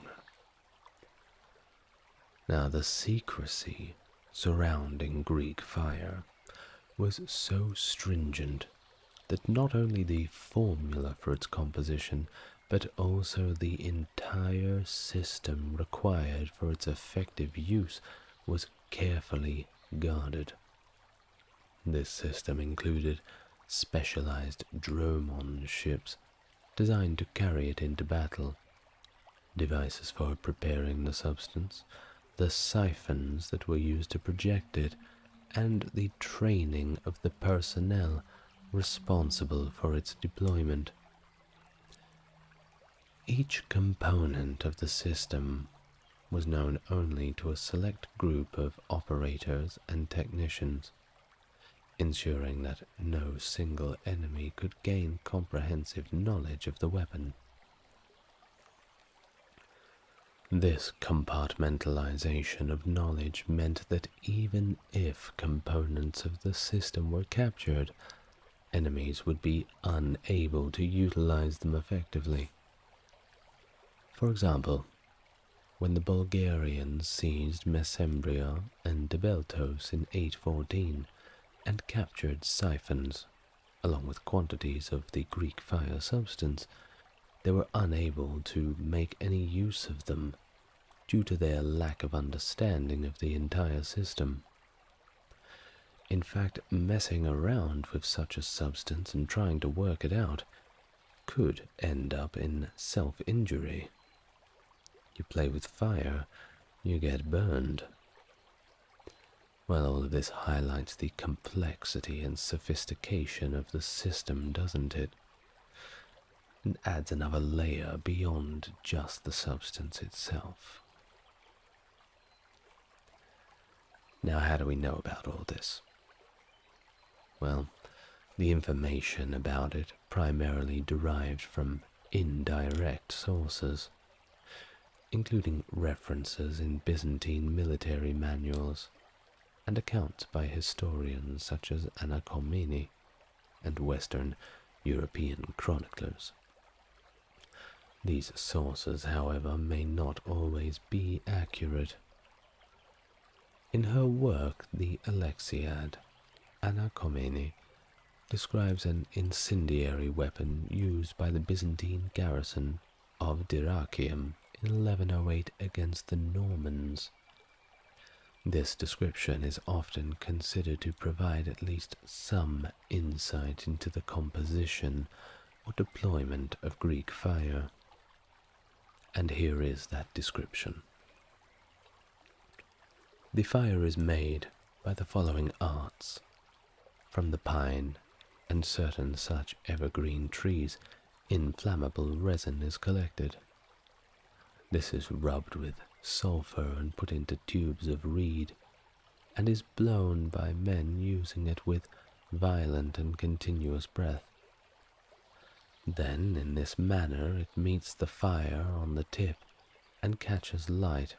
Speaker 1: Now, the secrecy surrounding Greek fire was so stringent that not only the formula for its composition, but also the entire system required for its effective use was carefully guarded. This system included specialized dromon ships designed to carry it into battle, devices for preparing the substance, the siphons that were used to project it, and the training of the personnel responsible for its deployment. Each component of the system was known only to a select group of operators and technicians, ensuring that no single enemy could gain comprehensive knowledge of the weapon. This compartmentalization of knowledge meant that even if components of the system were captured, enemies would be unable to utilize them effectively. For example, when the Bulgarians seized Mesembria and Debeltos in 814 and captured siphons, along with quantities of the Greek fire substance, they were unable to make any use of them due to their lack of understanding of the entire system. In fact, messing around with such a substance and trying to work it out could end up in self-injury. You play with fire, you get burned. Well, all of this highlights the complexity and sophistication of the system, doesn't it? And adds another layer beyond just the substance itself. Now, how do we know about all this? Well, the information about it primarily derived from indirect sources, including references in Byzantine military manuals and accounts by historians such as Anakomene and Western European chroniclers. These sources, however, may not always be accurate. In her work, the Iliad, Anakomene describes an incendiary weapon used by the Byzantine garrison of Dyrrhachium in 1108 against the Normans. This description is often considered to provide at least some insight into the composition or deployment of Greek fire. And here is that description. The fire is made by the following arts. From the pine and certain such evergreen trees, inflammable resin is collected. This is rubbed with sulfur and put into tubes of reed, and is blown by men using it with violent and continuous breath. Then, in this manner, it meets the fire on the tip and catches light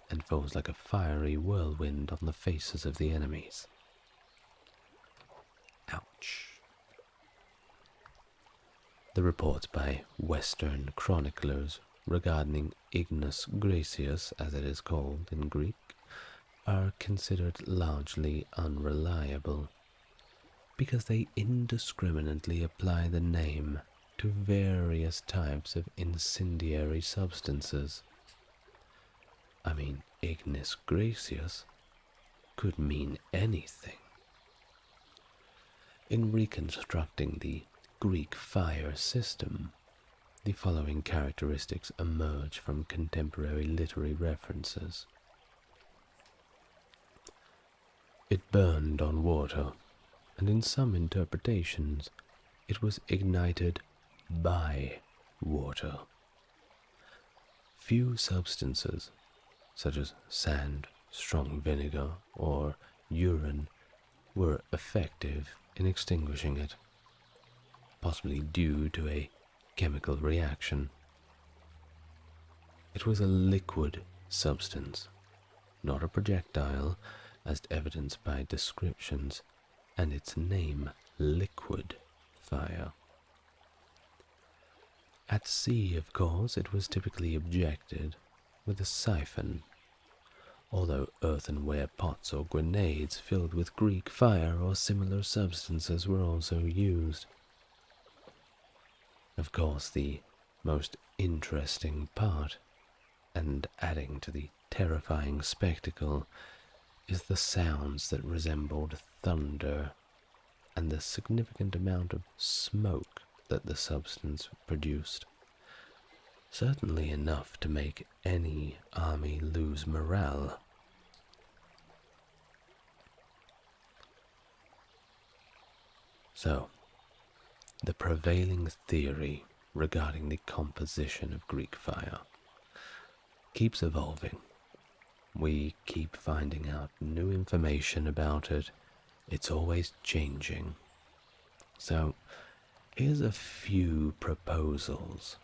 Speaker 1: and falls like a fiery whirlwind on the faces of the enemies. Ouch. The reports by Western chroniclers regarding Ignis Gracius, as it is called in Greek, are considered largely unreliable, because they indiscriminately apply the name to various types of incendiary substances. I mean, Ignis Gracius could mean anything. In reconstructing the Greek fire system, the following characteristics emerge from contemporary literary references. It burned on water, and in some interpretations, it was ignited by water. Few substances, such as sand, strong vinegar, or urine, were effective in extinguishing it, possibly due to a chemical reaction. It was a liquid substance, not a projectile, as evidenced by descriptions, and its name, liquid fire. At sea, of course, it was typically objected with a siphon, although earthenware pots or grenades filled with Greek fire or similar substances were also used. Of course, the most interesting part, and adding to the terrifying spectacle, is the sounds that resembled thunder and the significant amount of smoke that the substance produced. Certainly enough to make any army lose morale. So, the prevailing theory regarding the composition of Greek fire keeps evolving. We keep finding out new information about it. It's always changing. So, here's a few proposals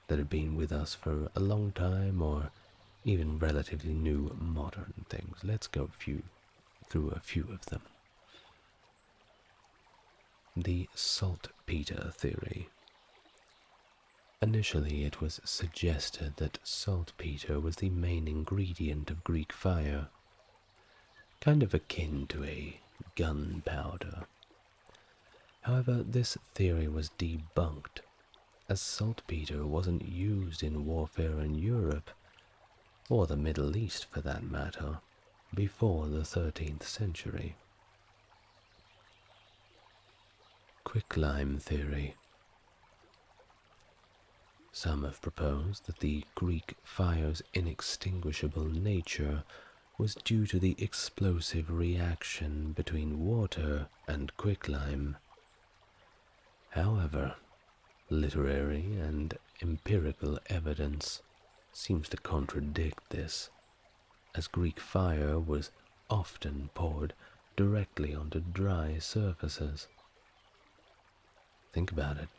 Speaker 1: that have been with us for a long time, or even relatively new modern things. Let's go through a few of them. The saltpeter theory. Initially, it was suggested that saltpeter was the main ingredient of Greek fire, kind of akin to a gunpowder. However, this theory was debunked, as saltpeter wasn't used in warfare in Europe, or the Middle East for that matter, before the 13th century. Quicklime theory. Some have proposed that the Greek fire's inextinguishable nature was due to the explosive reaction between water and quicklime. However, literary and empirical evidence seems to contradict this, as Greek fire was often poured directly onto dry surfaces. think about it.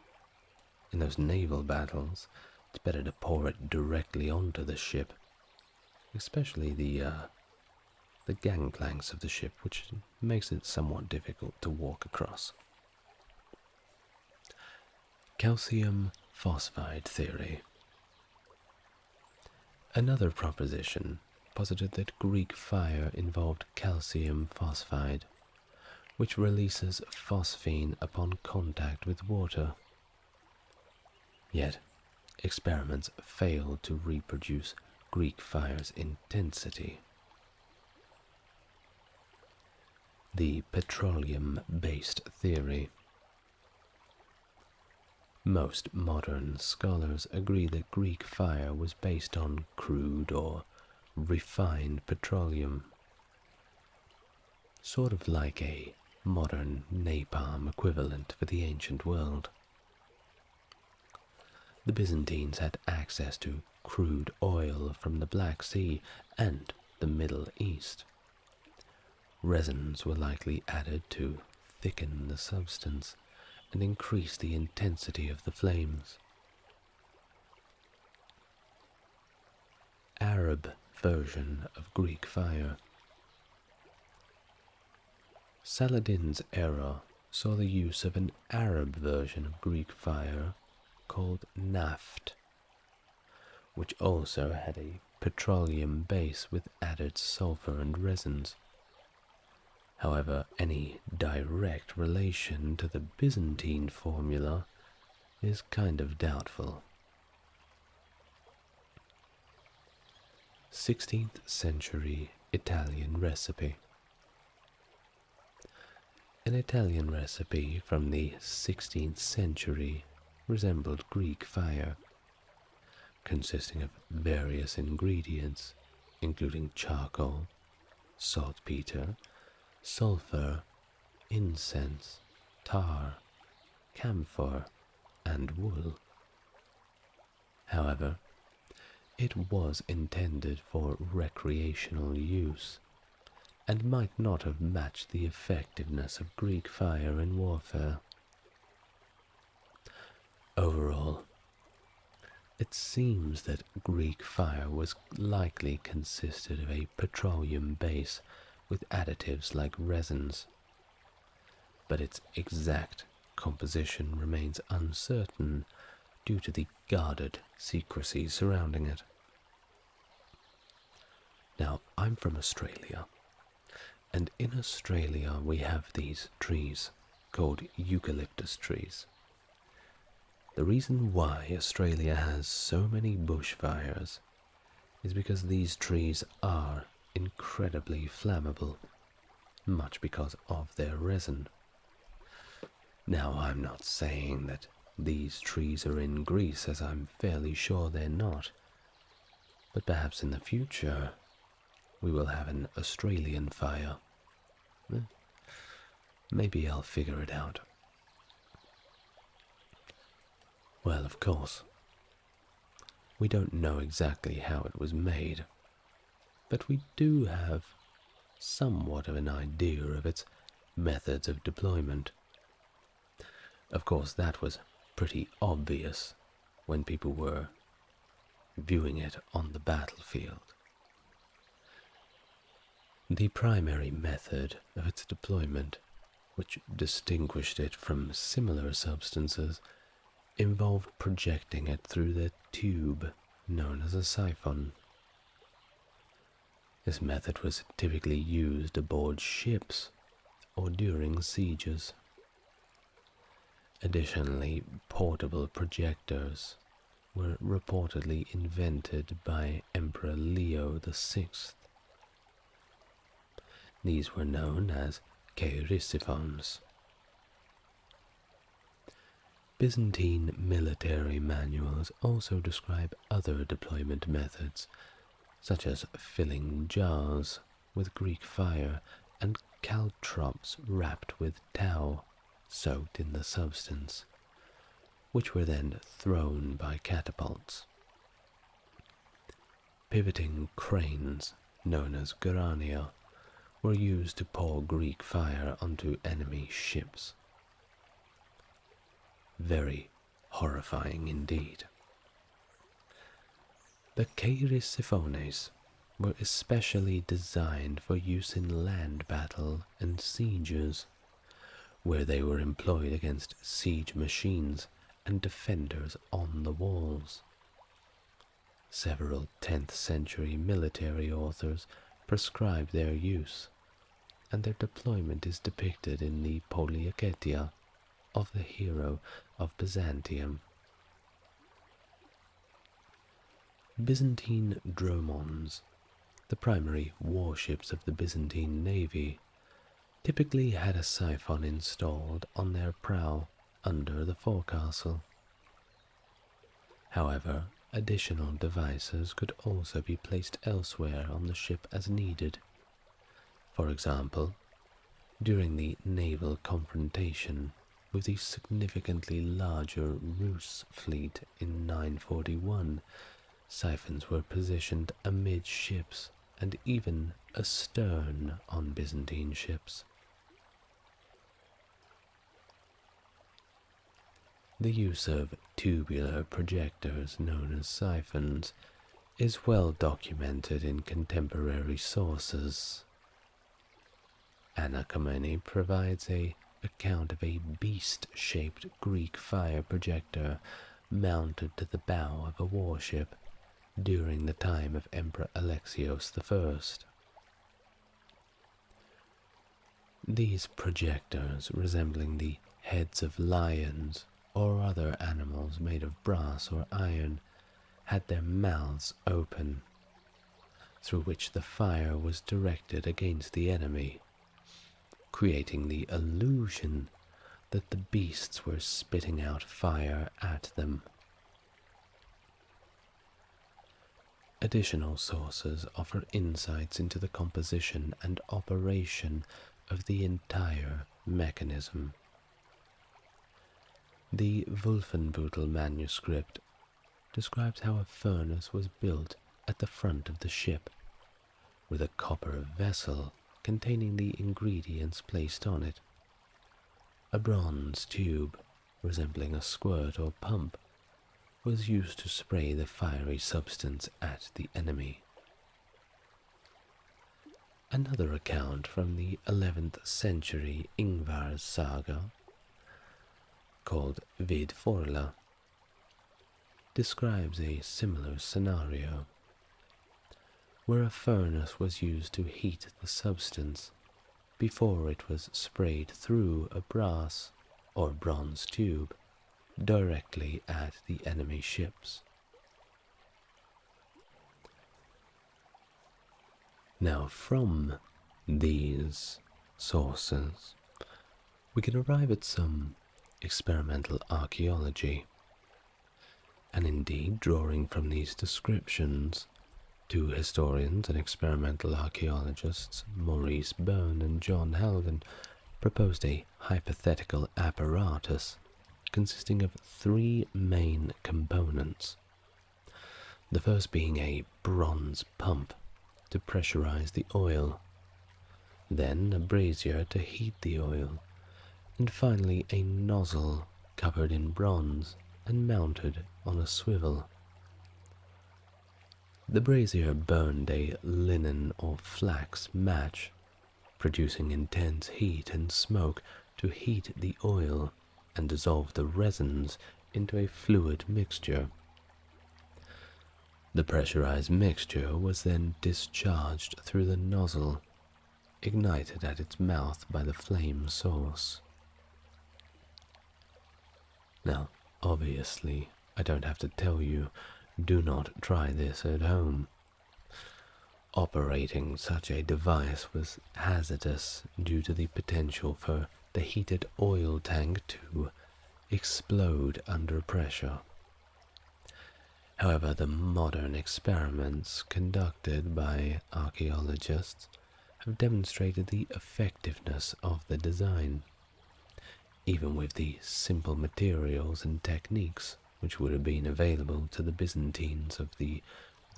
Speaker 1: In those naval battles, it's better to pour it directly onto the ship, especially the gangplanks of the ship, which makes it somewhat difficult to walk across. Calcium phosphide theory. Another proposition posited that Greek fire involved calcium phosphide, which releases phosphine upon contact with water. Yet, experiments failed to reproduce Greek fire's intensity. The petroleum-based theory. Most modern scholars agree that Greek fire was based on crude or refined petroleum, sort of like a modern napalm equivalent for the ancient world. The Byzantines had access to crude oil from the Black Sea and the Middle East. Resins were likely added to thicken the substance and increase the intensity of the flames. Arab version of Greek fire. Saladin's era saw the use of an Arab version of Greek fire called naft, which also had a petroleum base with added sulfur and resins. However, any direct relation to the Byzantine formula is kind of doubtful. 16th century Italian recipe. An Italian recipe from the 16th century resembled Greek fire, consisting of various ingredients, including charcoal, saltpeter, sulfur, incense, tar, camphor, and wool. However, it was intended for recreational use, and might not have matched the effectiveness of Greek fire in warfare. Overall, it seems that Greek fire was likely consisted of a petroleum base with additives like resins, but its exact composition remains uncertain due to the guarded secrecy surrounding it. Now, I'm from Australia, and in Australia we have these trees called eucalyptus trees. The reason why Australia has so many bushfires is because these trees are incredibly flammable, much because of their resin. Now, I'm not saying that these trees are in Greece, as I'm fairly sure they're not, but perhaps in the future we will have an Australian fire. Maybe I'll figure it out. Well, of course, we don't know exactly how it was made, but we do have somewhat of an idea of its methods of deployment. Of course, that was pretty obvious when people were viewing it on the battlefield. The primary method of its deployment, which distinguished it from similar substances, involved projecting it through the tube known as a siphon. This method was typically used aboard ships or during sieges. Additionally, portable projectors were reportedly invented by Emperor Leo VI. These were known as chaeresiophons. Byzantine military manuals also describe other deployment methods, such as filling jars with Greek fire and caltrops wrapped with tow soaked in the substance, which were then thrown by catapults. Pivoting cranes, known as gerania, were used to pour Greek fire onto enemy ships. very horrifying indeed. The Keirisifones were especially designed for use in land battle and sieges, where they were employed against siege machines and defenders on the walls. Several 10th century military authors prescribe their use, and their deployment is depicted in the Polyaketia of the hero of Byzantium. Byzantine dromons, the primary warships of the Byzantine navy, typically had a siphon installed on their prow under the forecastle. However, additional devices could also be placed elsewhere on the ship as needed. For example, during the naval confrontation with the significantly larger Rus fleet in 941, siphons were positioned amidships and even astern on Byzantine ships. The use of tubular projectors known as siphons is well documented in contemporary sources. Anaximenes provides an account of a beast-shaped Greek fire projector mounted to the bow of a warship during the time of Emperor Alexios I. These projectors, resembling the heads of lions or other animals made of brass or iron, had their mouths open, through which the fire was directed against the enemy, creating the illusion that the beasts were spitting out fire at them. Additional sources offer insights into the composition and operation of the entire mechanism. The Wolfenbüttel manuscript describes how a furnace was built at the front of the ship, with a copper vessel containing the ingredients placed on it. A bronze tube, resembling a squirt or pump, was used to spray the fiery substance at the enemy. Another account from the 11th century Ingvar's saga, called Vidforla, describes a similar scenario, where a furnace was used to heat the substance before it was sprayed through a brass or bronze tube directly at the enemy ships. Now, from these sources, we can arrive at some experimental archaeology, and indeed, drawing from these descriptions, two historians and experimental archaeologists, Maurice Byrne and John Halgan, proposed a hypothetical apparatus consisting of three main components. The first being a bronze pump to pressurize the oil, then a brazier to heat the oil, and finally a nozzle covered in bronze and mounted on a swivel. The brazier burned a linen or flax match, producing intense heat and smoke to heat the oil and dissolve the resins into a fluid mixture. The pressurized mixture was then discharged through the nozzle, ignited at its mouth by the flame source. Now, obviously, I don't have to tell you, do not try this at home. Operating such a device was hazardous due to the potential for the heated oil tank to explode under pressure. However, the modern experiments conducted by archaeologists have demonstrated the effectiveness of the design, even with the simple materials and techniques which would have been available to the Byzantines of the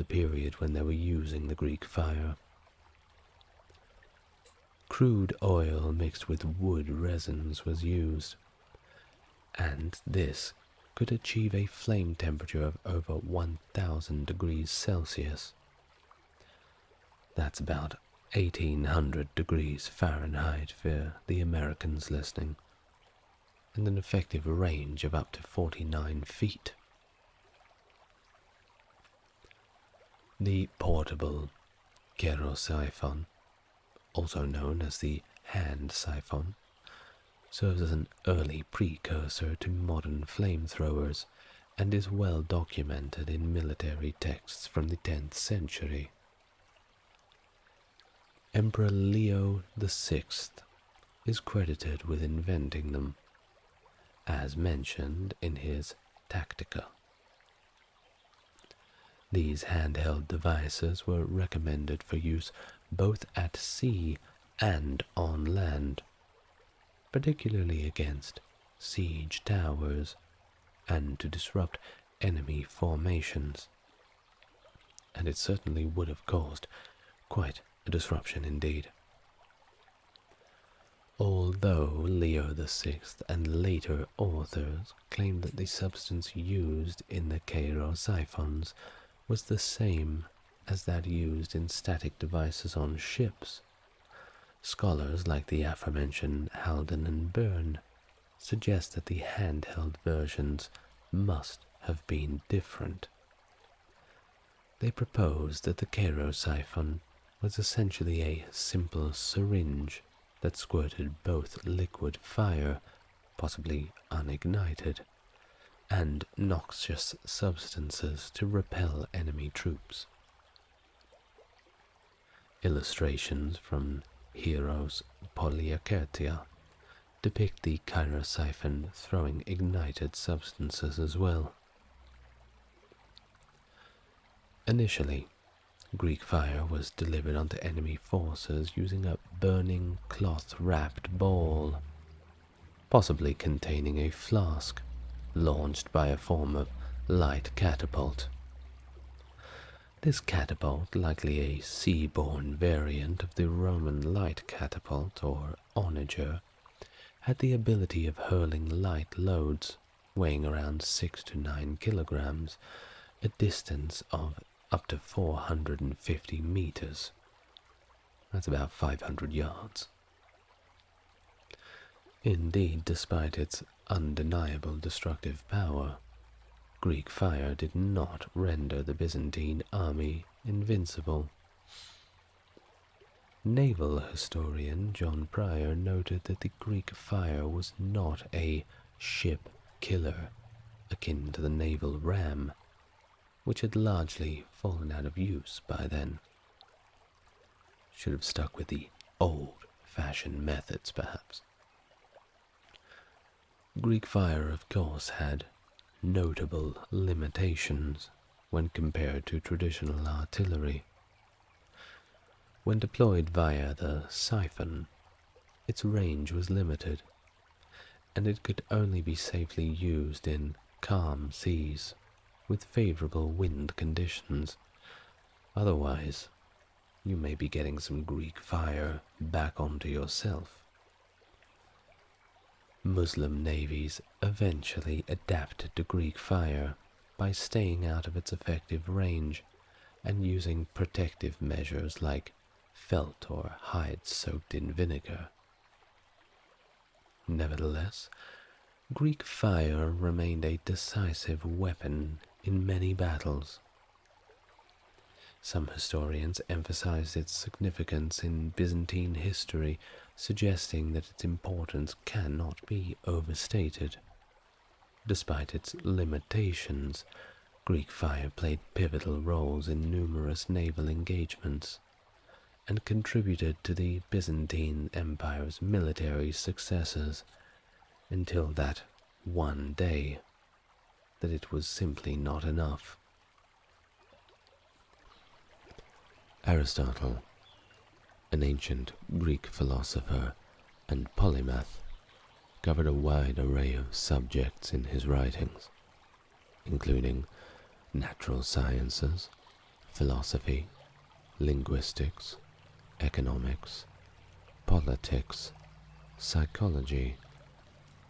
Speaker 1: period when they were using the Greek fire. Crude oil mixed with wood resins was used, and this could achieve a flame temperature of over 1000 degrees Celsius. That's about 1800 degrees Fahrenheit for the Americans listening, and an effective range of up to 49 feet. The portable kerosiphon, also known as the hand siphon, serves as an early precursor to modern flamethrowers and is well documented in military texts from the 10th century. Emperor Leo VI is credited with inventing them, as mentioned in his Tactica. These handheld devices were recommended for use both at sea and on land, particularly against siege towers and to disrupt enemy formations. And it certainly would have caused quite a disruption indeed. Although Leo VI and later authors claimed that the substance used in the kerosiphons was the same as that used in static devices on ships, scholars like the aforementioned Haldon and Byrne suggest that the handheld versions must have been different. They propose that the kerosiphon was essentially a simple syringe that squirted both liquid fire, possibly unignited, and noxious substances to repel enemy troops. Illustrations from Hero's Polyakertia depict the kerosiphon throwing ignited substances as well. Initially, Greek fire was delivered onto enemy forces using a burning cloth-wrapped ball, possibly containing a flask, launched by a form of light catapult. This catapult, likely a sea-borne variant of the Roman light catapult or onager, had the ability of hurling light loads weighing around 6 to 9 kilograms, a distance of up to 450 meters. That's about 500 yards. Indeed, despite its undeniable destructive power, Greek fire did not render the Byzantine army invincible. Naval historian John Pryor noted that the Greek fire was not a ship killer akin to the naval ram, which had largely fallen out of use by then. Should have stuck with the old-fashioned methods, perhaps. Greek fire, of course, had notable limitations when compared to traditional artillery. When deployed via the siphon, its range was limited, and it could only be safely used in calm seas with favorable wind conditions. Otherwise, you may be getting some Greek fire back onto yourself. Muslim navies eventually adapted to Greek fire by staying out of its effective range and using protective measures like felt or hide soaked in vinegar. Nevertheless, Greek fire remained a decisive weapon in many battles. Some historians emphasize its significance in Byzantine history, suggesting that its importance cannot be overstated. Despite its limitations, Greek fire played pivotal roles in numerous naval engagements and contributed to the Byzantine Empire's military successes until that one day that it was simply not enough. Aristotle, an ancient Greek philosopher and polymath, covered a wide array of subjects in his writings, including natural sciences, philosophy, linguistics, economics, politics, psychology,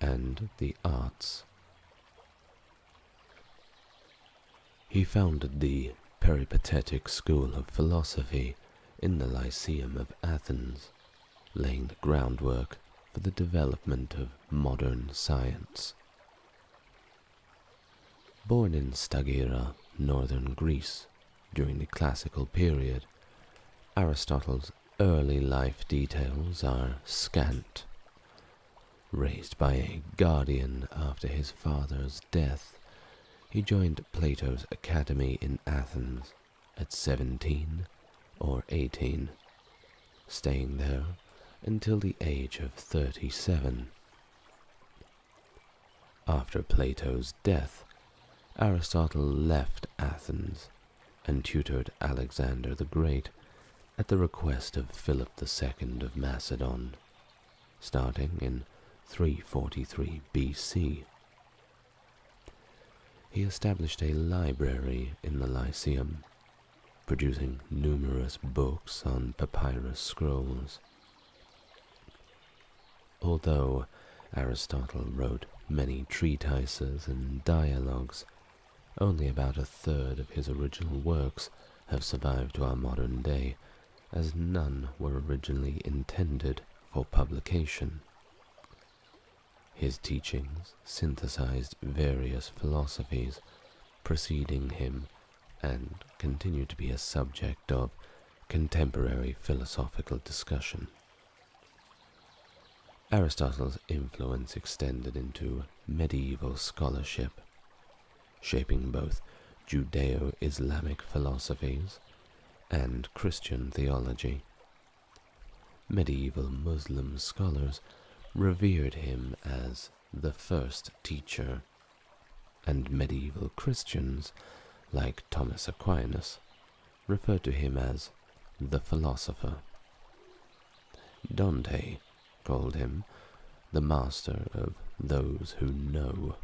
Speaker 1: and the arts. He founded the peripatetic school of philosophy in the Lyceum of Athens, laying the groundwork for the development of modern science. Born in Stagira, northern Greece, during the classical period, Aristotle's early life details are scant. Raised by a guardian after his father's death, he joined Plato's academy in Athens at 17 or 18, staying there until the age of 37. After Plato's death, Aristotle left Athens and tutored Alexander the Great at the request of Philip II of Macedon, starting in 343 BC. He established a library in the Lyceum, producing numerous books on papyrus scrolls. Although Aristotle wrote many treatises and dialogues, only about a third of his original works have survived to our modern day, as none were originally intended for publication. His teachings synthesized various philosophies preceding him and continue to be a subject of contemporary philosophical discussion. Aristotle's influence extended into medieval scholarship, shaping both Judeo-Islamic philosophies and Christian theology. Medieval Muslim scholars revered him as the first teacher, and medieval Christians, like Thomas Aquinas, referred to him as the philosopher. Dante called him the master of those who know.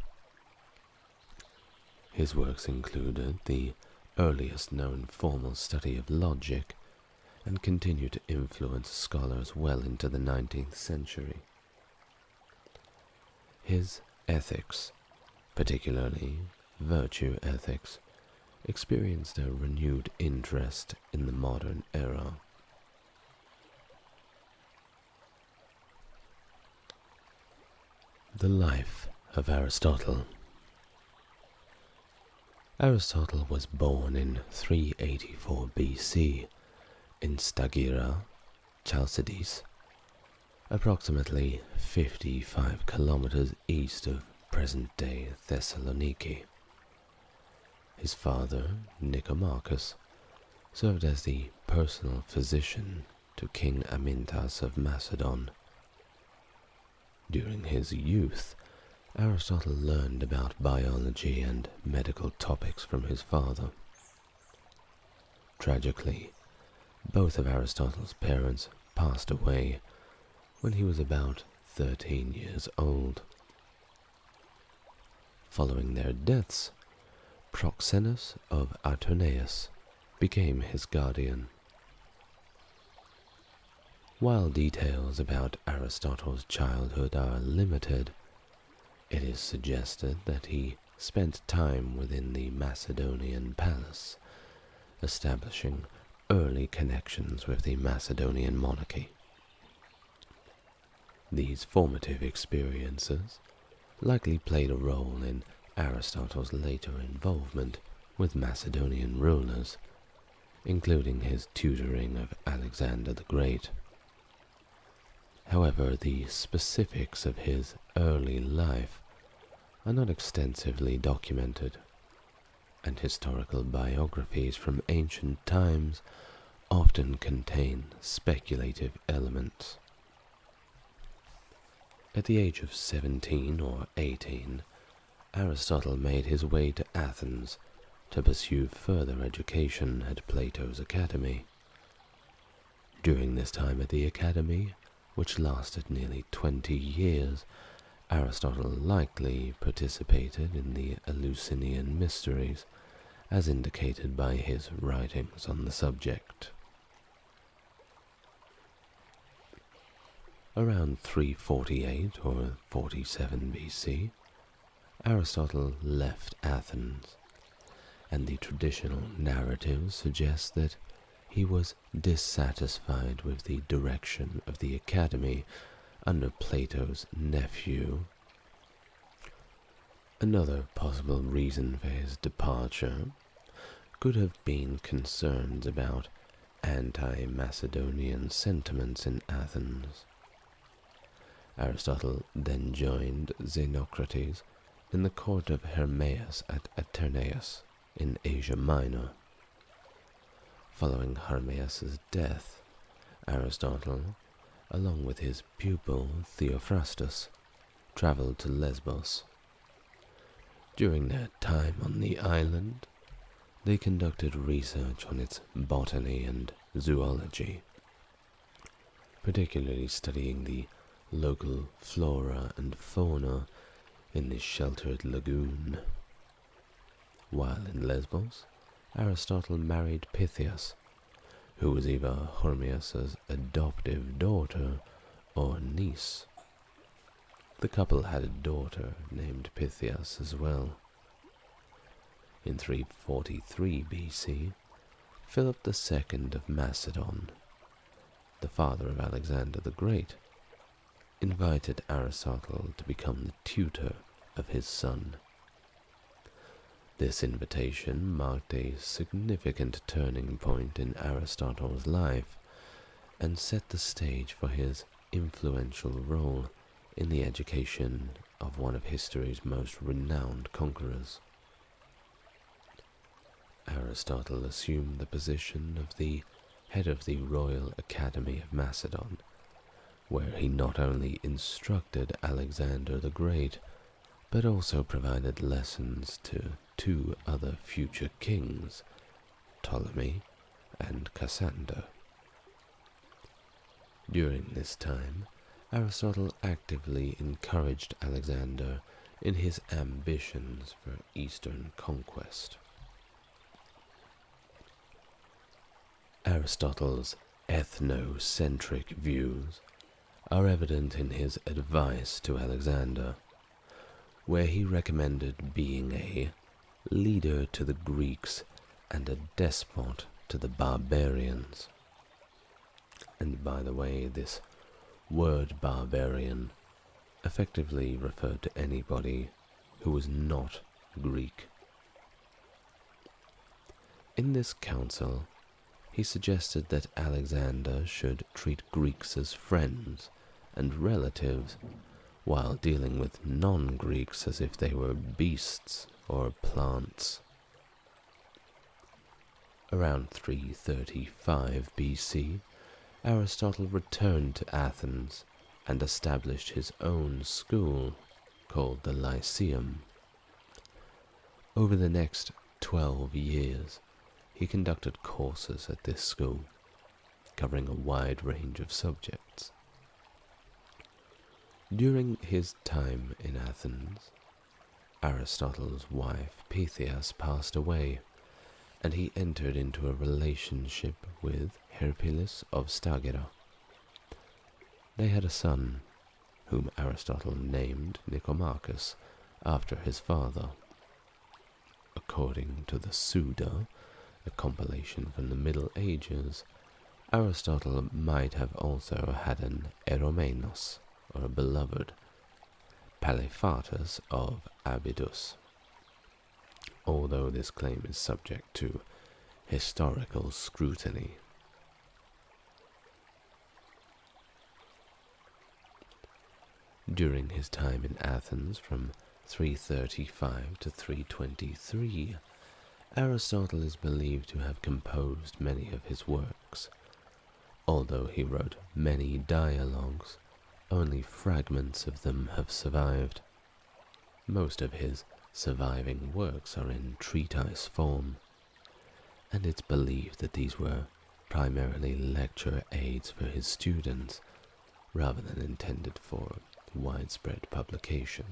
Speaker 1: His works included the earliest known formal study of logic and continue to influence scholars well into the 19th century. His ethics, particularly virtue ethics, experienced a renewed interest in the modern era. The life of Aristotle. Aristotle was born in 384 BC in Stagira, Chalcidice, approximately 55 kilometers east of present-day Thessaloniki. His father, Nicomachus, served as the personal physician to King Amyntas of Macedon. During his youth, Aristotle learned about biology and medical topics from his father. Tragically, both of Aristotle's parents passed away when he was about 13 years old. Following their deaths, Proxenus of Artoneus became his guardian. While details about Aristotle's childhood are limited, it is suggested that he spent time within the Macedonian palace, establishing early connections with the Macedonian monarchy. These formative experiences likely played a role in Aristotle's later involvement with Macedonian rulers, including his tutoring of Alexander the Great. However, the specifics of his early life are not extensively documented, and historical biographies from ancient times often contain speculative elements. At the age of 17 or 18, Aristotle made his way to Athens to pursue further education at Plato's academy. During this time at the academy, which lasted nearly 20 years, Aristotle likely participated in the Eleusinian Mysteries, as indicated by his writings on the subject. Around 348 or 47 BC, Aristotle left Athens, and the traditional narrative suggests that he was dissatisfied with the direction of the academy under Plato's nephew. Another possible reason for his departure could have been concerns about anti-Macedonian sentiments in Athens. Aristotle then joined Xenocrates in the court of Hermaeus at Aterneus in Asia Minor. Following Hermaeus' death, Aristotle, along with his pupil Theophrastus, traveled to Lesbos. During their time on the island, they conducted research on its botany and zoology, particularly studying the local flora and fauna in the sheltered lagoon. While in Lesbos, Aristotle married Pythias, who was either Hermaeus' adoptive daughter or niece. The couple had a daughter named Pythias as well. In 343 BC, Philip II of Macedon, the father of Alexander the Great, invited Aristotle to become the tutor of his son. This invitation marked a significant turning point in Aristotle's life and set the stage for his influential role in the education of one of history's most renowned conquerors. Aristotle assumed the position of the head of the Royal Academy of Macedon, where he not only instructed Alexander the Great, but also provided lessons to two other future kings, Ptolemy and Cassander. During this time, Aristotle actively encouraged Alexander in his ambitions for Eastern conquest. Aristotle's ethnocentric views are evident in his advice to Alexander, where he recommended being a leader to the Greeks and a despot to the barbarians. And by the way, this word barbarian effectively referred to anybody who was not Greek. In this council, he suggested that Alexander should treat Greeks as friends and relatives, while dealing with non-Greeks as if they were beasts or plants. Around 335 BC, Aristotle returned to Athens and established his own school called the Lyceum. Over the next 12 years, he conducted courses at this school, covering a wide range of subjects. During his time in Athens, Aristotle's wife Pythias passed away, and he entered into a relationship with Pericles of Stagira. They had a son, whom Aristotle named Nicomachus after his father. According to the Suda, a compilation from the Middle Ages, Aristotle might have also had an eromenos, or a beloved, Palaephatus of Abydos, although this claim is subject to historical scrutiny. During his time in Athens from 335 to 323, Aristotle is believed to have composed many of his works. Although he wrote many dialogues, only fragments of them have survived. Most of his surviving works are in treatise form, and it's believed that these were primarily lecture aids for his students, rather than intended for widespread publication.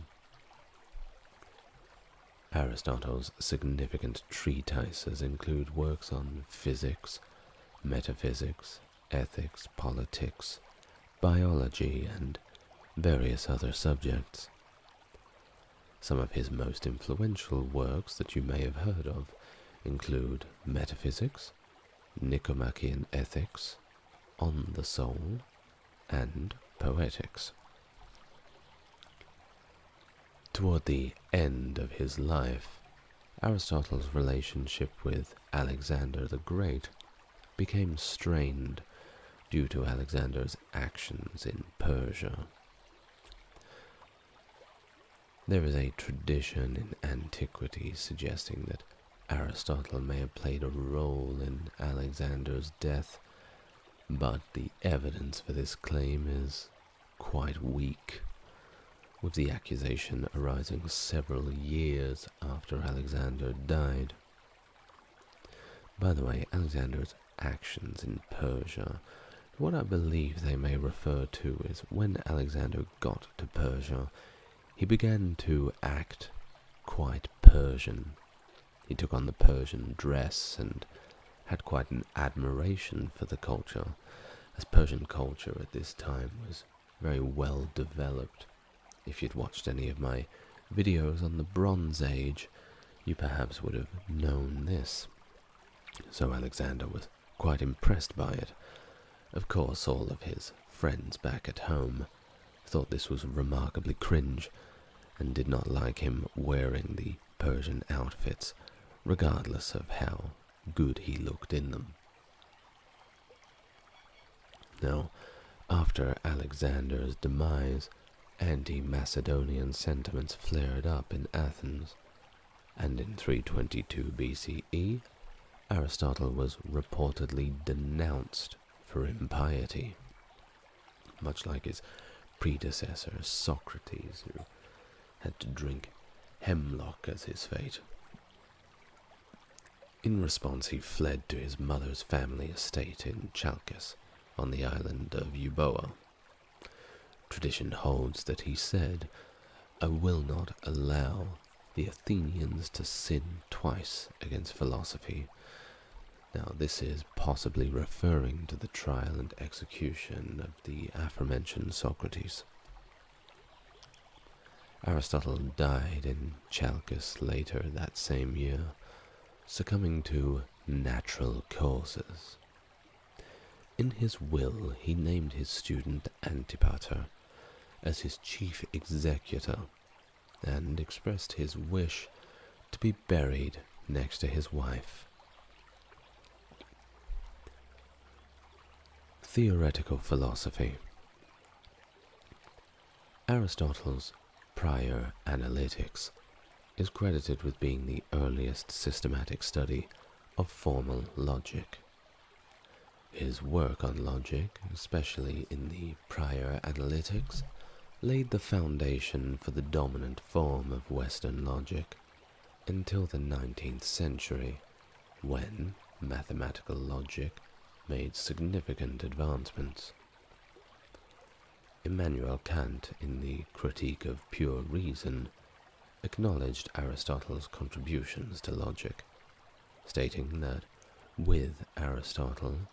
Speaker 1: Aristotle's significant treatises include works on physics, metaphysics, ethics, politics, biology, and various other subjects. Some of his most influential works that you may have heard of include Metaphysics, Nicomachean Ethics, On the Soul, and Poetics. Toward the end of his life, Aristotle's relationship with Alexander the Great became strained due to Alexander's actions in Persia. There is a tradition in antiquity suggesting that Aristotle may have played a role in Alexander's death, but the evidence for this claim is quite weak, with the accusation arising several years after Alexander died. By the way, Alexander's actions in Persia, what I believe they may refer to is when Alexander got to Persia, he began to act quite Persian. He took on the Persian dress and had quite an admiration for the culture, as Persian culture at this time was very well developed. If you'd watched any of my videos on the Bronze Age, you perhaps would have known this. So Alexander was quite impressed by it. Of course, all of his friends back at home thought this was remarkably cringe, and did not like him wearing the Persian outfits, regardless of how good he looked in them. Now, after Alexander's demise, anti-Macedonian sentiments flared up in Athens, and in 322 BCE, Aristotle was reportedly denounced for impiety, much like his predecessor Socrates, who had to drink hemlock as his fate. In response, he fled to his mother's family estate in Chalcis, on the island of Euboea. Tradition holds that he said, "I will not allow the Athenians to sin twice against philosophy." Now, this is possibly referring to the trial and execution of the aforementioned Socrates. Aristotle died in Chalcis later that same year, succumbing to natural causes. In his will, he named his student Antipater as his chief executor, and expressed his wish to be buried next to his wife. Theoretical philosophy. Aristotle's Prior Analytics is credited with being the earliest systematic study of formal logic. His work on logic, especially in the Prior Analytics, laid the foundation for the dominant form of Western logic until the 19th century, when mathematical logic made significant advancements. Immanuel Kant, in the Critique of Pure Reason, acknowledged Aristotle's contributions to logic, stating that with Aristotle,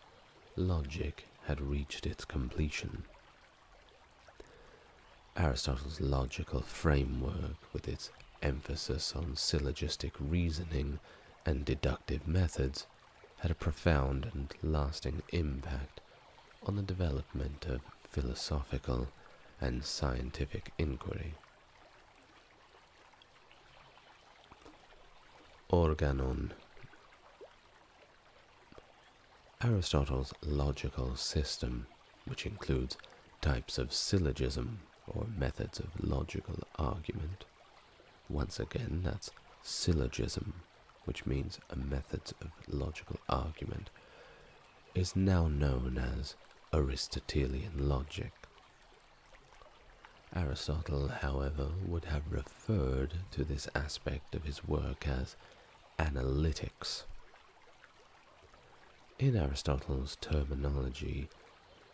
Speaker 1: logic had reached its completion. Aristotle's logical framework, with its emphasis on syllogistic reasoning and deductive methods, had a profound and lasting impact on the development of philosophical and scientific inquiry. Organon. Aristotle's logical system, which includes types of syllogism or methods of logical argument. Once again, that's syllogism, which means a method of logical argument, is now known as Aristotelian logic. Aristotle, however, would have referred to this aspect of his work as analytics. In Aristotle's terminology,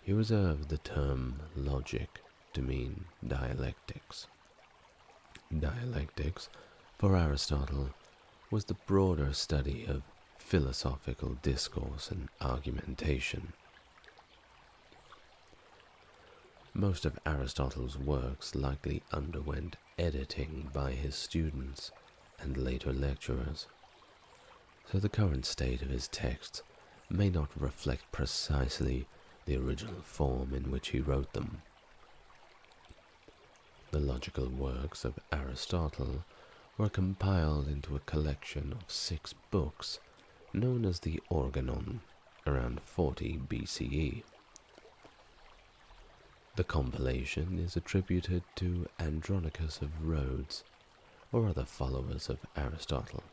Speaker 1: he reserved the term logic to mean dialectics. Dialectics, for Aristotle, was the broader study of philosophical discourse and argumentation. Most of Aristotle's works likely underwent editing by his students and later lecturers, so the current state of his texts may not reflect precisely the original form in which he wrote them. The logical works of Aristotle were compiled into a collection of 6 books known as the Organon around 40 BCE. The compilation is attributed to Andronicus of Rhodes or other followers of Aristotle.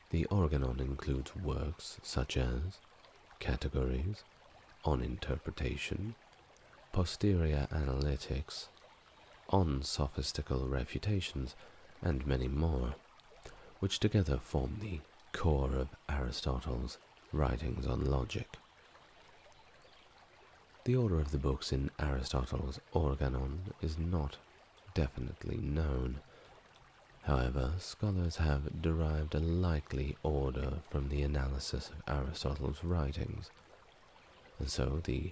Speaker 1: The Organon includes works such as Categories, On Interpretation, Posterior Analytics, On Sophistical Refutations, and many more, which together form the core of Aristotle's writings on logic. The order of the books in Aristotle's Organon is not definitely known. However, scholars have derived a likely order from the analysis of Aristotle's writings, and so the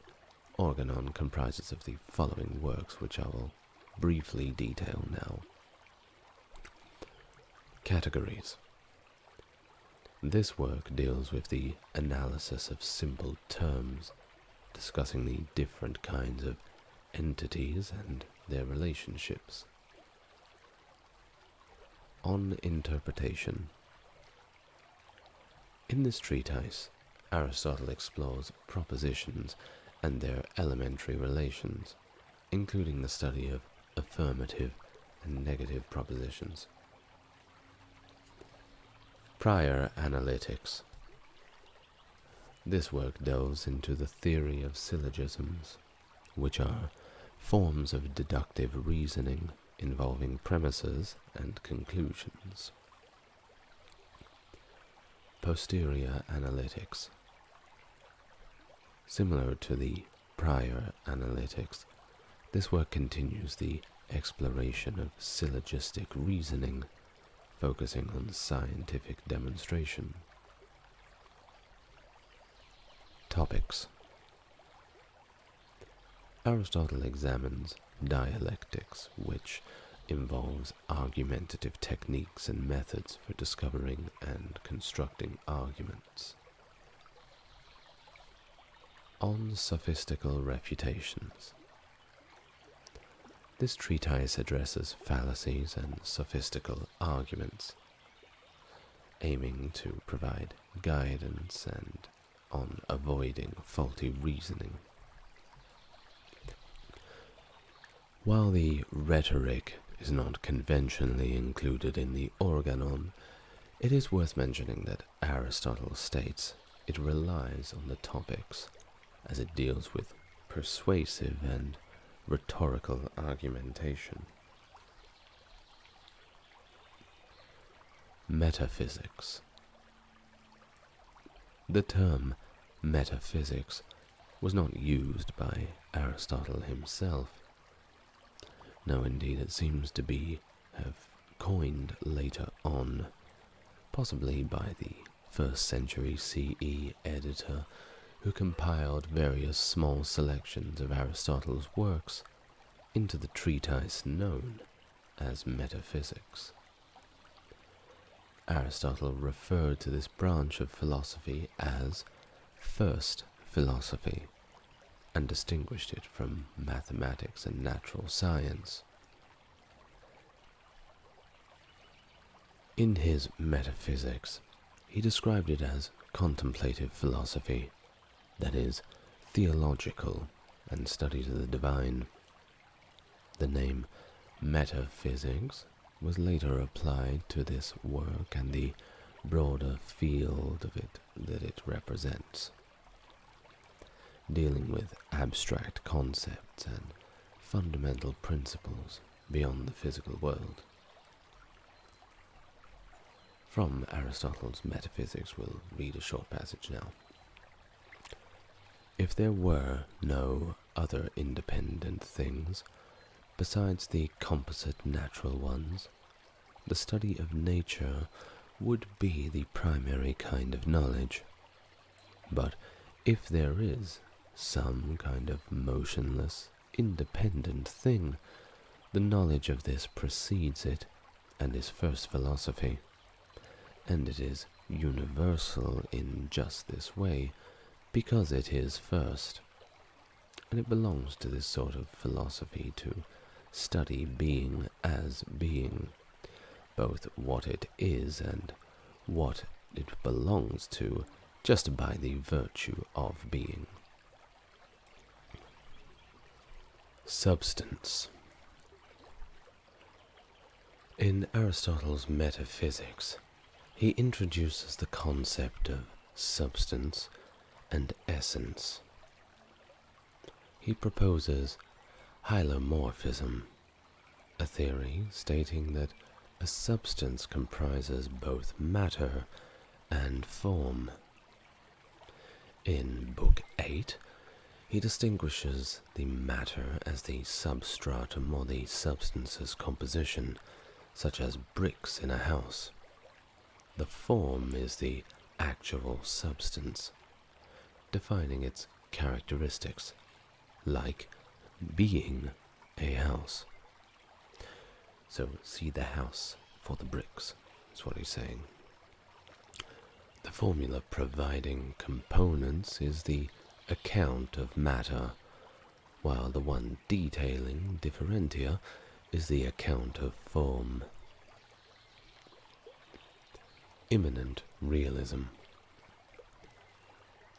Speaker 1: Organon comprises of the following works, which I will briefly detail now. Categories. This work deals with the analysis of simple terms, discussing the different kinds of entities and their relationships. On Interpretation. In this treatise, Aristotle explores propositions and their elementary relations, including the study of affirmative and negative propositions. Prior Analytics. This work delves into the theory of syllogisms, which are forms of deductive reasoning involving premises and conclusions. Posterior Analytics. Similar to the Prior Analytics, this work continues the exploration of syllogistic reasoning, focusing on scientific demonstration. Topics. Aristotle examines dialectics, which involves argumentative techniques and methods for discovering and constructing arguments. On Sophistical Refutations. This treatise addresses fallacies and sophistical arguments, aiming to provide guidance and on avoiding faulty reasoning. While the rhetoric is not conventionally included in the Organon, it is worth mentioning that Aristotle states it relies on the topics as it deals with persuasive and rhetorical argumentation. Metaphysics. The term metaphysics was not used by Aristotle himself. No, indeed, it seems to have coined later on, possibly by the 1st century CE editor who compiled various small selections of Aristotle's works into the treatise known as Metaphysics. Aristotle referred to this branch of philosophy as first philosophy, and distinguished it from mathematics and natural science. In his Metaphysics, he described it as contemplative philosophy, that is, theological and studies of the divine. The name metaphysics was later applied to this work and the broader field of it that it represents, dealing with abstract concepts and fundamental principles beyond the physical world. From Aristotle's Metaphysics, we'll read a short passage now. If there were no other independent things besides the composite natural ones, the study of nature would be the primary kind of knowledge. But if there is some kind of motionless, independent thing. The knowledge of this precedes it, and is first philosophy, and it is universal in just this way, because it is first, and it belongs to this sort of philosophy to study being as being, both what it is and what it belongs to, just by the virtue of being. Substance. In Aristotle's Metaphysics, he introduces the concept of substance and essence. He proposes hylomorphism, a theory stating that a substance comprises both matter and form. In Book 8, he distinguishes the matter as the substratum or the substance's composition, such as bricks in a house. The form is the actual substance, defining its characteristics, like being a house. So see the house for the bricks, is what he's saying. The formula providing components is the account of matter, while the one detailing differentia is the account of form. Immanent realism.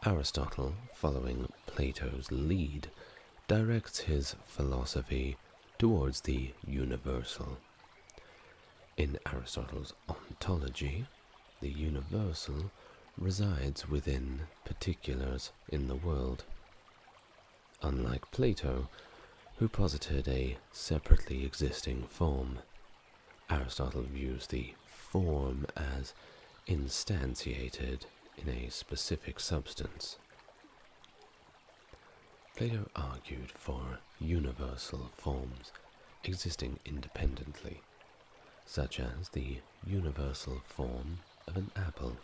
Speaker 1: Aristotle, following Plato's lead, directs his philosophy towards the universal. In Aristotle's ontology, the universal resides within particulars in the world. Unlike Plato, who posited a separately existing form, Aristotle views the form as instantiated in a specific substance. Plato argued for universal forms existing independently, such as the universal form of an apple.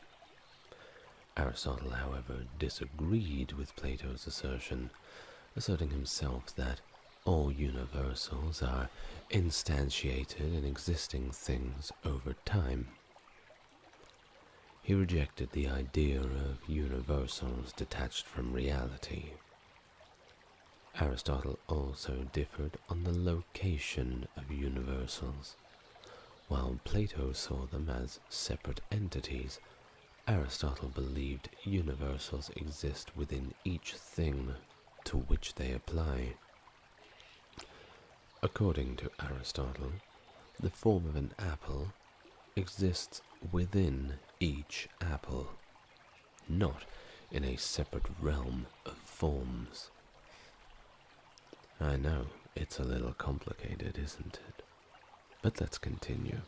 Speaker 1: Aristotle, however, disagreed with Plato's assertion, asserting himself that all universals are instantiated in existing things over time. He rejected the idea of universals detached from reality. Aristotle also differed on the location of universals. While Plato saw them as separate entities, Aristotle believed universals exist within each thing to which they apply. According to Aristotle, the form of an apple exists within each apple, not in a separate realm of forms. I know, it's a little complicated, isn't it? But let's continue.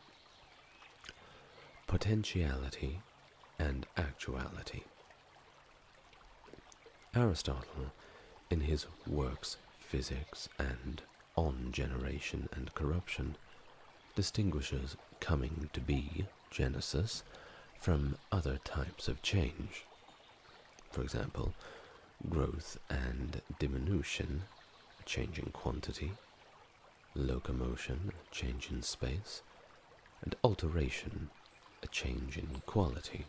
Speaker 1: Potentiality and actuality. Aristotle, in his works Physics and On Generation and Corruption, distinguishes coming to be, genesis, from other types of change. For example, growth and diminution, a change in quantity, locomotion, a change in space, and alteration, a change in quality.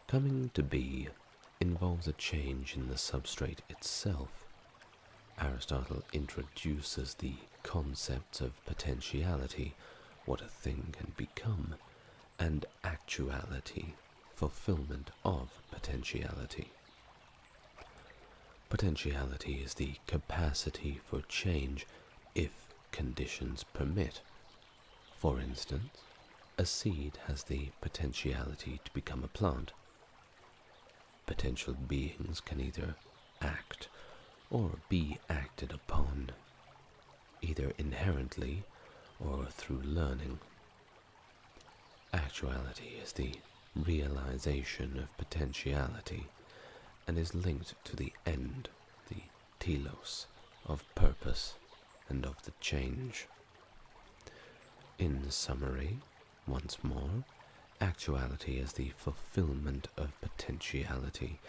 Speaker 1: Coming to be involves a change in the substrate itself. Aristotle introduces the concepts of potentiality, what a thing can become, and actuality, fulfillment of potentiality. Potentiality is the capacity for change if conditions permit. For instance, a seed has the potentiality to become a plant. Potential beings can either act or be acted upon, either inherently or through learning. Actuality is the realization of potentiality and is linked to the end, the telos, of purpose and of the change. In summary, once more, actuality is the fulfillment of potentiality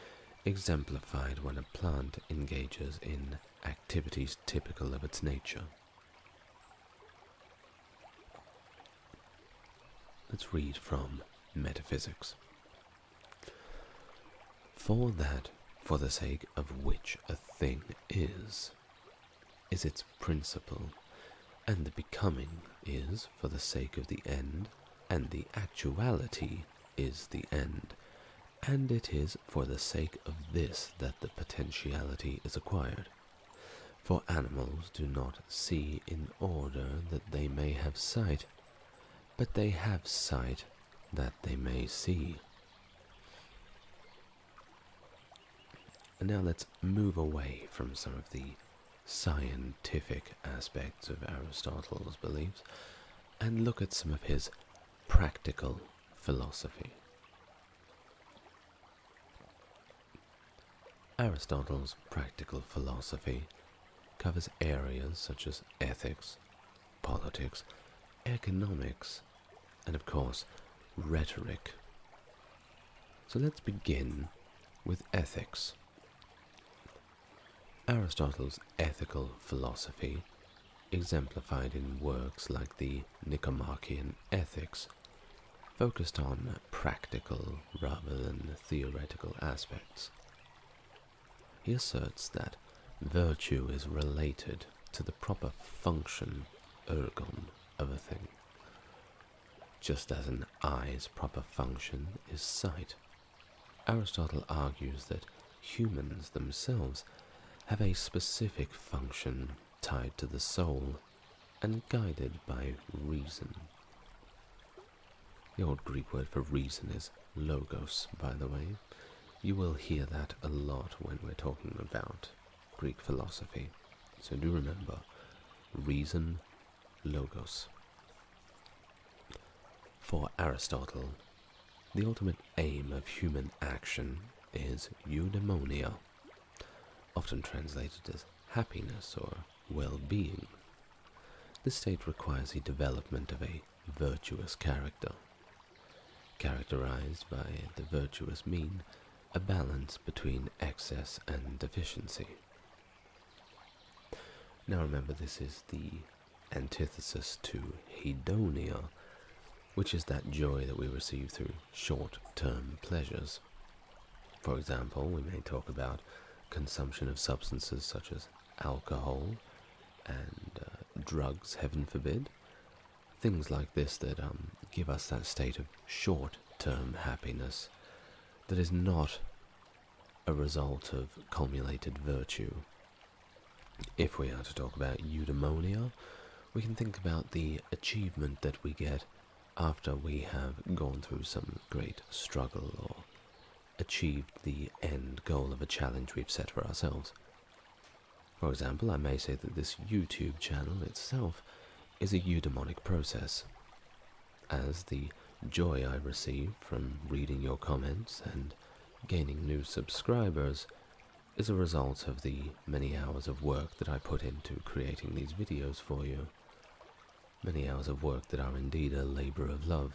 Speaker 1: exemplified when a plant engages in activities typical of its nature. Let's read from Metaphysics. For that, for the sake of which a thing is its principle, and the becoming is for the sake of the end, and the actuality is the end, and it is for the sake of this that the potentiality is acquired. For animals do not see in order that they may have sight, but they have sight that they may see. And now let's move away from some of the scientific aspects of Aristotle's beliefs and look at some of his practical philosophy. Aristotle's practical philosophy covers areas such as ethics, politics, economics, and of course, rhetoric. So let's begin with ethics. Aristotle's ethical philosophy, exemplified in works like the Nicomachean Ethics, focused on practical rather than theoretical aspects. He asserts that virtue is related to the proper function, ergon, of a thing, just as an eye's proper function is sight. Aristotle argues that humans themselves have a specific function tied to the soul and guided by reason. The old Greek word for reason is logos, by the way. You will hear that a lot when we're talking about Greek philosophy. So do remember, reason, logos. For Aristotle, the ultimate aim of human action is eudaimonia, often translated as happiness or well-being. This state requires the development of a virtuous character, characterized by the virtuous mean a balance between excess and deficiency. Now remember, this is the antithesis to hedonia, which is that joy that we receive through short-term pleasures. For example, we may talk about consumption of substances such as alcohol and drugs, heaven forbid. Things like this that give us that state of short-term happiness that is not a result of culminated virtue. If we are to talk about eudaimonia, we can think about the achievement that we get after we have gone through some great struggle or achieved the end goal of a challenge we've set for ourselves. For example, I may say that this YouTube channel itself is a eudaimonic process, as the joy I receive from reading your comments and gaining new subscribers is a result of the many hours of work that I put into creating these videos for you. Many hours of work that are indeed a labor of love.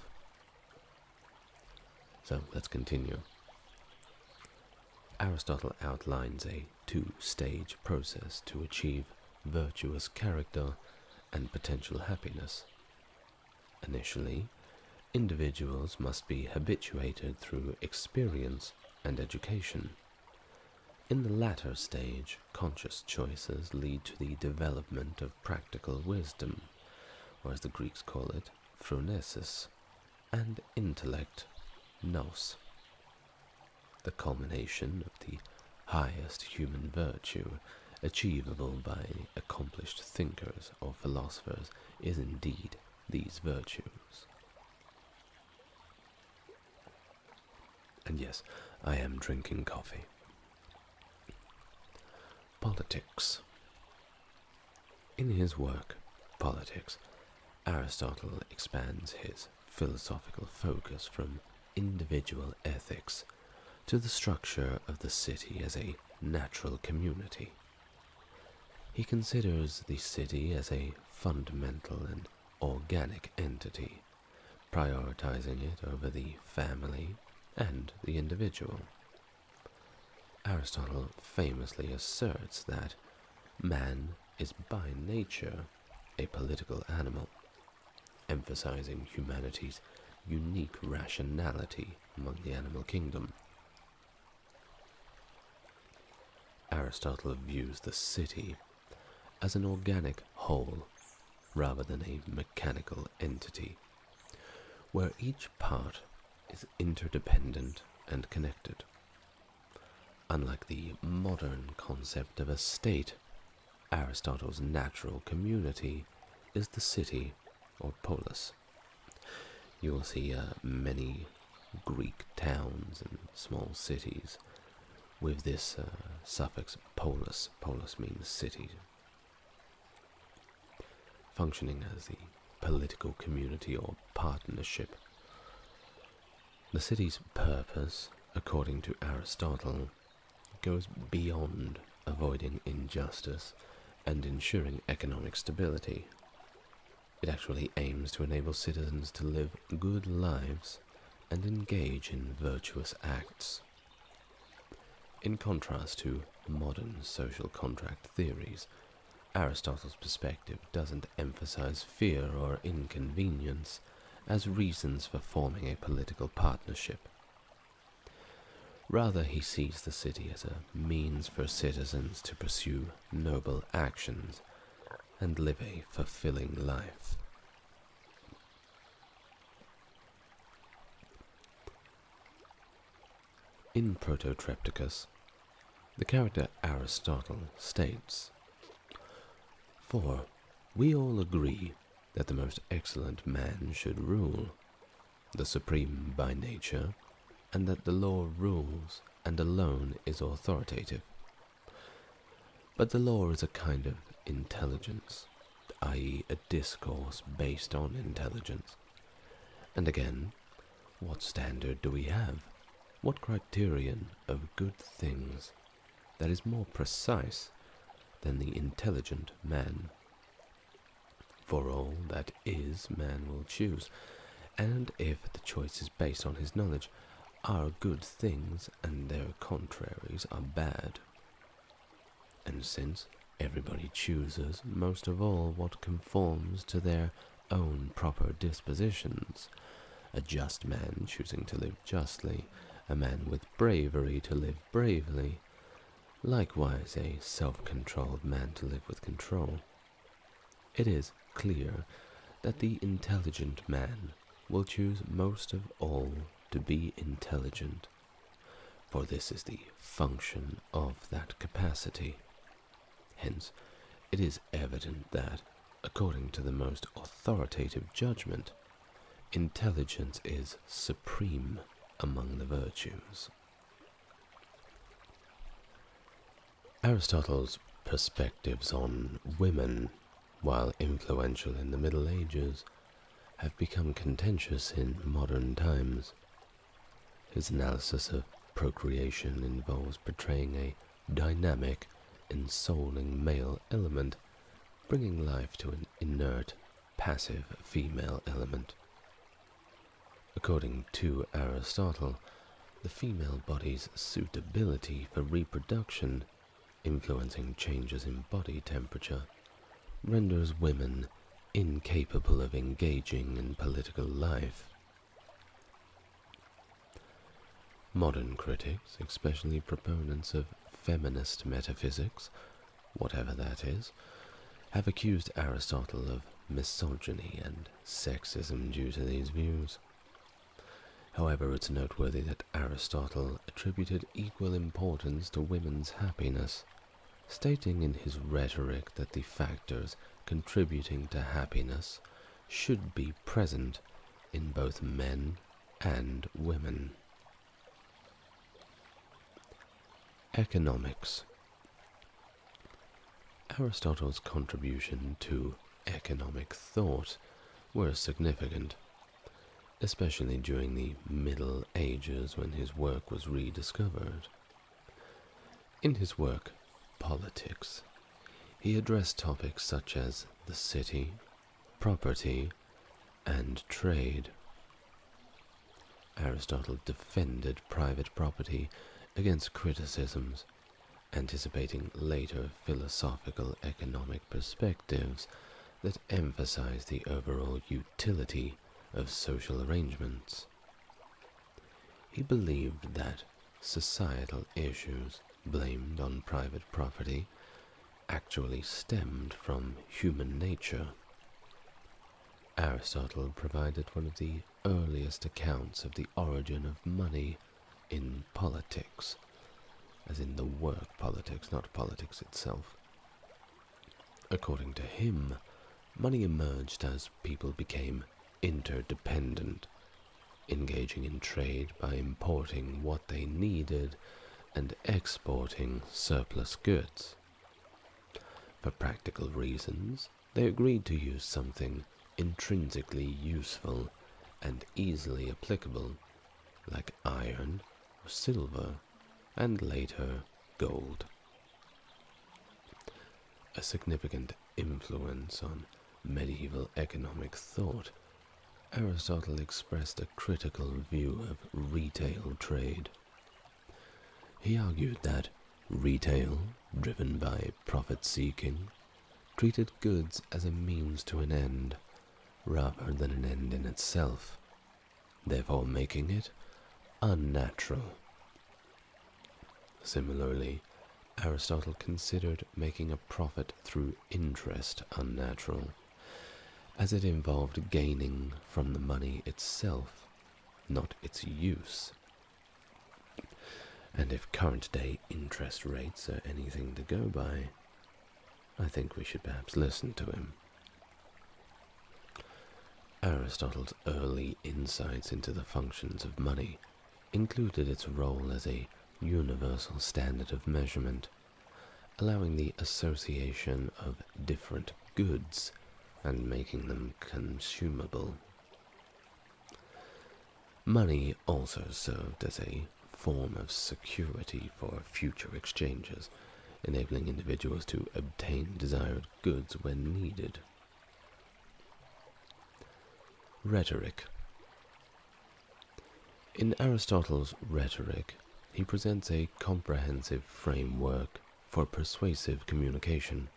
Speaker 1: So let's continue. Aristotle outlines a two-stage process to achieve virtuous character and potential happiness. Initially, individuals must be habituated through experience and education. In the latter stage, conscious choices lead to the development of practical wisdom, or as the Greeks call it, phronesis, and intellect, nous, the culmination of the highest human virtue achievable by accomplished thinkers or philosophers is indeed these virtues. And yes, I am drinking coffee. Politics. In his work, Politics, Aristotle expands his philosophical focus from individual ethics to the structure of the city as a natural community. He considers the city as a fundamental and organic entity, prioritizing it over the family and the individual. Aristotle famously asserts that man is by nature a political animal, emphasizing humanity's unique rationality among the animal kingdom. Aristotle views the city as an organic whole rather than a mechanical entity, where each part is interdependent and connected. Unlike the modern concept of a state, Aristotle's natural community is the city or polis. You will see many Greek towns and small cities with this suffix polis. Polis means city, functioning as the political community or partnership. The city's purpose, according to Aristotle, goes beyond avoiding injustice and ensuring economic stability. It actually aims to enable citizens to live good lives and engage in virtuous acts. In contrast to modern social contract theories, Aristotle's perspective doesn't emphasize fear or inconvenience as reasons for forming a political partnership. Rather, he sees the city as a means for citizens to pursue noble actions and live a fulfilling life. In Prototrepticus, the character Aristotle states, "For we all agree that the most excellent man should rule, the supreme by nature, and that the law rules and alone is authoritative. But the law is a kind of intelligence, i.e. a discourse based on intelligence. And again, what standard do we have? What criterion of good things that is more precise than the intelligent man? For all that is, man will choose, and if the choice is based on his knowledge, are good things and their contraries are bad. And since everybody chooses most of all what conforms to their own proper dispositions, a just man choosing to live justly, a man with bravery to live bravely, likewise a self-controlled man to live with control, it is clear that the intelligent man will choose most of all to be intelligent, for this is the function of that capacity. Hence, it is evident that, according to the most authoritative judgment, intelligence is supreme among the virtues." Aristotle's perspectives on women, while influential in the Middle Ages, have become contentious in modern times. His analysis of procreation involves portraying a dynamic, ensouling male element, bringing life to an inert, passive female element. According to Aristotle, the female body's suitability for reproduction, influencing changes in body temperature, renders women incapable of engaging in political life. Modern critics, especially proponents of feminist metaphysics, whatever that is, have accused Aristotle of misogyny and sexism due to these views. However, it's noteworthy that Aristotle attributed equal importance to women's happiness, stating in his rhetoric that the factors contributing to happiness should be present in both men and women. Economics. Aristotle's contribution to economic thought were significant, especially during the Middle Ages when his work was rediscovered. In his work, Politics, he addressed topics such as the city, property, and trade. Aristotle defended private property against criticisms, anticipating later philosophical economic perspectives that emphasize the overall utility of social arrangements. He believed that societal issues blamed on private property actually stemmed from human nature. Aristotle provided one of the earliest accounts of the origin of money in politics, as in the work politics, not politics itself. According to him, money emerged as people became interdependent, engaging in trade by importing what they needed and exporting surplus goods. For practical reasons, they agreed to use something intrinsically useful and easily applicable, like iron or silver, and later gold. A significant influence on medieval economic thought, Aristotle expressed a critical view of retail trade. He argued that retail, driven by profit-seeking, treated goods as a means to an end, rather than an end in itself, therefore making it unnatural. Similarly, Aristotle considered making a profit through interest unnatural, as it involved gaining from the money itself, not its use. And if current-day interest rates are anything to go by, I think we should perhaps listen to him. Aristotle's early insights into the functions of money included its role as a universal standard of measurement, allowing the association of different goods and making them consumable. Money also served as a form of security for future exchanges, enabling individuals to obtain desired goods when needed. Rhetoric. In Aristotle's Rhetoric, he presents a comprehensive framework for persuasive communication,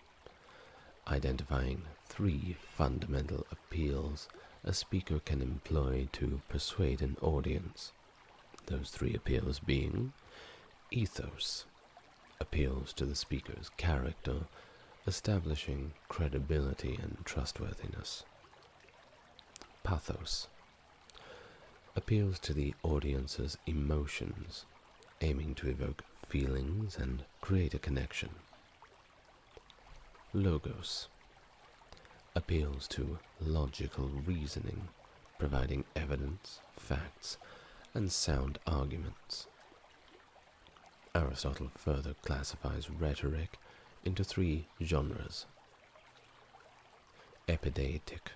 Speaker 1: identifying 3 fundamental appeals a speaker can employ to persuade an audience. Those 3 appeals being ethos, appeals to the speaker's character, establishing credibility and trustworthiness. Pathos, appeals to the audience's emotions, aiming to evoke feelings and create a connection. Logos, appeals to logical reasoning, providing evidence, facts, and sound arguments. Aristotle further classifies rhetoric into 3 genres. Epideictic,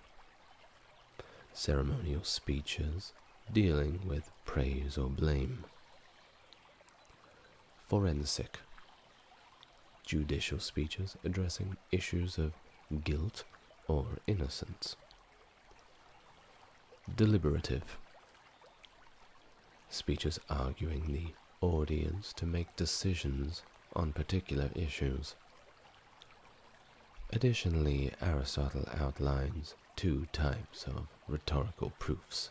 Speaker 1: ceremonial speeches dealing with praise or blame. Forensic, judicial speeches addressing issues of guilt or innocence. Deliberative, speeches arguing the audience to make decisions on particular issues. Additionally, Aristotle outlines 2 types of rhetorical proofs.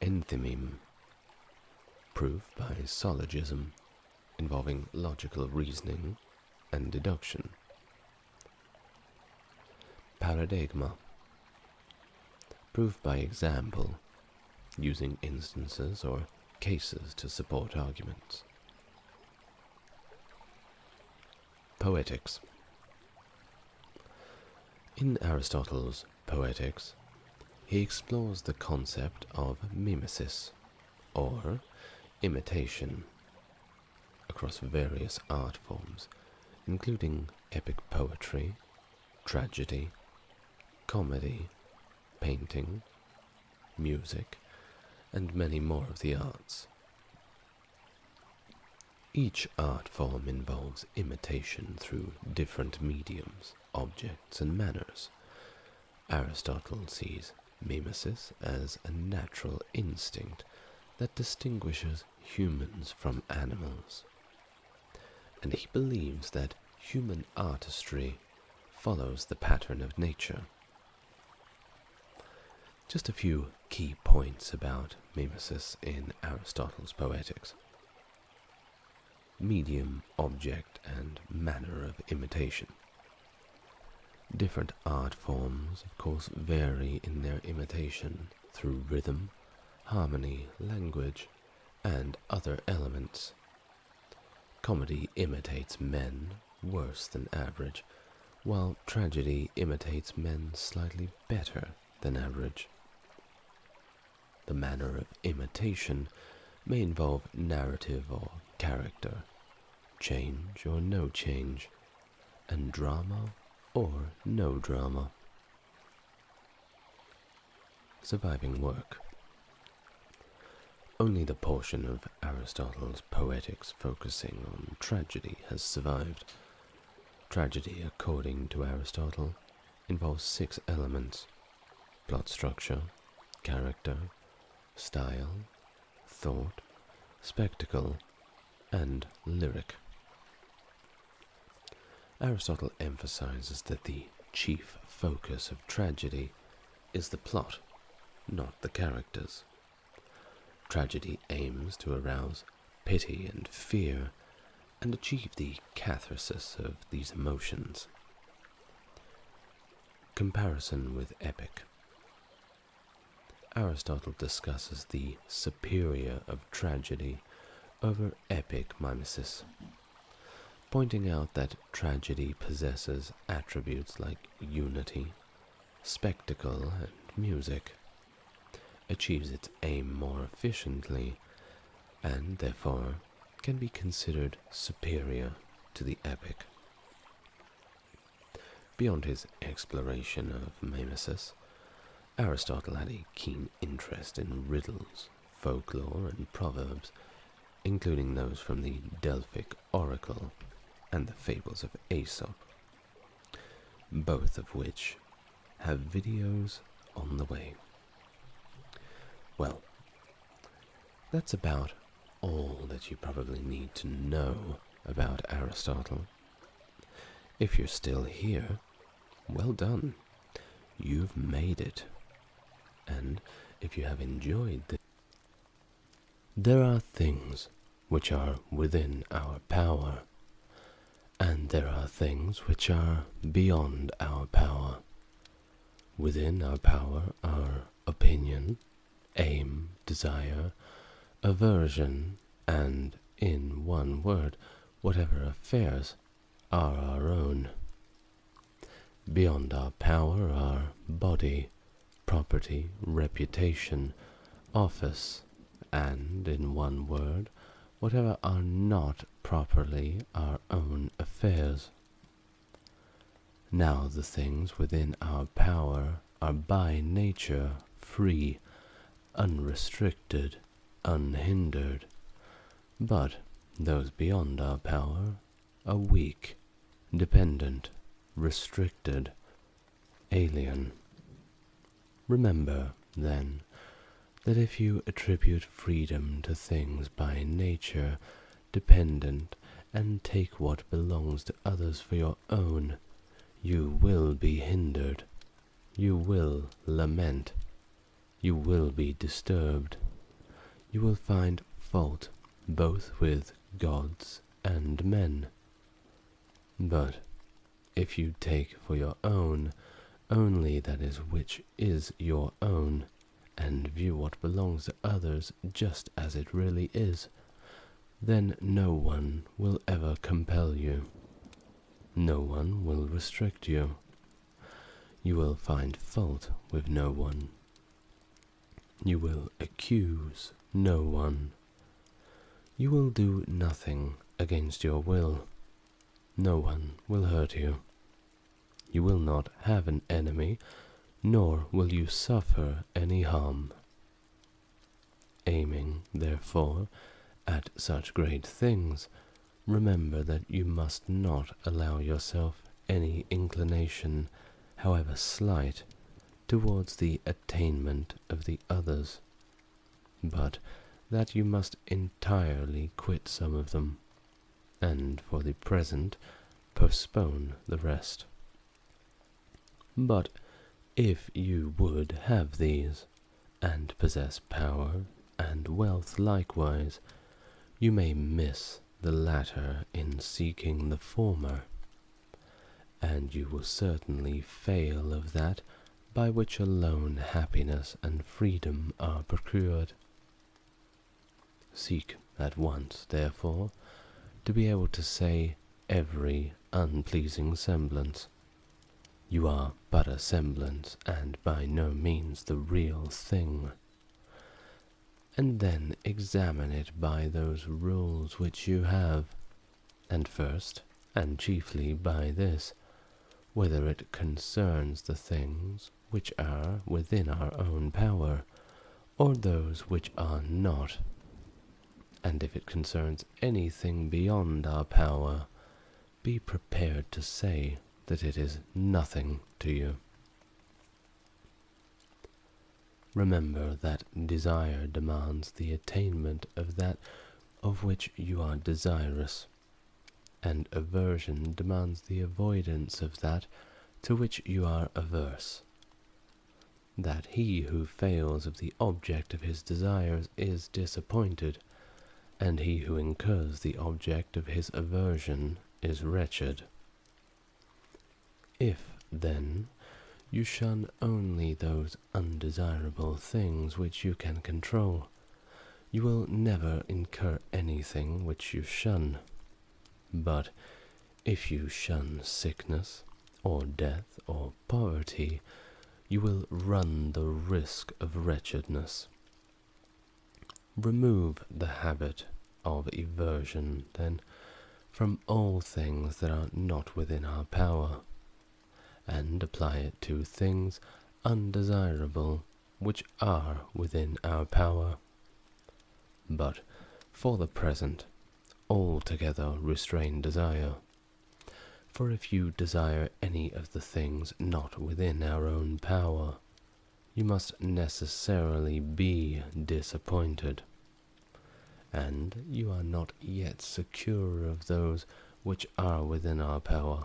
Speaker 1: Enthymeme, proof by syllogism, involving logical reasoning and deduction. Paradigma, proof by example, using instances or cases to support arguments. Poetics. In Aristotle's Poetics, he explores the concept of mimesis, or imitation, across various art forms, including epic poetry, tragedy, comedy, painting, music, and many more of the arts. Each art form involves imitation through different mediums, objects, and manners. Aristotle sees mimesis as a natural instinct that distinguishes humans from animals, and he believes that human artistry follows the pattern of nature. Just a few key points about mimesis in Aristotle's Poetics. Medium, object, and manner of imitation. Different art forms, of course, vary in their imitation through rhythm, harmony, language, and other elements. Comedy imitates men worse than average, while tragedy imitates men slightly better than average. The manner of imitation may involve narrative or character, change or no change, and drama or no drama. Surviving work. Only the portion of Aristotle's Poetics focusing on tragedy has survived. Tragedy, according to Aristotle, involves 6 elements: plot structure, character, style, thought, spectacle, and lyric. Aristotle emphasizes that the chief focus of tragedy is the plot, not the characters. Tragedy aims to arouse pity and fear and achieve the catharsis of these emotions. Comparison with epic. Aristotle discusses the superior of tragedy over epic mimesis, pointing out that tragedy possesses attributes like unity, spectacle, and music, achieves its aim more efficiently, and therefore can be considered superior to the epic. Beyond his exploration of mimesis, Aristotle had a keen interest in riddles, folklore, and proverbs, including those from the Delphic oracle and the fables of Aesop, both of which have videos on the way. Well, that's about all that you probably need to know about Aristotle. If you're still here, well done. You've made it. And if you have enjoyed this, there are things which are within our power, and there are things which are beyond our power. Within our power are opinion, aim, desire, aversion, and, in one word, whatever affairs are our own. Beyond our power are body, property, reputation, office, and, in one word, whatever are not properly our own affairs. Now the things within our power are by nature free, unrestricted, unhindered, but those beyond our power are weak, dependent, restricted, alien. Remember, then, that if you attribute freedom to things by nature dependent and take what belongs to others for your own, you will be hindered, you will lament, you will be disturbed, you will find fault both with gods and men. But if you take for your own only that is which is your own, and view what belongs to others just as it really is, then no one will ever compel you. No one will restrict you. You will find fault with no one. You will accuse no one. You will do nothing against your will. No one will hurt you. You will not have an enemy, nor will you suffer any harm. Aiming, therefore, at such great things, remember that you must not allow yourself any inclination, however slight, towards the attainment of the others, but that you must entirely quit some of them, and for the present postpone the rest. But if you would have these, and possess power and wealth likewise, you may miss the latter in seeking the former, and you will certainly fail of that by which alone happiness and freedom are procured. Seek at once, therefore, to be able to say every unpleasing semblance. You are but a semblance, and by no means the real thing. And then examine it by those rules which you have, and first, and chiefly by this, whether it concerns the things which are within our own power, or those which are not. And if it concerns anything beyond our power, be prepared to say that it is nothing to you. Remember that desire demands the attainment of that of which you are desirous, and aversion demands the avoidance of that to which you are averse. That he who fails of the object of his desires is disappointed, and he who incurs the object of his aversion is wretched. If, then, you shun only those undesirable things which you can control, you will never incur anything which you shun. But if you shun sickness, or death, or poverty, you will run the risk of wretchedness. Remove the habit of aversion, then, from all things that are not within our power, and apply it to things undesirable which are within our power. But, for the present, altogether restrain desire. For if you desire any of the things not within our own power, you must necessarily be disappointed, and you are not yet secure of those which are within our power,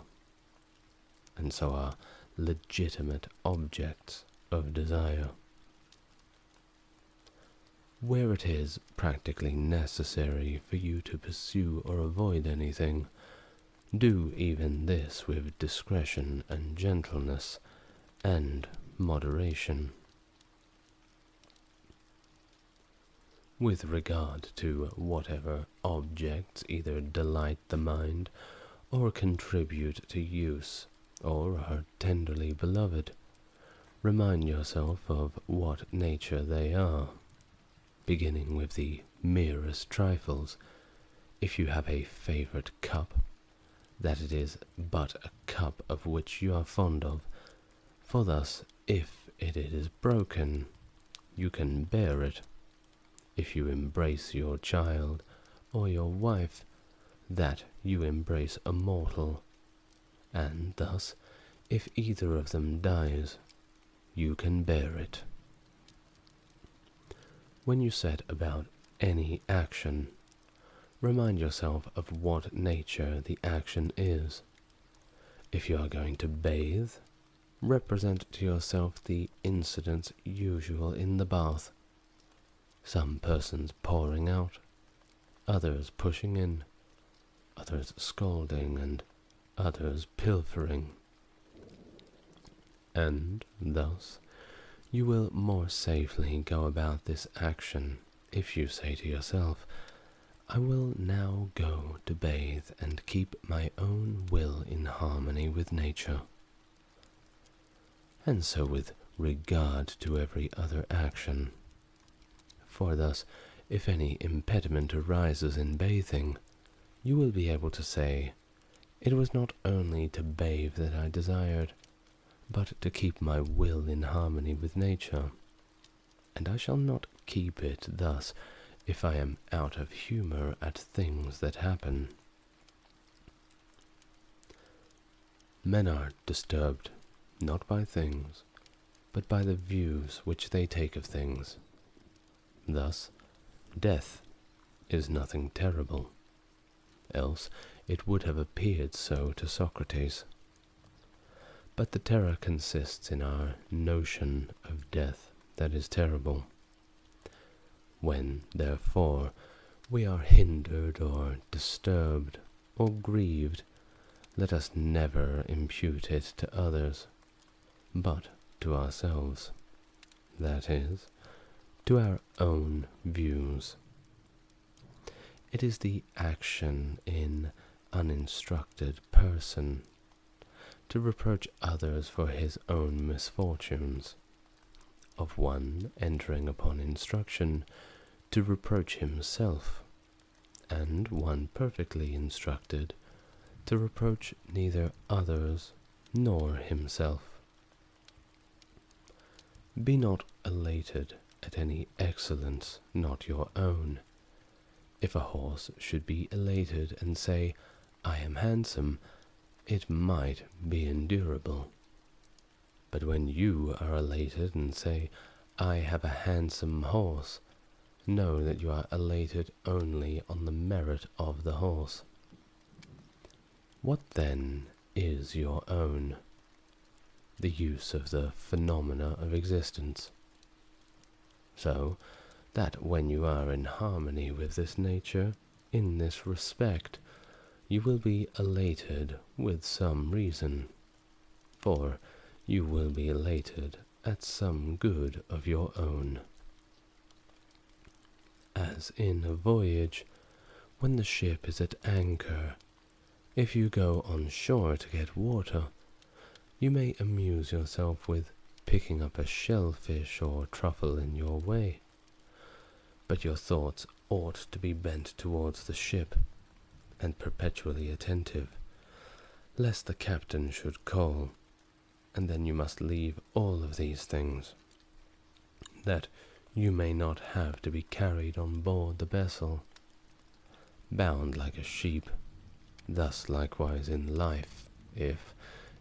Speaker 1: and so are legitimate objects of desire. Where it is practically necessary for you to pursue or avoid anything, do even this with discretion and gentleness and moderation. With regard to whatever objects either delight the mind, or contribute to use, or are tenderly beloved, remind yourself of what nature they are, beginning with the merest trifles. If you have a favourite cup, that it is but a cup of which you are fond of, for thus, if it is broken, you can bear it. If you embrace your child, or your wife, that you embrace a mortal, and thus, if either of them dies, you can bear it. When you set about any action, remind yourself of what nature the action is. If you are going to bathe, represent to yourself the incidents usual in the bath. Some persons pouring out, others pushing in, others scolding, and others pilfering. And thus you will more safely go about this action if you say to yourself, I will now go to bathe and keep my own will in harmony with nature. And so with regard to every other action. For thus, if any impediment arises in bathing, you will be able to say, it was not only to bathe that I desired, but to keep my will in harmony with nature, and I shall not keep it thus if I am out of humour at things that happen. Men are disturbed, not by things, but by the views which they take of things. Thus, Death is nothing terrible, else it would have appeared so to Socrates. But the terror consists in our notion of death that is terrible. When, therefore, we are hindered or disturbed or grieved, let us never impute it to others, but to ourselves, that is, to our own views. It is the action in uninstructed person to reproach others for his own misfortunes, of one entering upon instruction to reproach himself, and one perfectly instructed to reproach neither others nor himself. Be not elated at any excellence not your own. If a horse should be elated and say, "I am handsome," it might be endurable. But when you are elated and say, "I have a handsome horse," know that you are elated only on the merit of the horse. What then is your own? The use of the phenomena of existence. So that when you are in harmony with this nature, in this respect, you will be elated with some reason, for you will be elated at some good of your own. As in a voyage, when the ship is at anchor, if you go on shore to get water, you may amuse yourself with picking up a shellfish or truffle in your way, but your thoughts ought to be bent towards the ship, and perpetually attentive, lest the captain should call, and then you must leave all of these things, that you may not have to be carried on board the vessel, bound like a sheep. Thus likewise in life, if,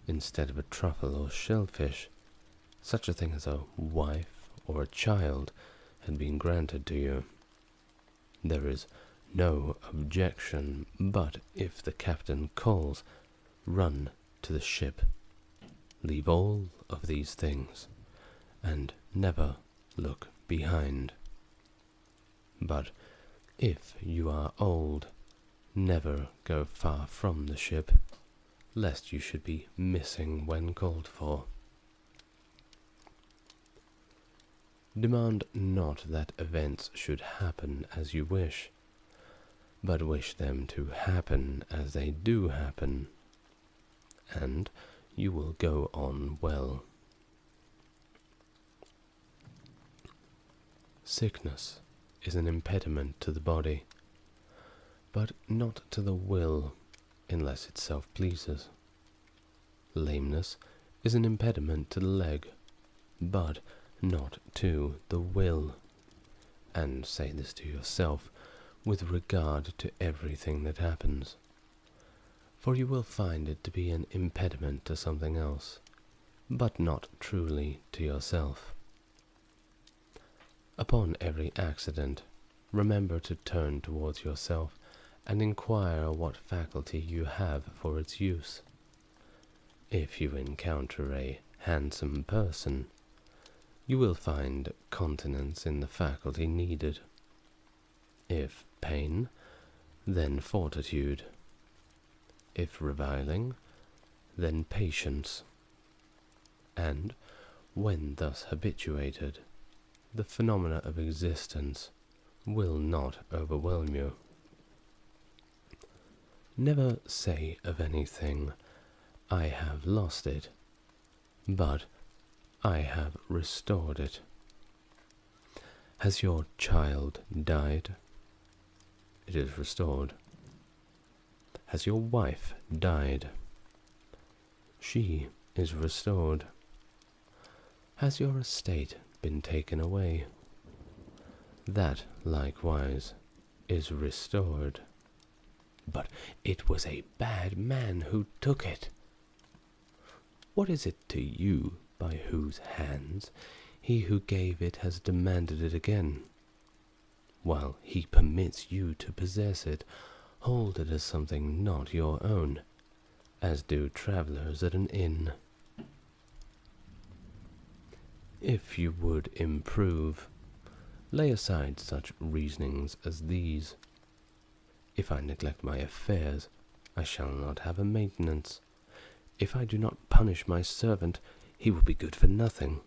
Speaker 1: instead of a truffle or shellfish, such a thing as a wife or a child had been granted to you, there is no objection, but if the captain calls, run to the ship, leave all of these things, and never look behind. But if you are old, never go far from the ship, lest you should be missing when called for. Demand not that events should happen as you wish, but wish them to happen as they do happen, and you will go on well. Sickness is an impediment to the body, but not to the will, unless itself pleases. Lameness is an impediment to the leg, but not to the will. And say this to yourself with regard to everything that happens, for you will find it to be an impediment to something else, but not truly to yourself. Upon every accident, remember to turn towards yourself and inquire what faculty you have for its use. If you encounter a handsome person, you will find continence in the faculty needed. If pain, then fortitude. If reviling, then patience. And, when thus habituated, the phenomena of existence will not overwhelm you. Never say of anything, "I have lost it," but "I have restored it." Has your child died? It is restored. Has your wife died? She is restored. Has your estate been taken away? That likewise is restored. But it was a bad man who took it. What is it to you by whose hands he who gave it has demanded it again? while he permits you to possess it, hold it as something not your own, as do travelers at an inn. If you would improve, lay aside such reasonings as these. If I neglect my affairs, I shall not have a maintenance. If I do not punish my servant, he will be good for nothing.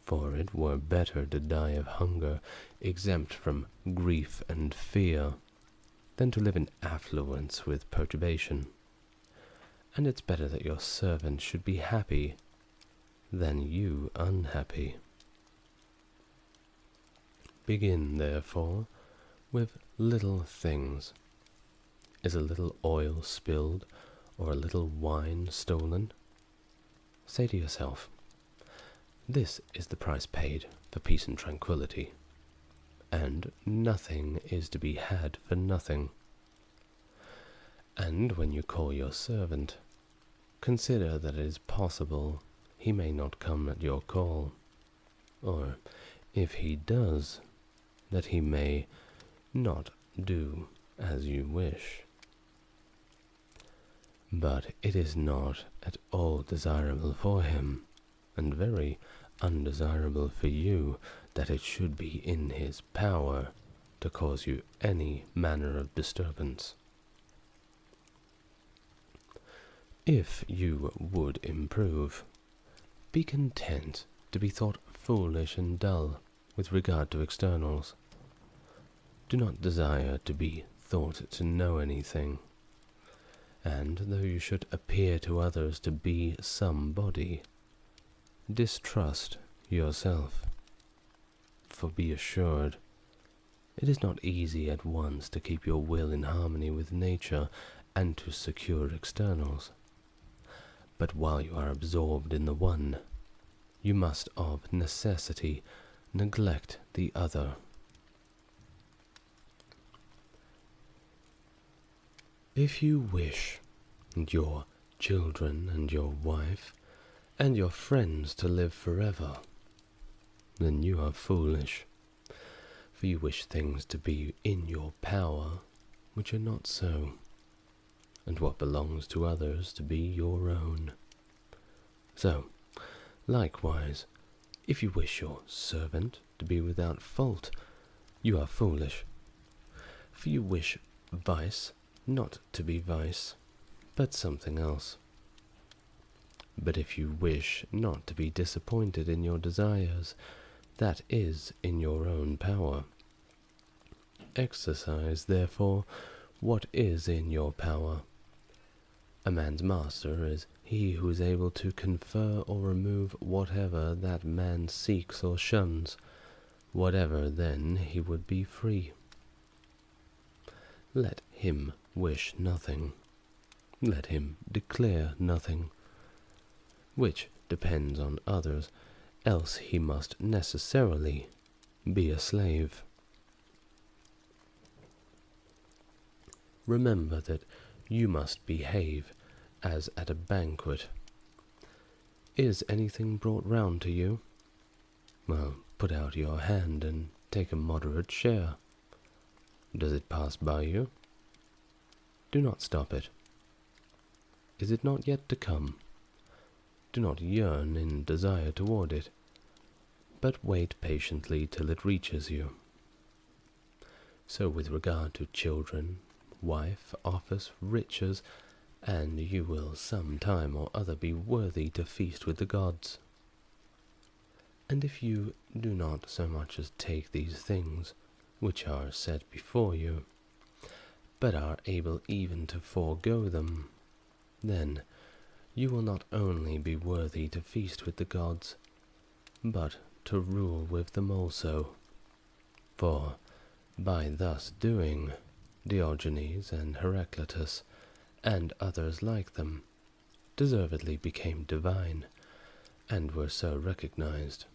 Speaker 1: For it were better to die of hunger, exempt from grief and fear, than to live in affluence with perturbation. And it's better that your servant should be happy than you unhappy. Begin, therefore, with little things. Is a little oil spilled, or a little wine stolen? Say to yourself, this is the price paid for peace and tranquility, and nothing is to be had for nothing. And when you call your servant, consider that it is possible he may not come at your call, or, if he does, that he may not do as you wish. But it is not at all desirable for him, and very undesirable for you, that it should be in his power to cause you any manner of disturbance. If you would improve, be content to be thought foolish and dull with regard to externals. Do not desire to be thought to know anything, and though you should appear to others to be somebody, distrust yourself. For be assured, it is not easy at once to keep your will in harmony with nature and to secure externals. But while you are absorbed in the one, you must of necessity neglect the other. If you wish your children and your wife and your friends to live forever, then you are foolish, for you wish things to be in your power which are not so, and what belongs to others to be your own. So, likewise, if you wish your servant to be without fault, you are foolish, for you wish vice not to be vice, but something else. But if you wish not to be disappointed in your desires, that is in your own power. Exercise, therefore, what is in your power. A man's master is he who is able to confer or remove whatever that man seeks or shuns. Whatever, then, he would be free. Let him wish nothing. Let him declare nothing, which depends on others, else he must necessarily be a slave. Remember that you must behave as at a banquet. Is anything brought round to you? Well, put out your hand and take a moderate share. Does it pass by you? Do not stop it. Is it not yet to come? Do not yearn in desire toward it, but wait patiently till it reaches you. So with regard to children, wife, office, riches, and you will some time or other be worthy to feast with the gods. And if you do not so much as take these things, which are set before you, but are able even to forego them, then you will not only be worthy to feast with the gods, but to rule with them also. For by thus doing, Diogenes and Heraclitus, and others like them, deservedly became divine, and were so recognized.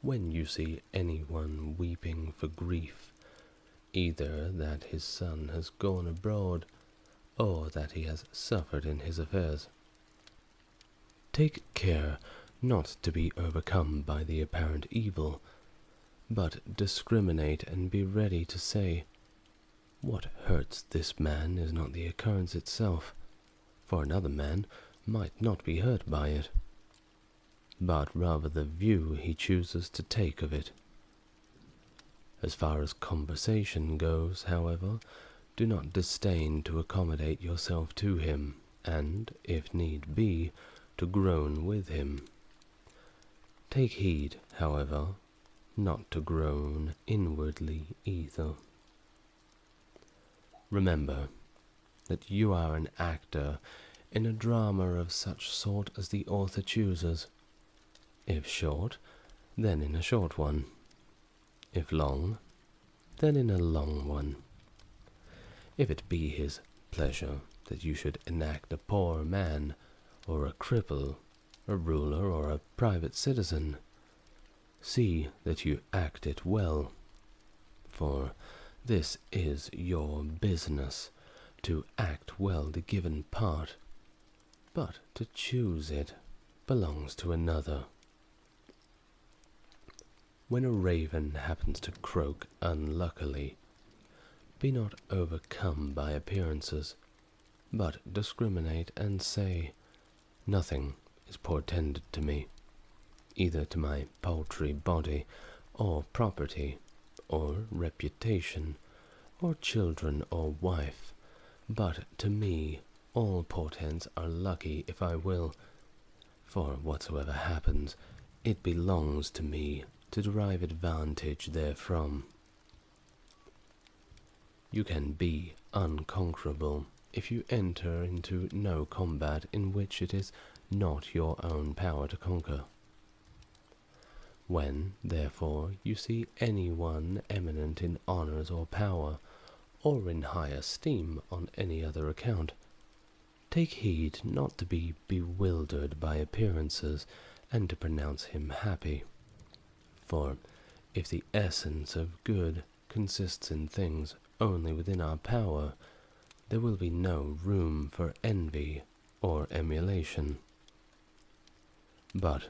Speaker 1: When you see anyone weeping for grief, either that his son has gone abroad, or that he has suffered in his affairs, take care not to be overcome by the apparent evil, but discriminate and be ready to say, what hurts this man is not the occurrence itself, for another man might not be hurt by it, but rather the view he chooses to take of it. As far as conversation goes, however, do not disdain to accommodate yourself to him, and, if need be, to groan with him. Take heed, however, not to groan inwardly either. Remember that you are an actor in a drama of such sort as the author chooses. If short, then in a short one. If long, then in a long one. If it be his pleasure that you should enact a poor man, or a cripple, a ruler, or a private citizen, see that you act it well, for this is your business, to act well the given part, but to choose it belongs to another. When a raven happens to croak unluckily, be not overcome by appearances, but discriminate and say, nothing is portended to me, either to my paltry body, or property, or reputation, or children, or wife, but to me all portents are lucky if I will, for whatsoever happens, it belongs to me to derive advantage therefrom. You can be unconquerable if you enter into no combat in which it is not your own power to conquer. When, therefore, you see any one eminent in honours or power, or in high esteem on any other account, take heed not to be bewildered by appearances, and to pronounce him happy. For if the essence of good consists in things only within our power, there will be no room for envy or emulation. But,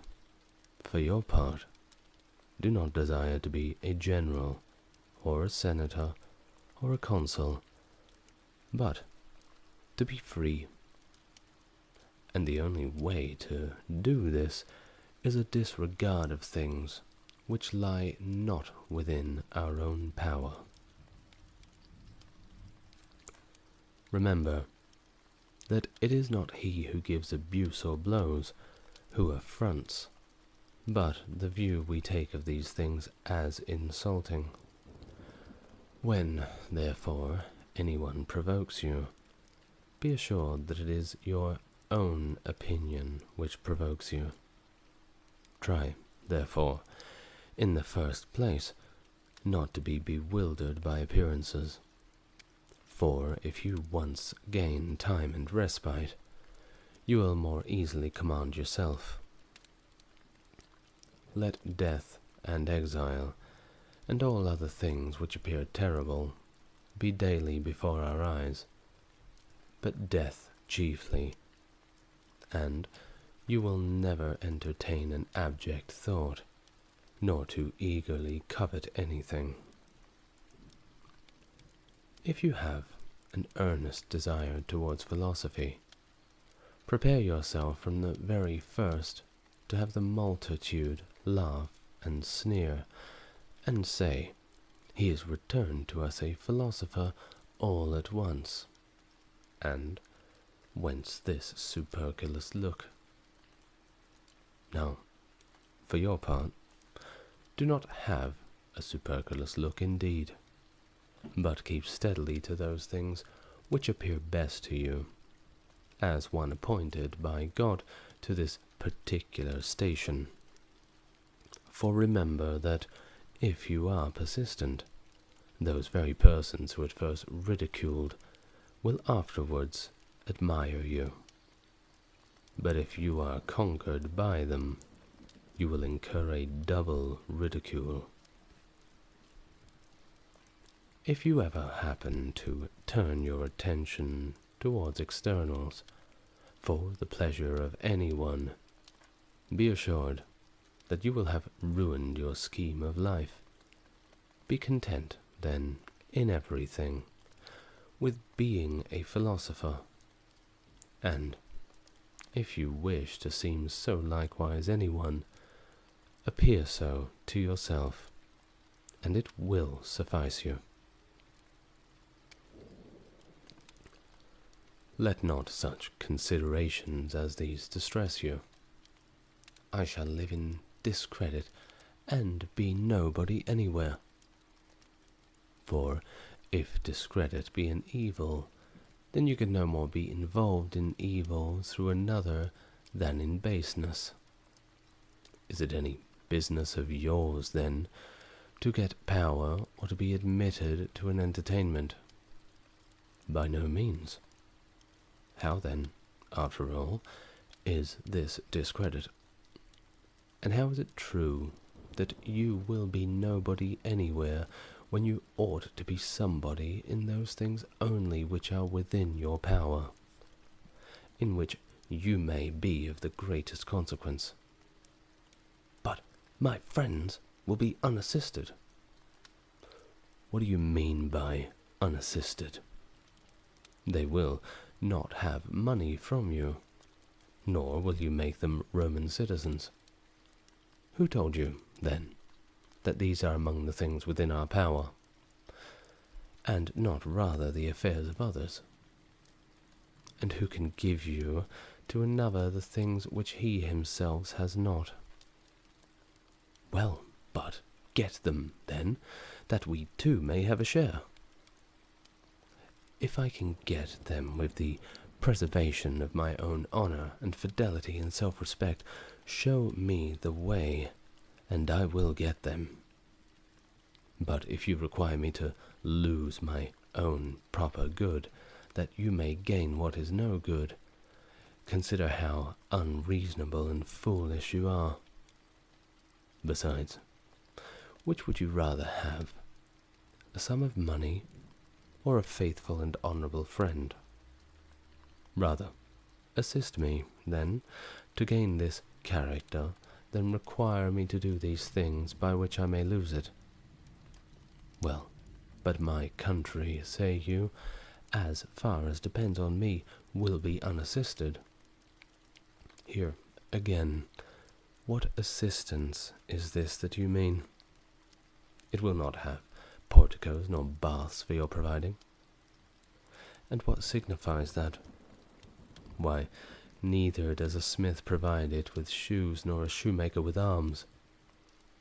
Speaker 1: for your part, do not desire to be a general, or a senator, or a consul, but to be free. And the only way to do this is a disregard of things which lie not within our own power. Remember that it is not he who gives abuse or blows who affronts, but the view we take of these things as insulting. When, therefore, anyone provokes you, be assured that it is your own opinion which provokes you. Try, therefore, in the first place, not to be bewildered by appearances, for if you once gain time and respite, you will more easily command yourself. Let death and exile, and all other things which appear terrible, be daily before our eyes, but death chiefly, and you will never entertain an abject thought, nor too eagerly covet anything. If you have an earnest desire towards philosophy, prepare yourself from the very first to have the multitude laugh and sneer, and say, he is returned to us a philosopher all at once. And whence this supercilious look? Now, for your part, do not have a supercilious look indeed, but keep steadily to those things which appear best to you, as one appointed by God to this particular station. For remember that, if you are persistent, those very persons who at first ridiculed will afterwards admire you. But if you are conquered by them, you will incur a double ridicule. If you ever happen to turn your attention towards externals, for the pleasure of anyone, be assured that you will have ruined your scheme of life, Be content, then, in everything, with being a philosopher, and, if you wish to seem so likewise anyone, appear so to yourself, and it will suffice you. Let not such considerations as these distress you. I shall live in discredit, and be nobody anywhere. For, if discredit be an evil, then you can no more be involved in evil through another than in baseness. Is it any business of yours, then, to get power or to be admitted to an entertainment? By no means. How then, after all, is this discredit? And how is it true that you will be nobody anywhere when you ought to be somebody in those things only which are within your power, in which you may be of the greatest consequence? But my friends will be unassisted. What do you mean by unassisted? They will not have money from you, nor will you make them Roman citizens. Who told you, then, that these are among the things within our power, and not rather the affairs of others? And who can give you to another the things which he himself has not? Well, but get them, then, that we too may have a share. If I can get them with the preservation of my own honor and fidelity and self-respect, show me the way, and I will get them. But if you require me to lose my own proper good, that you may gain what is no good, consider how unreasonable and foolish you are. Besides, which would you rather have, a sum of money, or a faithful and honourable friend? Rather, assist me, then, to gain this character, than require me to do these things by which I may lose it. Well, but my country, say you, as far as depends on me, will be unassisted. Here, again, what assistance is this that you mean? It will not have porticos nor baths for your providing. And what signifies that? Why, neither does a smith provide it with shoes nor a shoemaker with arms.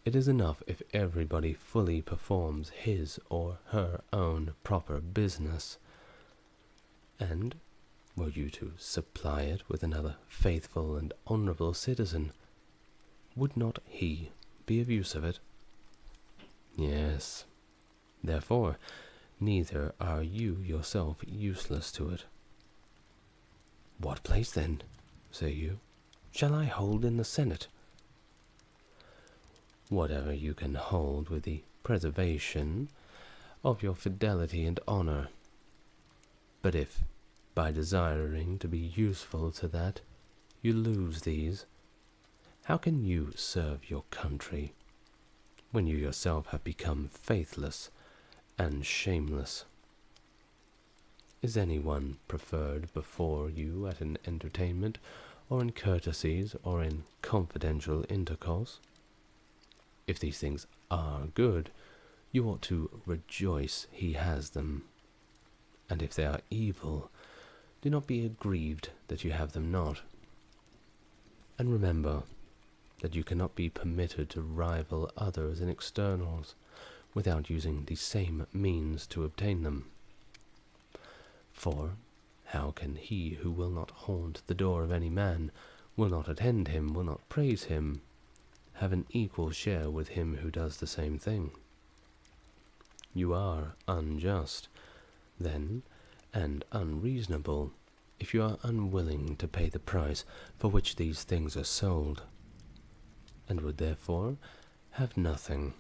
Speaker 1: It is enough if everybody fully performs his or her own proper business. And, were you to supply it with another faithful and honourable citizen, would not he be of use of it? Yes. Therefore, neither are you yourself useless to it. What place, then, say you, shall I hold in the Senate? Whatever you can hold with the preservation of your fidelity and honour. But if, by desiring to be useful to that, you lose these, how can you serve your country, when you yourself have become faithless and shameless? Is anyone preferred before you at an entertainment, or in courtesies, or in confidential intercourse? If these things are good, you ought to rejoice he has them. And if they are evil, do not be aggrieved that you have them not. And remember that you cannot be permitted to rival others in externals, without using the same means to obtain them. For how can he who will not haunt the door of any man, will not attend him, will not praise him, have an equal share with him who does the same thing? You are unjust, then, and unreasonable, if you are unwilling to pay the price for which these things are sold, and would therefore have nothing.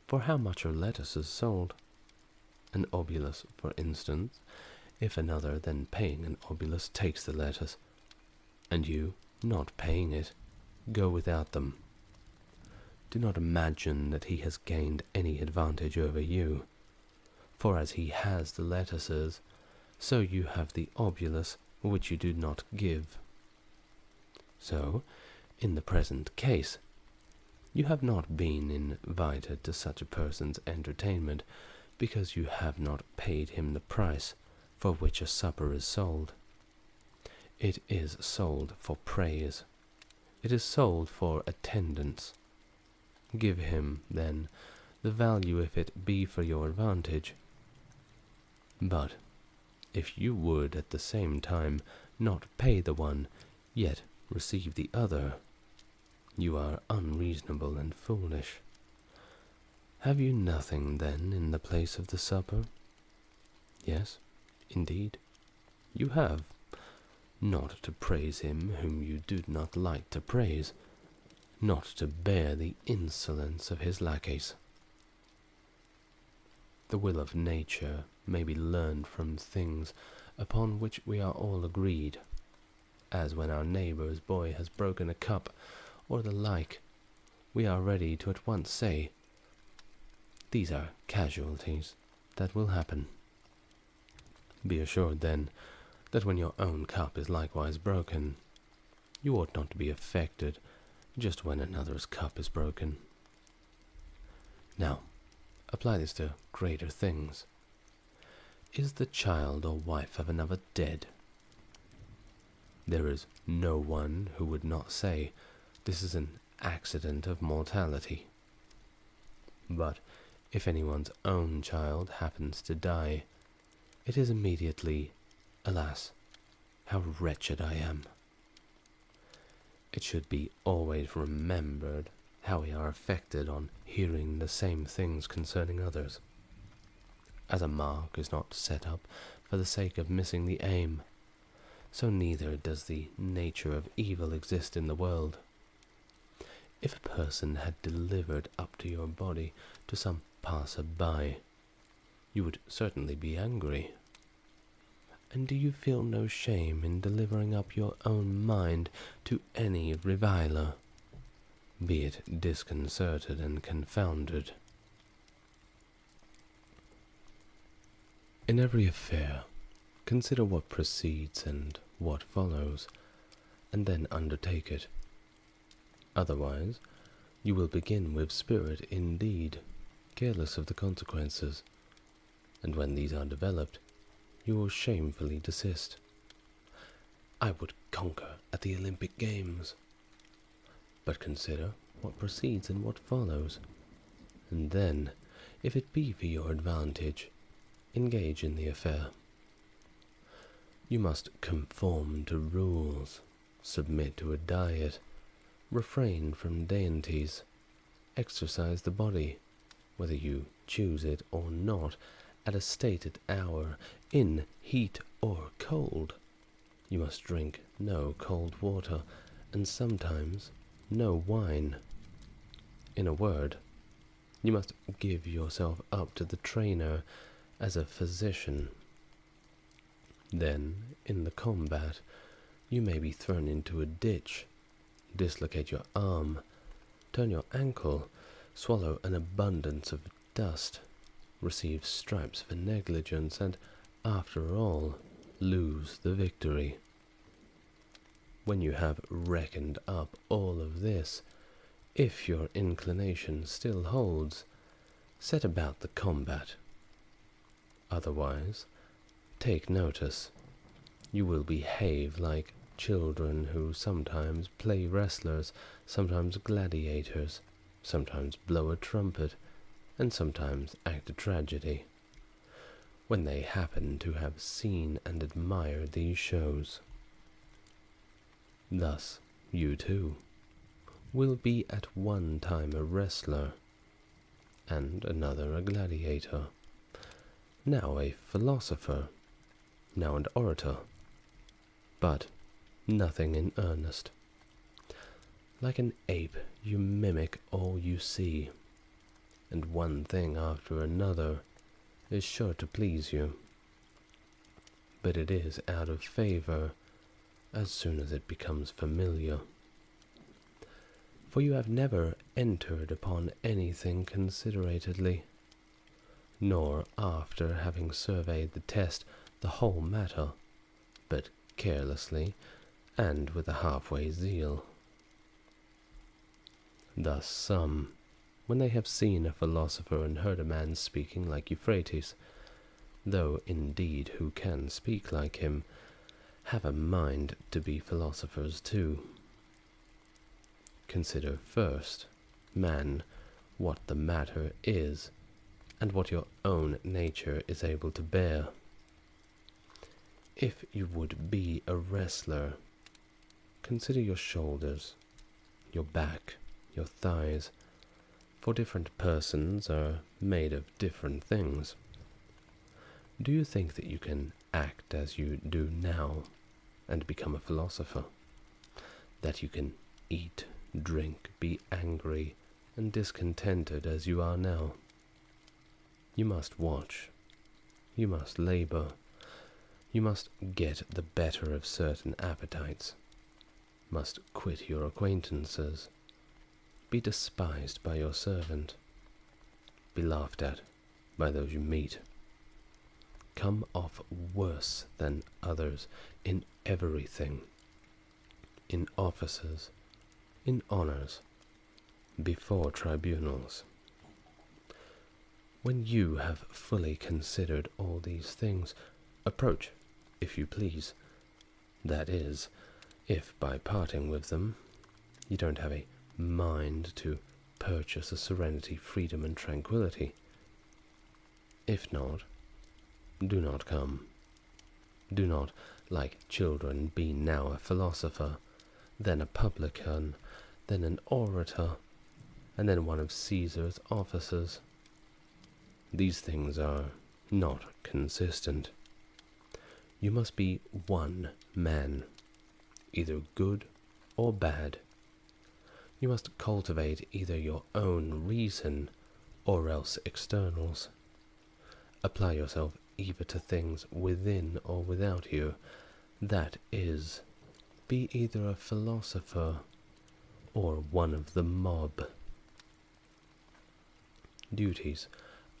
Speaker 1: For how much are lettuces sold? An obulus, for instance, if another than paying an obulus takes the lettuce, and you, not paying it, go without them. do not imagine that he has gained any advantage over you, for as he has the lettuces, so you have the obolus, which you do not give. So, in the present case, you have not been invited to such a person's entertainment because you have not paid him the price for which a supper is sold. It is sold for praise. It is sold for attendance. Give him, then, the value if it be for your advantage. But if you would at the same time not pay the one, yet receive the other, you are unreasonable and foolish. Have you nothing, then, in the place of the supper? Yes, indeed, you have. Not to praise him whom you do not like to praise, not to bear the insolence of his lackeys. The will of nature may be learned from things upon which we are all agreed, as when our neighbour's boy has broken a cup, or the like, we are ready to at once say, these are casualties that will happen. Be assured, then, that when your own cup is likewise broken, you ought not to be affected just when another's cup is broken. Now, apply this to greater things. Is the child or wife of another dead? There is no one who would not say, this is an accident of mortality. But if anyone's own child happens to die, it is immediately, alas, how wretched I am. It should be always remembered how we are affected on hearing the same things concerning others. As a mark is not set up for the sake of missing the aim, so neither does the nature of evil exist in the world. If a person had delivered up to your body to some passer-by, you would certainly be angry. And do you feel no shame in delivering up your own mind to any reviler, be it disconcerted and confounded? In every affair, consider what precedes and what follows, and then undertake it. Otherwise, you will begin with spirit indeed, careless of the consequences, and when these are developed, you will shamefully desist. I would conquer at the Olympic Games. But consider what precedes and what follows, and then, if it be for your advantage, engage in the affair. You must conform to rules, submit to a diet, refrain from dainties, exercise the body, whether you choose it or not, at a stated hour, in heat or cold. You must drink no cold water, and sometimes no wine. In a word, you must give yourself up to the trainer as a physician. Then, in the combat, you may be thrown into a ditch, dislocate your arm, turn your ankle, swallow an abundance of dust, receive stripes for negligence, and, after all, lose the victory. When you have reckoned up all of this, if your inclination still holds, set about the combat. Otherwise, take notice, you will behave like children who sometimes play wrestlers, sometimes gladiators, sometimes blow a trumpet, and sometimes act a tragedy, when they happen to have seen and admired these shows. Thus, you too will be at one time a wrestler, and another a gladiator, now a philosopher, now an orator, but nothing in earnest. Like an ape, you mimic all you see, and one thing after another is sure to please you. But it is out of favor as soon as it becomes familiar. For you have never entered upon anything considerately, nor after having surveyed the test the whole matter, but carelessly, and with a half-way zeal. Thus some, when they have seen a philosopher and heard a man speaking like Euphrates, though indeed who can speak like him, have a mind to be philosophers too. Consider first, man, what the matter is, and what your own nature is able to bear. If you would be a wrestler, consider your shoulders, your back, your thighs, for different persons are made of different things. Do you think that you can act as you do now and become a philosopher? That you can eat, drink, be angry and discontented as you are now? You must watch, you must labor, you must get the better of certain appetites, must quit your acquaintances, be despised by your servant, be laughed at by those you meet, come off worse than others in everything, in offices, in honors, before tribunals. When you have fully considered all these things, approach, if you please. That is, if by parting with them, you don't have a mind to purchase a serenity, freedom, and tranquility. If not, do not come. Do not, like children, be now a philosopher, then a publican, then an orator, and then one of Caesar's officers. These things are not consistent. You must be one man, either good or bad. You must cultivate either your own reason or else externals. Apply yourself either to things within or without you. That is, be either a philosopher or one of the mob. Duties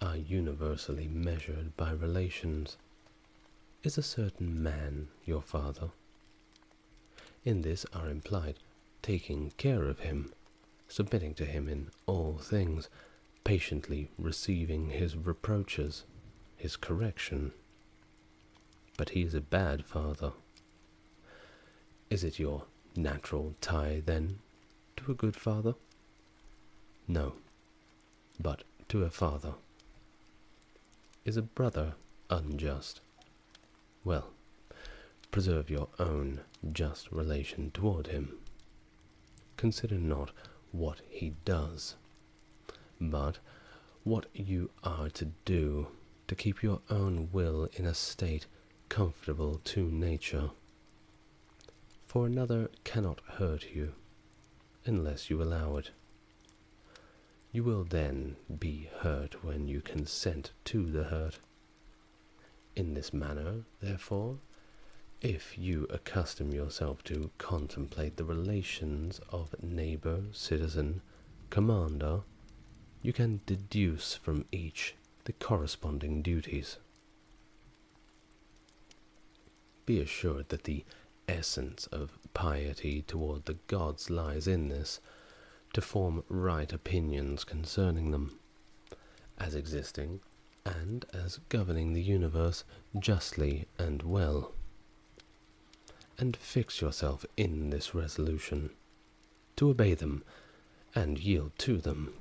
Speaker 1: are universally measured by relations. Is a certain man your father? In this are implied taking care of him, submitting to him in all things, patiently receiving his reproaches, his correction. But he is a bad father. Is it your natural tie, then, to a good father? No, but to a father. Is a brother unjust? Well, preserve your own just relation toward him. Consider not what he does, but what you are to do to keep your own will in a state comfortable to nature. For another cannot hurt you, unless you allow it. You will then be hurt when you consent to the hurt. In this manner, therefore, if you accustom yourself to contemplate the relations of neighbor, citizen, commander, you can deduce from each the corresponding duties. Be assured that the essence of piety toward the gods lies in this, to form right opinions concerning them, as existing and as governing the universe justly and well. And fix yourself in this resolution, to obey them, and yield to them,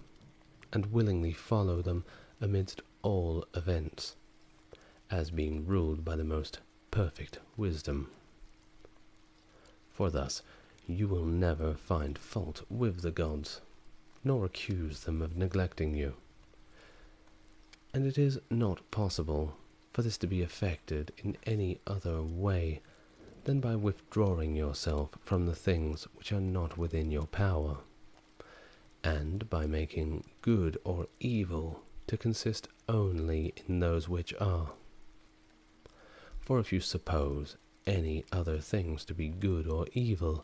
Speaker 1: and willingly follow them amidst all events, as being ruled by the most perfect wisdom. For thus you will never find fault with the gods, nor accuse them of neglecting you. And it is not possible for this to be effected in any other way than by withdrawing yourself from the things which are not within your power, and by making good or evil to consist only in those which are. For if you suppose any other things to be good or evil,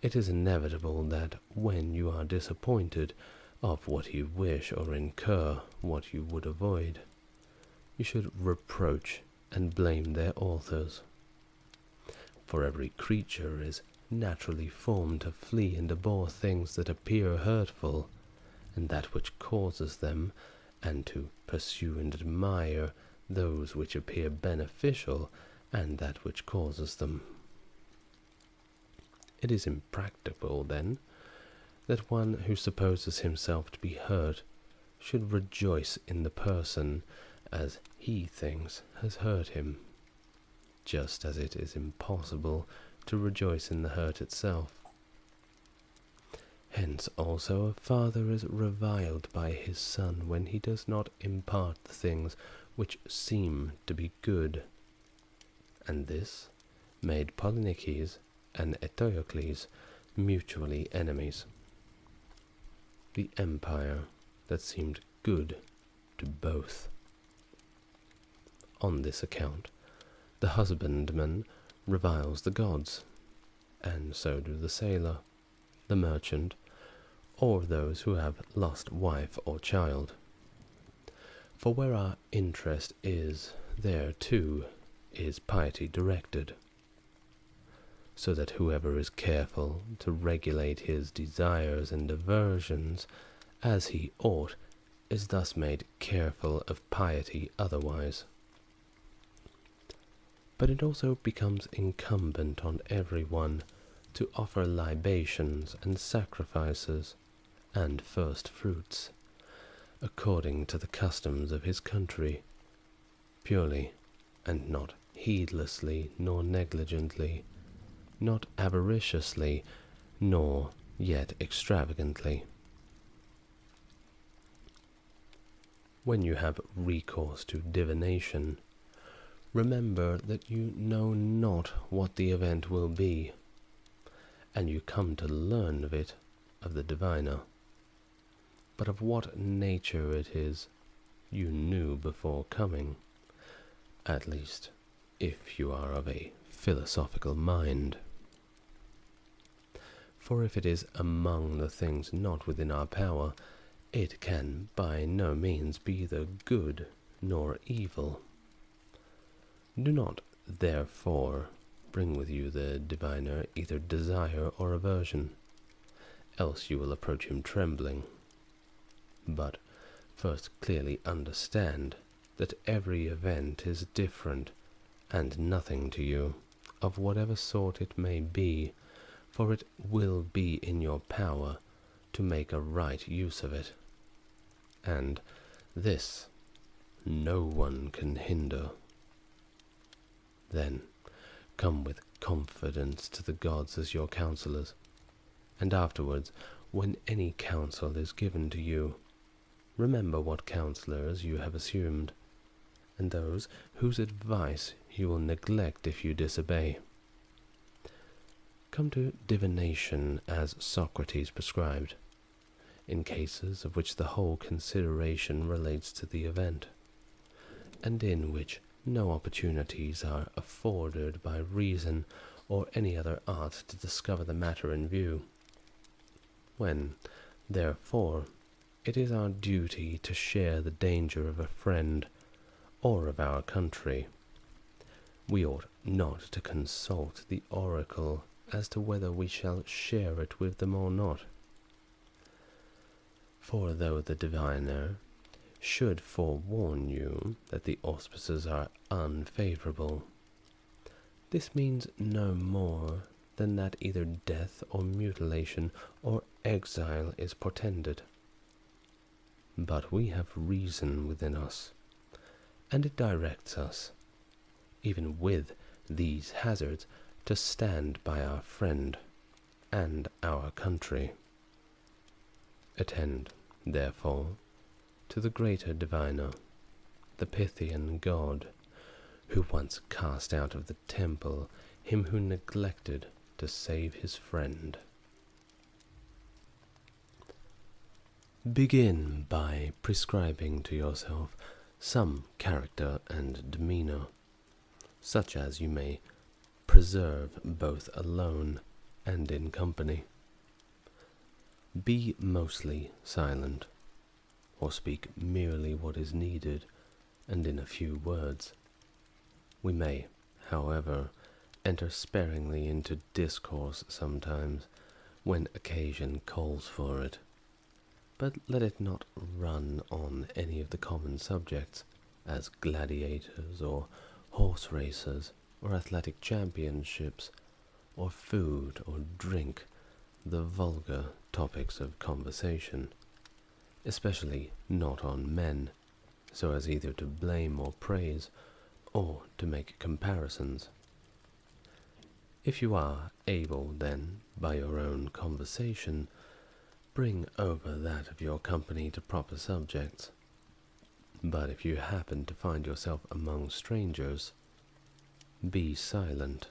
Speaker 1: it is inevitable that when you are disappointed of what you wish or incur what you would avoid, you should reproach and blame their authors. For every creature is naturally formed to flee and abhor things that appear hurtful, and that which causes them, and to pursue and admire those which appear beneficial, and that which causes them. It is impracticable, then, that one who supposes himself to be hurt should rejoice in the person as he thinks has hurt him, just as it is impossible to rejoice in the hurt itself. Hence also a father is reviled by his son when he does not impart the things which seem to be good, and this made Polynices and Eteocles mutually enemies. The empire that seemed good to both. On this account, the husbandman reviles the gods, and so do the sailor, the merchant, or those who have lost wife or child. For where our interest is, there too is piety directed, so that whoever is careful to regulate his desires and aversions as he ought is thus made careful of piety otherwise. But it also becomes incumbent on everyone to offer libations and sacrifices and first fruits, according to the customs of his country, purely, and not heedlessly nor negligently, not avariciously, nor yet extravagantly. When you have recourse to divination, remember that you know not what the event will be, and you come to learn of it of the diviner, but of what nature it is you knew before coming, at least if you are of a philosophical mind. For if it is among the things not within our power, it can by no means be either good nor evil. Do not, therefore, bring with you the diviner either desire or aversion, else you will approach him trembling. But first clearly understand that every event is different, and nothing to you, of whatever sort it may be, for it will be in your power to make a right use of it, and this no one can hinder. Then come with confidence to the gods as your counselors, and afterwards, when any counsel is given to you, remember what counselors you have assumed, and those whose advice you will neglect if you disobey. Come to divination as Socrates prescribed, in cases of which the whole consideration relates to the event, and in which no opportunities are afforded by reason or any other art to discover the matter in view. When, therefore, it is our duty to share the danger of a friend or of our country, we ought not to consult the oracle as to whether we shall share it with them or not. For though the diviner should forewarn you that the auspices are unfavorable, this means no more than that either death or mutilation or exile is portended. But we have reason within us, and it directs us, even with these hazards, to stand by our friend and our country. Attend, therefore, to the greater diviner, the Pythian god, who once cast out of the temple him who neglected to save his friend. Begin by prescribing to yourself some character and demeanor, such as you may preserve both alone and in company. Be mostly silent, or speak merely what is needed, and in a few words. We may, however, enter sparingly into discourse sometimes, when occasion calls for it, but let it not run on any of the common subjects, as gladiators, or horse races, or athletic championships, or food or drink, the vulgar topics of conversation, especially not on men, so as either to blame or praise, or to make comparisons. If you are able, then, by your own conversation, bring over that of your company to proper subjects. But if you happen to find yourself among strangers, be silent.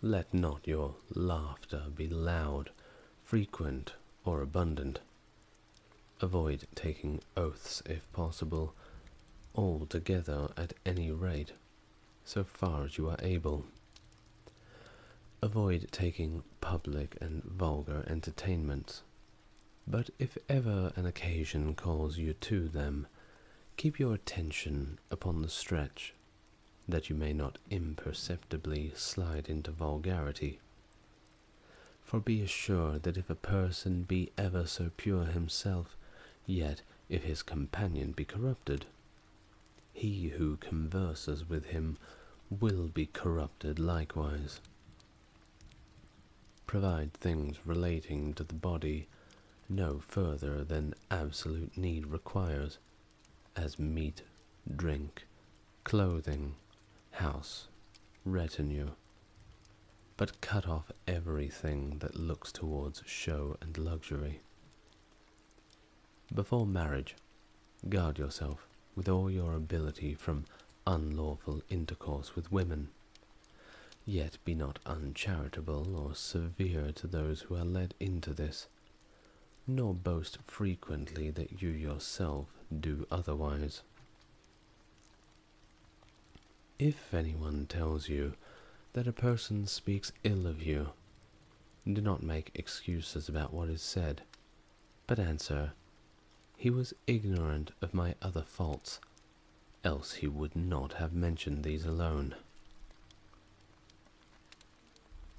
Speaker 1: Let not your laughter be loud, frequent, or abundant. Avoid taking oaths if possible, altogether at any rate, so far as you are able. Avoid taking public and vulgar entertainments, but if ever an occasion calls you to them, keep your attention upon the stretch, that you may not imperceptibly slide into vulgarity. For be assured that if a person be ever so pure himself, yet if his companion be corrupted, he who converses with him will be corrupted likewise. Provide things relating to the body no further than absolute need requires, as meat, drink, clothing, house, retinue, but cut off everything that looks towards show and luxury. Before marriage, guard yourself with all your ability from unlawful intercourse with women, yet be not uncharitable or severe to those who are led into this, nor boast frequently that you yourself do otherwise. If anyone tells you that a person speaks ill of you, do not make excuses about what is said, but answer, "He was ignorant of my other faults, else he would not have mentioned these alone."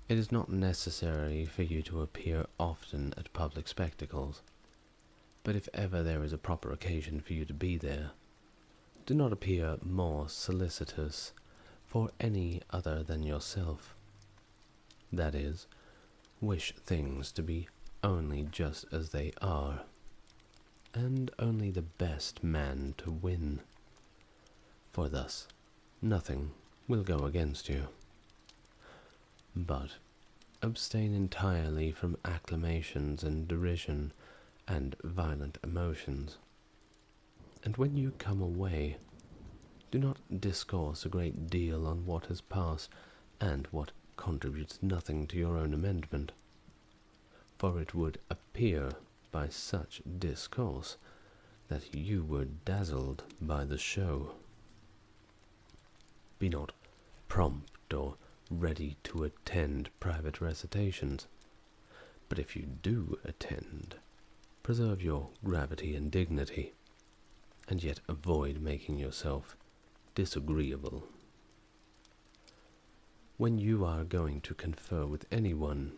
Speaker 1: It is not necessary for you to appear often at public spectacles, but if ever there is a proper occasion for you to be there, do not appear more solicitous for any other than yourself. That is, wish things to be only just as they are, and only the best man to win, for thus nothing will go against you. But abstain entirely from acclamations and derision and violent emotions, and when you come away, do not discourse a great deal on what has passed and what contributes nothing to your own amendment, for it would appear by such discourse that you were dazzled by the show. Be not prompt or ready to attend private recitations, but if you do attend, preserve your gravity and dignity, and yet avoid making yourself disagreeable. When you are going to confer with anyone,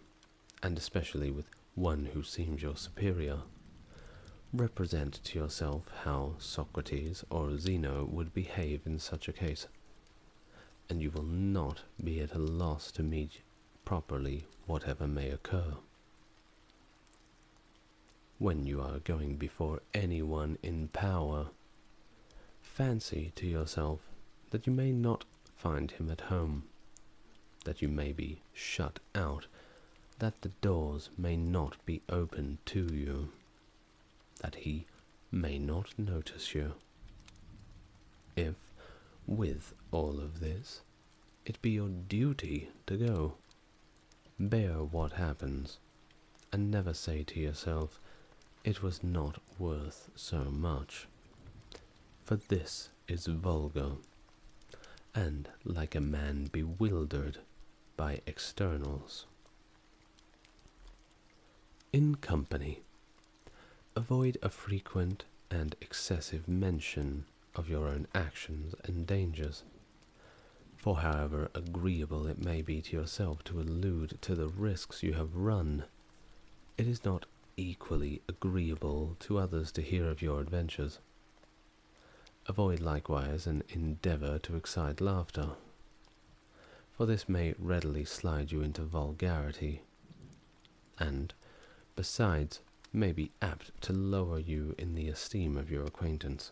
Speaker 1: and especially with one who seems your superior, represent to yourself how Socrates or Zeno would behave in such a case, and you will not be at a loss to meet properly whatever may occur. When you are going before anyone in power, fancy to yourself that you may not find him at home, that you may be shut out, that the doors may not be opened to you, that he may not notice you. If, with all of this, it be your duty to go, bear what happens, and never say to yourself, "It was not worth so much," for this is vulgar, and like a man bewildered, by externals. In company, avoid a frequent and excessive mention of your own actions and dangers, for however agreeable it may be to yourself to allude to the risks you have run, it is not equally agreeable to others to hear of your adventures. Avoid likewise an endeavour to excite laughter, for this may readily slide you into vulgarity, and, besides, may be apt to lower you in the esteem of your acquaintance.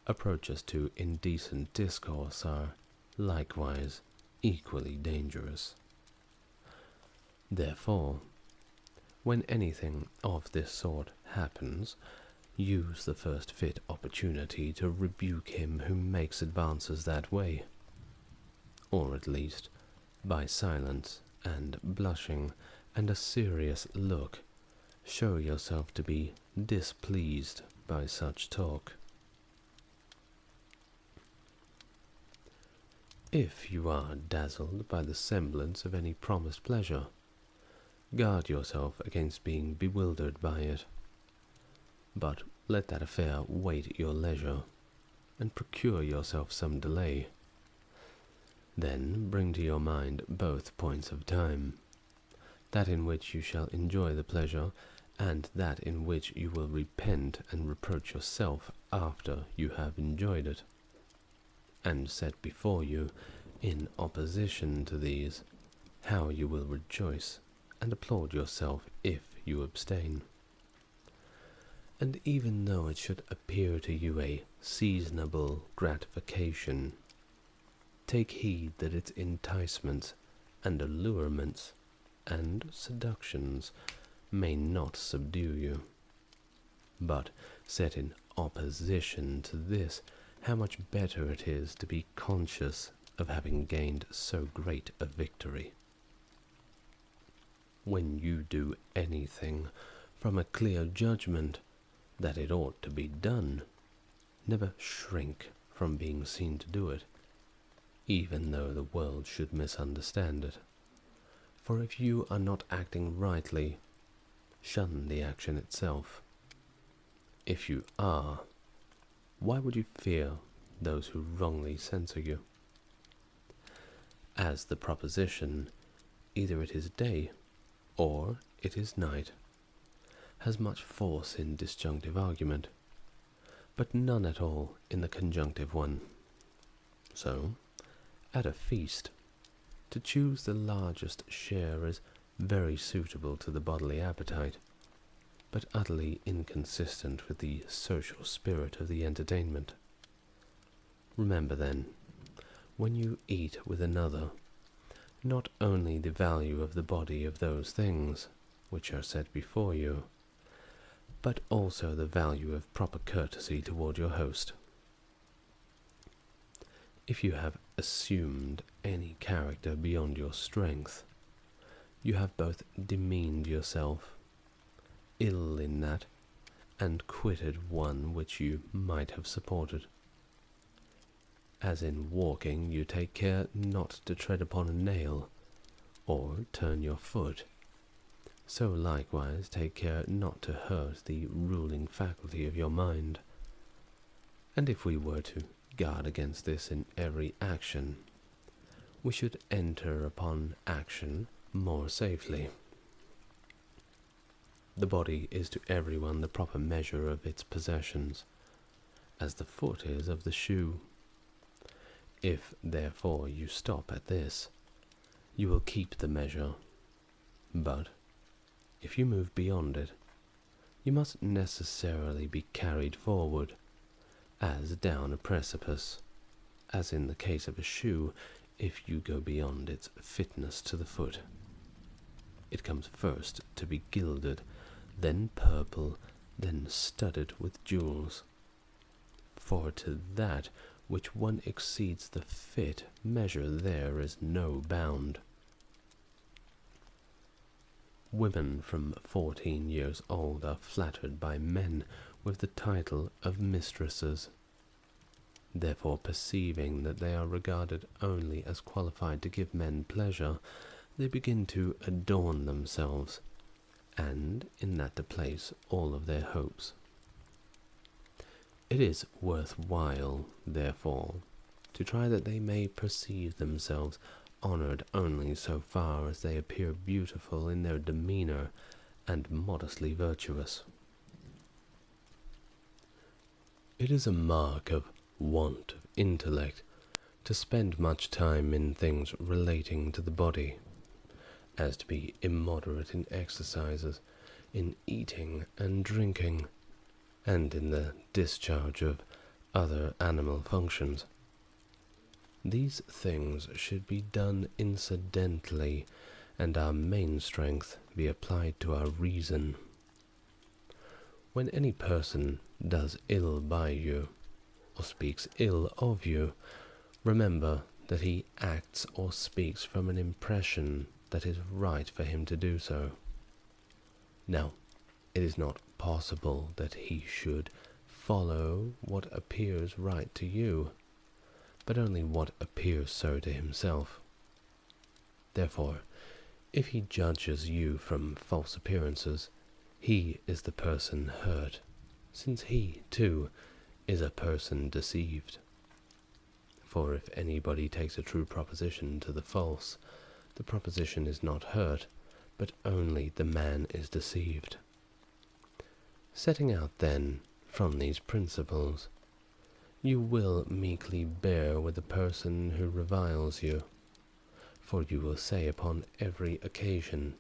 Speaker 1: Approaches to indecent discourse are, likewise, equally dangerous. Therefore, when anything of this sort happens, use the first fit opportunity to rebuke him who makes advances that way, or at least, by silence and blushing and a serious look, show yourself to be displeased by such talk. If you are dazzled by the semblance of any promised pleasure, guard yourself against being bewildered by it. But let that affair wait your leisure, and procure yourself some delay. Then bring to your mind both points of time, that in which you shall enjoy the pleasure, and that in which you will repent and reproach yourself after you have enjoyed it, and set before you, in opposition to these, how you will rejoice and applaud yourself if you abstain. And even though it should appear to you a seasonable gratification, take heed that its enticements and allurements and seductions may not subdue you, but set in opposition to this how much better it is to be conscious of having gained so great a victory. When you do anything from a clear judgment that it ought to be done, never shrink from being seen to do it, even though the world should misunderstand it. For if you are not acting rightly, shun the action itself. If you are, why would you fear those who wrongly censor you? As the proposition, either it is day or it is night, has much force in disjunctive argument, but none at all in the conjunctive one. So, at a feast, to choose the largest share is very suitable to the bodily appetite, but utterly inconsistent with the social spirit of the entertainment. Remember then, when you eat with another, not only the value of the body of those things which are set before you, but also the value of proper courtesy toward your host. If you have assumed any character beyond your strength, you have both demeaned yourself, ill in that, and quitted one which you might have supported. As in walking you take care not to tread upon a nail, or turn your foot, so likewise take care not to hurt the ruling faculty of your mind. And if we were to guard against this in every action, we should enter upon action more safely. The body is to everyone the proper measure of its possessions, as the foot is of the shoe. If, therefore, you stop at this, you will keep the measure, but if you move beyond it, you must necessarily be carried forward, as down a precipice, as in the case of a shoe, if you go beyond its fitness to the foot. It comes first to be gilded, then purple, then studded with jewels. For to that which one exceeds the fit measure there is no bound. Women from 14 years old are flattered by men with the title of mistresses. Therefore, perceiving that they are regarded only as qualified to give men pleasure, they begin to adorn themselves, and in that to place all of their hopes. It is worthwhile, therefore, to try that they may perceive themselves honored only so far as they appear beautiful in their demeanor and modestly virtuous. It is a mark of want of intellect to spend much time in things relating to the body, as to be immoderate in exercises, in eating and drinking, and in the discharge of other animal functions. These things should be done incidentally, and our main strength be applied to our reason. When any person does ill by you, or speaks ill of you, remember that he acts or speaks from an impression that is right for him to do so. Now, it is not possible that he should follow what appears right to you, but only what appears so to himself. Therefore, if he judges you from false appearances, he is the person hurt, since he, too, is a person deceived. For if anybody takes a true proposition to the false, the proposition is not hurt, but only the man is deceived. Setting out, then, from these principles, you will meekly bear with the person who reviles you, for you will say upon every occasion,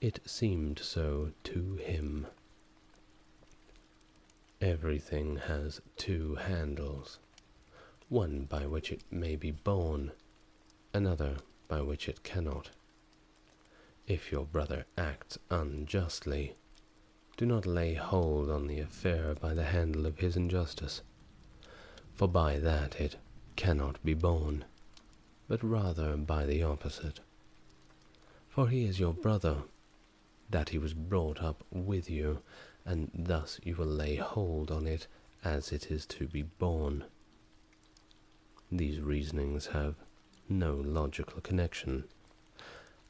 Speaker 1: "It seemed so to him." Everything has two handles, one by which it may be borne, another by which it cannot. If your brother acts unjustly, do not lay hold on the affair by the handle of his injustice, for by that it cannot be borne, but rather by the opposite. For he is your brother, that he was brought up with you, and thus you will lay hold on it as it is to be borne. These reasonings have no logical connection.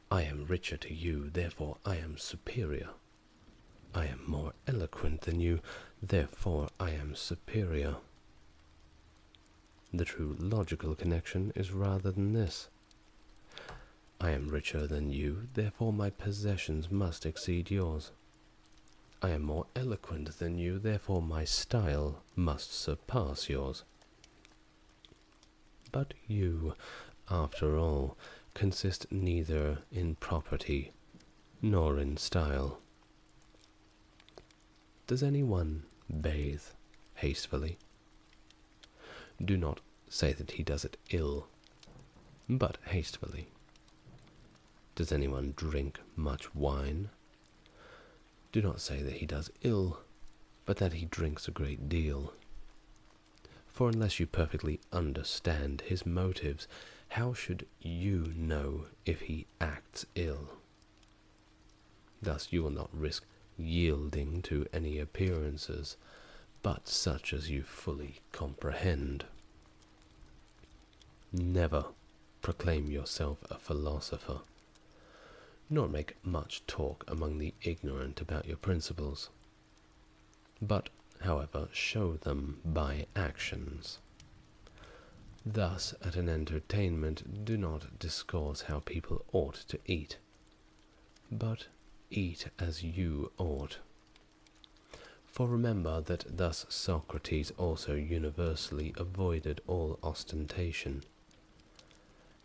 Speaker 1: I am richer to you, therefore I am superior. I am more eloquent than you, therefore I am superior. The true logical connection is rather than this. I am richer than you, therefore my possessions must exceed yours. I am more eloquent than you, therefore my style must surpass yours. But you, after all, consist neither in property nor in style. Does anyone bathe hastily? Do not say that he does it ill, but hastily. Does anyone drink much wine? Do not say that he does ill, but that he drinks a great deal. For unless you perfectly understand his motives, how should you know if he acts ill? Thus you will not risk yielding to any appearances, but such as you fully comprehend. Never proclaim yourself a philosopher, nor make much talk among the ignorant about your principles, but, however, show them by actions. Thus, at an entertainment, do not discourse how people ought to eat, but eat as you ought. For remember that thus Socrates also universally avoided all ostentation,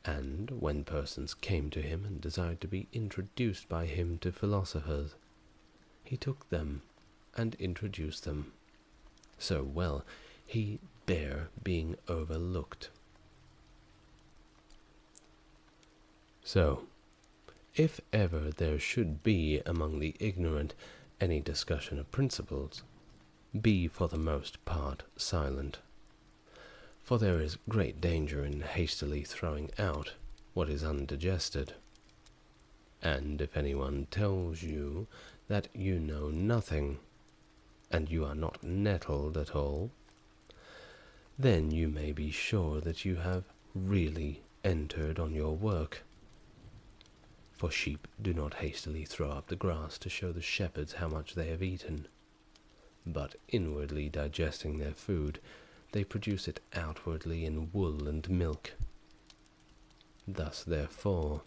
Speaker 1: and when persons came to him and desired to be introduced by him to philosophers, he took them and introduced them, so well he bare being overlooked. So, if ever there should be among the ignorant any discussion of principles, be for the most part silent, for there is great danger in hastily throwing out what is undigested. And if anyone tells you that you know nothing, and you are not nettled at all, then you may be sure that you have really entered on your work. For sheep do not hastily throw up the grass to show the shepherds how much they have eaten, but inwardly digesting their food, they produce it outwardly in wool and milk. Thus, therefore,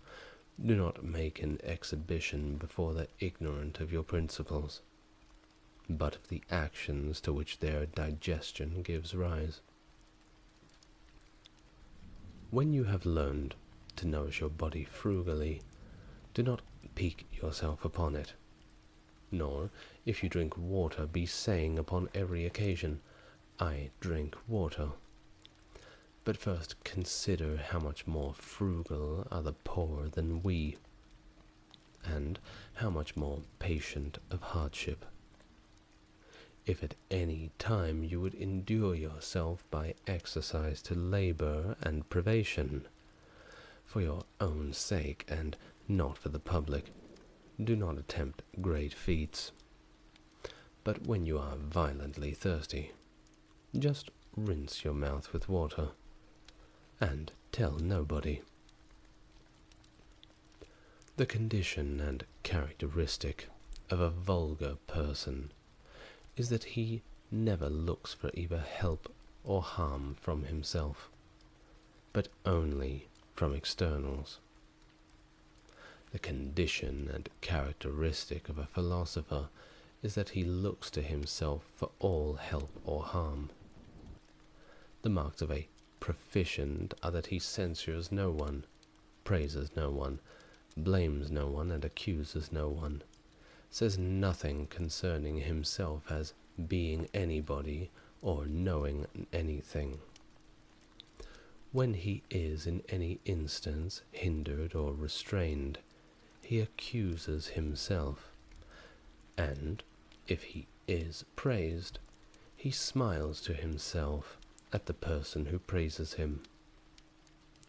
Speaker 1: do not make an exhibition before the ignorant of your principles, but of the actions to which their digestion gives rise. When you have learned to nourish your body frugally, do not pique yourself upon it, nor, if you drink water, be saying upon every occasion, "I drink water." But first consider how much more frugal are the poor than we, and how much more patient of hardship. If at any time you would endure yourself by exercise to labor and privation, for your own sake and not for the public, do not attempt great feats. But when you are violently thirsty, just rinse your mouth with water, and tell nobody. The condition and characteristic of a vulgar person is that he never looks for either help or harm from himself, but only from externals. The condition and characteristic of a philosopher is that he looks to himself for all help or harm. The marks of a proficient are that he censures no one, praises no one, blames no one, and accuses no one, says nothing concerning himself as being anybody or knowing anything. When he is in any instance hindered or restrained, he accuses himself, and if he is praised, he smiles to himself at the person who praises him,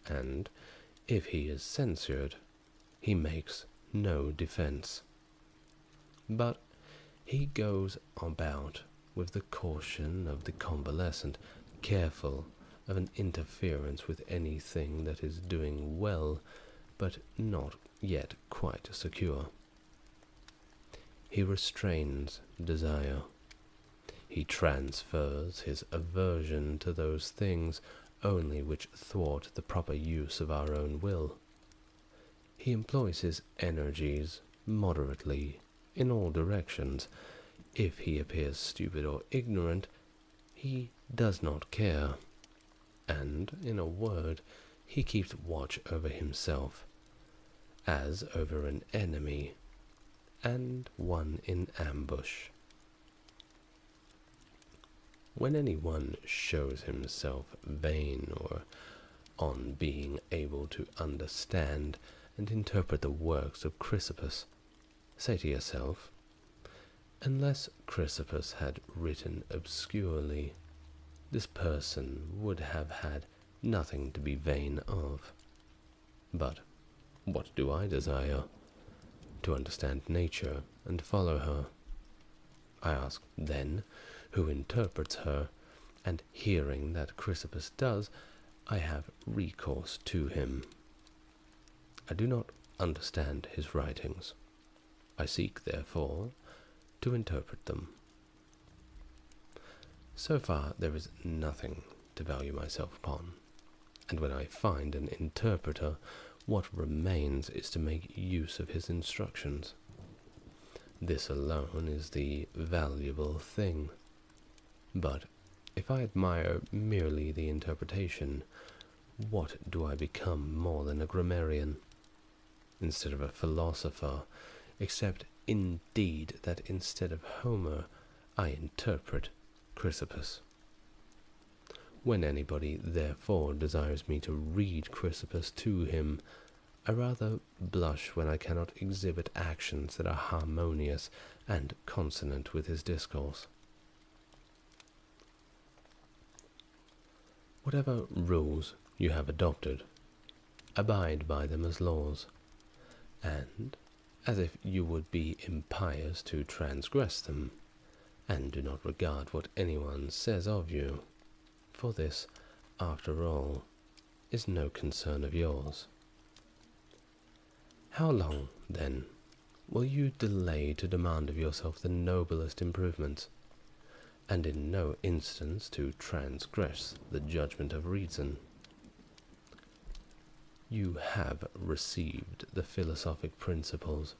Speaker 1: and if he is censured, he makes no defense. But he goes about with the caution of the convalescent, careful of an interference with anything that is doing well, but not yet quite secure. He restrains desire. He transfers his aversion to those things only which thwart the proper use of our own will. He employs his energies moderately in all directions. If he appears stupid or ignorant, he does not care, and, in a word, he keeps watch over himself, as over an enemy, and one in ambush. When anyone shows himself vain or on being able to understand and interpret the works of Chrysippus, say to yourself, unless Chrysippus had written obscurely, this person would have had nothing to be vain of. But what do I desire? To understand nature and follow her. I ask, then, who interprets her, and hearing that Chrysippus does, I have recourse to him. I do not understand his writings. I seek, therefore, to interpret them. So far there is nothing to value myself upon, and when I find an interpreter, what remains is to make use of his instructions. This alone is the valuable thing. But if I admire merely the interpretation, what do I become more than a grammarian, instead of a philosopher, except indeed that instead of Homer, I interpret Chrysippus? When anybody, therefore, desires me to read Chrysippus to him, I rather blush when I cannot exhibit actions that are harmonious and consonant with his discourse. Whatever rules you have adopted, abide by them as laws, and, as if you would be impious to transgress them, and do not regard what anyone says of you, for this, after all, is no concern of yours. How long, then, will you delay to demand of yourself the noblest improvements, and in no instance to transgress the judgment of reason? You have received the philosophic principles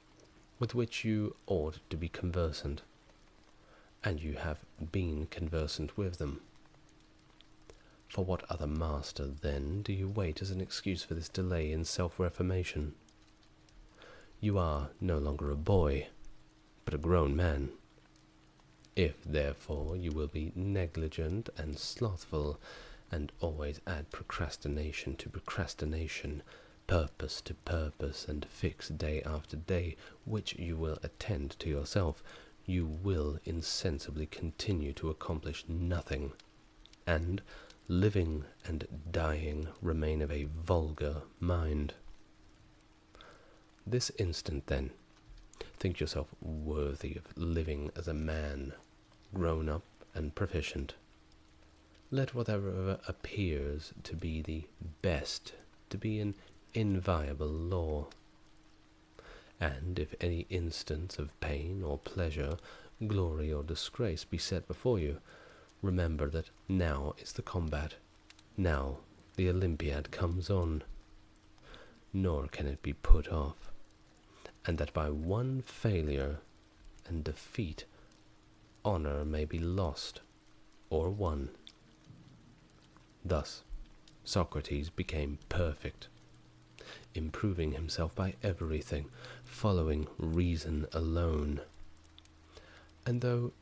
Speaker 1: with which you ought to be conversant, and you have been conversant with them. For what other master, then, do you wait as an excuse for this delay in self-reformation? You are no longer a boy, but a grown man. If, therefore, you will be negligent and slothful, and always add procrastination to procrastination, purpose to purpose, and fix day after day, which you will attend to yourself, you will insensibly continue to accomplish nothing, and, living and dying, remain of a vulgar mind. This instant, then, think yourself worthy of living as a man, grown up and proficient. Let whatever appears to be the best to be an inviolable law. And if any instance of pain or pleasure, glory or disgrace be set before you, remember that now is the combat, now the Olympiad comes on, nor can it be put off, and that by one failure and defeat honor may be lost or won. Thus Socrates became perfect, improving himself by everything, following reason alone. And though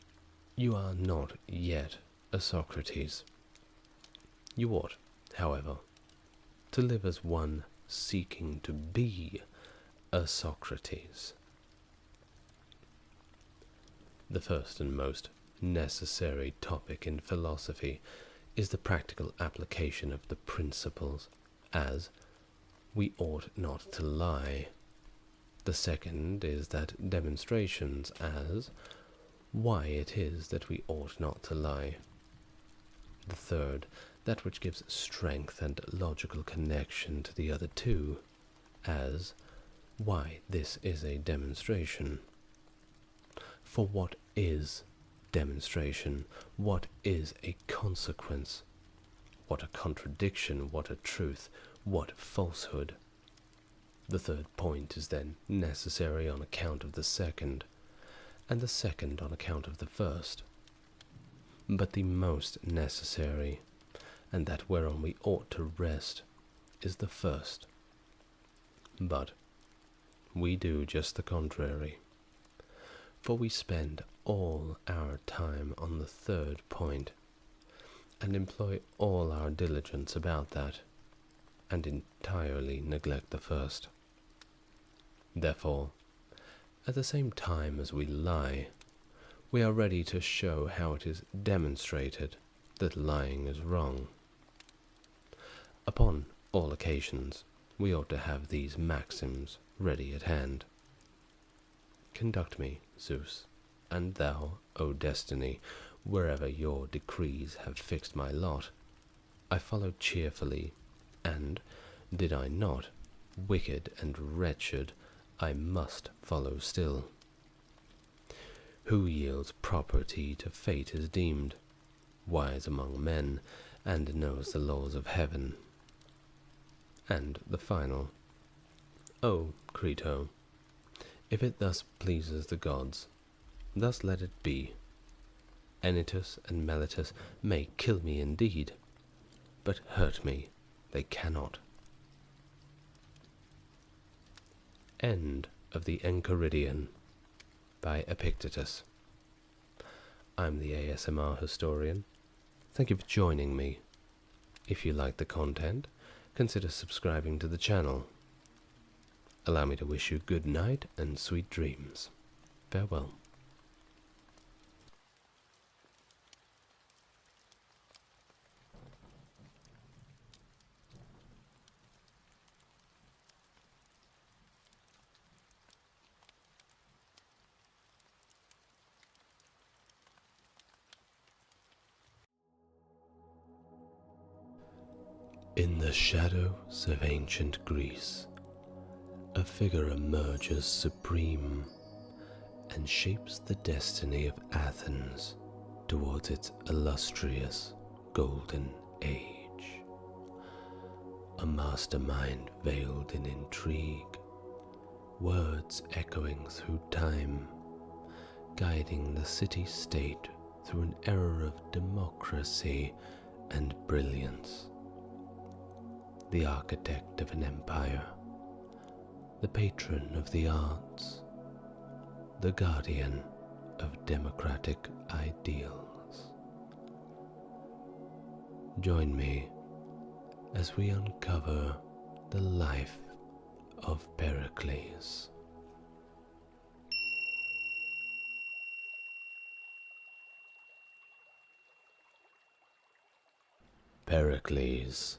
Speaker 1: you are not yet a Socrates, you ought, however, to live as one seeking to be a Socrates. The first and most necessary topic in philosophy is the practical application of the principles, as we ought not to lie. The second is that demonstrations, as why it is that we ought not to lie. The third, that which gives strength and logical connection to the other two, as why this is a demonstration. For what is demonstration? What is a consequence? What a contradiction, what a truth, what falsehood? The third point is then necessary on account of the second, and the second on account of the first. But the most necessary, and that whereon we ought to rest, is the first. But we do just the contrary, for we spend all our time on the third point, and employ all our diligence about that, and entirely neglect the first. Therefore, at the same time as we lie, we are ready to show how it is demonstrated that lying is wrong. Upon all occasions, we ought to have these maxims ready at hand. Conduct me, Zeus, and thou, O Destiny, wherever your decrees have fixed my lot. I follow cheerfully, and, did I not, wicked and wretched, I must follow still. Who yields property to fate is deemed wise among men, and knows the laws of heaven. And the final, O Crito, if it thus pleases the gods, thus let it be. Anytus and Melitus may kill me indeed, but hurt me they cannot. End of the Enchiridion by Epictetus. I'm the ASMR historian. Thank you for joining me. If you like the content, consider subscribing to the channel. Allow me to wish you good night and sweet dreams. Farewell. In the shadows of ancient Greece, a figure emerges supreme and shapes the destiny of Athens towards its illustrious golden age. A mastermind veiled in intrigue, words echoing through time, guiding the city-state through an era of democracy and brilliance. The architect of an empire, the patron of the arts, the guardian of democratic ideals. Join me as we uncover the life of Pericles. Pericles,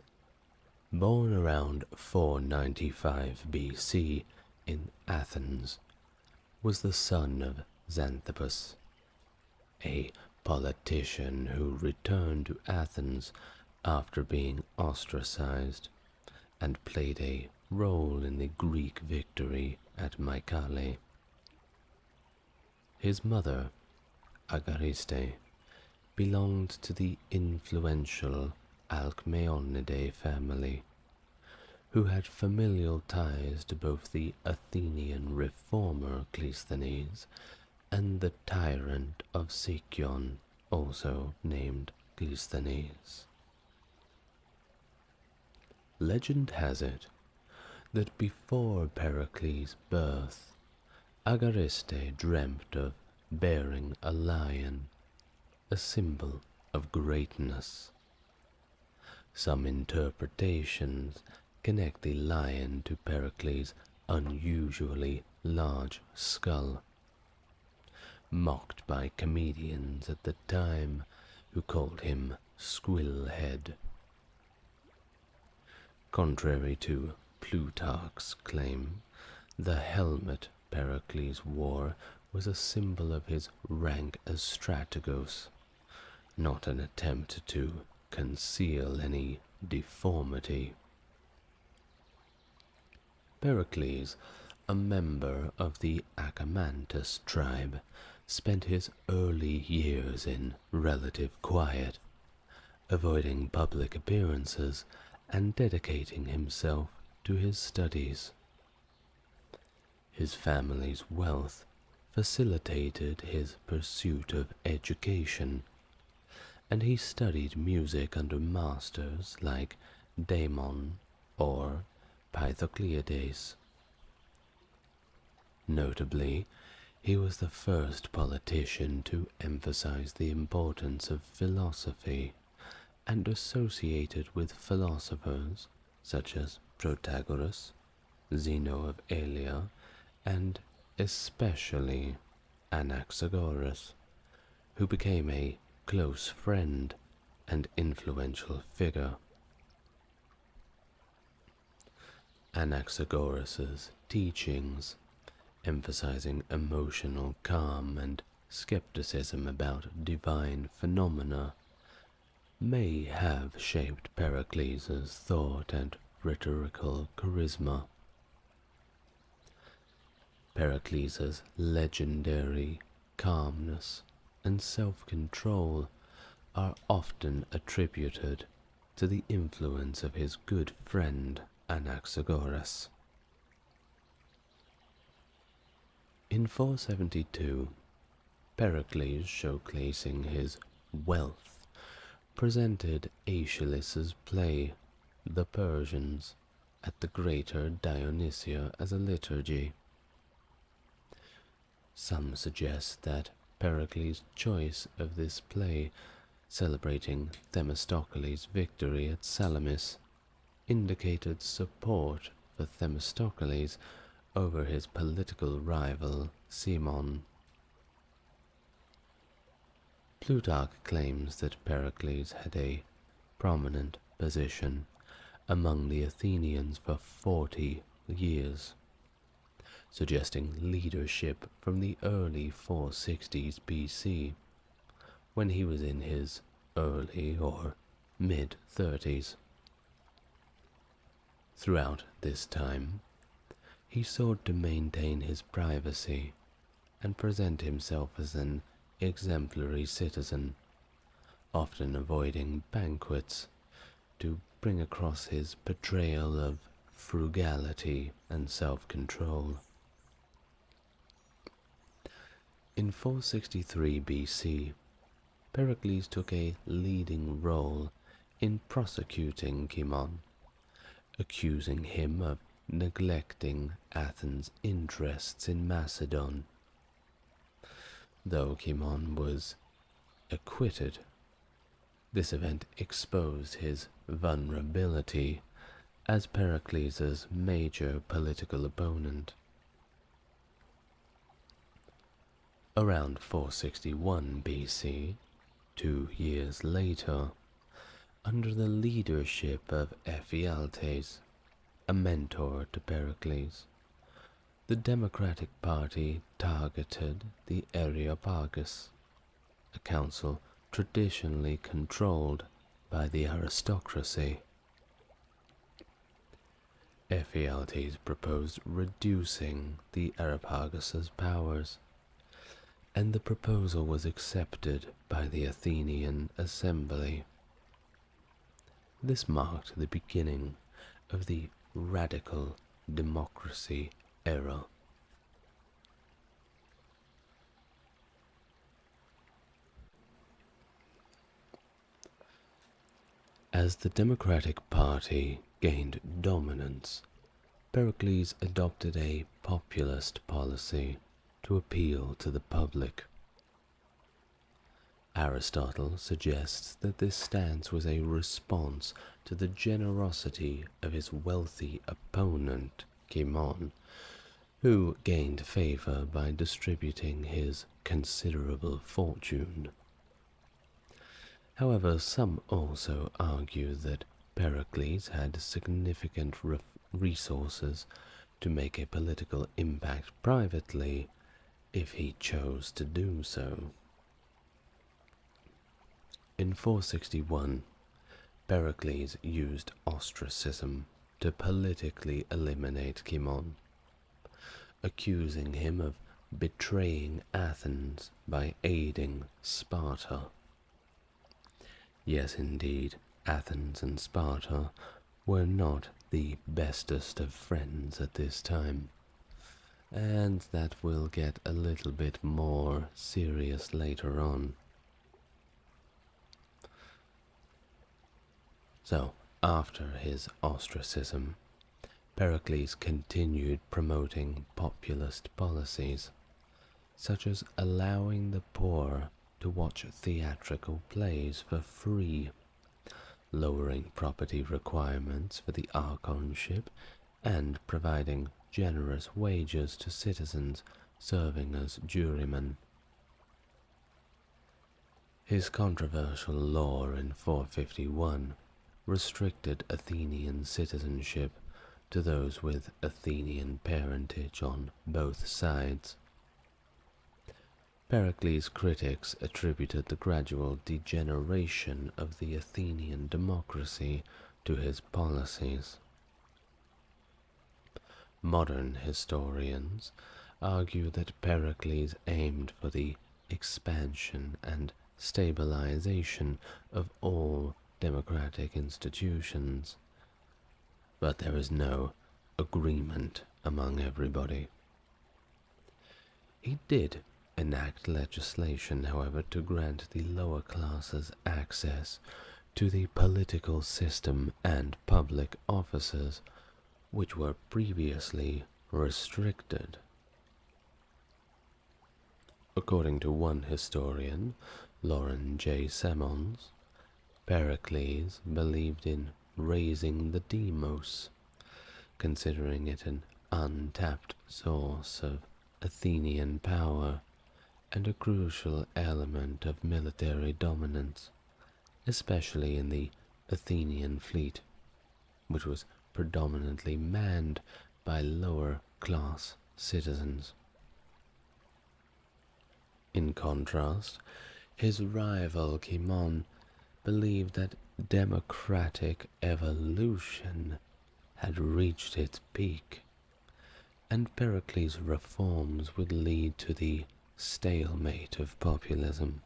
Speaker 1: born around 495 BC in Athens, was the son of Xanthippus, a politician who returned to Athens after being ostracized and played a role in the Greek victory at Mycale. His mother, Agariste, belonged to the influential Alcmaeonidae family, who had familial ties to both the Athenian reformer Cleisthenes and the tyrant of Sicyon, also named Cleisthenes. Legend has it that before Pericles' birth, Agariste dreamt of bearing a lion, a symbol of greatness. Some interpretations connect the lion to Pericles' unusually large skull, mocked by comedians at the time who called him Squillhead. Contrary to Plutarch's claim, the helmet Pericles wore was a symbol of his rank as strategos, not an attempt to conceal any deformity. Pericles, a member of the Acamantus tribe, spent his early years in relative quiet, avoiding public appearances and dedicating himself to his studies. His family's wealth facilitated his pursuit of education, and he studied music under masters like Damon or Pythocleides. Notably, he was the first politician to emphasize the importance of philosophy and associated with philosophers such as Protagoras, Zeno of Elea, and especially Anaxagoras, who became a close friend and influential figure. Anaxagoras's teachings, emphasizing emotional calm and skepticism about divine phenomena, may have shaped Pericles' thought and rhetorical charisma. Pericles' legendary calmness and self-control are often attributed to the influence of his good friend Anaxagoras. In 472, Pericles, showcasing his wealth, presented Aeschylus's play, The Persians, at the Greater Dionysia as a liturgy. Some suggest that Pericles' choice of this play, celebrating Themistocles' victory at Salamis, indicated support for Themistocles over his political rival Cimon. Plutarch claims that Pericles had a prominent position among the Athenians for 40 years, suggesting leadership from the early 460s BC, when he was in his early or mid-30s. Throughout this time, he sought to maintain his privacy and present himself as an exemplary citizen, often avoiding banquets to bring across his portrayal of frugality and self-control. In 463 BC, Pericles took a leading role in prosecuting Cimon, accusing him of neglecting Athens' interests in Macedon. Though Cimon was acquitted, this event exposed his vulnerability as Pericles' major political opponent. Around 461 BC, 2 years later, under the leadership of Ephialtes, a mentor to Pericles, the Democratic Party targeted the Areopagus, a council traditionally controlled by the aristocracy. Ephialtes proposed reducing the Areopagus's powers, and the proposal was accepted by the Athenian assembly. This marked the beginning of the radical democracy era. As the Democratic Party gained dominance, Pericles adopted a populist policy to appeal to the public. Aristotle suggests that this stance was a response to the generosity of his wealthy opponent, Cimon, who gained favor by distributing his considerable fortune. However, some also argue that Pericles had significant resources to make a political impact privately if he chose to do so. In 461, Pericles used ostracism to politically eliminate Cimon, accusing him of betraying Athens by aiding Sparta. Yes, indeed, Athens and Sparta were not the bestest of friends at this time, and that will get a little bit more serious later on. So, after his ostracism, Pericles continued promoting populist policies, such as allowing the poor to watch theatrical plays for free, lowering property requirements for the archonship, and providing generous wages to citizens serving as jurymen. His controversial law in 451 restricted Athenian citizenship to those with Athenian parentage on both sides. Pericles' critics attributed the gradual degeneration of the Athenian democracy to his policies. Modern historians argue that Pericles aimed for the expansion and stabilization of all democratic institutions, but there is no agreement among everybody. He did enact legislation, however, to grant the lower classes access to the political system and public offices, which were previously restricted. According to one historian, Lauren J. Semmons, Pericles believed in raising the demos, considering it an untapped source of Athenian power and a crucial element of military dominance, especially in the Athenian fleet, which was predominantly manned by lower-class citizens. In contrast, his rival Cimon believed that democratic evolution had reached its peak, and Pericles' reforms would lead to the stalemate of populism.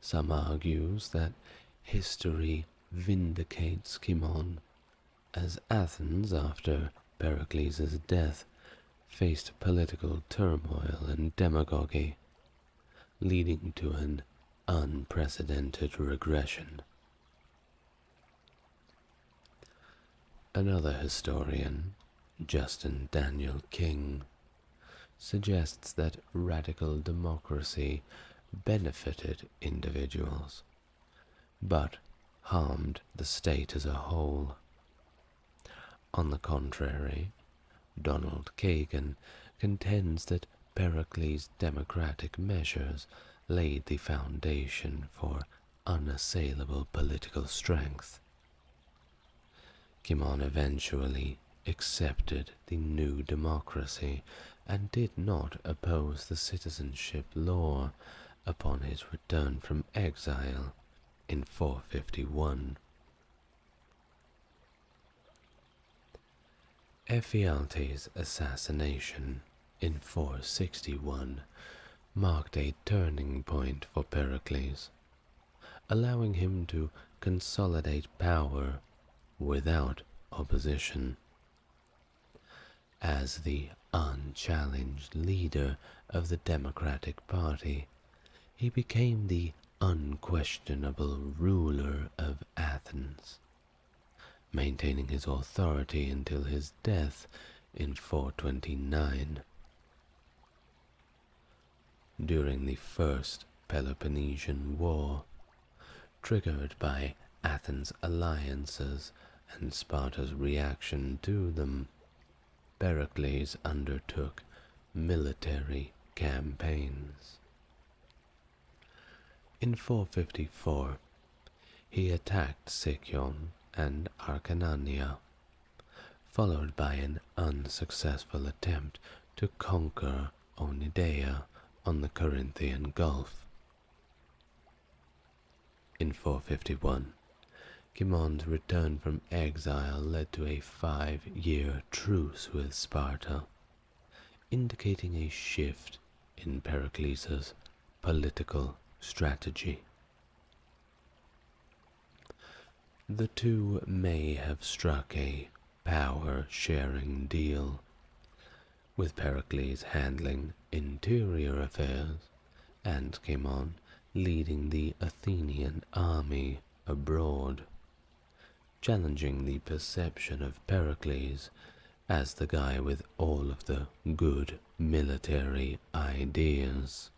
Speaker 1: Some argues that history vindicates Cimon, as Athens, after Pericles' death, faced political turmoil and demagogy, leading to an unprecedented regression. Another historian, Justin Daniel King, suggests that radical democracy benefited individuals, but harmed the state as a whole. On the contrary, Donald Kagan contends that Pericles' democratic measures laid the foundation for unassailable political strength. Cimon eventually accepted the new democracy and did not oppose the citizenship law upon his return from exile in 451. Ephialtes' assassination in 461 marked a turning point for Pericles, allowing him to consolidate power without opposition. As the unchallenged leader of the Democratic Party, he became the unquestionable ruler of Athens, maintaining his authority until his death in 429. During the First Peloponnesian War, triggered by Athens' alliances and Sparta's reaction to them, Pericles undertook military campaigns. In 454, he attacked Sicyon and Acarnania, followed by an unsuccessful attempt to conquer Onidaea on the Corinthian Gulf. In 451, Cimon's return from exile led to a 5-year truce with Sparta, indicating a shift in Pericles' political strategy. The two may have struck a power-sharing deal, with Pericles handling interior affairs and Cimon leading the Athenian army abroad, challenging the perception of Pericles as the guy with all of the good military ideas.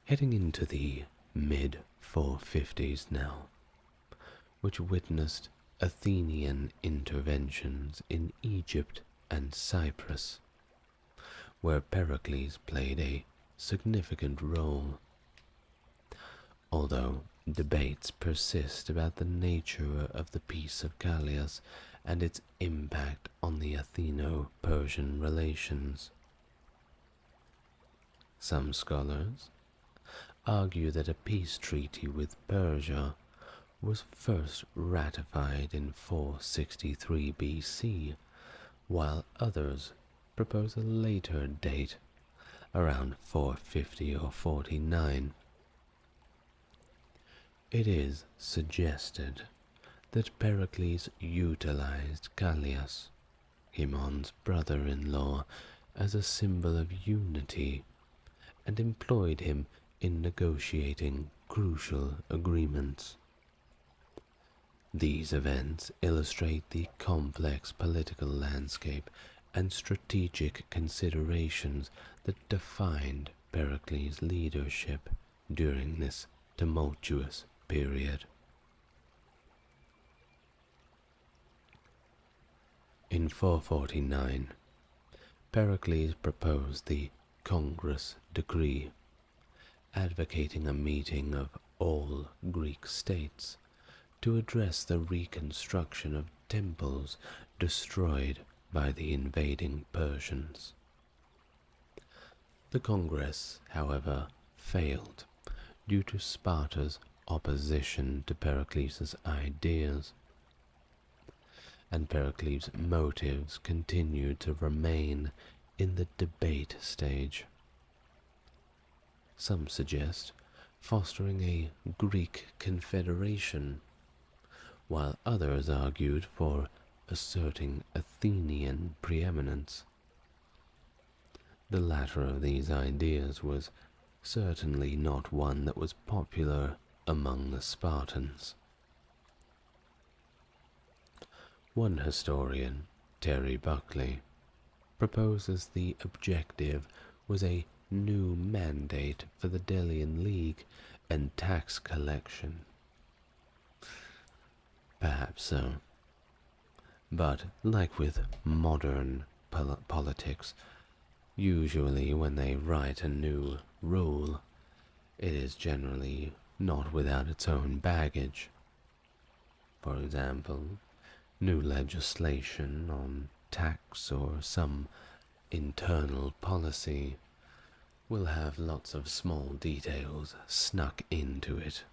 Speaker 1: Heading into the mid-450s now, which witnessed Athenian interventions in Egypt and Cyprus, where Pericles played a significant role. Although debates persist about the nature of the Peace of Callias and its impact on the Atheno-Persian relations. Some scholars argue that a peace treaty with Persia was first ratified in 463 BC, while others propose a later date, around 450 or 49. It is suggested that Pericles utilized Callias, Cimon's brother-in-law, as a symbol of unity, and employed him in negotiating crucial agreements. These events illustrate the complex political landscape and strategic considerations that defined Pericles' leadership during this tumultuous period. In 449, Pericles proposed the Congress Decree, advocating a meeting of all Greek states to address the reconstruction of temples destroyed by the invading Persians. The Congress, however, failed due to Sparta's opposition to Pericles' ideas, and Pericles' motives continued to remain in the debate stage. Some suggest fostering a Greek confederation, while others argued for asserting Athenian preeminence. The latter of these ideas was certainly not one that was popular among the Spartans. One historian, Terry Buckley, proposes the objective was a new mandate for the Delian League and tax collection. Perhaps so. But like with modern politics, usually when they write a new rule, it is generally not without its own baggage. For example, new legislation on tax or some internal policy will have lots of small details snuck into it,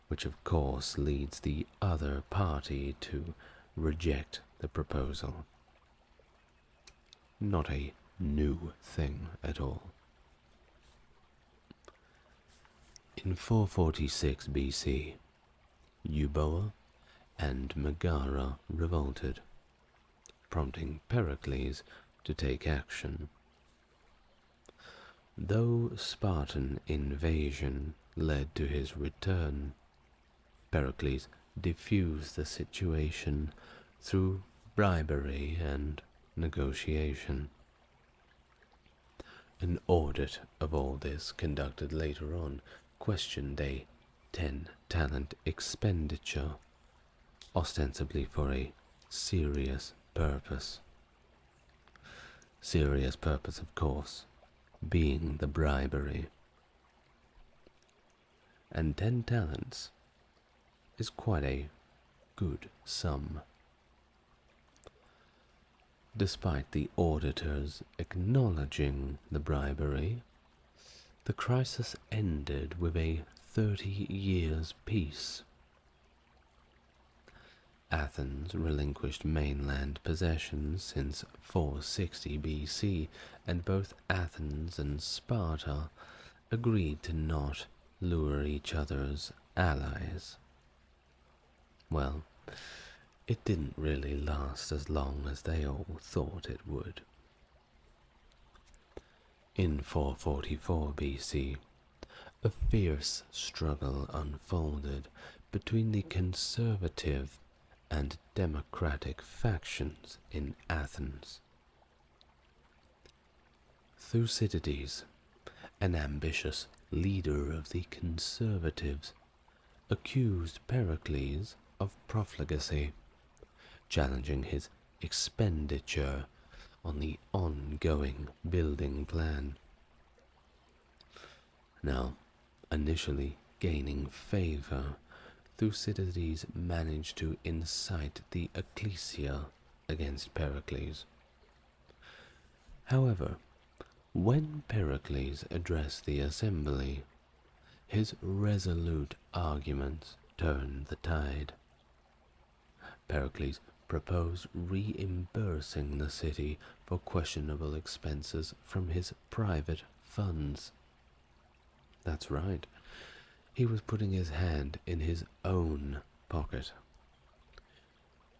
Speaker 1: which of course leads the other party to reject the proposal. Not a new thing at all. In 446 BC, Euboea and Megara revolted, prompting Pericles to take action. Though Spartan invasion led to his return, Pericles diffused the situation through bribery and negotiation. An audit of all this conducted later on questioned a 10-talent expenditure, ostensibly for a serious purpose. Serious purpose, of course, being the bribery. And 10 talents is quite a good sum. Despite the auditors acknowledging the bribery, the crisis ended with a 30 years peace. Athens relinquished mainland possessions since 460 BC, and both Athens and Sparta agreed to not lure each other's allies. Well, it didn't really last as long as they all thought it would. In 444 BC, a fierce struggle unfolded between the conservative and democratic factions in Athens. Thucydides, an ambitious leader of the conservatives, accused Pericles of profligacy, challenging his expenditure on the ongoing building plan. Now, initially gaining favor, Thucydides managed to incite the ecclesia against Pericles. However, when Pericles addressed the assembly, his resolute arguments turned the tide. Pericles proposed reimbursing the city for questionable expenses from his private funds. That's right. He was putting his hand in his own pocket.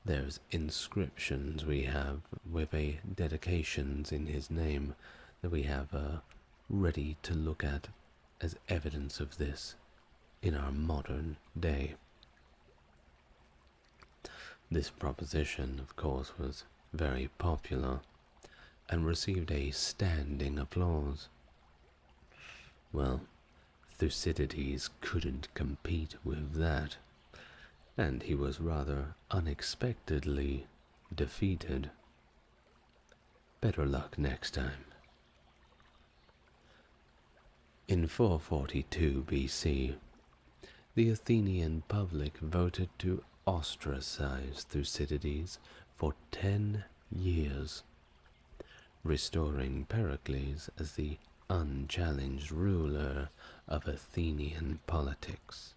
Speaker 1: There's inscriptions we have with a dedications in his name that we have ready to look at as evidence of this in our modern day. This proposition, of course, was very popular and received a standing applause. Well, Thucydides couldn't compete with that, and he was rather unexpectedly defeated. Better luck next time. In 442 BC, the Athenian public voted to ostracize Thucydides for 10 years, restoring Pericles as the unchallenged ruler of Athenian politics.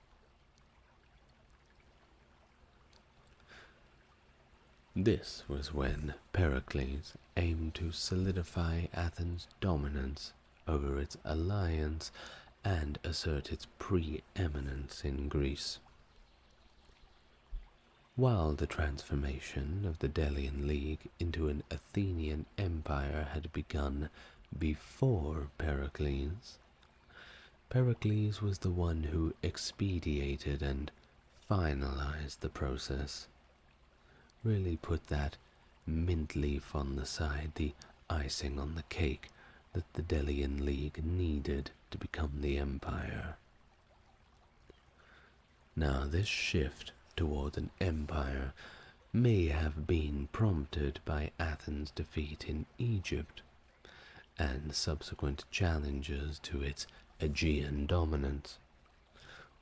Speaker 1: This was when Pericles aimed to solidify Athens' dominance over its alliance and assert its preeminence in Greece. While the transformation of the Delian League into an Athenian Empire had begun before Pericles, Pericles was the one who expedited and finalized the process. Really put that mint leaf on the side, the icing on the cake that the Delian League needed to become the empire. Now, this shift toward an empire may have been prompted by Athens' defeat in Egypt and subsequent challenges to its Aegean dominance,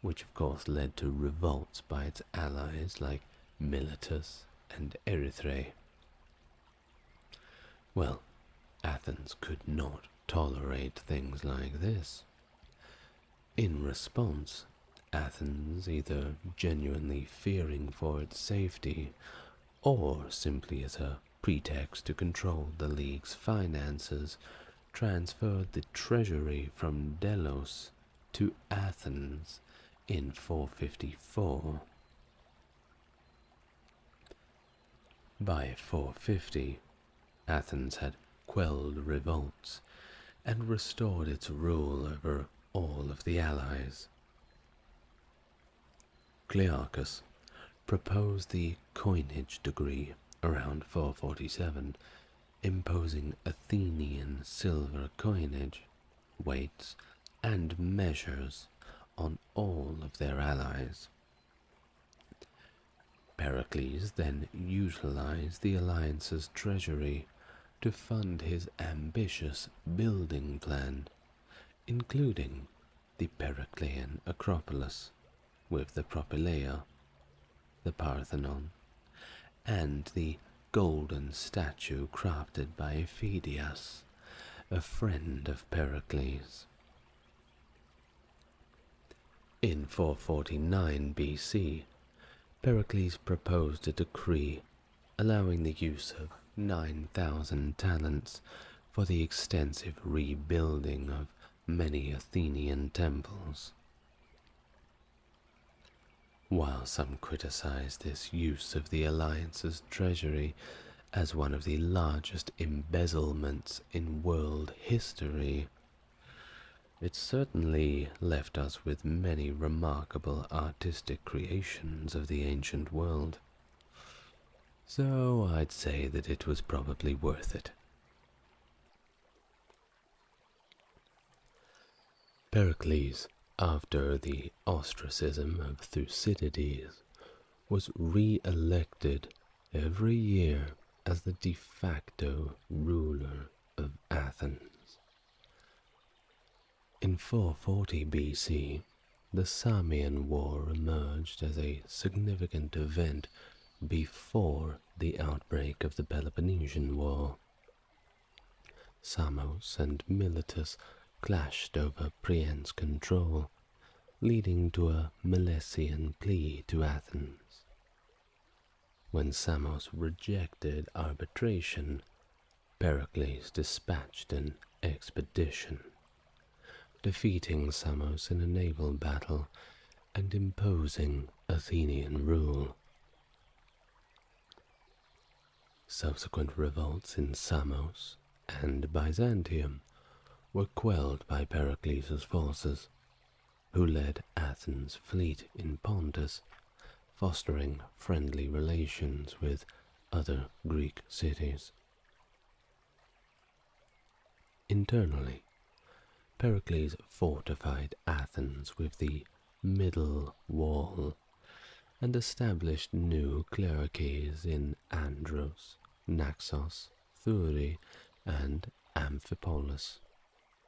Speaker 1: which of course led to revolts by its allies like Miletus and Erythrae. Well, Athens could not tolerate things like this. In response, Athens, either genuinely fearing for its safety, or simply as a pretext to control the League's finances, transferred the treasury from Delos to Athens in 454. By 450, Athens had quelled revolts and restored its rule over all of the allies. Clearchus proposed the coinage decree around 447, imposing Athenian silver coinage, weights, and measures on all of their allies. Pericles then utilized the alliance's treasury to fund his ambitious building plan, including the Periclean Acropolis, with the Propylaea, the Parthenon, and the golden statue crafted by Phidias, a friend of Pericles. In 449 BC, Pericles proposed a decree allowing the use of 9,000 talents for the extensive rebuilding of many Athenian temples. While some criticized this use of the alliance's treasury as one of the largest embezzlements in world history, it certainly left us with many remarkable artistic creations of the ancient world. So I'd say that it was probably worth it. Pericles, after the ostracism of Thucydides, was re-elected every year as the de facto ruler of Athens. In 440 BC, the Samian War emerged as a significant event before the outbreak of the Peloponnesian War. Samos and Miletus clashed over Prien's control, leading to a Milesian plea to Athens. When Samos rejected arbitration, Pericles dispatched an expedition, defeating Samos in a naval battle and imposing Athenian rule. Subsequent revolts in Samos and Byzantium were quelled by Pericles' forces, who led Athens' fleet in Pontus, fostering friendly relations with other Greek cities. Internally, Pericles fortified Athens with the Middle Wall and established new clericies in Andros, Naxos, Thurii, and Amphipolis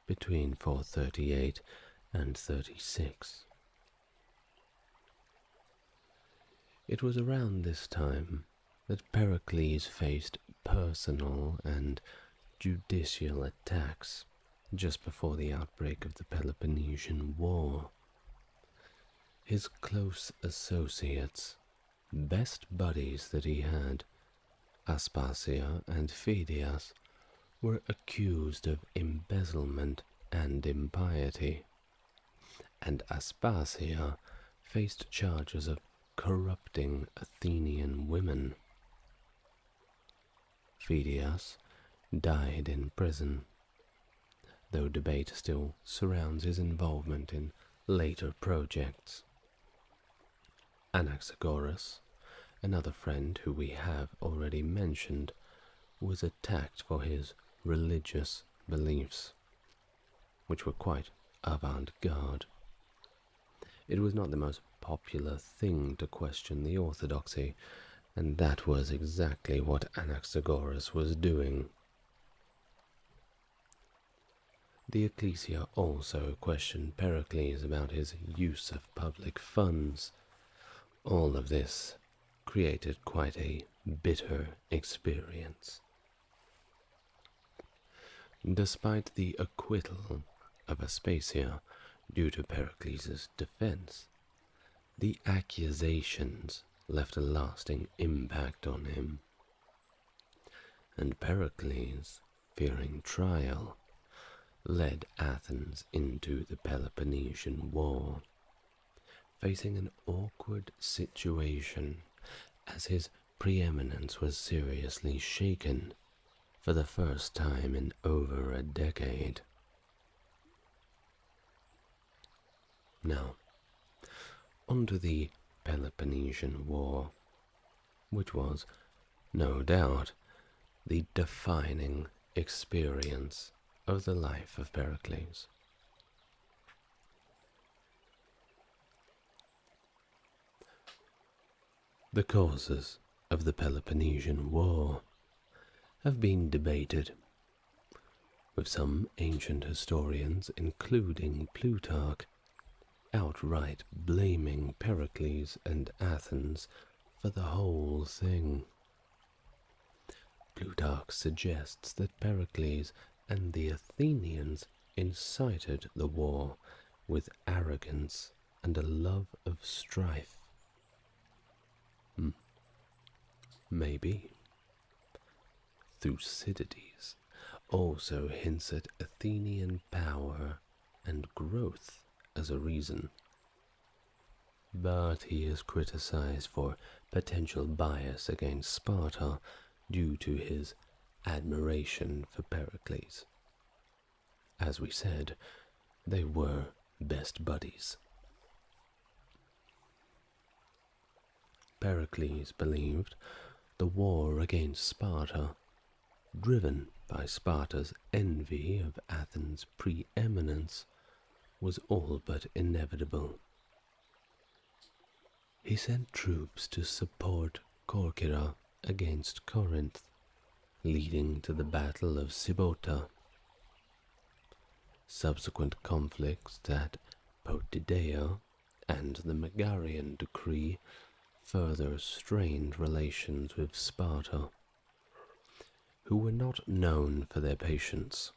Speaker 1: between 438 and 36. It was around this time that Pericles faced personal and judicial attacks just before the outbreak of the Peloponnesian War. His close associates, best buddies that he had, Aspasia and Phidias were accused of embezzlement and impiety, and Aspasia faced charges of corrupting Athenian women. Phidias died in prison, though debate still surrounds his involvement in later projects. Anaxagoras, another friend who we have already mentioned, was attacked for his religious beliefs, which were quite avant-garde. It was not the most popular thing to question the orthodoxy, and that was exactly what Anaxagoras was doing. The Ecclesia also questioned Pericles about his use of public funds. All of this created quite a bitter experience. Despite the acquittal of Aspasia due to Pericles' defense, the accusations left a lasting impact on him, and Pericles, fearing trial, led Athens into the Peloponnesian War, facing an awkward situation as his preeminence was seriously shaken for the first time in over a decade. Now, onto the Peloponnesian War, which was, no doubt, the defining experience of the life of Pericles. The causes of the Peloponnesian War have been debated, with some ancient historians, including Plutarch, outright blaming Pericles and Athens for the whole thing. Plutarch suggests that Pericles and the Athenians incited the war with arrogance and a love of strife. Maybe. Thucydides also hints at Athenian power and growth as a reason, but he is criticized for potential bias against Sparta due to his admiration for Pericles. As we said, they were best buddies. Pericles believed the war against Sparta, driven by Sparta's envy of Athens' preeminence, was all but inevitable. He sent troops to support Corcyra against Corinth, leading to the Battle of Sybota. Subsequent conflicts at Potidæa and the Megarian decree further strained relations with Sparta, who were not known for their patience.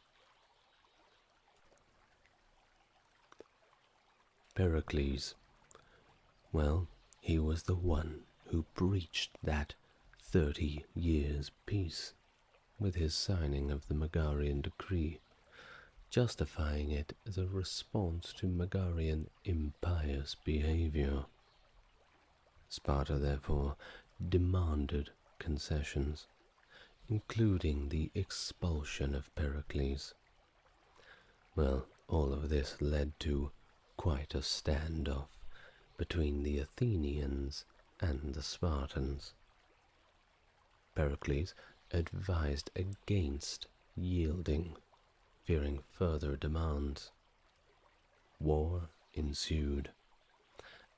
Speaker 1: Pericles, well, he was the one who breached that 30 years' peace with his signing of the Megarian decree, justifying it as a response to Megarian impious behavior. Sparta, therefore, demanded concessions, including the expulsion of Pericles. Well, all of this led to quite a standoff between the Athenians and the Spartans. Pericles advised against yielding, fearing further demands. War ensued,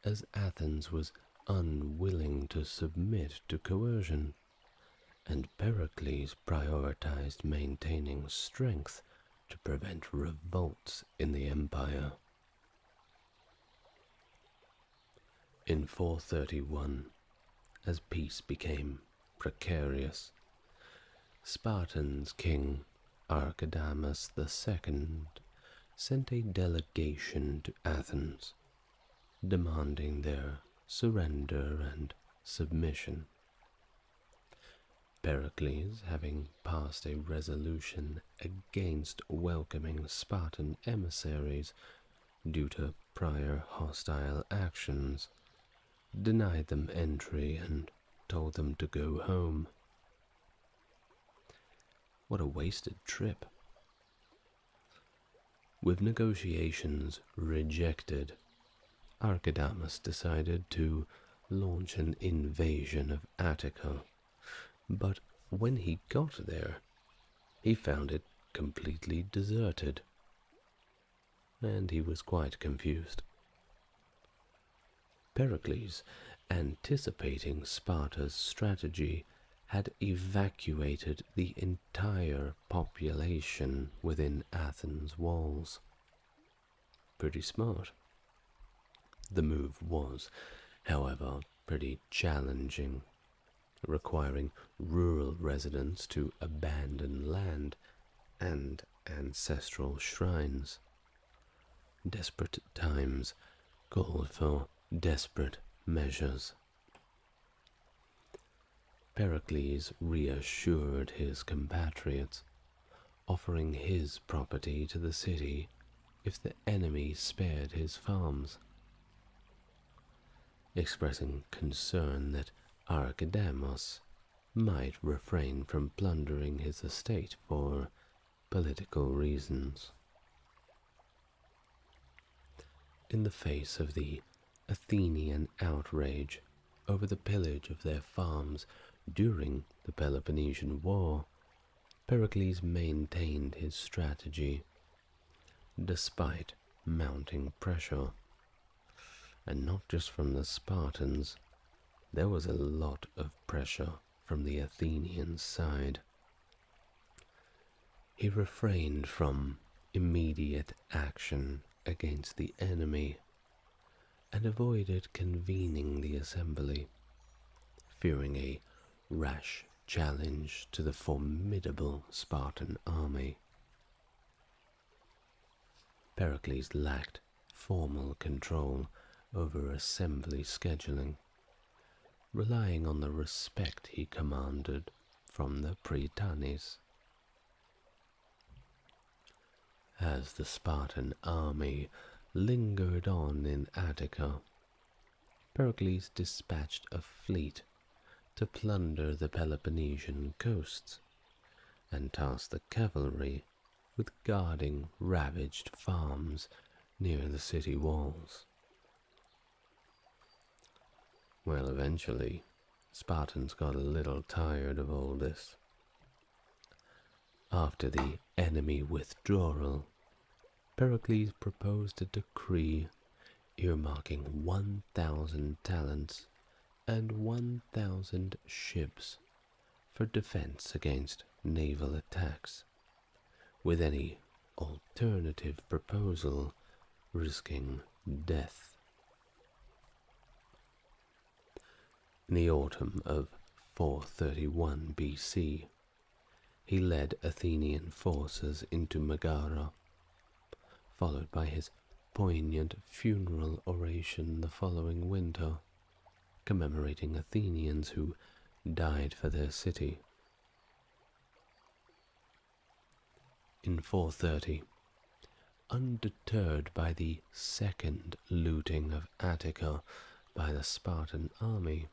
Speaker 1: as Athens was unwilling to submit to coercion, and Pericles prioritized maintaining strength to prevent revolts in the empire. In 431, as peace became precarious, Spartan's king Archidamus II sent a delegation to Athens, demanding their surrender and submission. Pericles, having passed a resolution against welcoming Spartan emissaries due to prior hostile actions, denied them entry and told them to go home. What a wasted trip. With negotiations rejected, Archidamus decided to launch an invasion of Attica, but when he got there, he found it completely deserted, and he was quite confused. Pericles, anticipating Sparta's strategy, had evacuated the entire population within Athens' walls. Pretty smart. The move was, however, pretty challenging, requiring rural residents to abandon land and ancestral shrines. Desperate times called for desperate measures. Pericles reassured his compatriots, offering his property to the city if the enemy spared his farms, expressing concern that Archidamus might refrain from plundering his estate for political reasons. In the face of the Athenian outrage over the pillage of their farms during the Peloponnesian War, Pericles maintained his strategy, despite mounting pressure. And not just from the Spartans, there was a lot of pressure from the Athenian side. He refrained from immediate action against the enemy and avoided convening the assembly, fearing a rash challenge to the formidable Spartan army. Pericles lacked formal control over assembly scheduling, relying on the respect he commanded from the Prytanes. As the Spartan army lingered on in Attica, Pericles dispatched a fleet to plunder the Peloponnesian coasts and tasked the cavalry with guarding ravaged farms near the city walls. Well, eventually, Spartans got a little tired of all this. After the enemy withdrawal, Pericles proposed a decree earmarking 1,000 talents and 1,000 ships for defense against naval attacks, with any alternative proposal risking death. In the autumn of 431 BC, he led Athenian forces into Megara, followed by his poignant funeral oration the following winter, commemorating Athenians who died for their city. In 430, undeterred by the second looting of Attica by the Spartan army,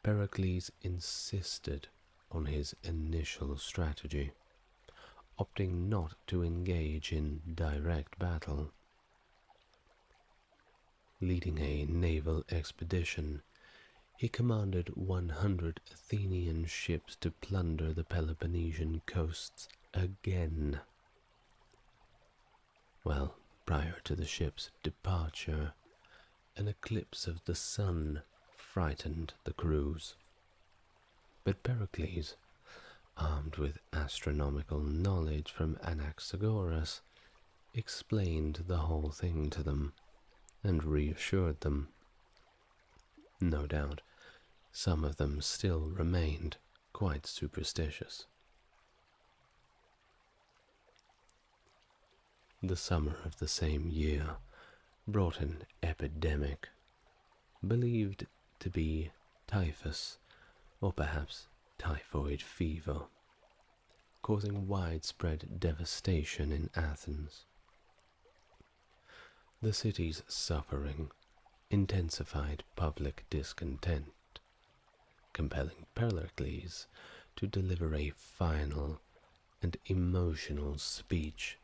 Speaker 1: Pericles insisted on his initial strategy, opting not to engage in direct battle. Leading a naval expedition, he commanded 100 Athenian ships to plunder the Peloponnesian coasts again. Well, prior to the ship's departure, an eclipse of the sun frightened the crews. But Pericles, armed with astronomical knowledge from Anaxagoras, explained the whole thing to them and reassured them. No doubt, some of them still remained quite superstitious. The summer of the same year brought an epidemic, believed to be typhus, or perhaps typhoid fever, causing widespread devastation in Athens. The city's suffering intensified public discontent, compelling Pericles to deliver a final and emotional speech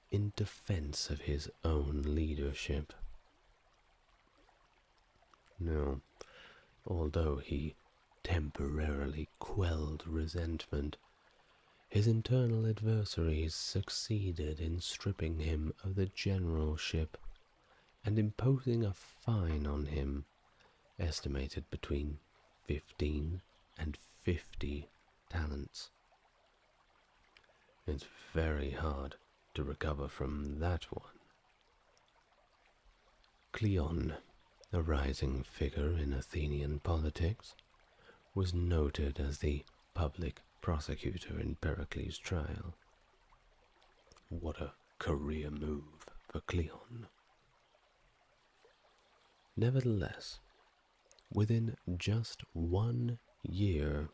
Speaker 1: in defense of his own leadership. No, although he temporarily quelled resentment, his internal adversaries succeeded in stripping him of the generalship and imposing a fine on him estimated between 15 and 50 talents. It's very hard to recover from that one. Cleon, a rising figure in Athenian politics, was noted as the public prosecutor in Pericles' trial. What a career move for Cleon. Nevertheless, within just 1 year,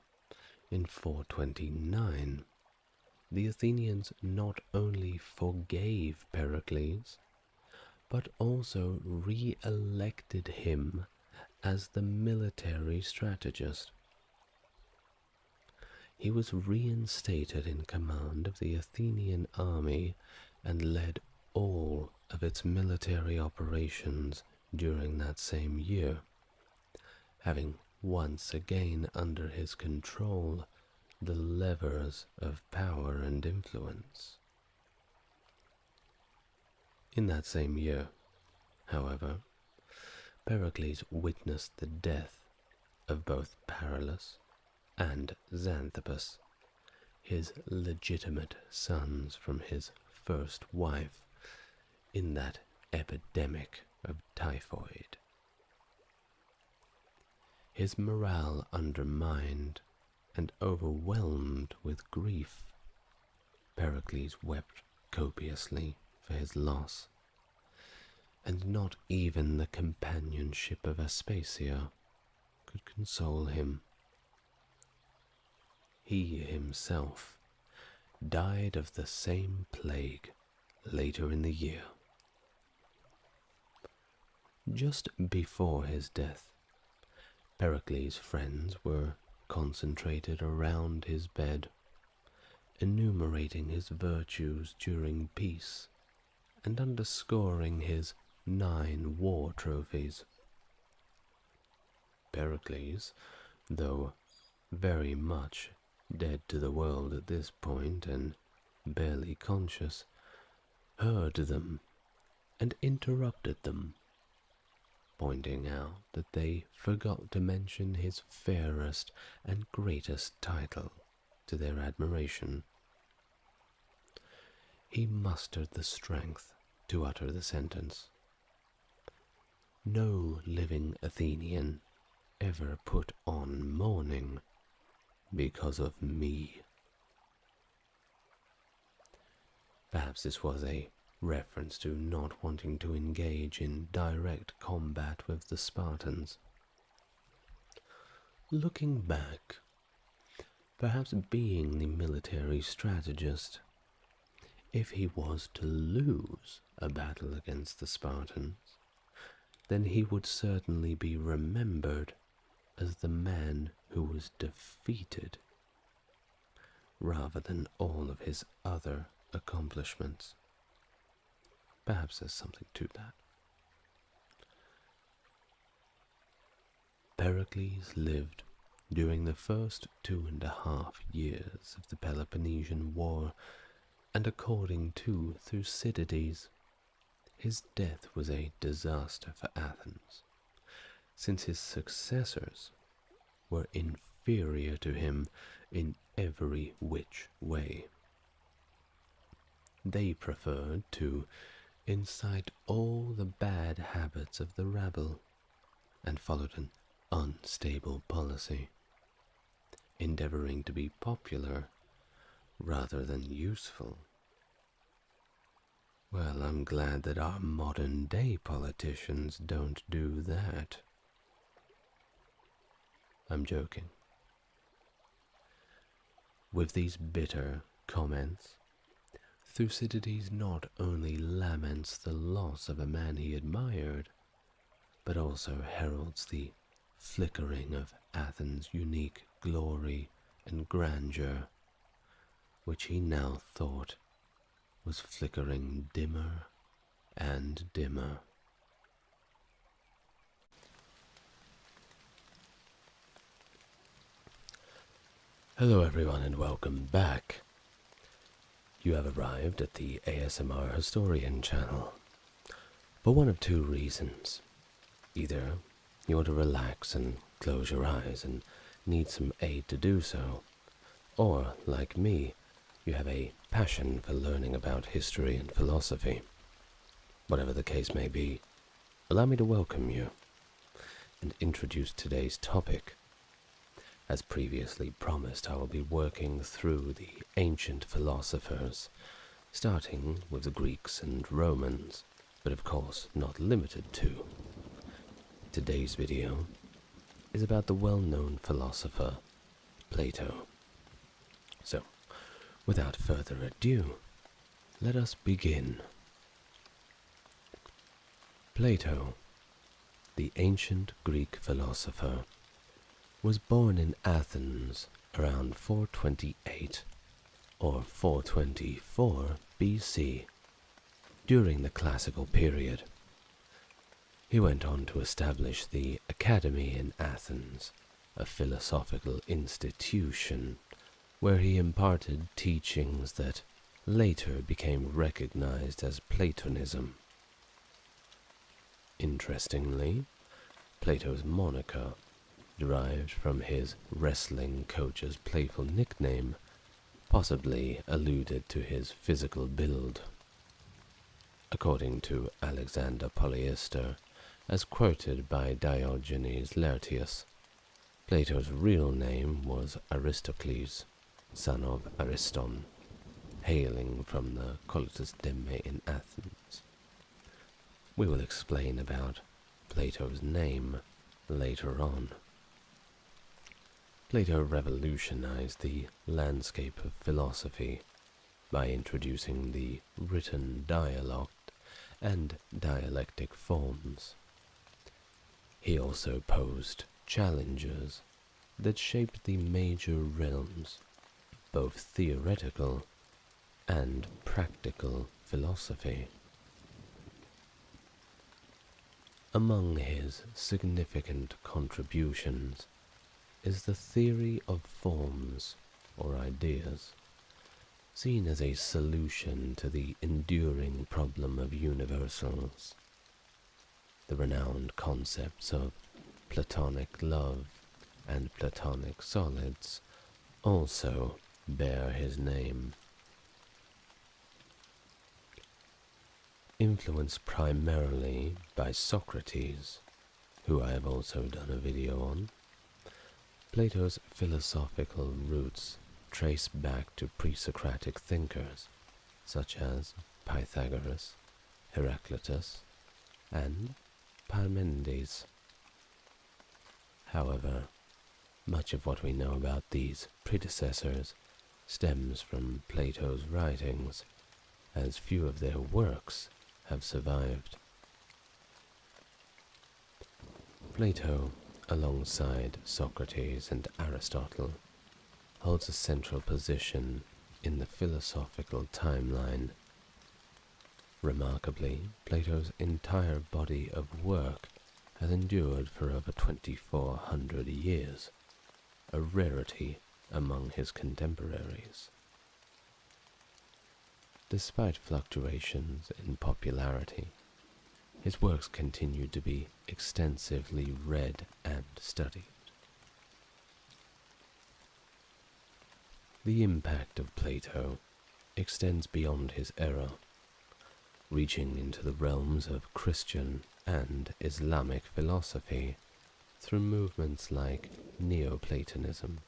Speaker 1: in 429, the Athenians not only forgave Pericles, but also re-elected him as the military strategist. He was reinstated in command of the Athenian army and led all of its military operations during that same year, having once again under his control the levers of power and influence. In that same year, however, Pericles witnessed the death of both Pericles and Xanthippus, his legitimate sons from his first wife, in that epidemic of typhoid. His morale undermined and overwhelmed with grief, Pericles wept copiously for his loss, and not even the companionship of Aspasia could console him. He himself died of the same plague later in the year. Just before his death, Pericles' friends were concentrated around his bed, enumerating his virtues during peace and underscoring his 9 war trophies. Pericles, though very much dead to the world at this point and barely conscious, heard them and interrupted them, pointing out that they forgot to mention his fairest and greatest title to their admiration. He mustered the strength to utter the sentence, "No living Athenian ever put on mourning because of me." Perhaps this was a reference to not wanting to engage in direct combat with the Spartans. Looking back, perhaps being the military strategist, if he was to lose a battle against the Spartans, then he would certainly be remembered as the man who was defeated, rather than all of his other accomplishments. Perhaps there's something to that. Pericles lived during the first 2.5 years of the Peloponnesian War, and according to Thucydides, his death was a disaster for Athens, since his successors were inferior to him in every which way. They preferred to incite all the bad habits of the rabble and followed an unstable policy, endeavoring to be popular rather than useful. Well, I'm glad that our modern-day politicians don't do that. I'm joking. With these bitter comments, Thucydides not only laments the loss of a man he admired, but also heralds the flickering of Athens' unique glory and grandeur, which he now thought was flickering dimmer and dimmer. Hello everyone and welcome back. You have arrived at the ASMR Historian channel for one of two reasons. Either you want to relax and close your eyes and need some aid to do so, or, like me, you have a passion for learning about history and philosophy. Whatever the case may be, allow me to welcome you and introduce today's topic. As previously promised, I will be working through the ancient philosophers, starting with the Greeks and Romans, but of course not limited to. Today's video is about the well-known philosopher Plato. So, without further ado, let us begin. Plato, the ancient Greek philosopher, was born in Athens around 428 or 424 BC, during the classical period. He went on to establish the Academy in Athens, a philosophical institution where he imparted teachings that later became recognized as Platonism. Interestingly, Plato's moniker, derived from his wrestling coach's playful nickname, possibly alluded to his physical build. According to Alexander Polyester, as quoted by Diogenes Laertius, Plato's real name was Aristocles, son of Ariston, hailing from the Colletus Demme in Athens. We will explain about Plato's name later on. Plato revolutionized the landscape of philosophy by introducing the written dialogue and dialectic forms. He also posed challenges that shaped the major realms of both theoretical and practical philosophy. Among his significant contributions is the theory of forms, or ideas, seen as a solution to the enduring problem of universals. The renowned concepts of Platonic love and Platonic solids also bear his name. Influenced primarily by Socrates, who I have also done a video on, Plato's philosophical roots trace back to pre-Socratic thinkers such as Pythagoras, Heraclitus, and Parmenides. However, much of what we know about these predecessors stems from Plato's writings, as few of their works have survived. Plato, alongside Socrates and Aristotle, holds a central position in the philosophical timeline. Remarkably, Plato's entire body of work has endured for over 2,400 years, a rarity among his contemporaries. Despite fluctuations in popularity, his works continue to be extensively read and studied. The impact of Plato extends beyond his era, reaching into the realms of Christian and Islamic philosophy through movements like Neoplatonism.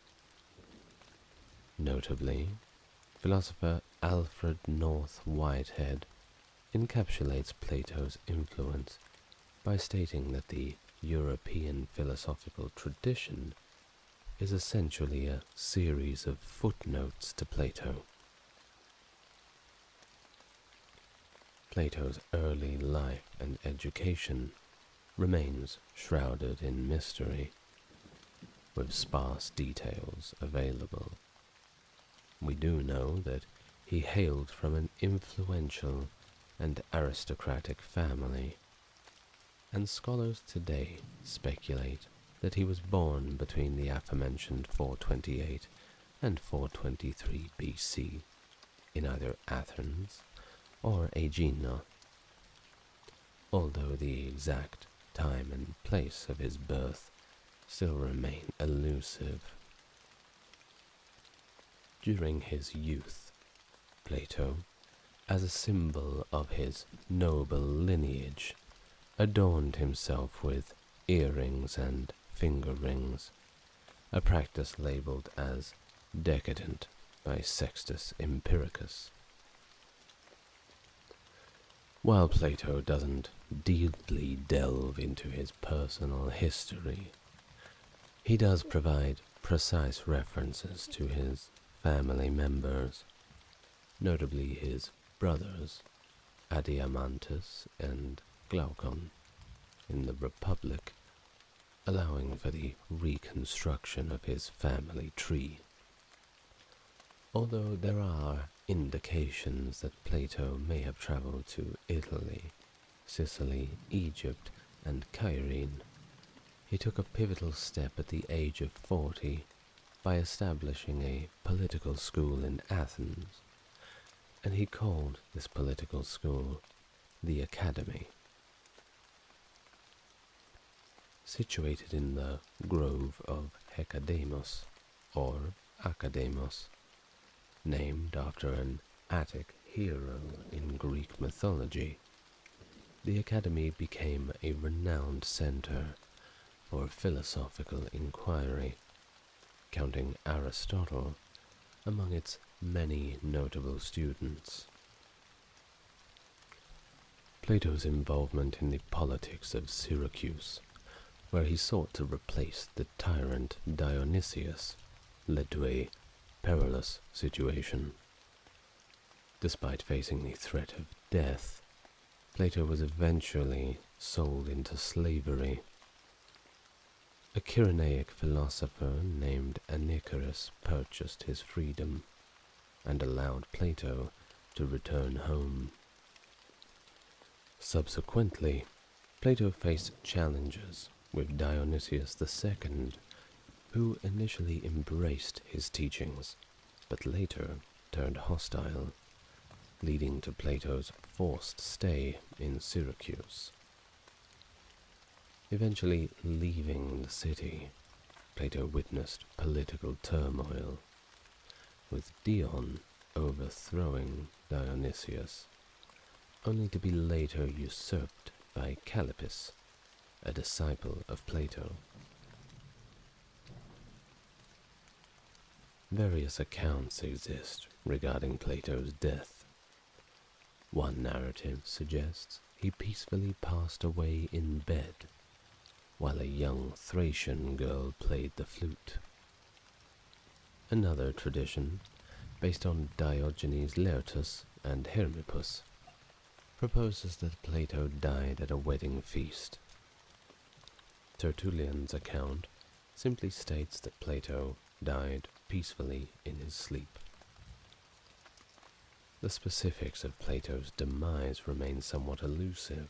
Speaker 1: Notably, philosopher Alfred North Whitehead encapsulates Plato's influence by stating that the European philosophical tradition is essentially a series of footnotes to Plato. Plato's early life and education remains shrouded in mystery, with sparse details available. We do know that he hailed from an influential and aristocratic family, and scholars today speculate that he was born between the aforementioned 428 and 423 BC in either Athens or Aegina, although the exact time and place of his birth still remain elusive. During his youth, Plato, as a symbol of his noble lineage, adorned himself with earrings and finger rings, a practice labeled as decadent by Sextus Empiricus. While Plato doesn't deeply delve into his personal history, he does provide precise references to his family members, notably his brothers Adiamantus and Glaucon in the Republic, allowing for the reconstruction of his family tree. Although there are indications that Plato may have traveled to Italy, Sicily, Egypt, and Cyrene, he took a pivotal step at the age of 40 by establishing a political school in Athens, and he called this political school the Academy. Situated in the grove of Hecademos, or Akademos, named after an Attic hero in Greek mythology, the Academy became a renowned center for philosophical inquiry, counting Aristotle among its many notable students. Plato's involvement in the politics of Syracuse, where he sought to replace the tyrant Dionysius, led to a perilous situation. Despite facing the threat of death, Plato was eventually sold into slavery. A Cyrenaic philosopher named Anicarus purchased his freedom and allowed Plato to return home. Subsequently, Plato faced challenges with Dionysius II, who initially embraced his teachings, but later turned hostile, leading to Plato's forced stay in Syracuse. Eventually leaving the city, Plato witnessed political turmoil, with Dion overthrowing Dionysius, only to be later usurped by Callippus, a disciple of Plato. Various accounts exist regarding Plato's death. One narrative suggests he peacefully passed away in bed, while a young Thracian girl played the flute. Another tradition, based on Diogenes Laertius and Hermippus, proposes that Plato died at a wedding feast. Tertullian's account simply states that Plato died peacefully in his sleep. The specifics of Plato's demise remain somewhat elusive,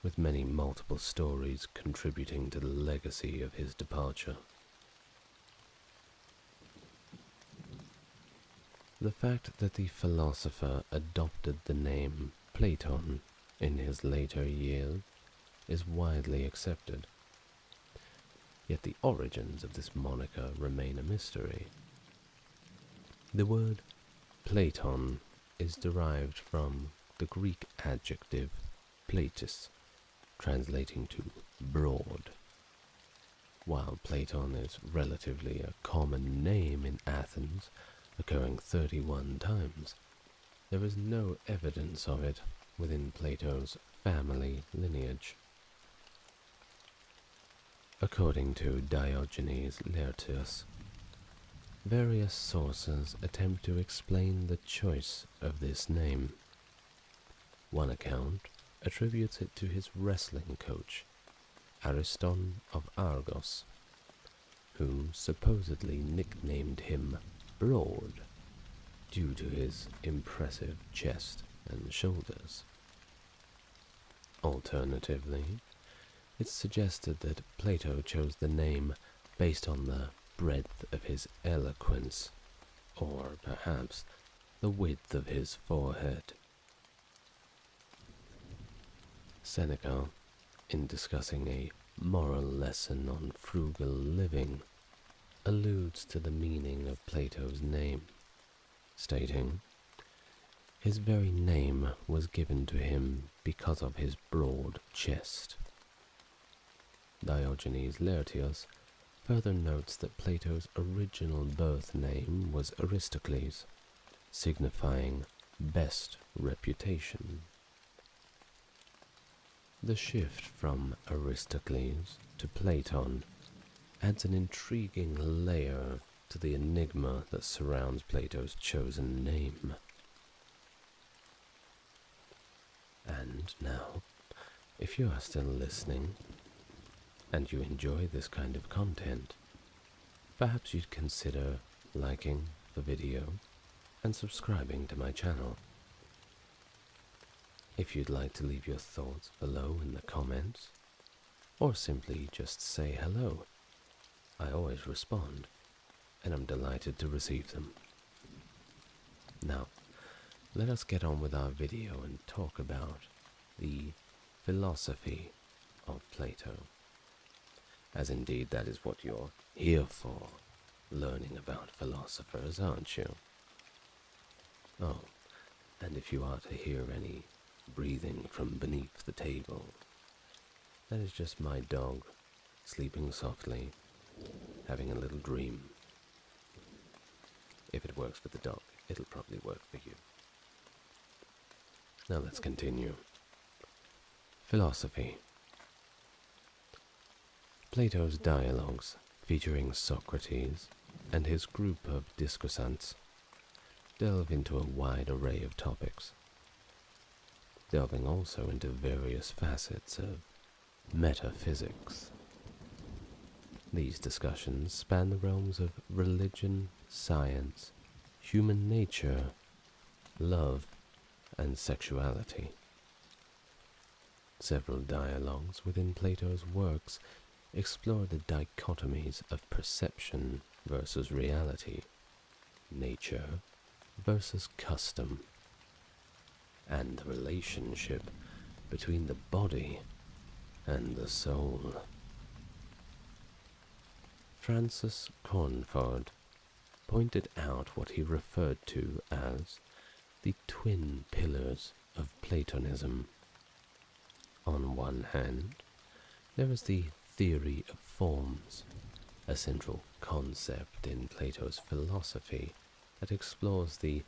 Speaker 1: with many multiple stories contributing to the legacy of his departure. The fact that the philosopher adopted the name Platon in his later years is widely accepted, yet the origins of this moniker remain a mystery. The word Platon is derived from the Greek adjective platis, translating to broad. While Platon is relatively a common name in Athens, occurring 31 times, there is no evidence of it within Plato's family lineage. According to Diogenes Laertius, various sources attempt to explain the choice of this name. One account attributes it to his wrestling coach, Ariston of Argos, who supposedly nicknamed him Broad due to his impressive chest and shoulders. Alternatively, it's suggested that Plato chose the name based on the breadth of his eloquence, or perhaps the width of his forehead. Seneca, in discussing a moral lesson on frugal living, alludes to the meaning of Plato's name, stating, "His very name was given to him because of his broad chest." Diogenes Laertius further notes that Plato's original birth name was Aristocles, signifying best reputation. The shift from Aristocles to Platon adds an intriguing layer to the enigma that surrounds Plato's chosen name. And now, if you are still listening, and you enjoy this kind of content, perhaps you'd consider liking the video and subscribing to my channel. If you'd like to leave your thoughts below in the comments, or simply just say hello, I always respond, and I'm delighted to receive them. Now, let us get on with our video and talk about the philosophy of Plato. As indeed that is what you're here for, learning about philosophers, aren't you? Oh, and if you are to hear any breathing from beneath the table, that is just my dog sleeping softly, having a little dream. If it works for the dog, it'll probably work for you. Now let's continue. Philosophy. Plato's dialogues, featuring Socrates and his group of discursants, delve into a wide array of topics, delving also into various facets of metaphysics. These discussions span the realms of religion, science, human nature, love, and sexuality. Several dialogues within Plato's works explore the dichotomies of perception versus reality, nature versus custom, and the relationship between the body and the soul. Francis Cornford pointed out what he referred to as the twin pillars of Platonism. On one hand, there is the theory of forms, a central concept in Plato's philosophy that explores the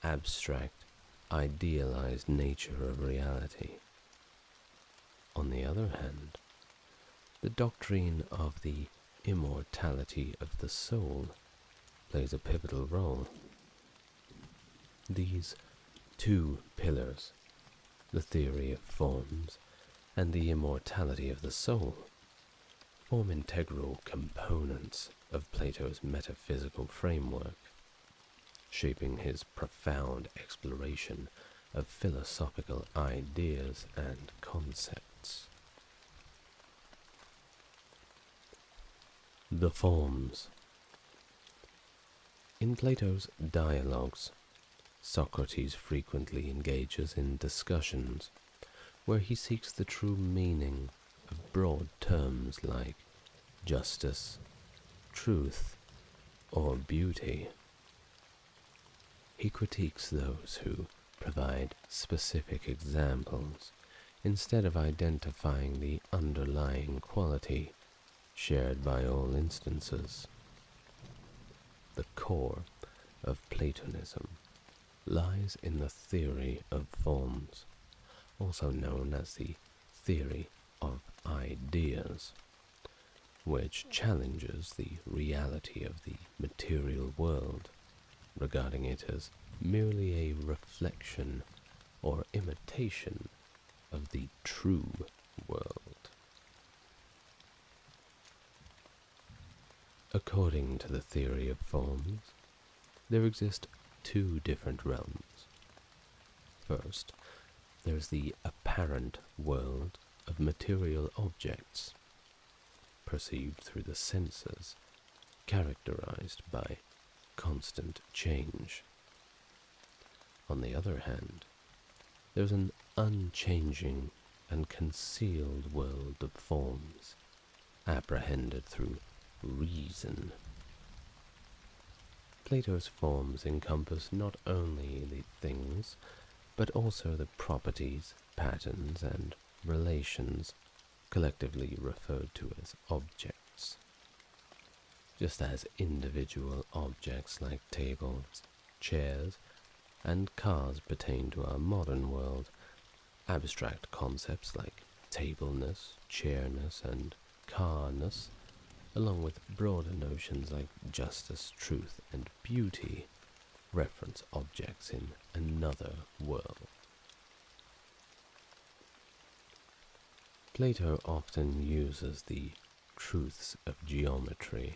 Speaker 1: abstract, idealized nature of reality. On the other hand, the doctrine of the immortality of the soul plays a pivotal role. These two pillars, the theory of forms and the immortality of the soul, form integral components of Plato's metaphysical framework, shaping his profound exploration of philosophical ideas and concepts. The forms. In Plato's dialogues, Socrates frequently engages in discussions where he seeks the true meaning of broad terms like justice, truth, or beauty. He critiques those who provide specific examples instead of identifying the underlying quality shared by all instances. The core of Platonism lies in the theory of forms, also known as the theory of ideas, which challenges the reality of the material world, regarding it as merely a reflection or imitation of the true world. According to the theory of forms, there exist two different realms. First, there's the apparent world of material objects, perceived through the senses, characterized by constant change. On the other hand, there's an unchanging and concealed world of forms, apprehended through reason. Plato's forms encompass not only the things, but also the properties, patterns, and relations collectively referred to as objects. Just as individual objects like tables, chairs, and cars pertain to our modern world, abstract concepts like tableness, chairness, and carness, along with broader notions like justice, truth, and beauty, reference objects in another world. Plato often uses the truths of geometry,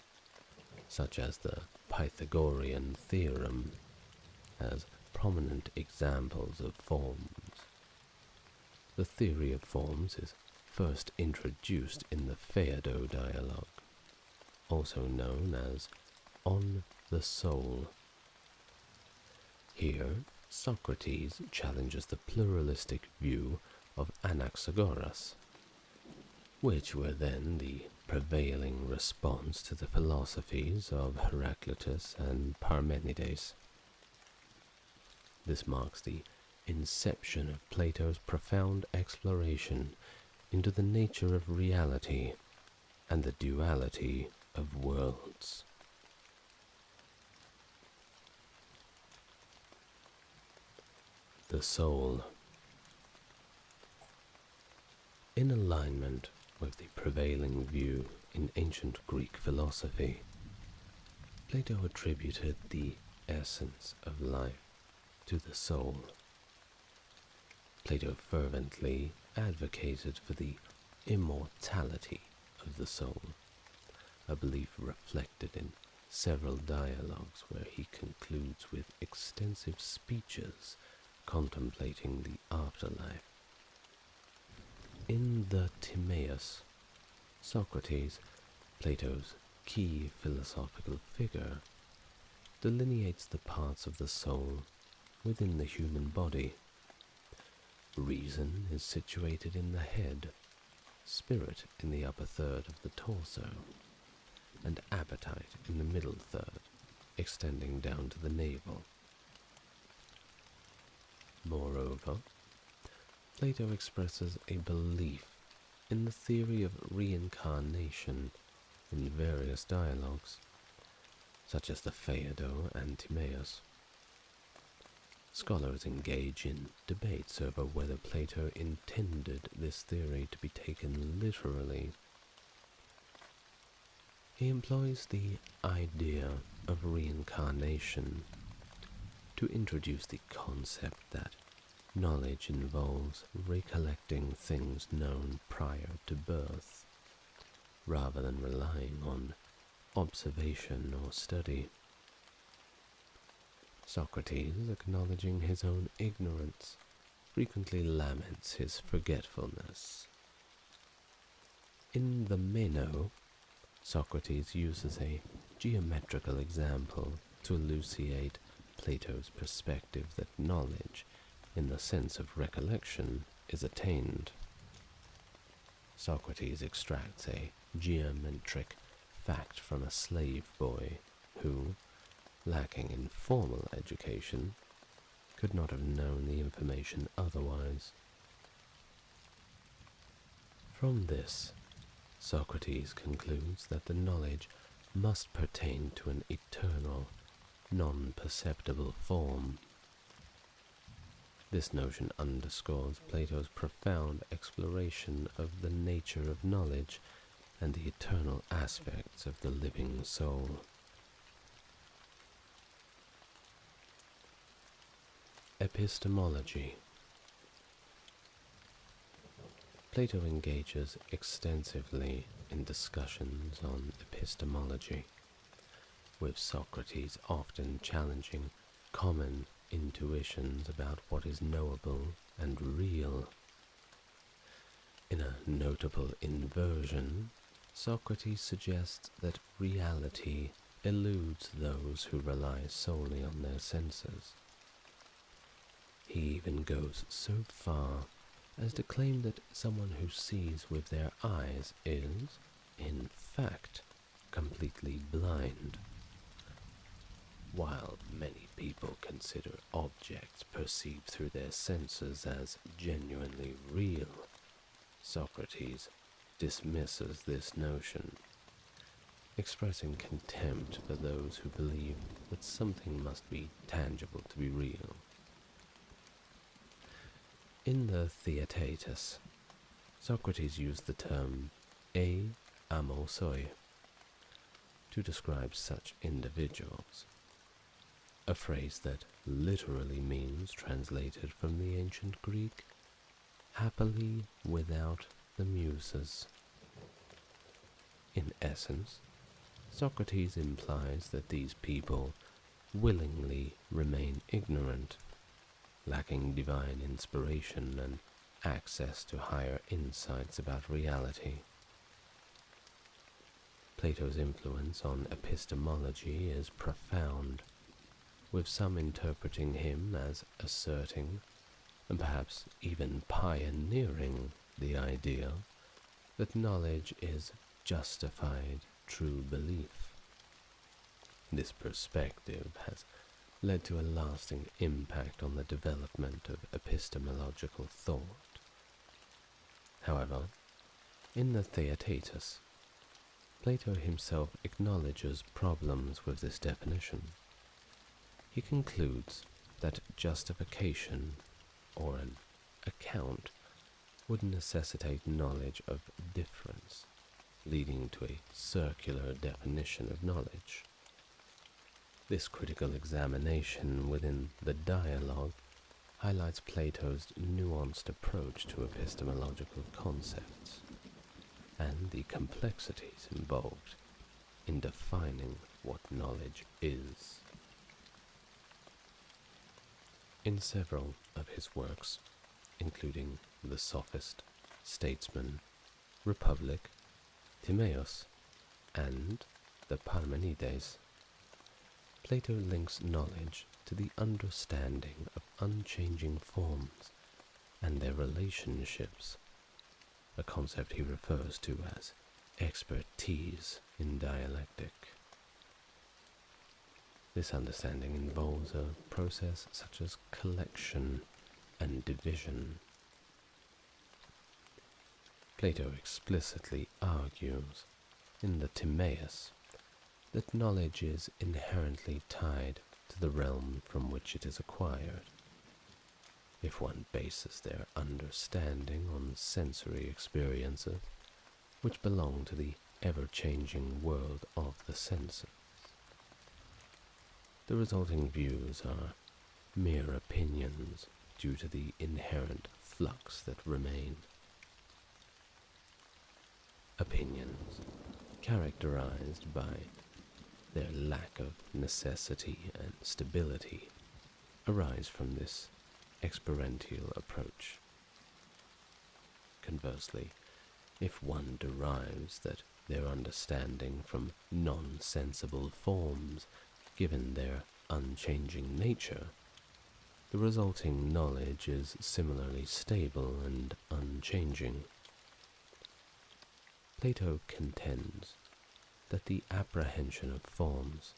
Speaker 1: such as the Pythagorean theorem, as prominent examples of forms. The theory of forms is first introduced in the Phaedo dialogue, also known as On the Soul. Here, Socrates challenges the pluralistic view of Anaxagoras, which were then the prevailing response to the philosophies of Heraclitus and Parmenides. This marks the inception of Plato's profound exploration into the nature of reality and the duality of worlds. The soul. In alignment with the prevailing view in ancient Greek philosophy, Plato attributed the essence of life to the soul. Plato fervently advocated for the immortality of the soul, a belief reflected in several dialogues where he concludes with extensive speeches contemplating the afterlife. In the Timaeus, Socrates, Plato's key philosophical figure, delineates the parts of the soul within the human body. Reason is situated in the head, spirit in the upper third of the torso, and appetite in the middle third, extending down to the navel. Moreover, Plato expresses a belief in the theory of reincarnation in various dialogues, such as the Phaedo and Timaeus. Scholars engage in debates over whether Plato intended this theory to be taken literally. He employs the idea of reincarnation to introduce the concept that knowledge involves recollecting things known prior to birth, rather than relying on observation or study. Socrates, acknowledging his own ignorance, frequently laments his forgetfulness. In the Meno, Socrates uses a geometrical example to elucidate Plato's perspective that knowledge, in the sense of recollection, is attained. Socrates extracts a geometric fact from a slave boy who, lacking in formal education, could not have known the information otherwise. From this, Socrates concludes that the knowledge must pertain to an eternal, non-perceptible form. This notion underscores Plato's profound exploration of the nature of knowledge and the eternal aspects of the living soul. Epistemology. Plato engages extensively in discussions on epistemology, with Socrates often challenging common intuitions about what is knowable and real. In a notable inversion, Socrates suggests that reality eludes those who rely solely on their senses. He even goes so far as to claim that someone who sees with their eyes is, in fact, completely blind. While many people consider objects perceived through their senses as genuinely real, Socrates dismisses this notion, expressing contempt for those who believe that something must be tangible to be real. In the Theaetetus, Socrates used the term amosoi to describe such individuals, a phrase that literally means, translated from the ancient Greek, happily without the muses. In essence, Socrates implies that these people willingly remain ignorant, lacking divine inspiration and access to higher insights about reality. Plato's influence on epistemology is profound, with some interpreting him as asserting, and perhaps even pioneering, the idea that knowledge is justified true belief. This perspective has led to a lasting impact on the development of epistemological thought. However, in the Theaetetus, Plato himself acknowledges problems with this definition. He concludes that justification, or an account, would necessitate knowledge of difference, leading to a circular definition of knowledge. This critical examination within the dialogue highlights Plato's nuanced approach to epistemological concepts and the complexities involved in defining what knowledge is. In several of his works, including The Sophist, Statesman, Republic, Timaeus, and the Parmenides, Plato links knowledge to the understanding of unchanging forms and their relationships, a concept he refers to as expertise in dialectic. This understanding involves a process such as collection and division. Plato explicitly argues in the Timaeus that knowledge is inherently tied to the realm from which it is acquired. If one bases their understanding on sensory experiences, which belong to the ever-changing world of the senses, the resulting views are mere opinions due to the inherent flux that remain. Opinions, characterized by their lack of necessity and stability, arise from this experiential approach. Conversely, if one derives that their understanding from non-sensible forms, given their unchanging nature, the resulting knowledge is similarly stable and unchanging. Plato contends that the apprehension of forms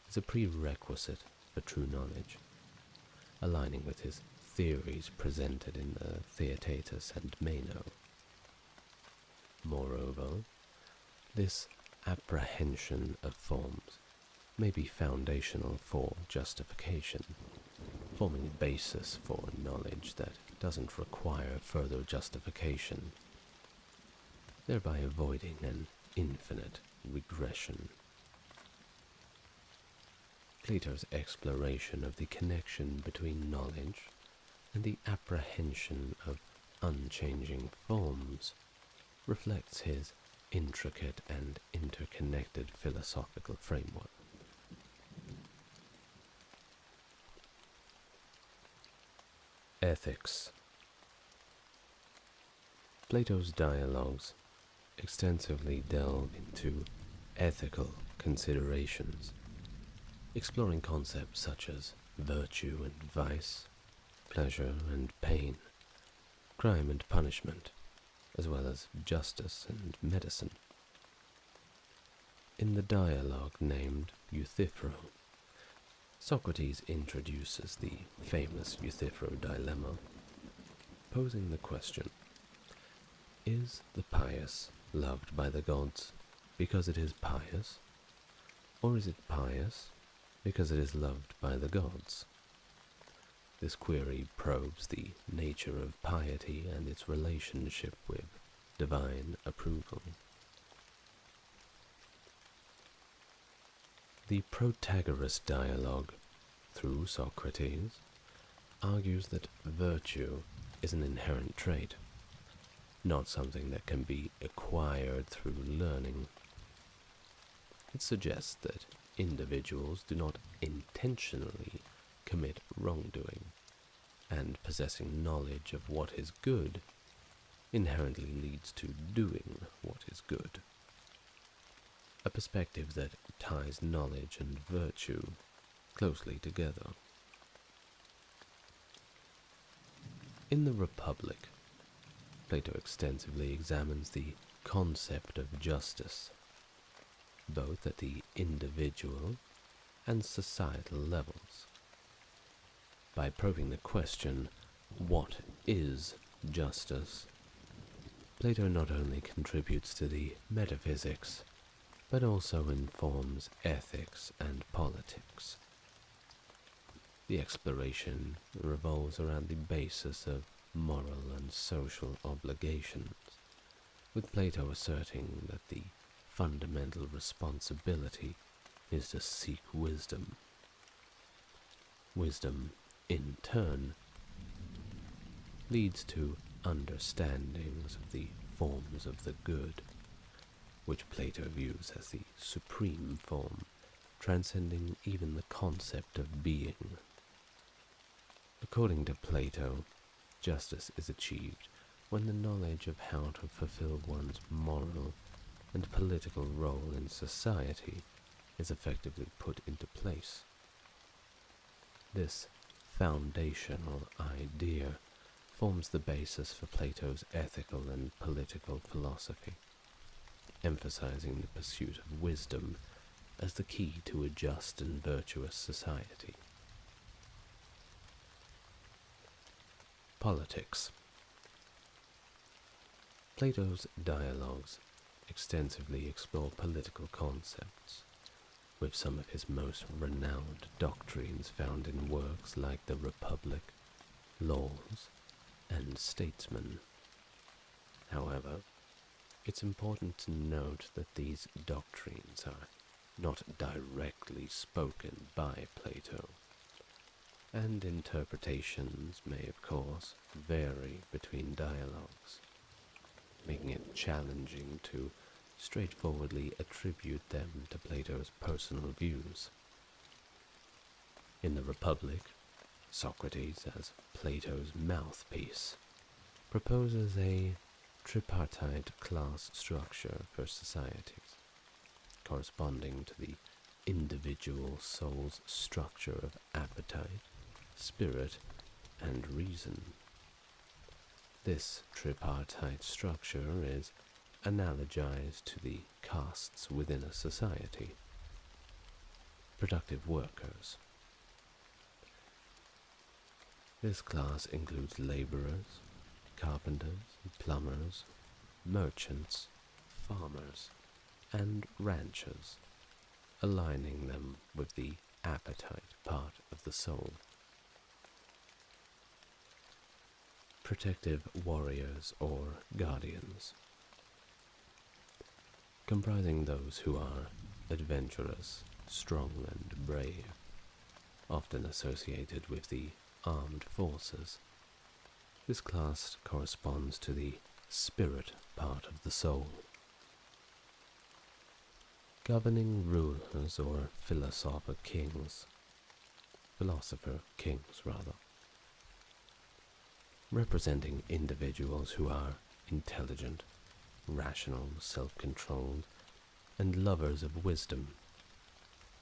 Speaker 1: is a prerequisite for true knowledge, aligning with his theories presented in the Theaetetus and Meno. Moreover, this apprehension of forms may be foundational for justification, forming a basis for knowledge that doesn't require further justification, thereby avoiding an infinite regression. Plato's exploration of the connection between knowledge and the apprehension of unchanging forms reflects his intricate and interconnected philosophical framework. Ethics. Plato's dialogues extensively delve into ethical considerations, exploring concepts such as virtue and vice, pleasure and pain, crime and punishment, as well as justice and medicine. In the dialogue named Euthyphro, Socrates introduces the famous Euthyphro dilemma, posing the question: is the pious loved by the gods because it is pious, or is it pious because it is loved by the gods? This query probes the nature of piety and its relationship with divine approval. The Protagoras dialogue, through Socrates, argues that virtue is an inherent trait, not something that can be acquired through learning. It suggests that individuals do not intentionally commit wrongdoing, and possessing knowledge of what is good inherently leads to doing what is good. A perspective that ties knowledge and virtue closely together. In the Republic, Plato extensively examines the concept of justice, both at the individual and societal levels. By probing the question, what is justice, Plato not only contributes to the metaphysics, but also informs ethics and politics. The exploration revolves around the basis of moral and social obligations, with Plato asserting that the fundamental responsibility is to seek wisdom. Wisdom, in turn, leads to understandings of the forms of the good, which Plato views as the supreme form, transcending even the concept of being. According to Plato, justice is achieved when the knowledge of how to fulfill one's moral and political role in society is effectively put into place. This foundational idea forms the basis for Plato's ethical and political philosophy, emphasizing the pursuit of wisdom as the key to a just and virtuous society. Politics. Plato's dialogues extensively explore political concepts, with some of his most renowned doctrines found in works like the Republic, Laws, and Statesman. However, it's important to note that these doctrines are not directly spoken by Plato, and interpretations may of course vary between dialogues, making it challenging to straightforwardly attribute them to Plato's personal views. In the Republic, Socrates, as Plato's mouthpiece, proposes a tripartite class structure for societies, corresponding to the individual soul's structure of appetite, spirit, and reason. This tripartite structure is analogized to the castes within a society. Productive workers. This class includes laborers, carpenters, plumbers, merchants, farmers, and ranchers, aligning them with the appetite part of the soul. Protective warriors or guardians. comprising those who are adventurous, strong and brave, often associated with the armed forces. This class corresponds to the spirit part of the soul. Governing rulers or philosopher kings, representing individuals who are intelligent, rational, self-controlled, and lovers of wisdom.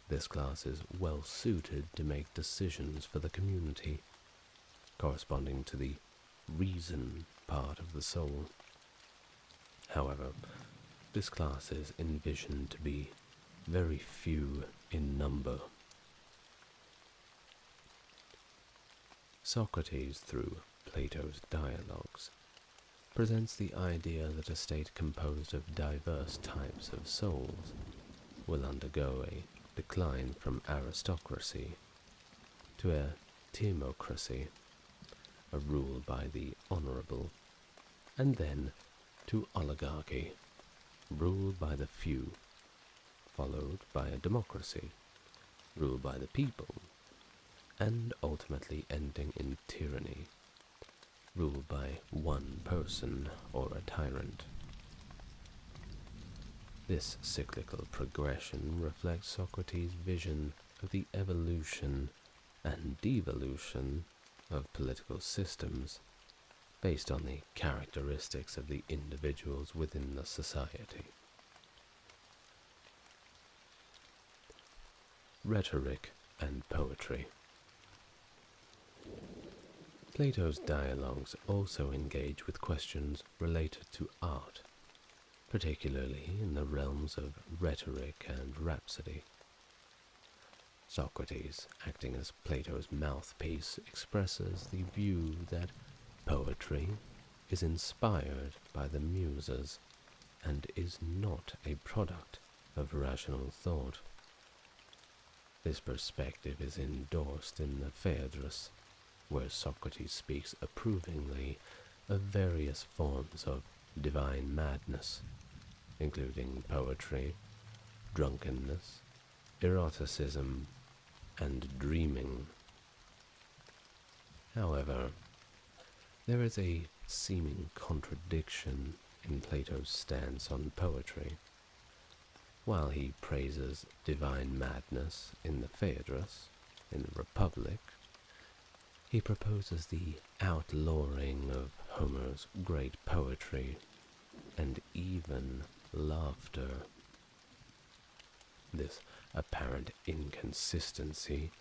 Speaker 1: This class is well suited to make decisions for the community, corresponding to the reason part of the soul. However, this class is envisioned to be very few in number. Socrates, through Plato's dialogues, presents the idea that a state composed of diverse types of souls will undergo a decline from aristocracy to a timocracy, a rule by the honorable, and then to oligarchy, rule by the few, followed by a democracy, rule by the people, and ultimately ending in tyranny, ruled by one person or a tyrant. This cyclical progression reflects Socrates' vision of the evolution and devolution of political systems based on the characteristics of the individuals within the society. Rhetoric and poetry. Plato's dialogues also engage with questions related to art, particularly in the realms of rhetoric and rhapsody. Socrates, acting as Plato's mouthpiece, expresses the view that poetry is inspired by the Muses and is not a product of rational thought. This perspective is endorsed in the Phaedrus, where Socrates speaks approvingly of various forms of divine madness, including poetry, drunkenness, eroticism, and dreaming. However, there is a seeming contradiction in Plato's stance on poetry. While he praises divine madness in the Phaedrus, in the Republic, he proposes the outlawing of Homer's great poetry and even laughter. This apparent inconsistency,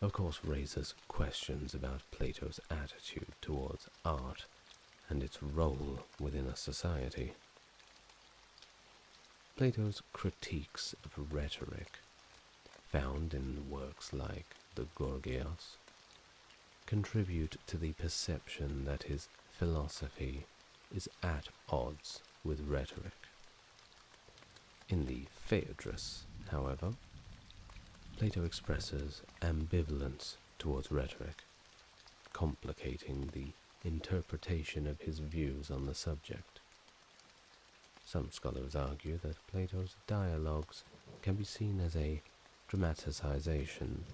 Speaker 1: of course, raises questions about Plato's attitude towards art and its role within a society. Plato's critiques of rhetoric, found in works like the Gorgias, contribute to the perception that his philosophy is at odds with rhetoric. In the Phaedrus, however, Plato expresses ambivalence towards rhetoric, complicating the interpretation of his views on the subject. Some scholars argue that Plato's dialogues can be seen as a dramatization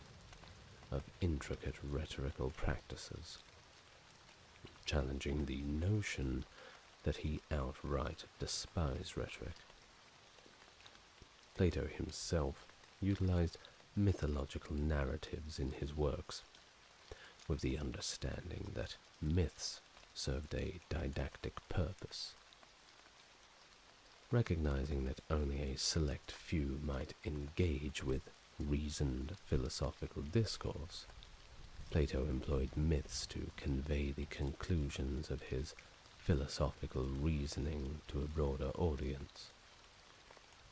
Speaker 1: of intricate rhetorical practices, challenging the notion that he outright despised rhetoric. Plato himself utilized mythological narratives in his works, with the understanding that myths served a didactic purpose. Recognizing that only a select few might engage with reasoned philosophical discourse, Plato employed myths to convey the conclusions of his philosophical reasoning to a broader audience.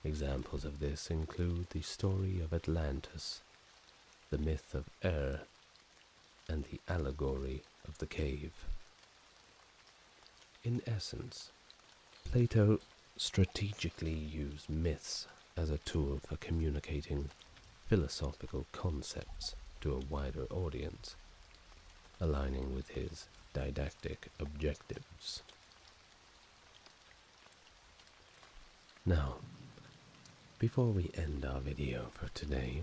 Speaker 1: Examples of this include the story of Atlantis, the myth of and the allegory of the cave. In essence, Plato strategically used myths as a tool for communicating philosophical concepts to a wider audience, aligning with his didactic objectives. Now, Before we end our video for today,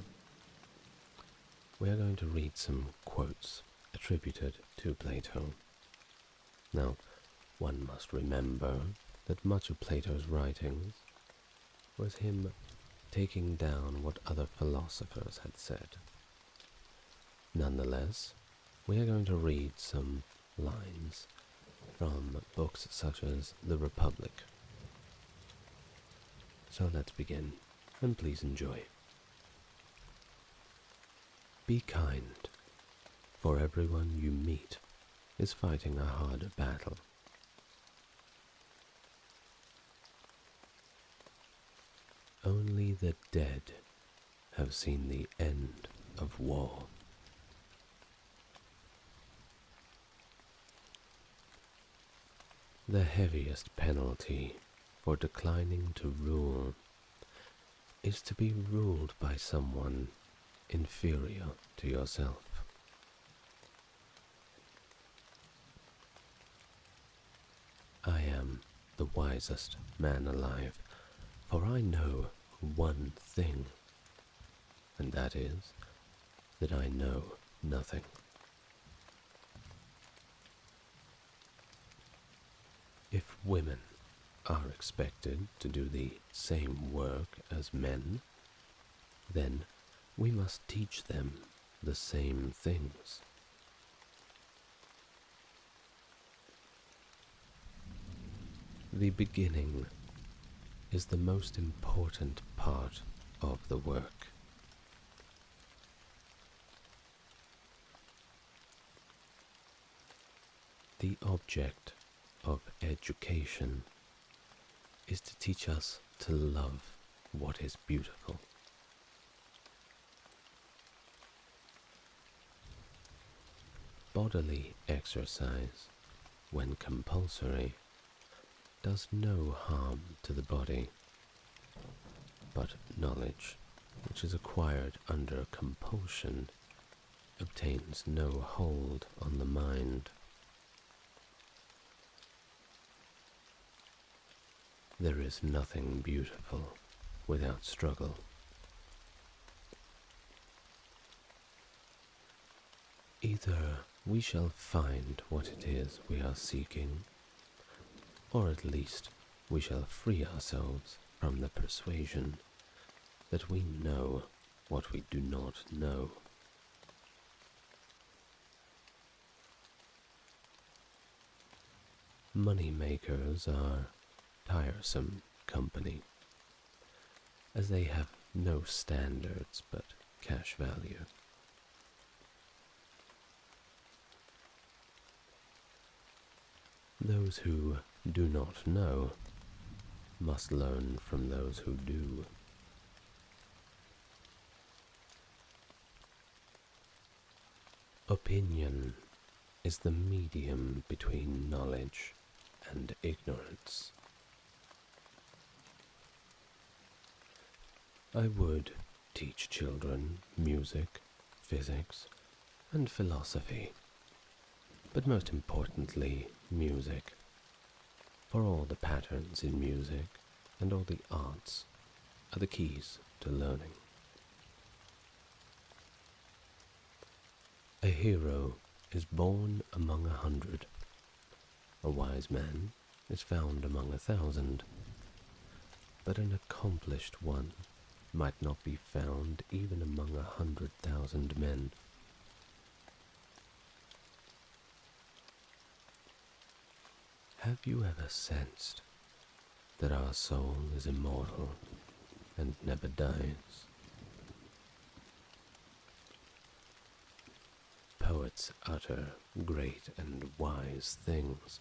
Speaker 1: we are going to read some quotes attributed to Plato. Now, one must remember that much of Plato's writings was him taking down what other philosophers had said. Nonetheless, we are going to read some lines from books such as The Republic. So let's begin, and please enjoy. Be kind, for everyone you meet is fighting a harder battle. Only the dead have seen the end of war. The heaviest penalty for declining to rule is to be ruled by someone inferior to yourself. I am the wisest man alive, for I know one thing, and that is that I know nothing. If women are expected to do the same work as men, then we must teach them the same things. The beginning is the most important part of the work. The object of education is to teach us to love what is beautiful. Bodily exercise, when compulsory, does no harm to the body, but knowledge, which is acquired under compulsion, obtains no hold on the mind. There is nothing beautiful without struggle. Either we shall find what it is we are seeking, or at least we shall free ourselves from the persuasion that we know what we do not know. Money makers are tiresome company, as they have no standards but cash value. Those who do not know must learn from those who do. Opinion is the medium between knowledge and ignorance. I would teach children music, physics, and philosophy, but most importantly, music, for all the patterns in music and all the arts are the keys to learning. A hero is born among 100. A wise man is found among 1,000. But an accomplished one might not be found even among 100,000 men. Have you ever sensed that our soul is immortal and never dies? Poets utter great and wise things,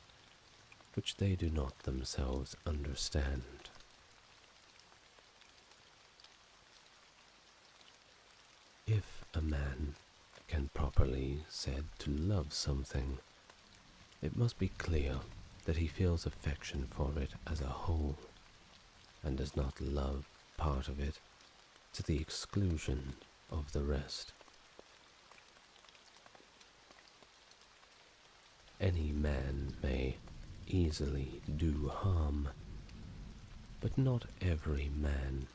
Speaker 1: which they do not themselves understand. If a man can properly said to love something, it must be clear that he feels affection for it as a whole, and does not love part of it to the exclusion of the rest. Any man may easily do harm, but not every man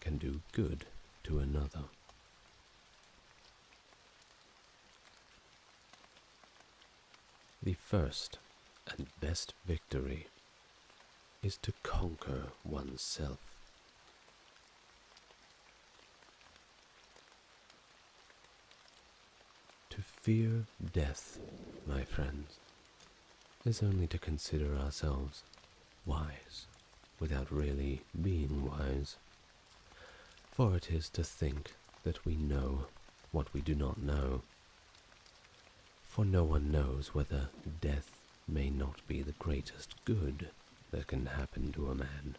Speaker 1: can do good to another. The first and best victory is to conquer oneself. To fear death, my friends, is only to consider ourselves wise without really being wise, for it is to think that we know what we do not know, for no one knows whether death may not be the greatest good that can happen to a man.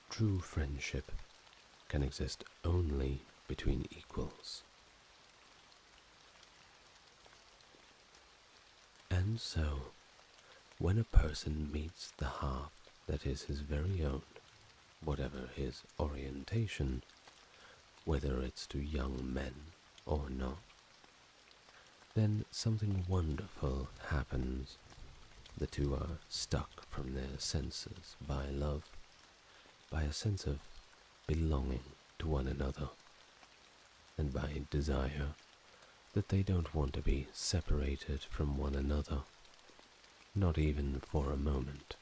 Speaker 1: True friendship can exist only between equals. And so, when a person meets the half that is his very own, whatever his orientation, whether it's to young men or not, then something wonderful happens. The two are struck from their senses by love, by a sense of belonging to one another, and by desire that they don't want to be separated from one another, not even for a moment.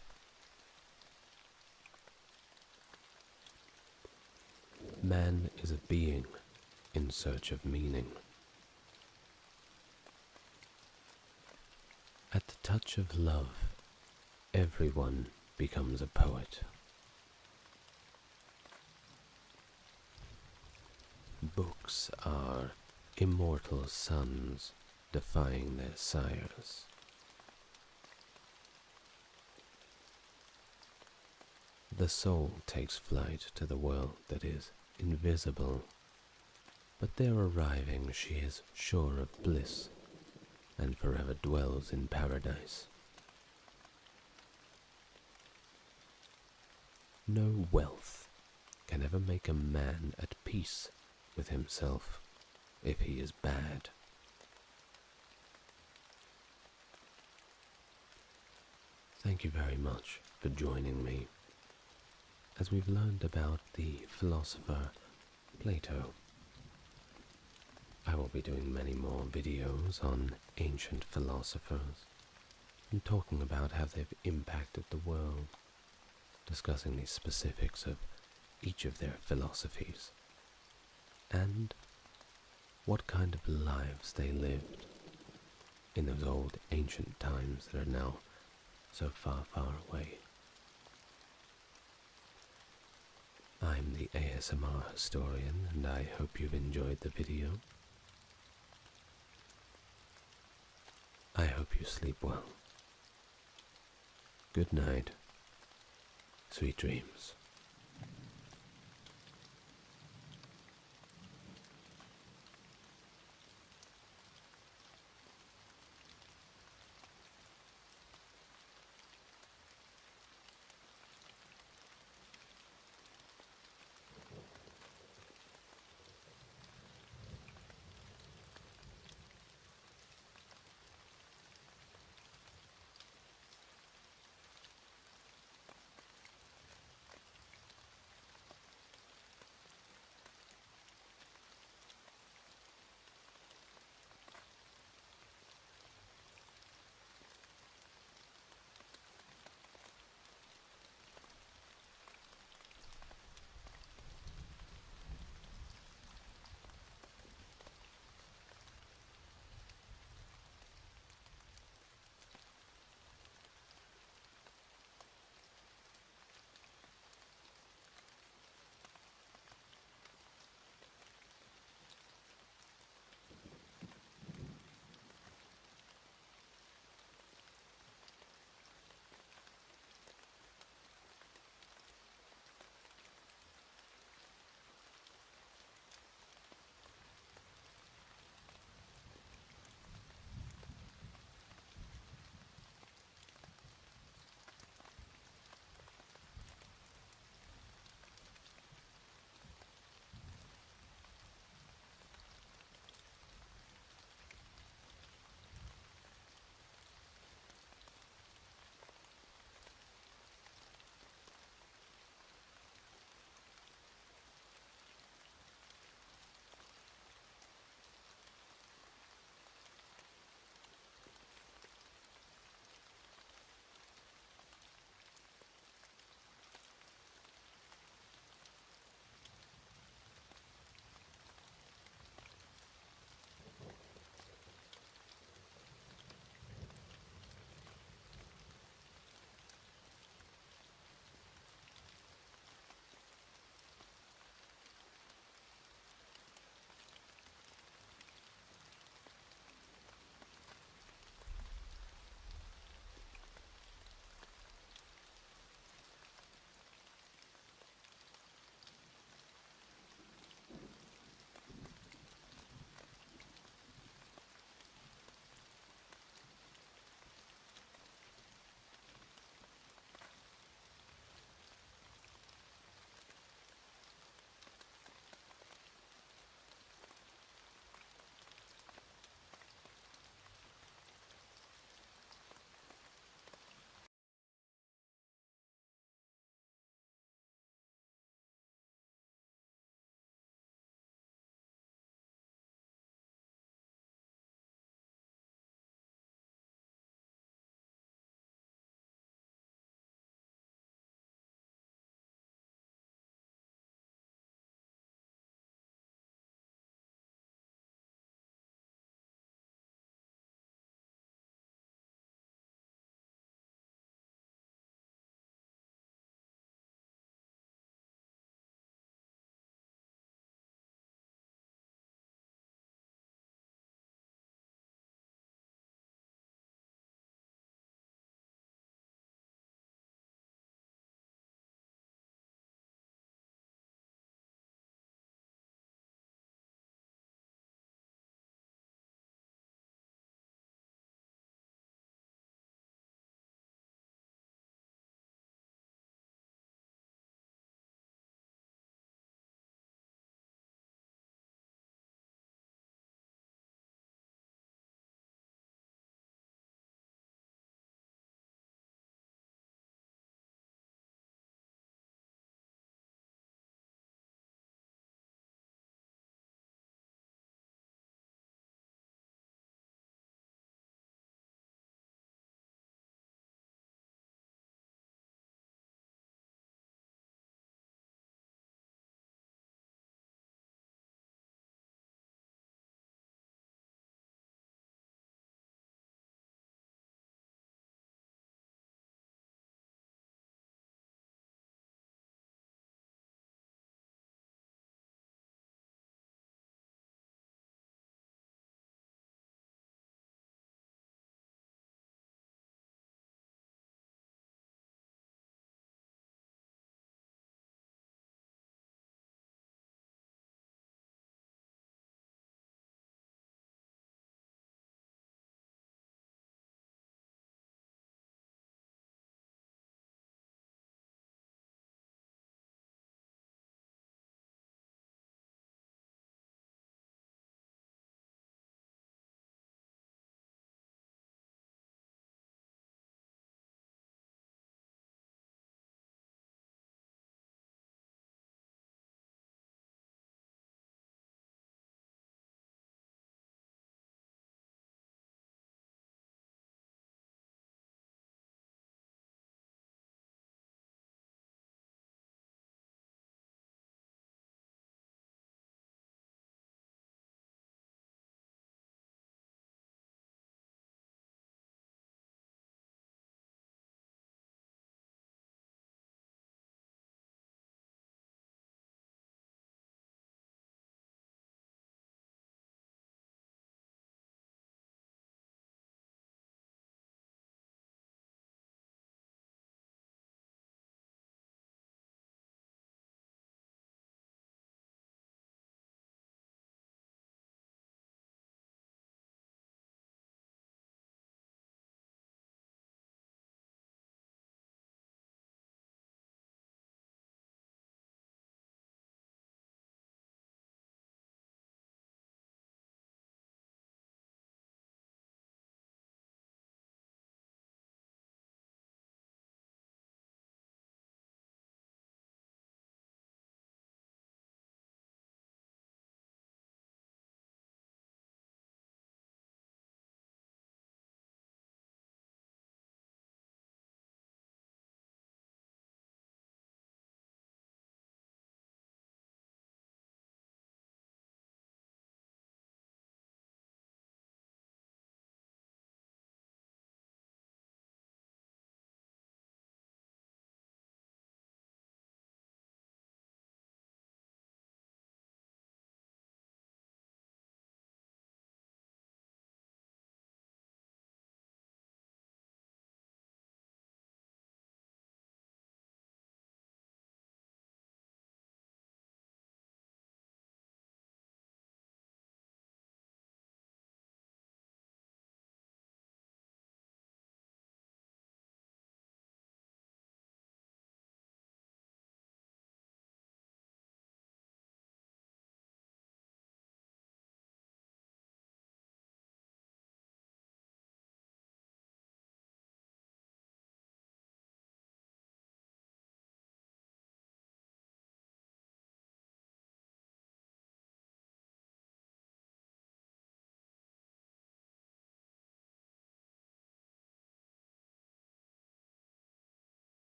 Speaker 1: Man is a being in search of meaning. At the touch of love, everyone becomes a poet. Books are immortal sons defying their sires. The soul takes flight to the world that is invisible, but there arriving she is sure of bliss and forever dwells in paradise. No wealth can ever make a man at peace with himself if he is bad. Thank you very much for joining me as we've learned about the philosopher Plato. I will be doing many more videos on ancient philosophers and talking about how they've impacted the world, discussing the specifics of each of their philosophies and what kind of lives they lived in those old ancient times that are now so far, far away. I'm the ASMR historian, and I hope you've enjoyed the video. I hope you sleep well. Good night. Sweet dreams.